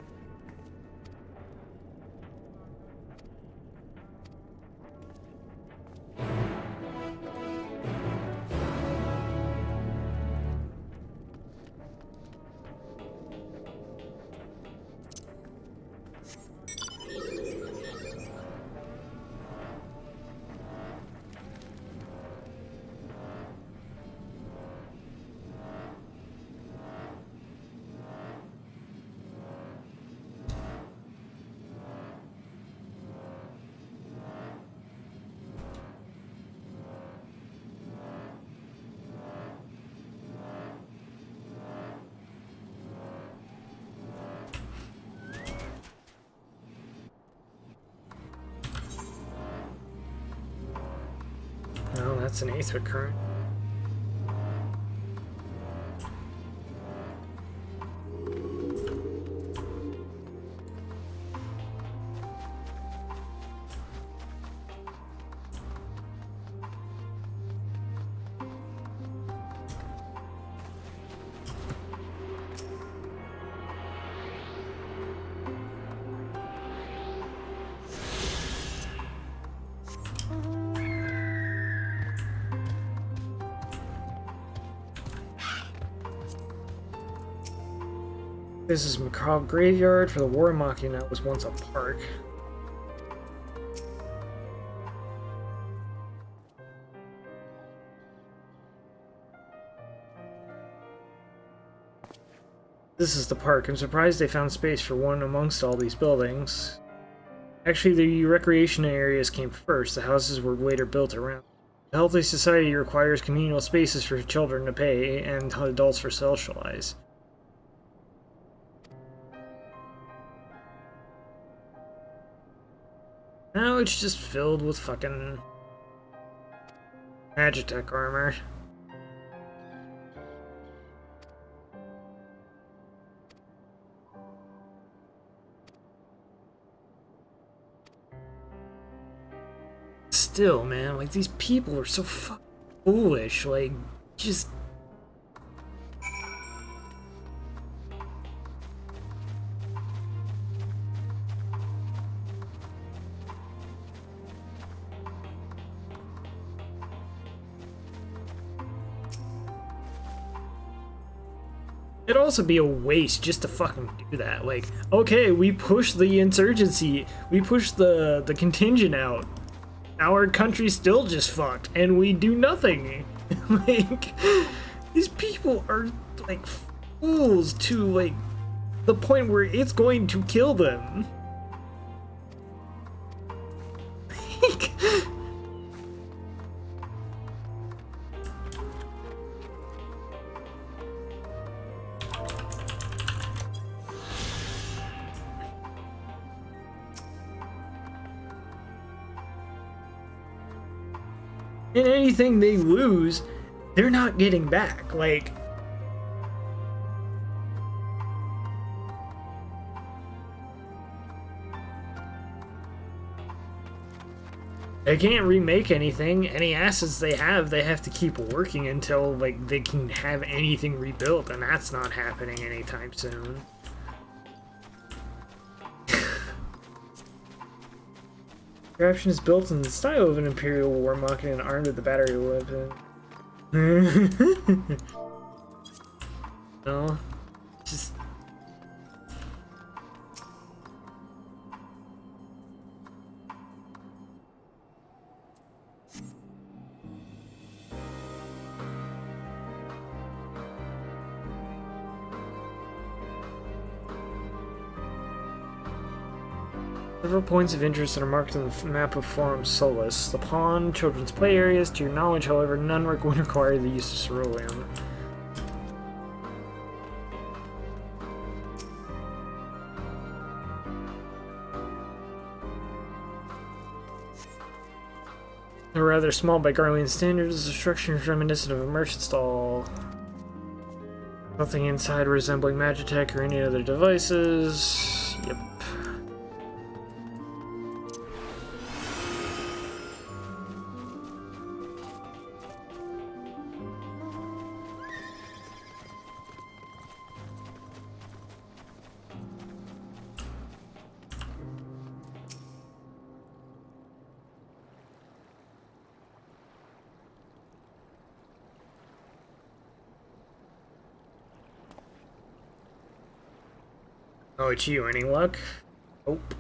No, that's an aether current. This is Macabre Graveyard for the War Machina. That was once a park. This is the park. I'm surprised they found space for one amongst all these buildings. Actually, the recreation areas came first. The houses were later built around. A healthy society requires communal spaces for children to play and adults for socialize. Now it's just filled with fucking Magitech armor. Still, man, like, these people are so fucking foolish, like, just... It'd also be a waste just to fucking do that. Like, okay, we push the insurgency, we push the contingent out. Our country's still just fucked, and we do nothing. Like, these people are, like, fools to, like, the point where it's going to kill them. Like, and anything they lose, they're not getting back. Like, they can't remake anything. Any assets they have to keep working until, like, they can have anything rebuilt, and that's not happening anytime soon. Contraption is built in the style of an Imperial War Machina and armed with the battery weapon. No, just... Several points of interest are marked on the map of Forum Solus. The pawn, children's play areas. To your knowledge, however, none would require the use of ceruleum. They're rather small by Garlean standards. The structure is reminiscent of a merchant stall. Nothing inside resembling Magitech or any other devices. Yep. Oh, it's you. Any luck? Nope.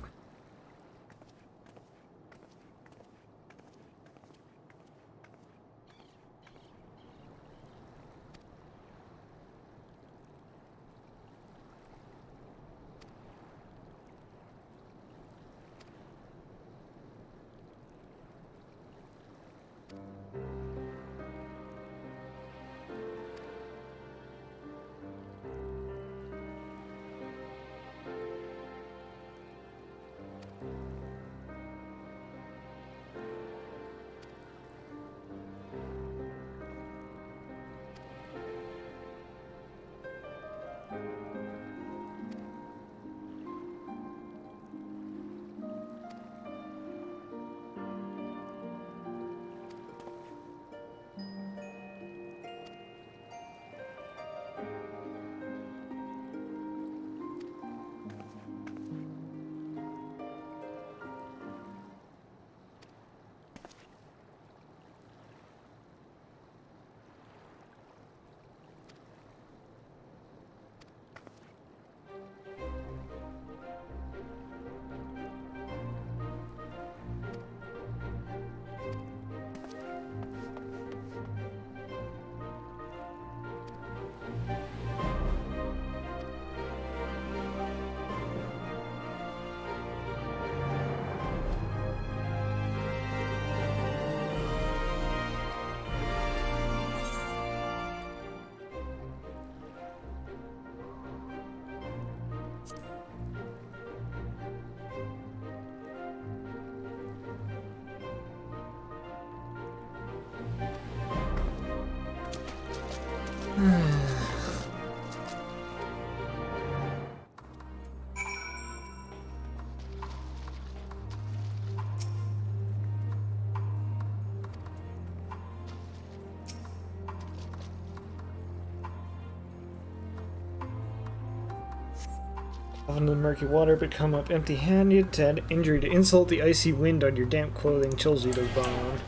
Off into the murky water, but come up empty-handed. To add injury to insult, the icy wind on your damp clothing chills you to the bone.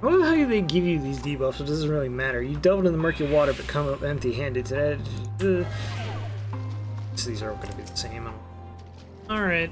I love how they give you these debuffs, it doesn't really matter. You delve into the murky water, but come up empty-handed. To add... so these are all going to be the same. Alright.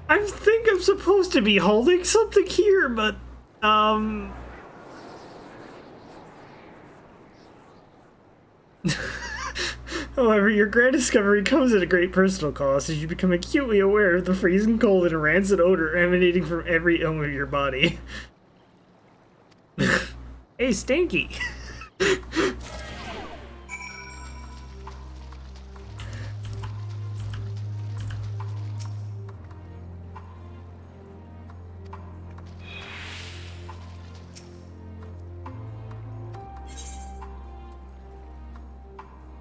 I think I'm supposed to be holding something here, but, however, your grand discovery comes at a great personal cost as you become acutely aware of the freezing cold and rancid odor emanating from every element of your body. Hey, Stinky!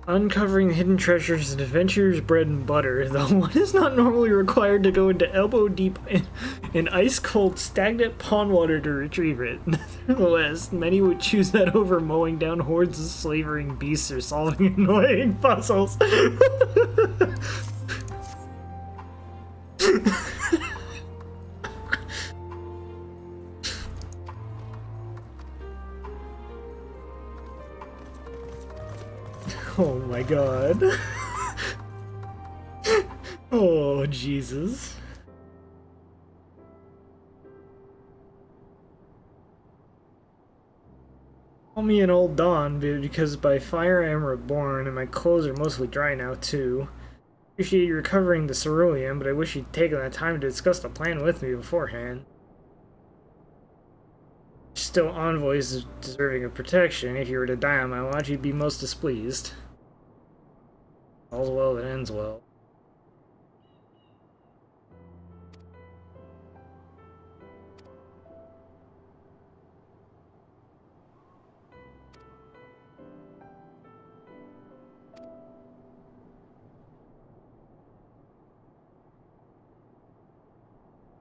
Uncovering the hidden treasures and adventure's bread and butter, though one is not normally required to go into elbow-deep in ice-cold, stagnant pond water to retrieve it. Nevertheless, many would choose that over mowing down hordes of slavering beasts or solving annoying puzzles. Oh my god. Oh, Jesus. Call me an old Dawn, because by fire I am reborn, and my clothes are mostly dry now, too. Appreciate you recovering the cerulean, but I wish you'd taken the time to discuss the plan with me beforehand. Still, envoys is deserving of protection. If you were to die on my watch, you'd be most displeased. All's well that ends well.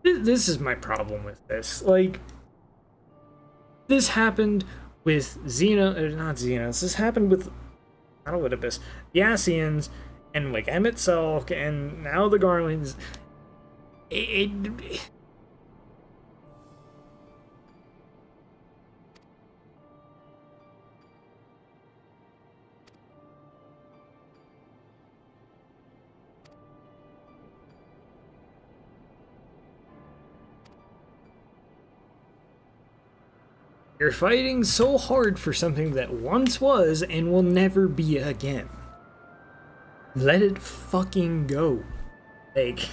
This is my problem with this. Like, this happened with not Xenos. This happened with Oedipus, the Asians, and like M itself, and now the Garlands. You're fighting so hard for something that once was and will never be again. Let it fucking go. Like...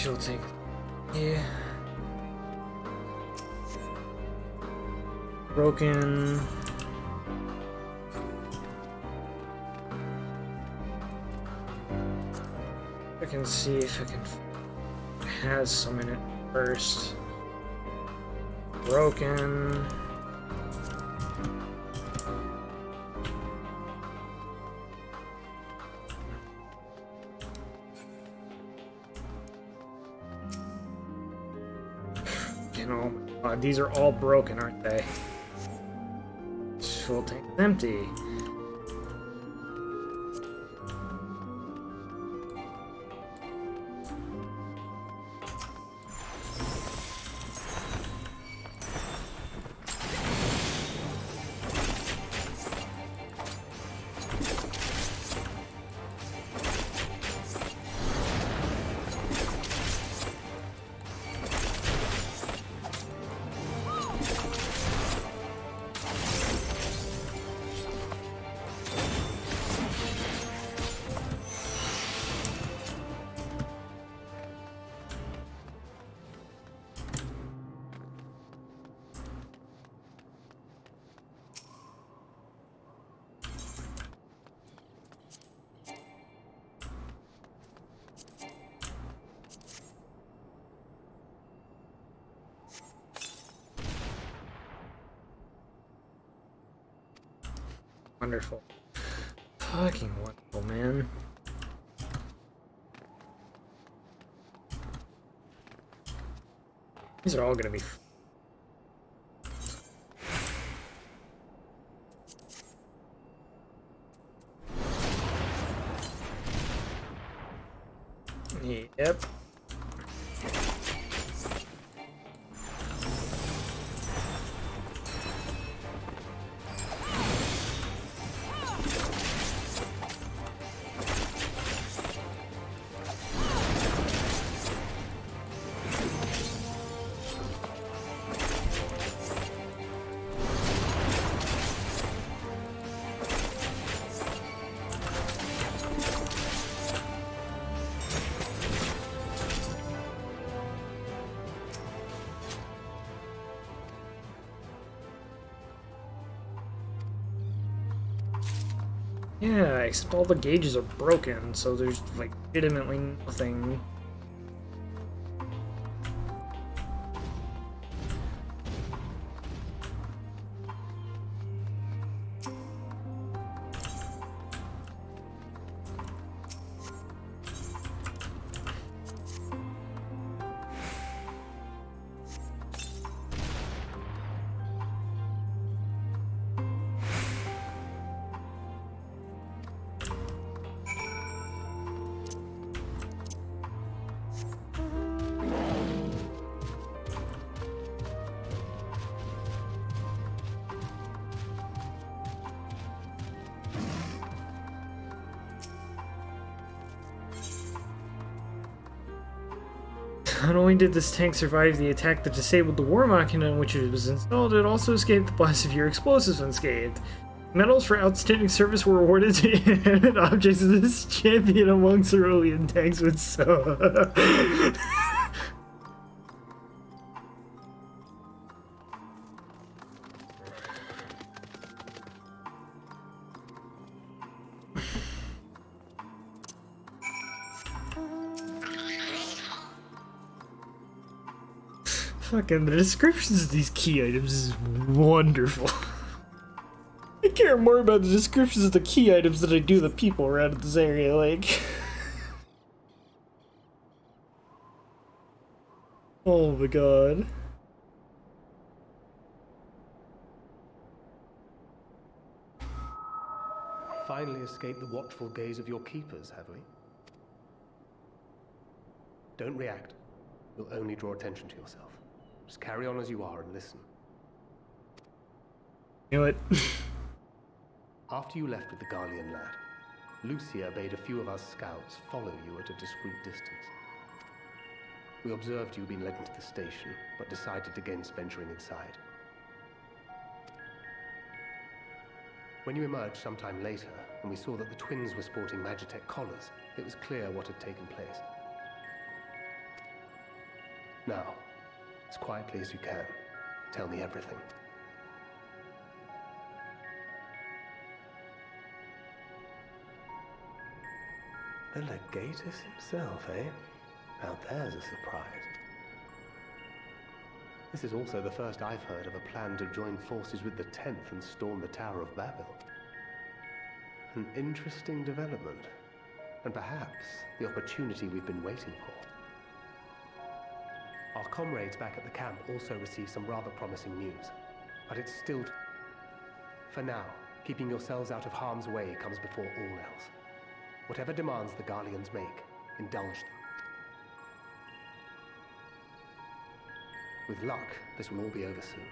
She'll take. Yeah. Broken. I can see if I can. Has some in it first. Broken. You know, these are all broken, aren't they? Fuel tank empty. Wonderful. Fucking wonderful, man. These are all gonna be. Yep. Yeah, except all the gauges are broken, so there's like legitimately nothing. Not only did this tank survive the attack that disabled the war machina in which it was installed, it also escaped the blast of your explosives unscathed. Medals for outstanding service were awarded to inanimate objects of this champion among cerulean tanks with so. Fucking the descriptions of these key items is wonderful. I care more about the descriptions of the key items than I do the people around this area, like. Oh my god. Finally escaped the watchful gaze of your keepers, have we? Don't react. You'll only draw attention to yourself. Just carry on as you are and listen. You know what? After you left with the Garlean lad, Lucia bade a few of us scouts follow you at a discreet distance. We observed you being led into the station, but decided against venturing inside. When you emerged sometime later, and we saw that the twins were sporting Magitech collars, it was clear what had taken place. Now, as quietly as you can, tell me everything. The Legatus himself, eh? Now there's a surprise. This is also the first I've heard of a plan to join forces with the 10th and storm the Tower of Babel. An interesting development, and perhaps the opportunity we've been waiting for. Our comrades back at the camp also received some rather promising news, but it's still... For now, keeping yourselves out of harm's way comes before all else. Whatever demands the Garleans make, indulge them. With luck, this will all be over soon.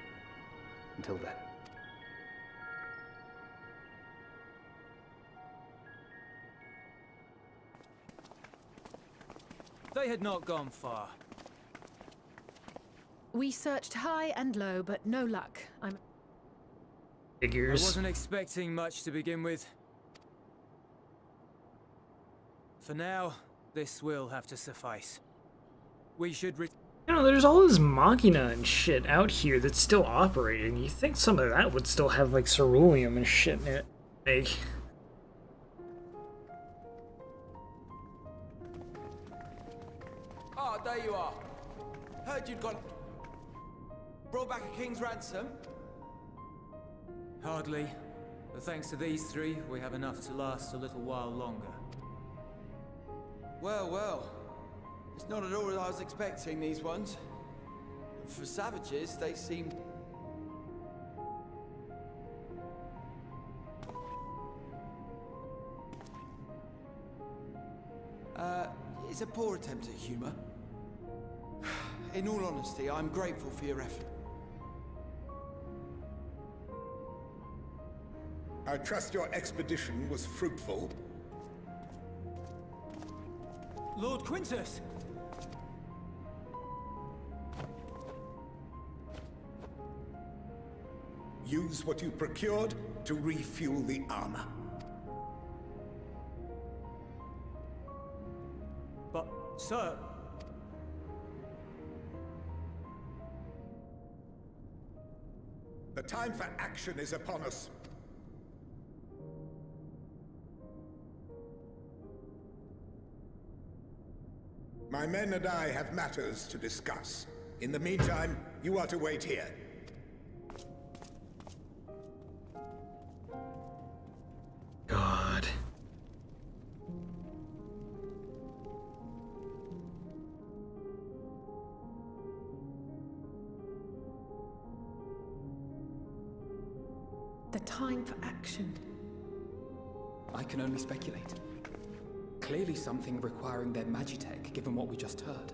Until then. They had not gone far. We searched high and low, but no luck. Figures. I wasn't expecting much to begin with. For now, this will have to suffice. We should You know, there's all this Machina and shit out here that's still operating. You think some of that would still have, like, ceruleum and shit in it. Like... Ah, there you are. Heard you'd gone... Brought back a king's ransom? Hardly. But thanks to these three, we have enough to last a little while longer. Well, well. It's not at all as I was expecting, these ones. For savages, they seem... It's a poor attempt at humor. In all honesty, I'm grateful for your effort. I trust your expedition was fruitful. Lord Quintus! Use what you procured to refuel the armor. But, sir... The time for action is upon us. My men and I have matters to discuss. In the meantime, you are to wait here. God. The time for action. I can only speculate. Clearly something requiring their magitech, given what we just heard.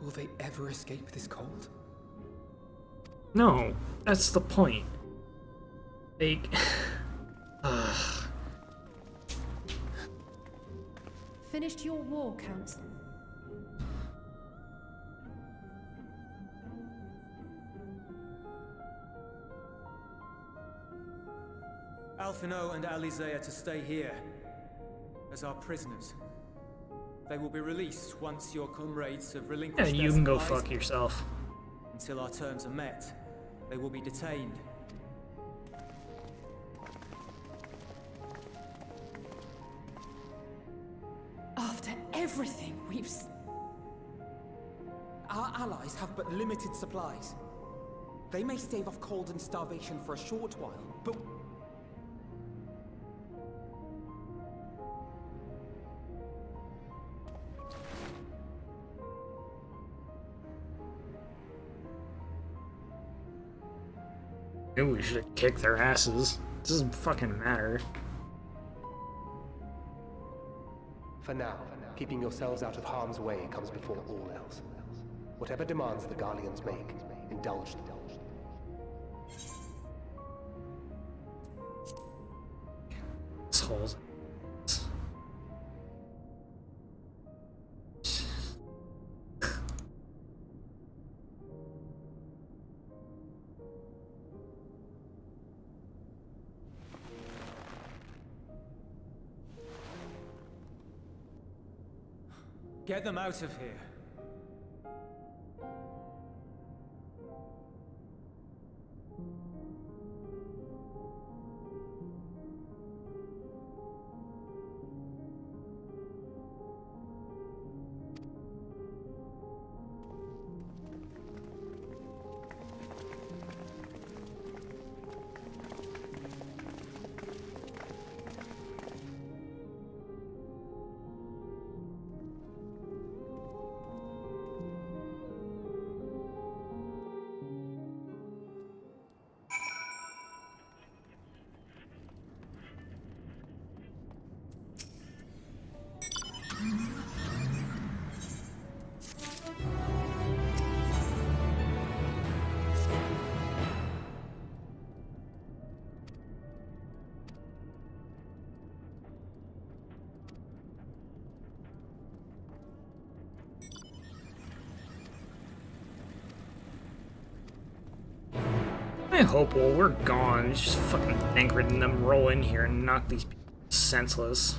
Will they ever escape this cold? No, that's the point. Like... Finished your war, Council? Alphino and Alizé are to stay here as our prisoners. They will be released once your comrades have relinquished Yeah, their you can go supplies. fuck yourself. Until our terms are met, they will be detained. After everything we've... Our allies have but limited supplies. They may stave off cold and starvation for a short while, but... Maybe we should have kicked their asses. It doesn't fucking matter. For now, keeping yourselves out of harm's way comes before all else. Whatever demands the Garleans make, indulge them. Assholes. Get them out of here. I hope while we're gone, it's just fucking Thancred and them roll in here and knock these people senseless.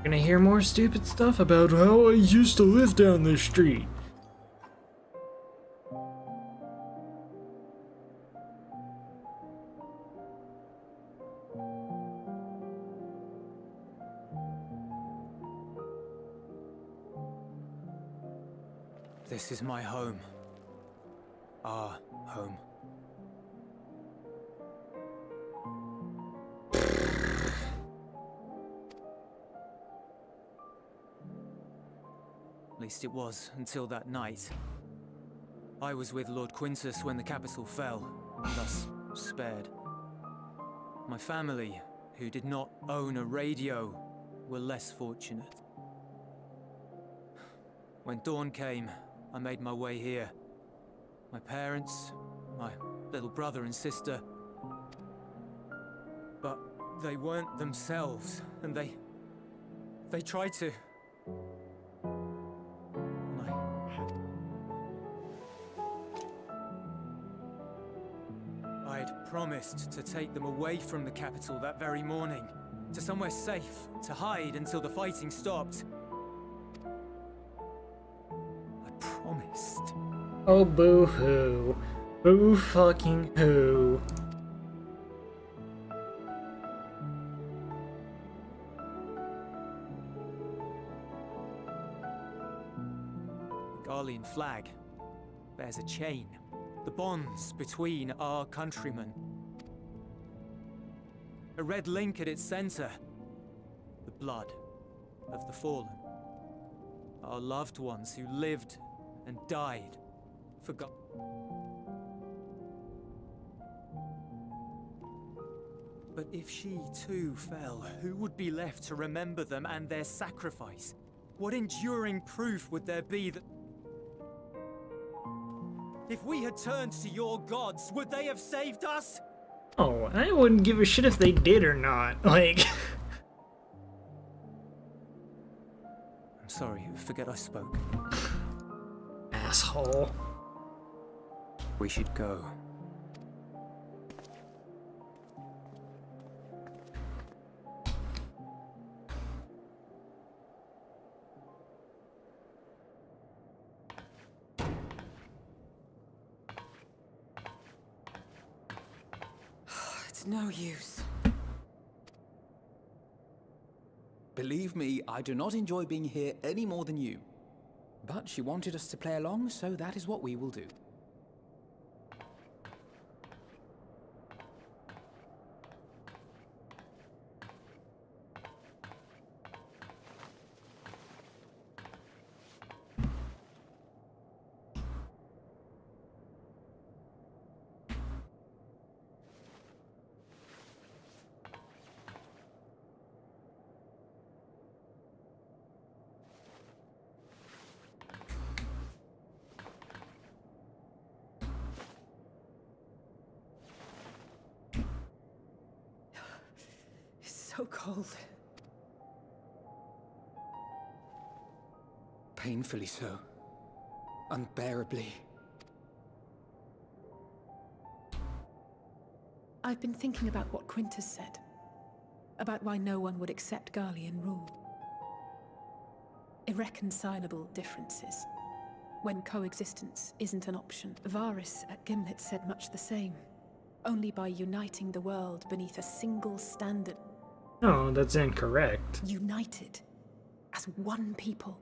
Gonna hear more stupid stuff about how I used to live down this street. This is my home. Our home. At least it was, until that night. I was with Lord Quintus when the capital fell, and thus spared. My family, who did not own a radio, were less fortunate. When dawn came, I made my way here. My parents, my little brother and sister. But they weren't themselves, and they tried to. I'd promised to take them away from the capital that very morning, to somewhere safe, to hide until the fighting stopped. I promised. Oh, boo-hoo. Boo-fucking-hoo. The Garlean flag bears a chain. The bonds between our countrymen. A red link at its center. The blood of the fallen. Our loved ones who lived and died forgot. But if she too fell, who would be left to remember them and their sacrifice? What enduring proof would there be that... If we had turned to your gods, would they have saved us? Oh, I wouldn't give a shit if they did or not. Like... I'm sorry, forget I spoke. Asshole. We should go. It's no use. Believe me, I do not enjoy being here any more than you. But she wanted us to play along, so that is what we will do. So cold. Painfully so. Unbearably. I've been thinking about what Quintus said. About why no one would accept Garlean rule. Irreconcilable differences. When coexistence isn't an option. Varys at Gimlet said much the same. Only by uniting the world beneath a single standard. No, that's incorrect. United as one people.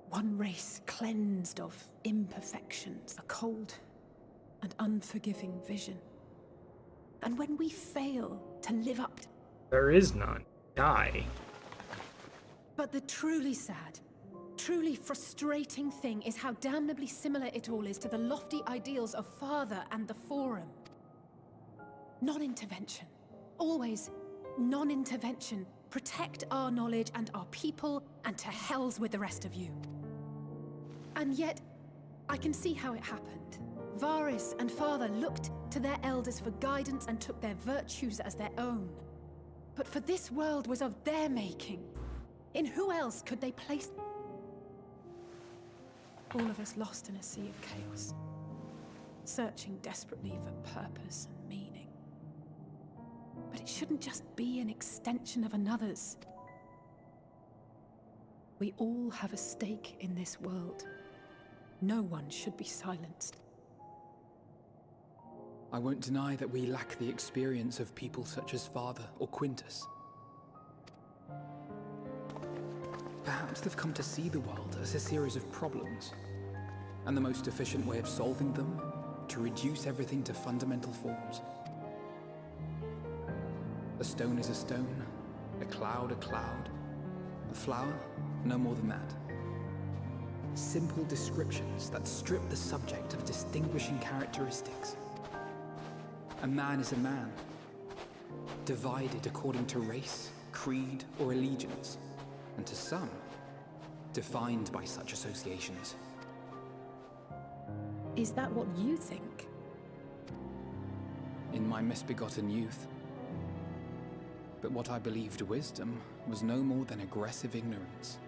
One race cleansed of imperfections. A cold and unforgiving vision. And when we fail to live up to... There is none. Die. But the truly sad, truly frustrating thing is how damnably similar it all is to the lofty ideals of Father and the Forum. Non-intervention. Always non-intervention. Protect our knowledge and our people, and to hells with the rest of you. And yet, I can see how it happened. Varys and Father looked to their elders for guidance and took their virtues as their own. But for this world was of their making. In who else could they place... All of us lost in a sea of chaos. Searching desperately for purpose and meaning. But it shouldn't just be an extension of another's. We all have a stake in this world. No one should be silenced. I won't deny that we lack the experience of people such as Father or Quintus. Perhaps they've come to see the world as a series of problems, and the most efficient way of solving them, to reduce everything to fundamental forms. A stone is a stone, a cloud, a flower, no more than that. Simple descriptions that strip the subject of distinguishing characteristics. A man is a man, divided according to race, creed, or allegiance, and to some, defined by such associations. Is that what you think? In my misbegotten youth. But what I believed wisdom was no more than aggressive ignorance.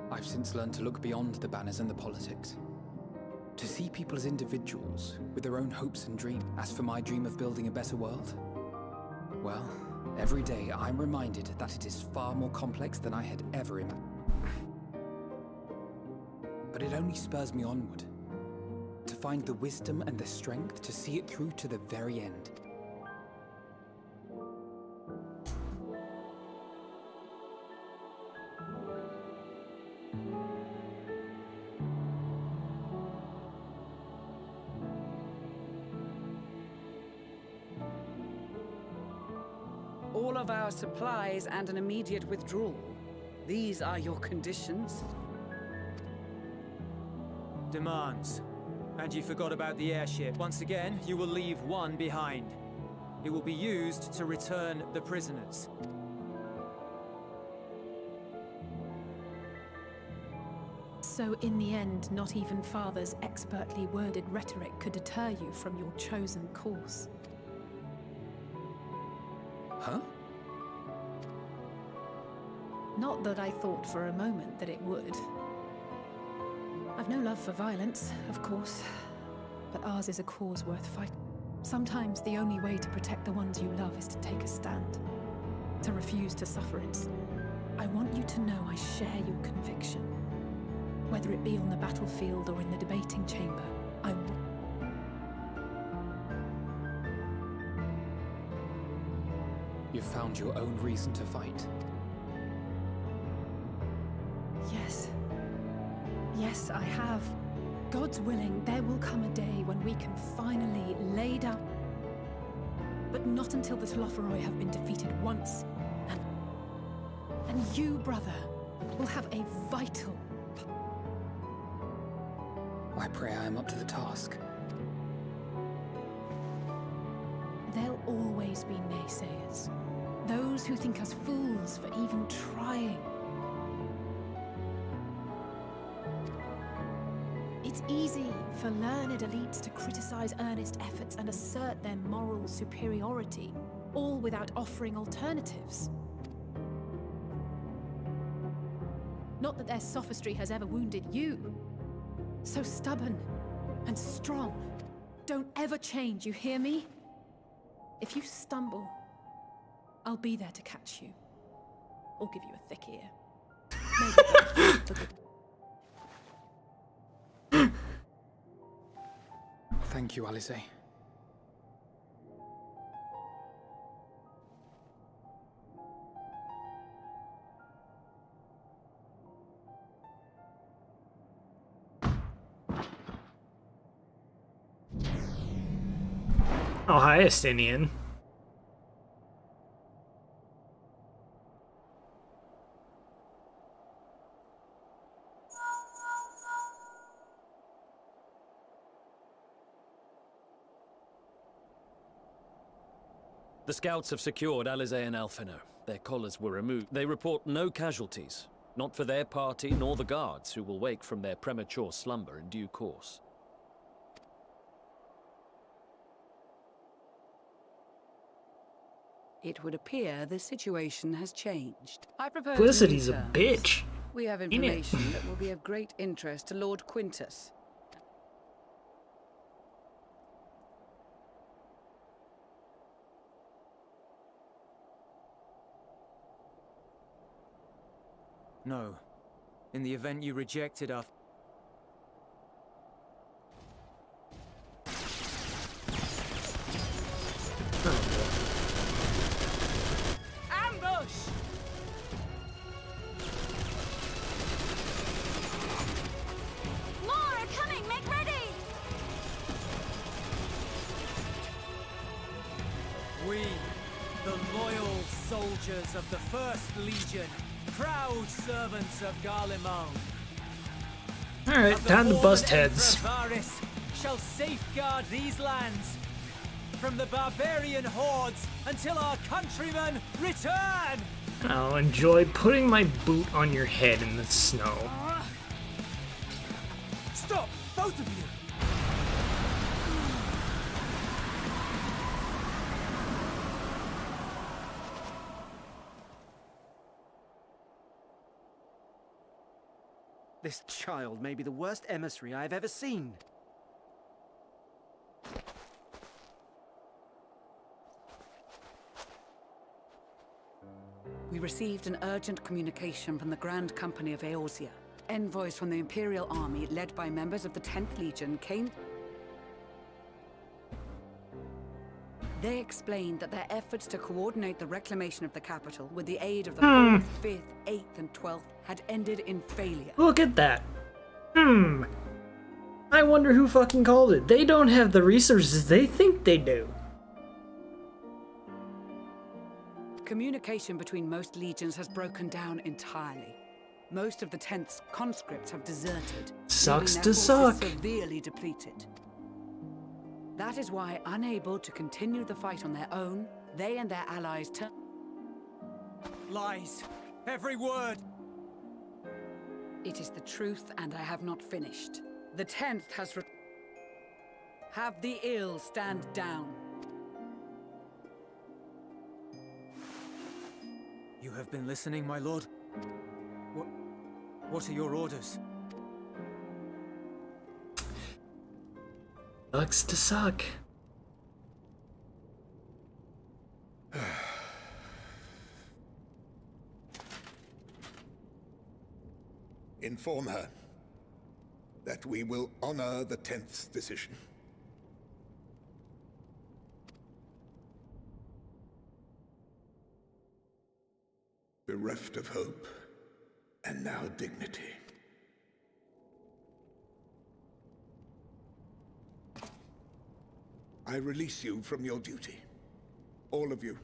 I've since learned to look beyond the banners and the politics, To see people as individuals, with their own hopes and dreams. As for my dream of building a better world, well, every day I'm reminded that it is far more complex than I had ever imagined. But it only spurs me onward, to find the wisdom and the strength to see it through to the very end. All of our supplies and an immediate withdrawal. These are your conditions? Demands. And you forgot about the airship. Once again, you will leave one behind. It will be used to return the prisoners. So in the end, not even Father's expertly worded rhetoric could deter you from your chosen course. Huh? Not that I thought for a moment that it would. I've no love for violence, of course, but ours is a cause worth fighting. Sometimes the only way to protect the ones you love is to take a stand, to refuse to suffer. I want you to know I share your conviction. Whether it be on the battlefield or in the debating chamber, I will. You've found your own reason to fight. Yes. Yes, I have. God's willing, there will come a day when we can finally lay down. But not until the Telophoroi have been defeated once. And you, brother, will have a vital... I pray I am up to the task. There'll always be naysayers. Those who think us fools for even trying. It's easy for learned elites to criticize earnest efforts and assert their moral superiority, all without offering alternatives. Not that their sophistry has ever wounded you. So stubborn and strong. Don't ever change, you hear me? If you stumble, I'll be there to catch you. Or give you a thick ear. Maybe for good. Thank you, Alice. Oh, hi, Estinian. The scouts have secured Alize and Alphino. Their collars were removed. They report no casualties. Not for their party, nor the guards, who will wake from their premature slumber in due course. It would appear the situation has changed. I propose Felicity's a new terms. bitch. We have Ain't it? information that will be of great interest to Lord Quintus. No. In the event you rejected our... Ambush! More are coming! Make ready! We, the loyal soldiers of the First Legion, proud servants of Garlemald. Alright, time to bust heads. Varys shall safeguard these lands from the barbarian hordes until our countrymen return! I'll enjoy putting my boot on your head in the snow. Stop! Both of you! This child may be the worst emissary I have ever seen. We received an urgent communication from the Grand Company of Eorzea. Envoys from the Imperial Army, led by members of the 10th Legion, came. They explained that their efforts to coordinate the reclamation of the capital with the aid of the 4th, 5th, 8th, and 12th had ended in failure. Look at that. I wonder who fucking called it. They don't have the resources they think they do. Communication between most legions has broken down entirely. Most of the 10th's conscripts have deserted, Sucks leaving to their forces suck. severely depleted. That is why, unable to continue the fight on their own, they and their allies turn. Lies. Every word. It is the truth, and I have not finished. The 10th has have the ill stand down. You have been listening, my lord? What are your orders? Sucks to suck. Inform her that we will honor the 10th's decision. Bereft of hope, and now dignity. I release you from your duty. All of you.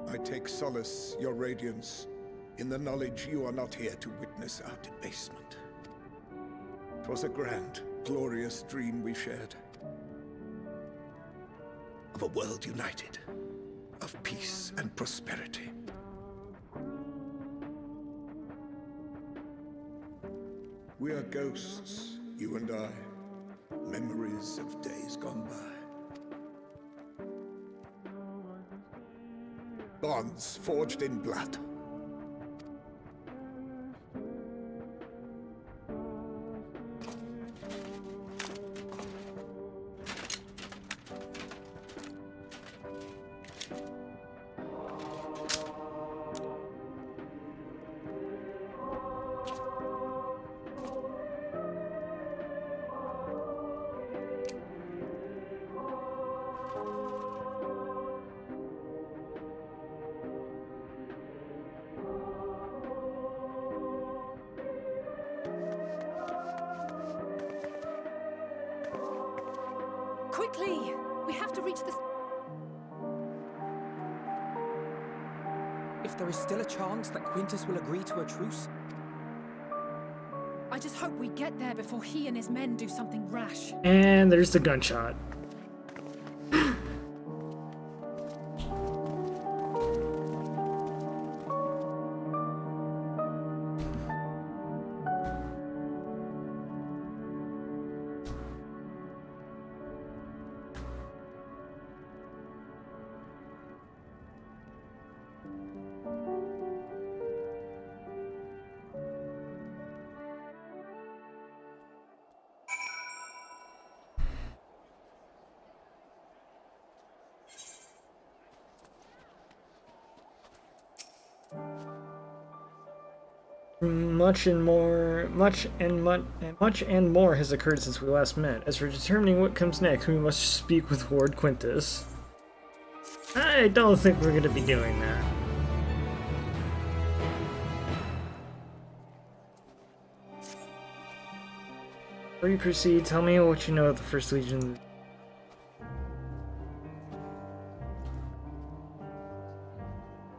I take solace, your radiance, in the knowledge you are not here to witness our debasement. 'Twas a grand, glorious dream we shared. Of a world united, of peace and prosperity. We are ghosts, you and I, memories of days gone by. Bonds forged in blood. Quickly! We have to reach this. If there is still a chance that Quintus will agree to a truce, I just hope we get there before he and his men do something rash. And there's the gunshot. Much and more has occurred since we last met. As for determining what comes next, we must speak with Lord Quintus. I don't think we're going to be doing that. Before you proceed, tell me what you know of the First Legion.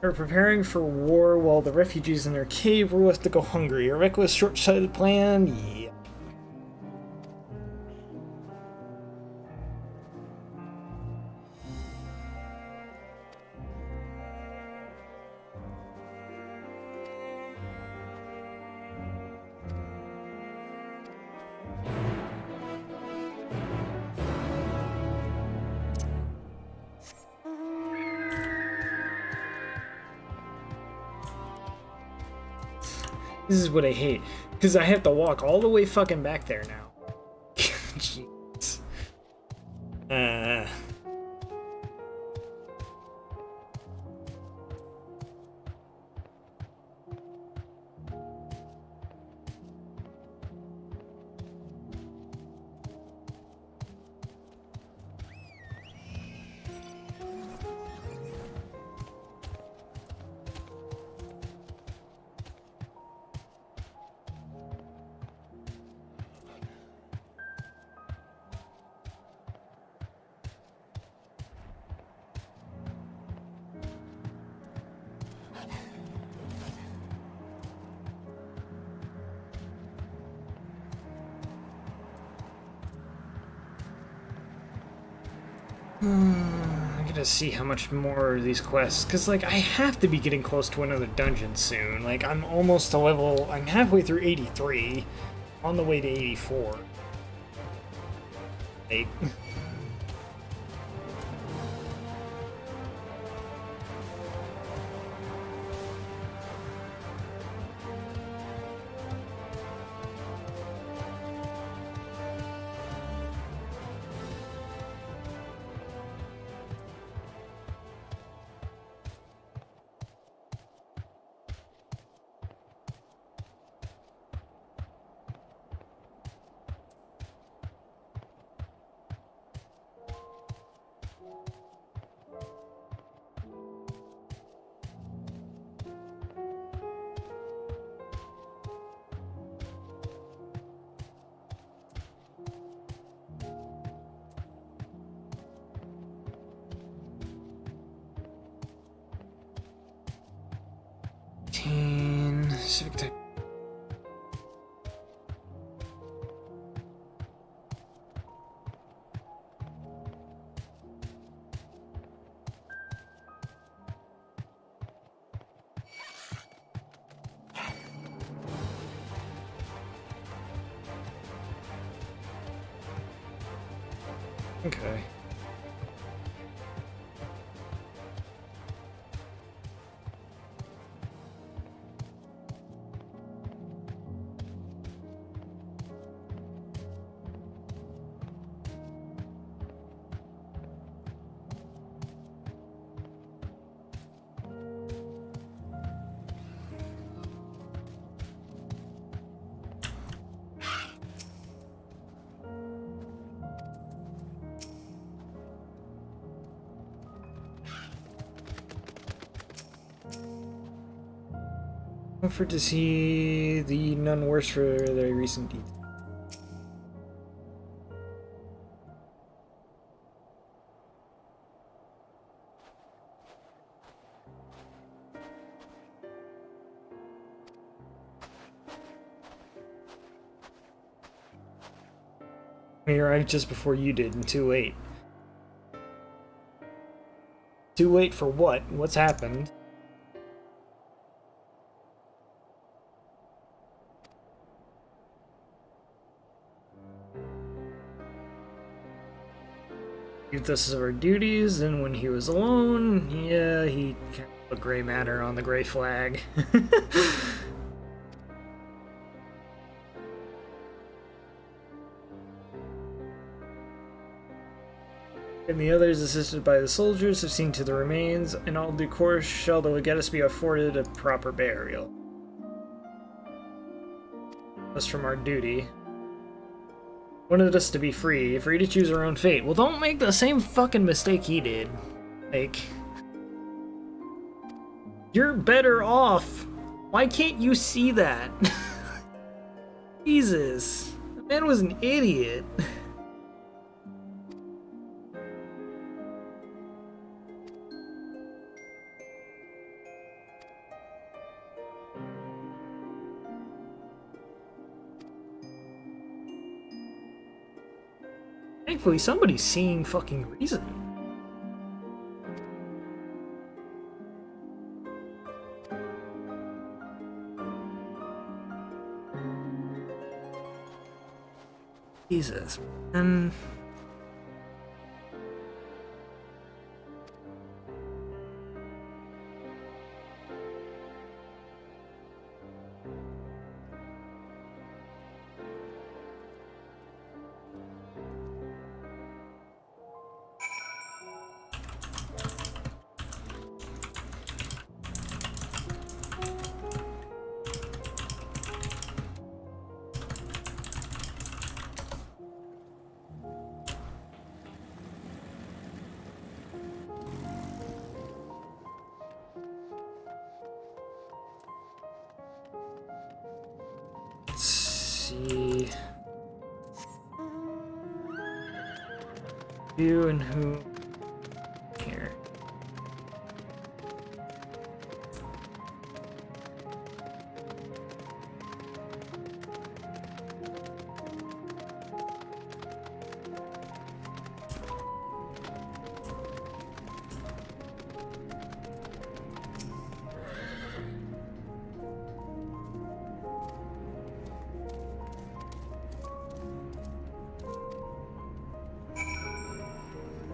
We're preparing for war while the refugees in their cave were left to go hungry. A reckless, short-sighted plan? Yeah. This is what I hate. Because I have to walk all the way fucking back there now. Jeez. I gotta see how much more of these quests, because, like, I have to be getting close to another dungeon soon. Like, I'm almost to level, I'm halfway through 83, on the way to 84. Like... Civic type. Okay. Comfort to see the none worse for their recent deeds. We arrived just before you did, and too late. Too late for what? What's happened? This is our duties, and when he was alone, yeah, he kind of put gray matter on the gray flag. And the others, assisted by the soldiers, have seen to the remains. In all due course, shall the legatus be afforded a proper burial. That's from our duty. Wanted us to be free to choose our own fate. Well, don't make the same fucking mistake he did. Like, you're better off. Why can't you see that? Jesus, the man was an idiot. Thankfully, somebody's seeing fucking reason. Jesus, man. You and who here?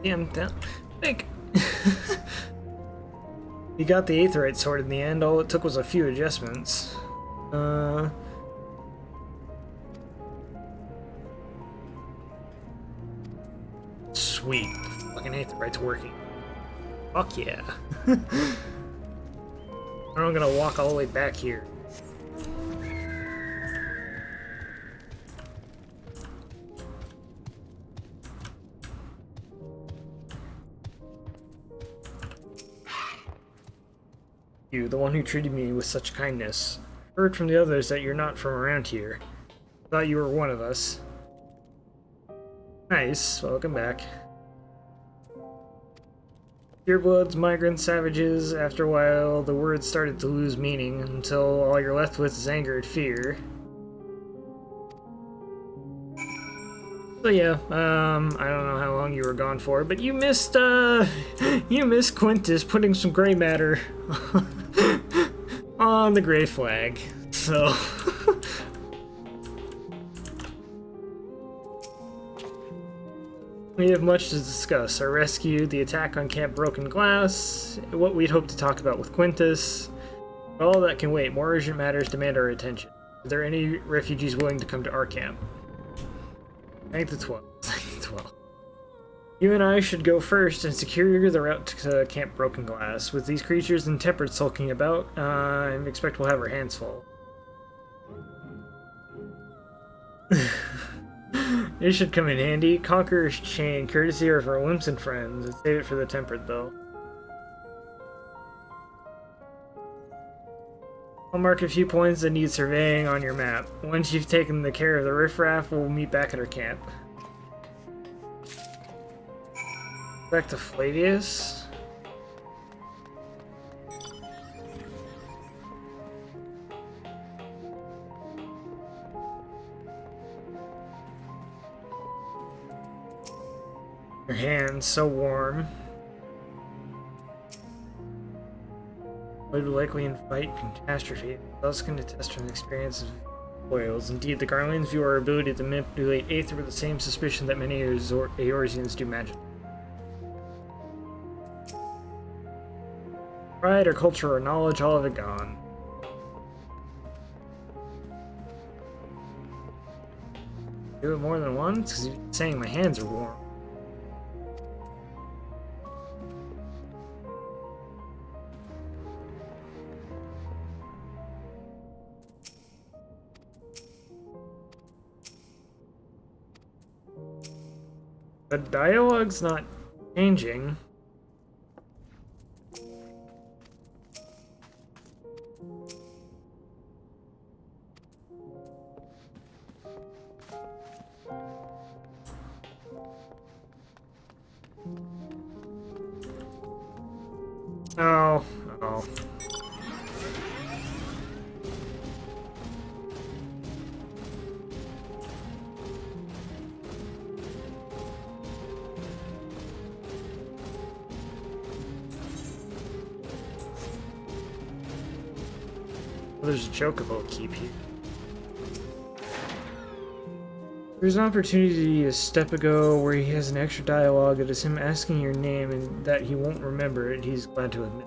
Damn, think. You got the Aetherite sword in the end. All it took was a few adjustments. Sweet. Fucking Aetherite's working. Fuck yeah. I'm gonna walk all the way back here. You, the one who treated me with such kindness. Heard from the others that you're not from around here. Thought you were one of us. Nice, welcome back. Purebloods, migrants, savages. After a while, the words started to lose meaning until all you're left with is anger and fear. So yeah, I don't know how long you were gone for, but you missed Quintus putting some gray matter on the gray flag. So we have much to discuss. Our rescue, the attack on Camp Broken Glass, what we'd hoped to talk about with Quintus. All that can wait. More urgent matters demand our attention. Are there any refugees willing to come to our camp? Thank the 12. Thank the 12. You and I should go first and secure the route to Camp Broken Glass. With these creatures and Tempered sulking about, I expect we'll have our hands full. It should come in handy. Conqueror's Chain, courtesy of our Wimps and friends. Let's save it for the Tempered, though. I'll mark a few points that need surveying on your map. Once you've taken the care of the riffraff, we'll meet back at our camp. Back to Flavius. Your hands so warm. Would likely invite catastrophe. Thus can attest from the experience of foils. Indeed, the Garlands view our ability to manipulate Aether with the same suspicion that many Eorzeans do magic. Pride or culture or knowledge, all of it gone. Do it more than once? Because you're saying my hands are warm. The dialogue's not changing. Oh, oh. There's a chocobo keep here. There's an opportunity a step ago where he has an extra dialogue that is him asking your name and that he won't remember it. He's glad to admit.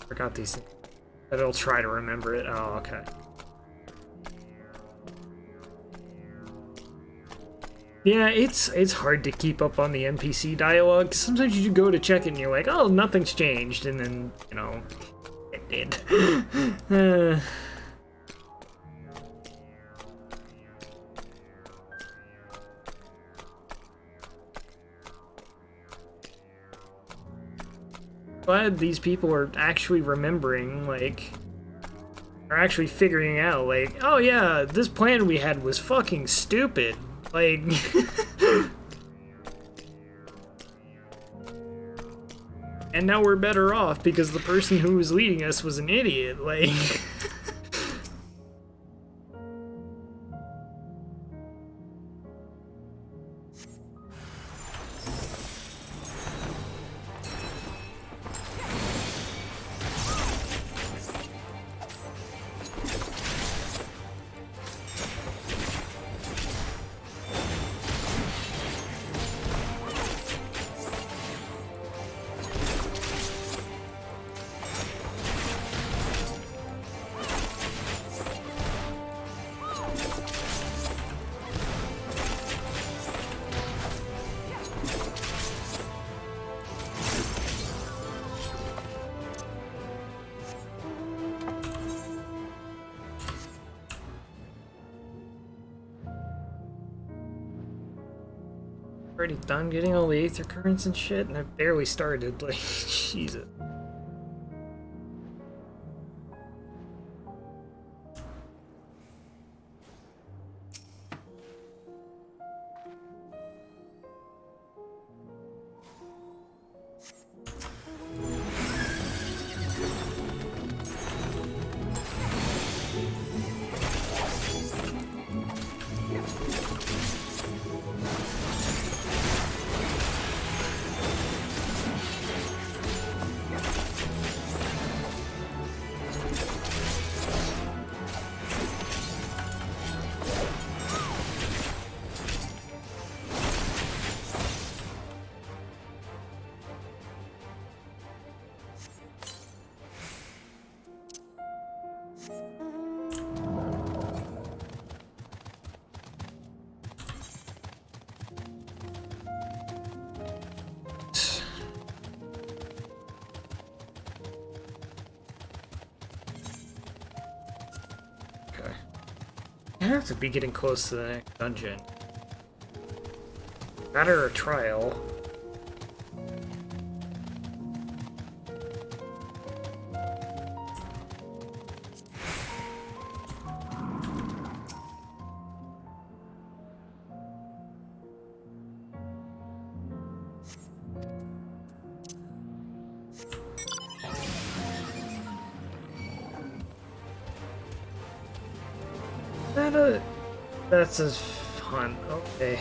Forgot these things. But it'll try to remember it. Oh, okay. Yeah, it's hard to keep up on the NPC dialogue. Sometimes you go to check it and you're like, oh, nothing's changed, and then, you know, it did. glad these people are actually remembering, like, are actually figuring out, like, oh yeah, this plan we had was fucking stupid. Like, and now we're better off because the person who was leading us was an idiot. Like, already done getting all the aether currents and shit, and I barely started. Like, Jesus. I have to be getting close to the next dungeon. That or a trial. That's as fun. Okay.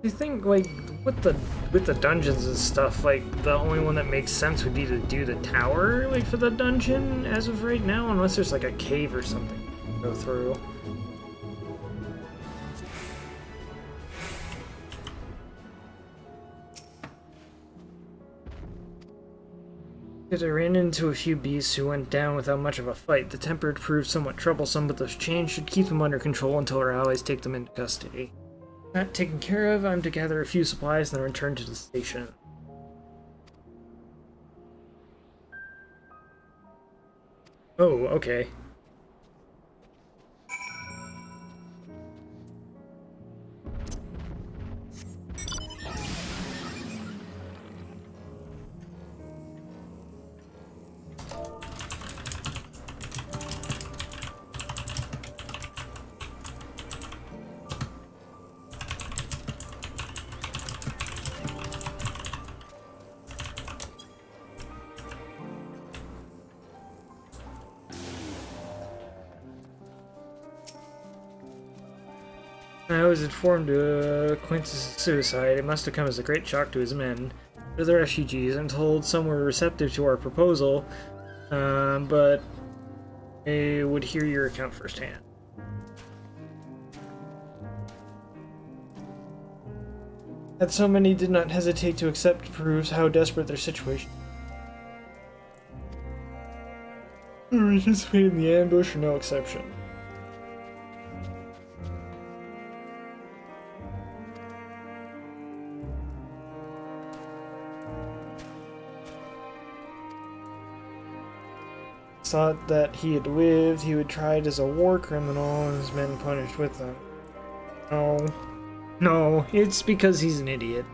I think, like, with the dungeons and stuff, like, the only one that makes sense would be to do the tower, like, for the dungeon as of right now, unless there's, like, a cave or something to go through. I ran into a few beasts who went down without much of a fight. The tempered proved somewhat troublesome, but those chains should keep them under control until our allies take them into custody. That taken care of, I'm to gather a few supplies and then return to the station. Oh, okay. I was informed of Quintus' suicide. It must have come as a great shock to his men. They're the refugees. I'm told some were receptive to our proposal, but I would hear your account firsthand. That so many did not hesitate to accept proves how desperate their situation. Participate in the ambush, no exception. Thought that he had lived, he would tried as a war criminal and his men punished with them. No, it's because he's an idiot.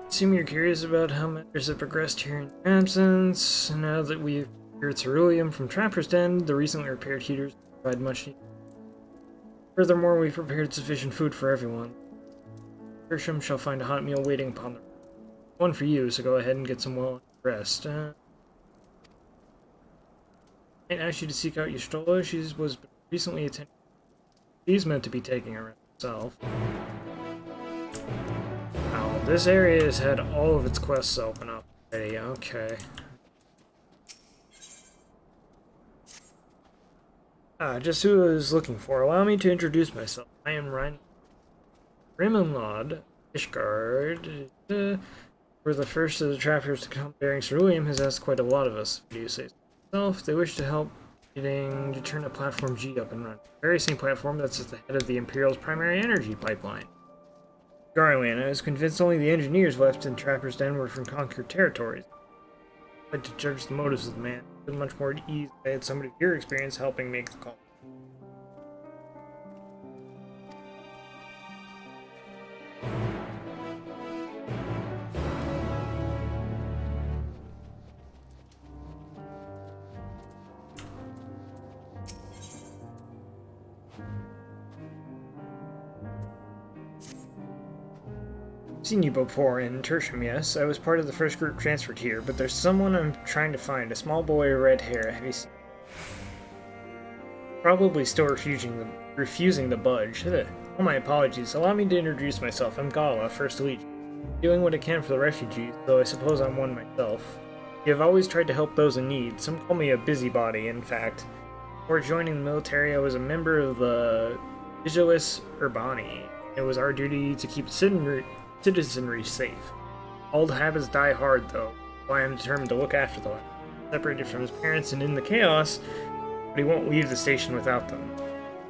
Assume you're curious about how matters have progressed here in your absence. Now that we've procured ceruleum from Trapper's Den, the recently repaired heaters provide much need. Furthermore, we've prepared sufficient food for everyone. Tertium shall find a hot meal waiting upon them. One for you, so go ahead and get some well rest. I asked you to seek out Yustola. She was recently attended. She's meant to be taking a rest herself. This area has had all of its quests open up already, okay. Just who I was looking for. Allow me to introduce myself. I am Rimonlod Ishgard. For the first of the trappers to come bearing ceruleum has asked quite a lot of us. What do you say yourself? They wish to help getting to turn a platform G up and running. The very same platform that's at the head of the Imperial's primary energy pipeline. Garland, I was convinced only the engineers left in Trapper's Den were from conquered territories. I'd like to judge the motives of the man. It's been much more at ease if I had somebody of your experience helping make the call. Seen you before in Tertium, yes. I was part of the first group transferred here, but there's someone I'm trying to find. A small boy with red hair. Have you seen? Probably still refusing the budge. Oh, my apologies. Allow me to introduce myself. I'm Gala, First Legion. Doing what I can for the refugees, though I suppose I'm one myself. You have always tried to help those in need. Some call me a busybody, in fact. Before joining the military, I was a member of the Vigilis Urbani. It was our duty to keep citizenry safe. Old habits die hard, though. Why I'm determined to look after them. Separated from his parents and in the chaos, but he won't leave the station without them.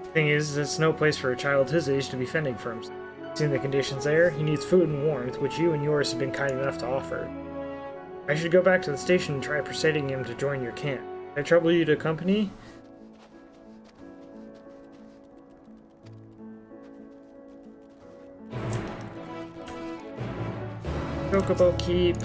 The thing is, it's no place for a child his age to be fending for himself. Seeing the conditions there, he needs food and warmth, which you and yours have been kind enough to offer. I should go back to the station and try persuading him to join your camp. Can I trouble you to accompany? Chocobo Keep.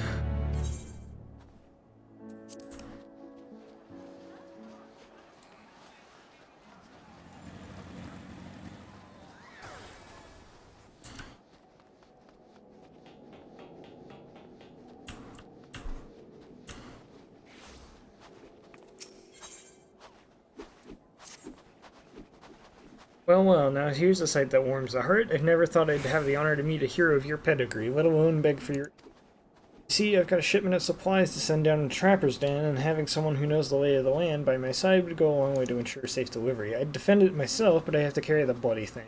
Well, now here's a sight that warms the heart. I've never thought I'd have the honor to meet a hero of your pedigree, let alone beg for your... See, I've got a shipment of supplies to send down to Trapper's Den, and having someone who knows the lay of the land by my side would go a long way to ensure safe delivery. I'd defend it myself, but I have to carry the bloody thing.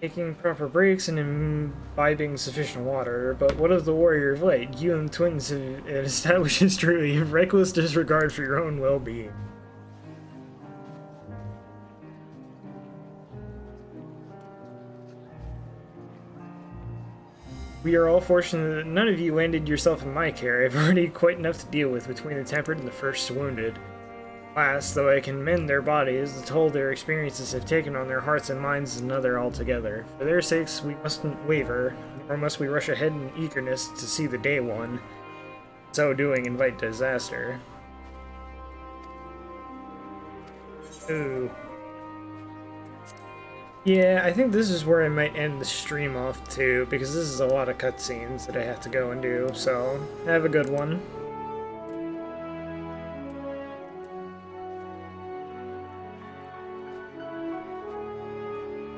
Taking proper breaks and imbibing sufficient water, but what of the warrior of light? You and twins have established history of reckless disregard for your own well-being. We are all fortunate that none of you landed yourself in my care. I've already quite enough to deal with between the tempered and the first wounded. Last, though I can mend their bodies, the toll their experiences have taken on their hearts and minds is another altogether. For their sakes, we mustn't waver, nor must we rush ahead in eagerness to see the day one. So doing, invite disaster. Ooh. Yeah, I think this is where I might end the stream off too, because this is a lot of cutscenes that I have to go and do, so have a good one.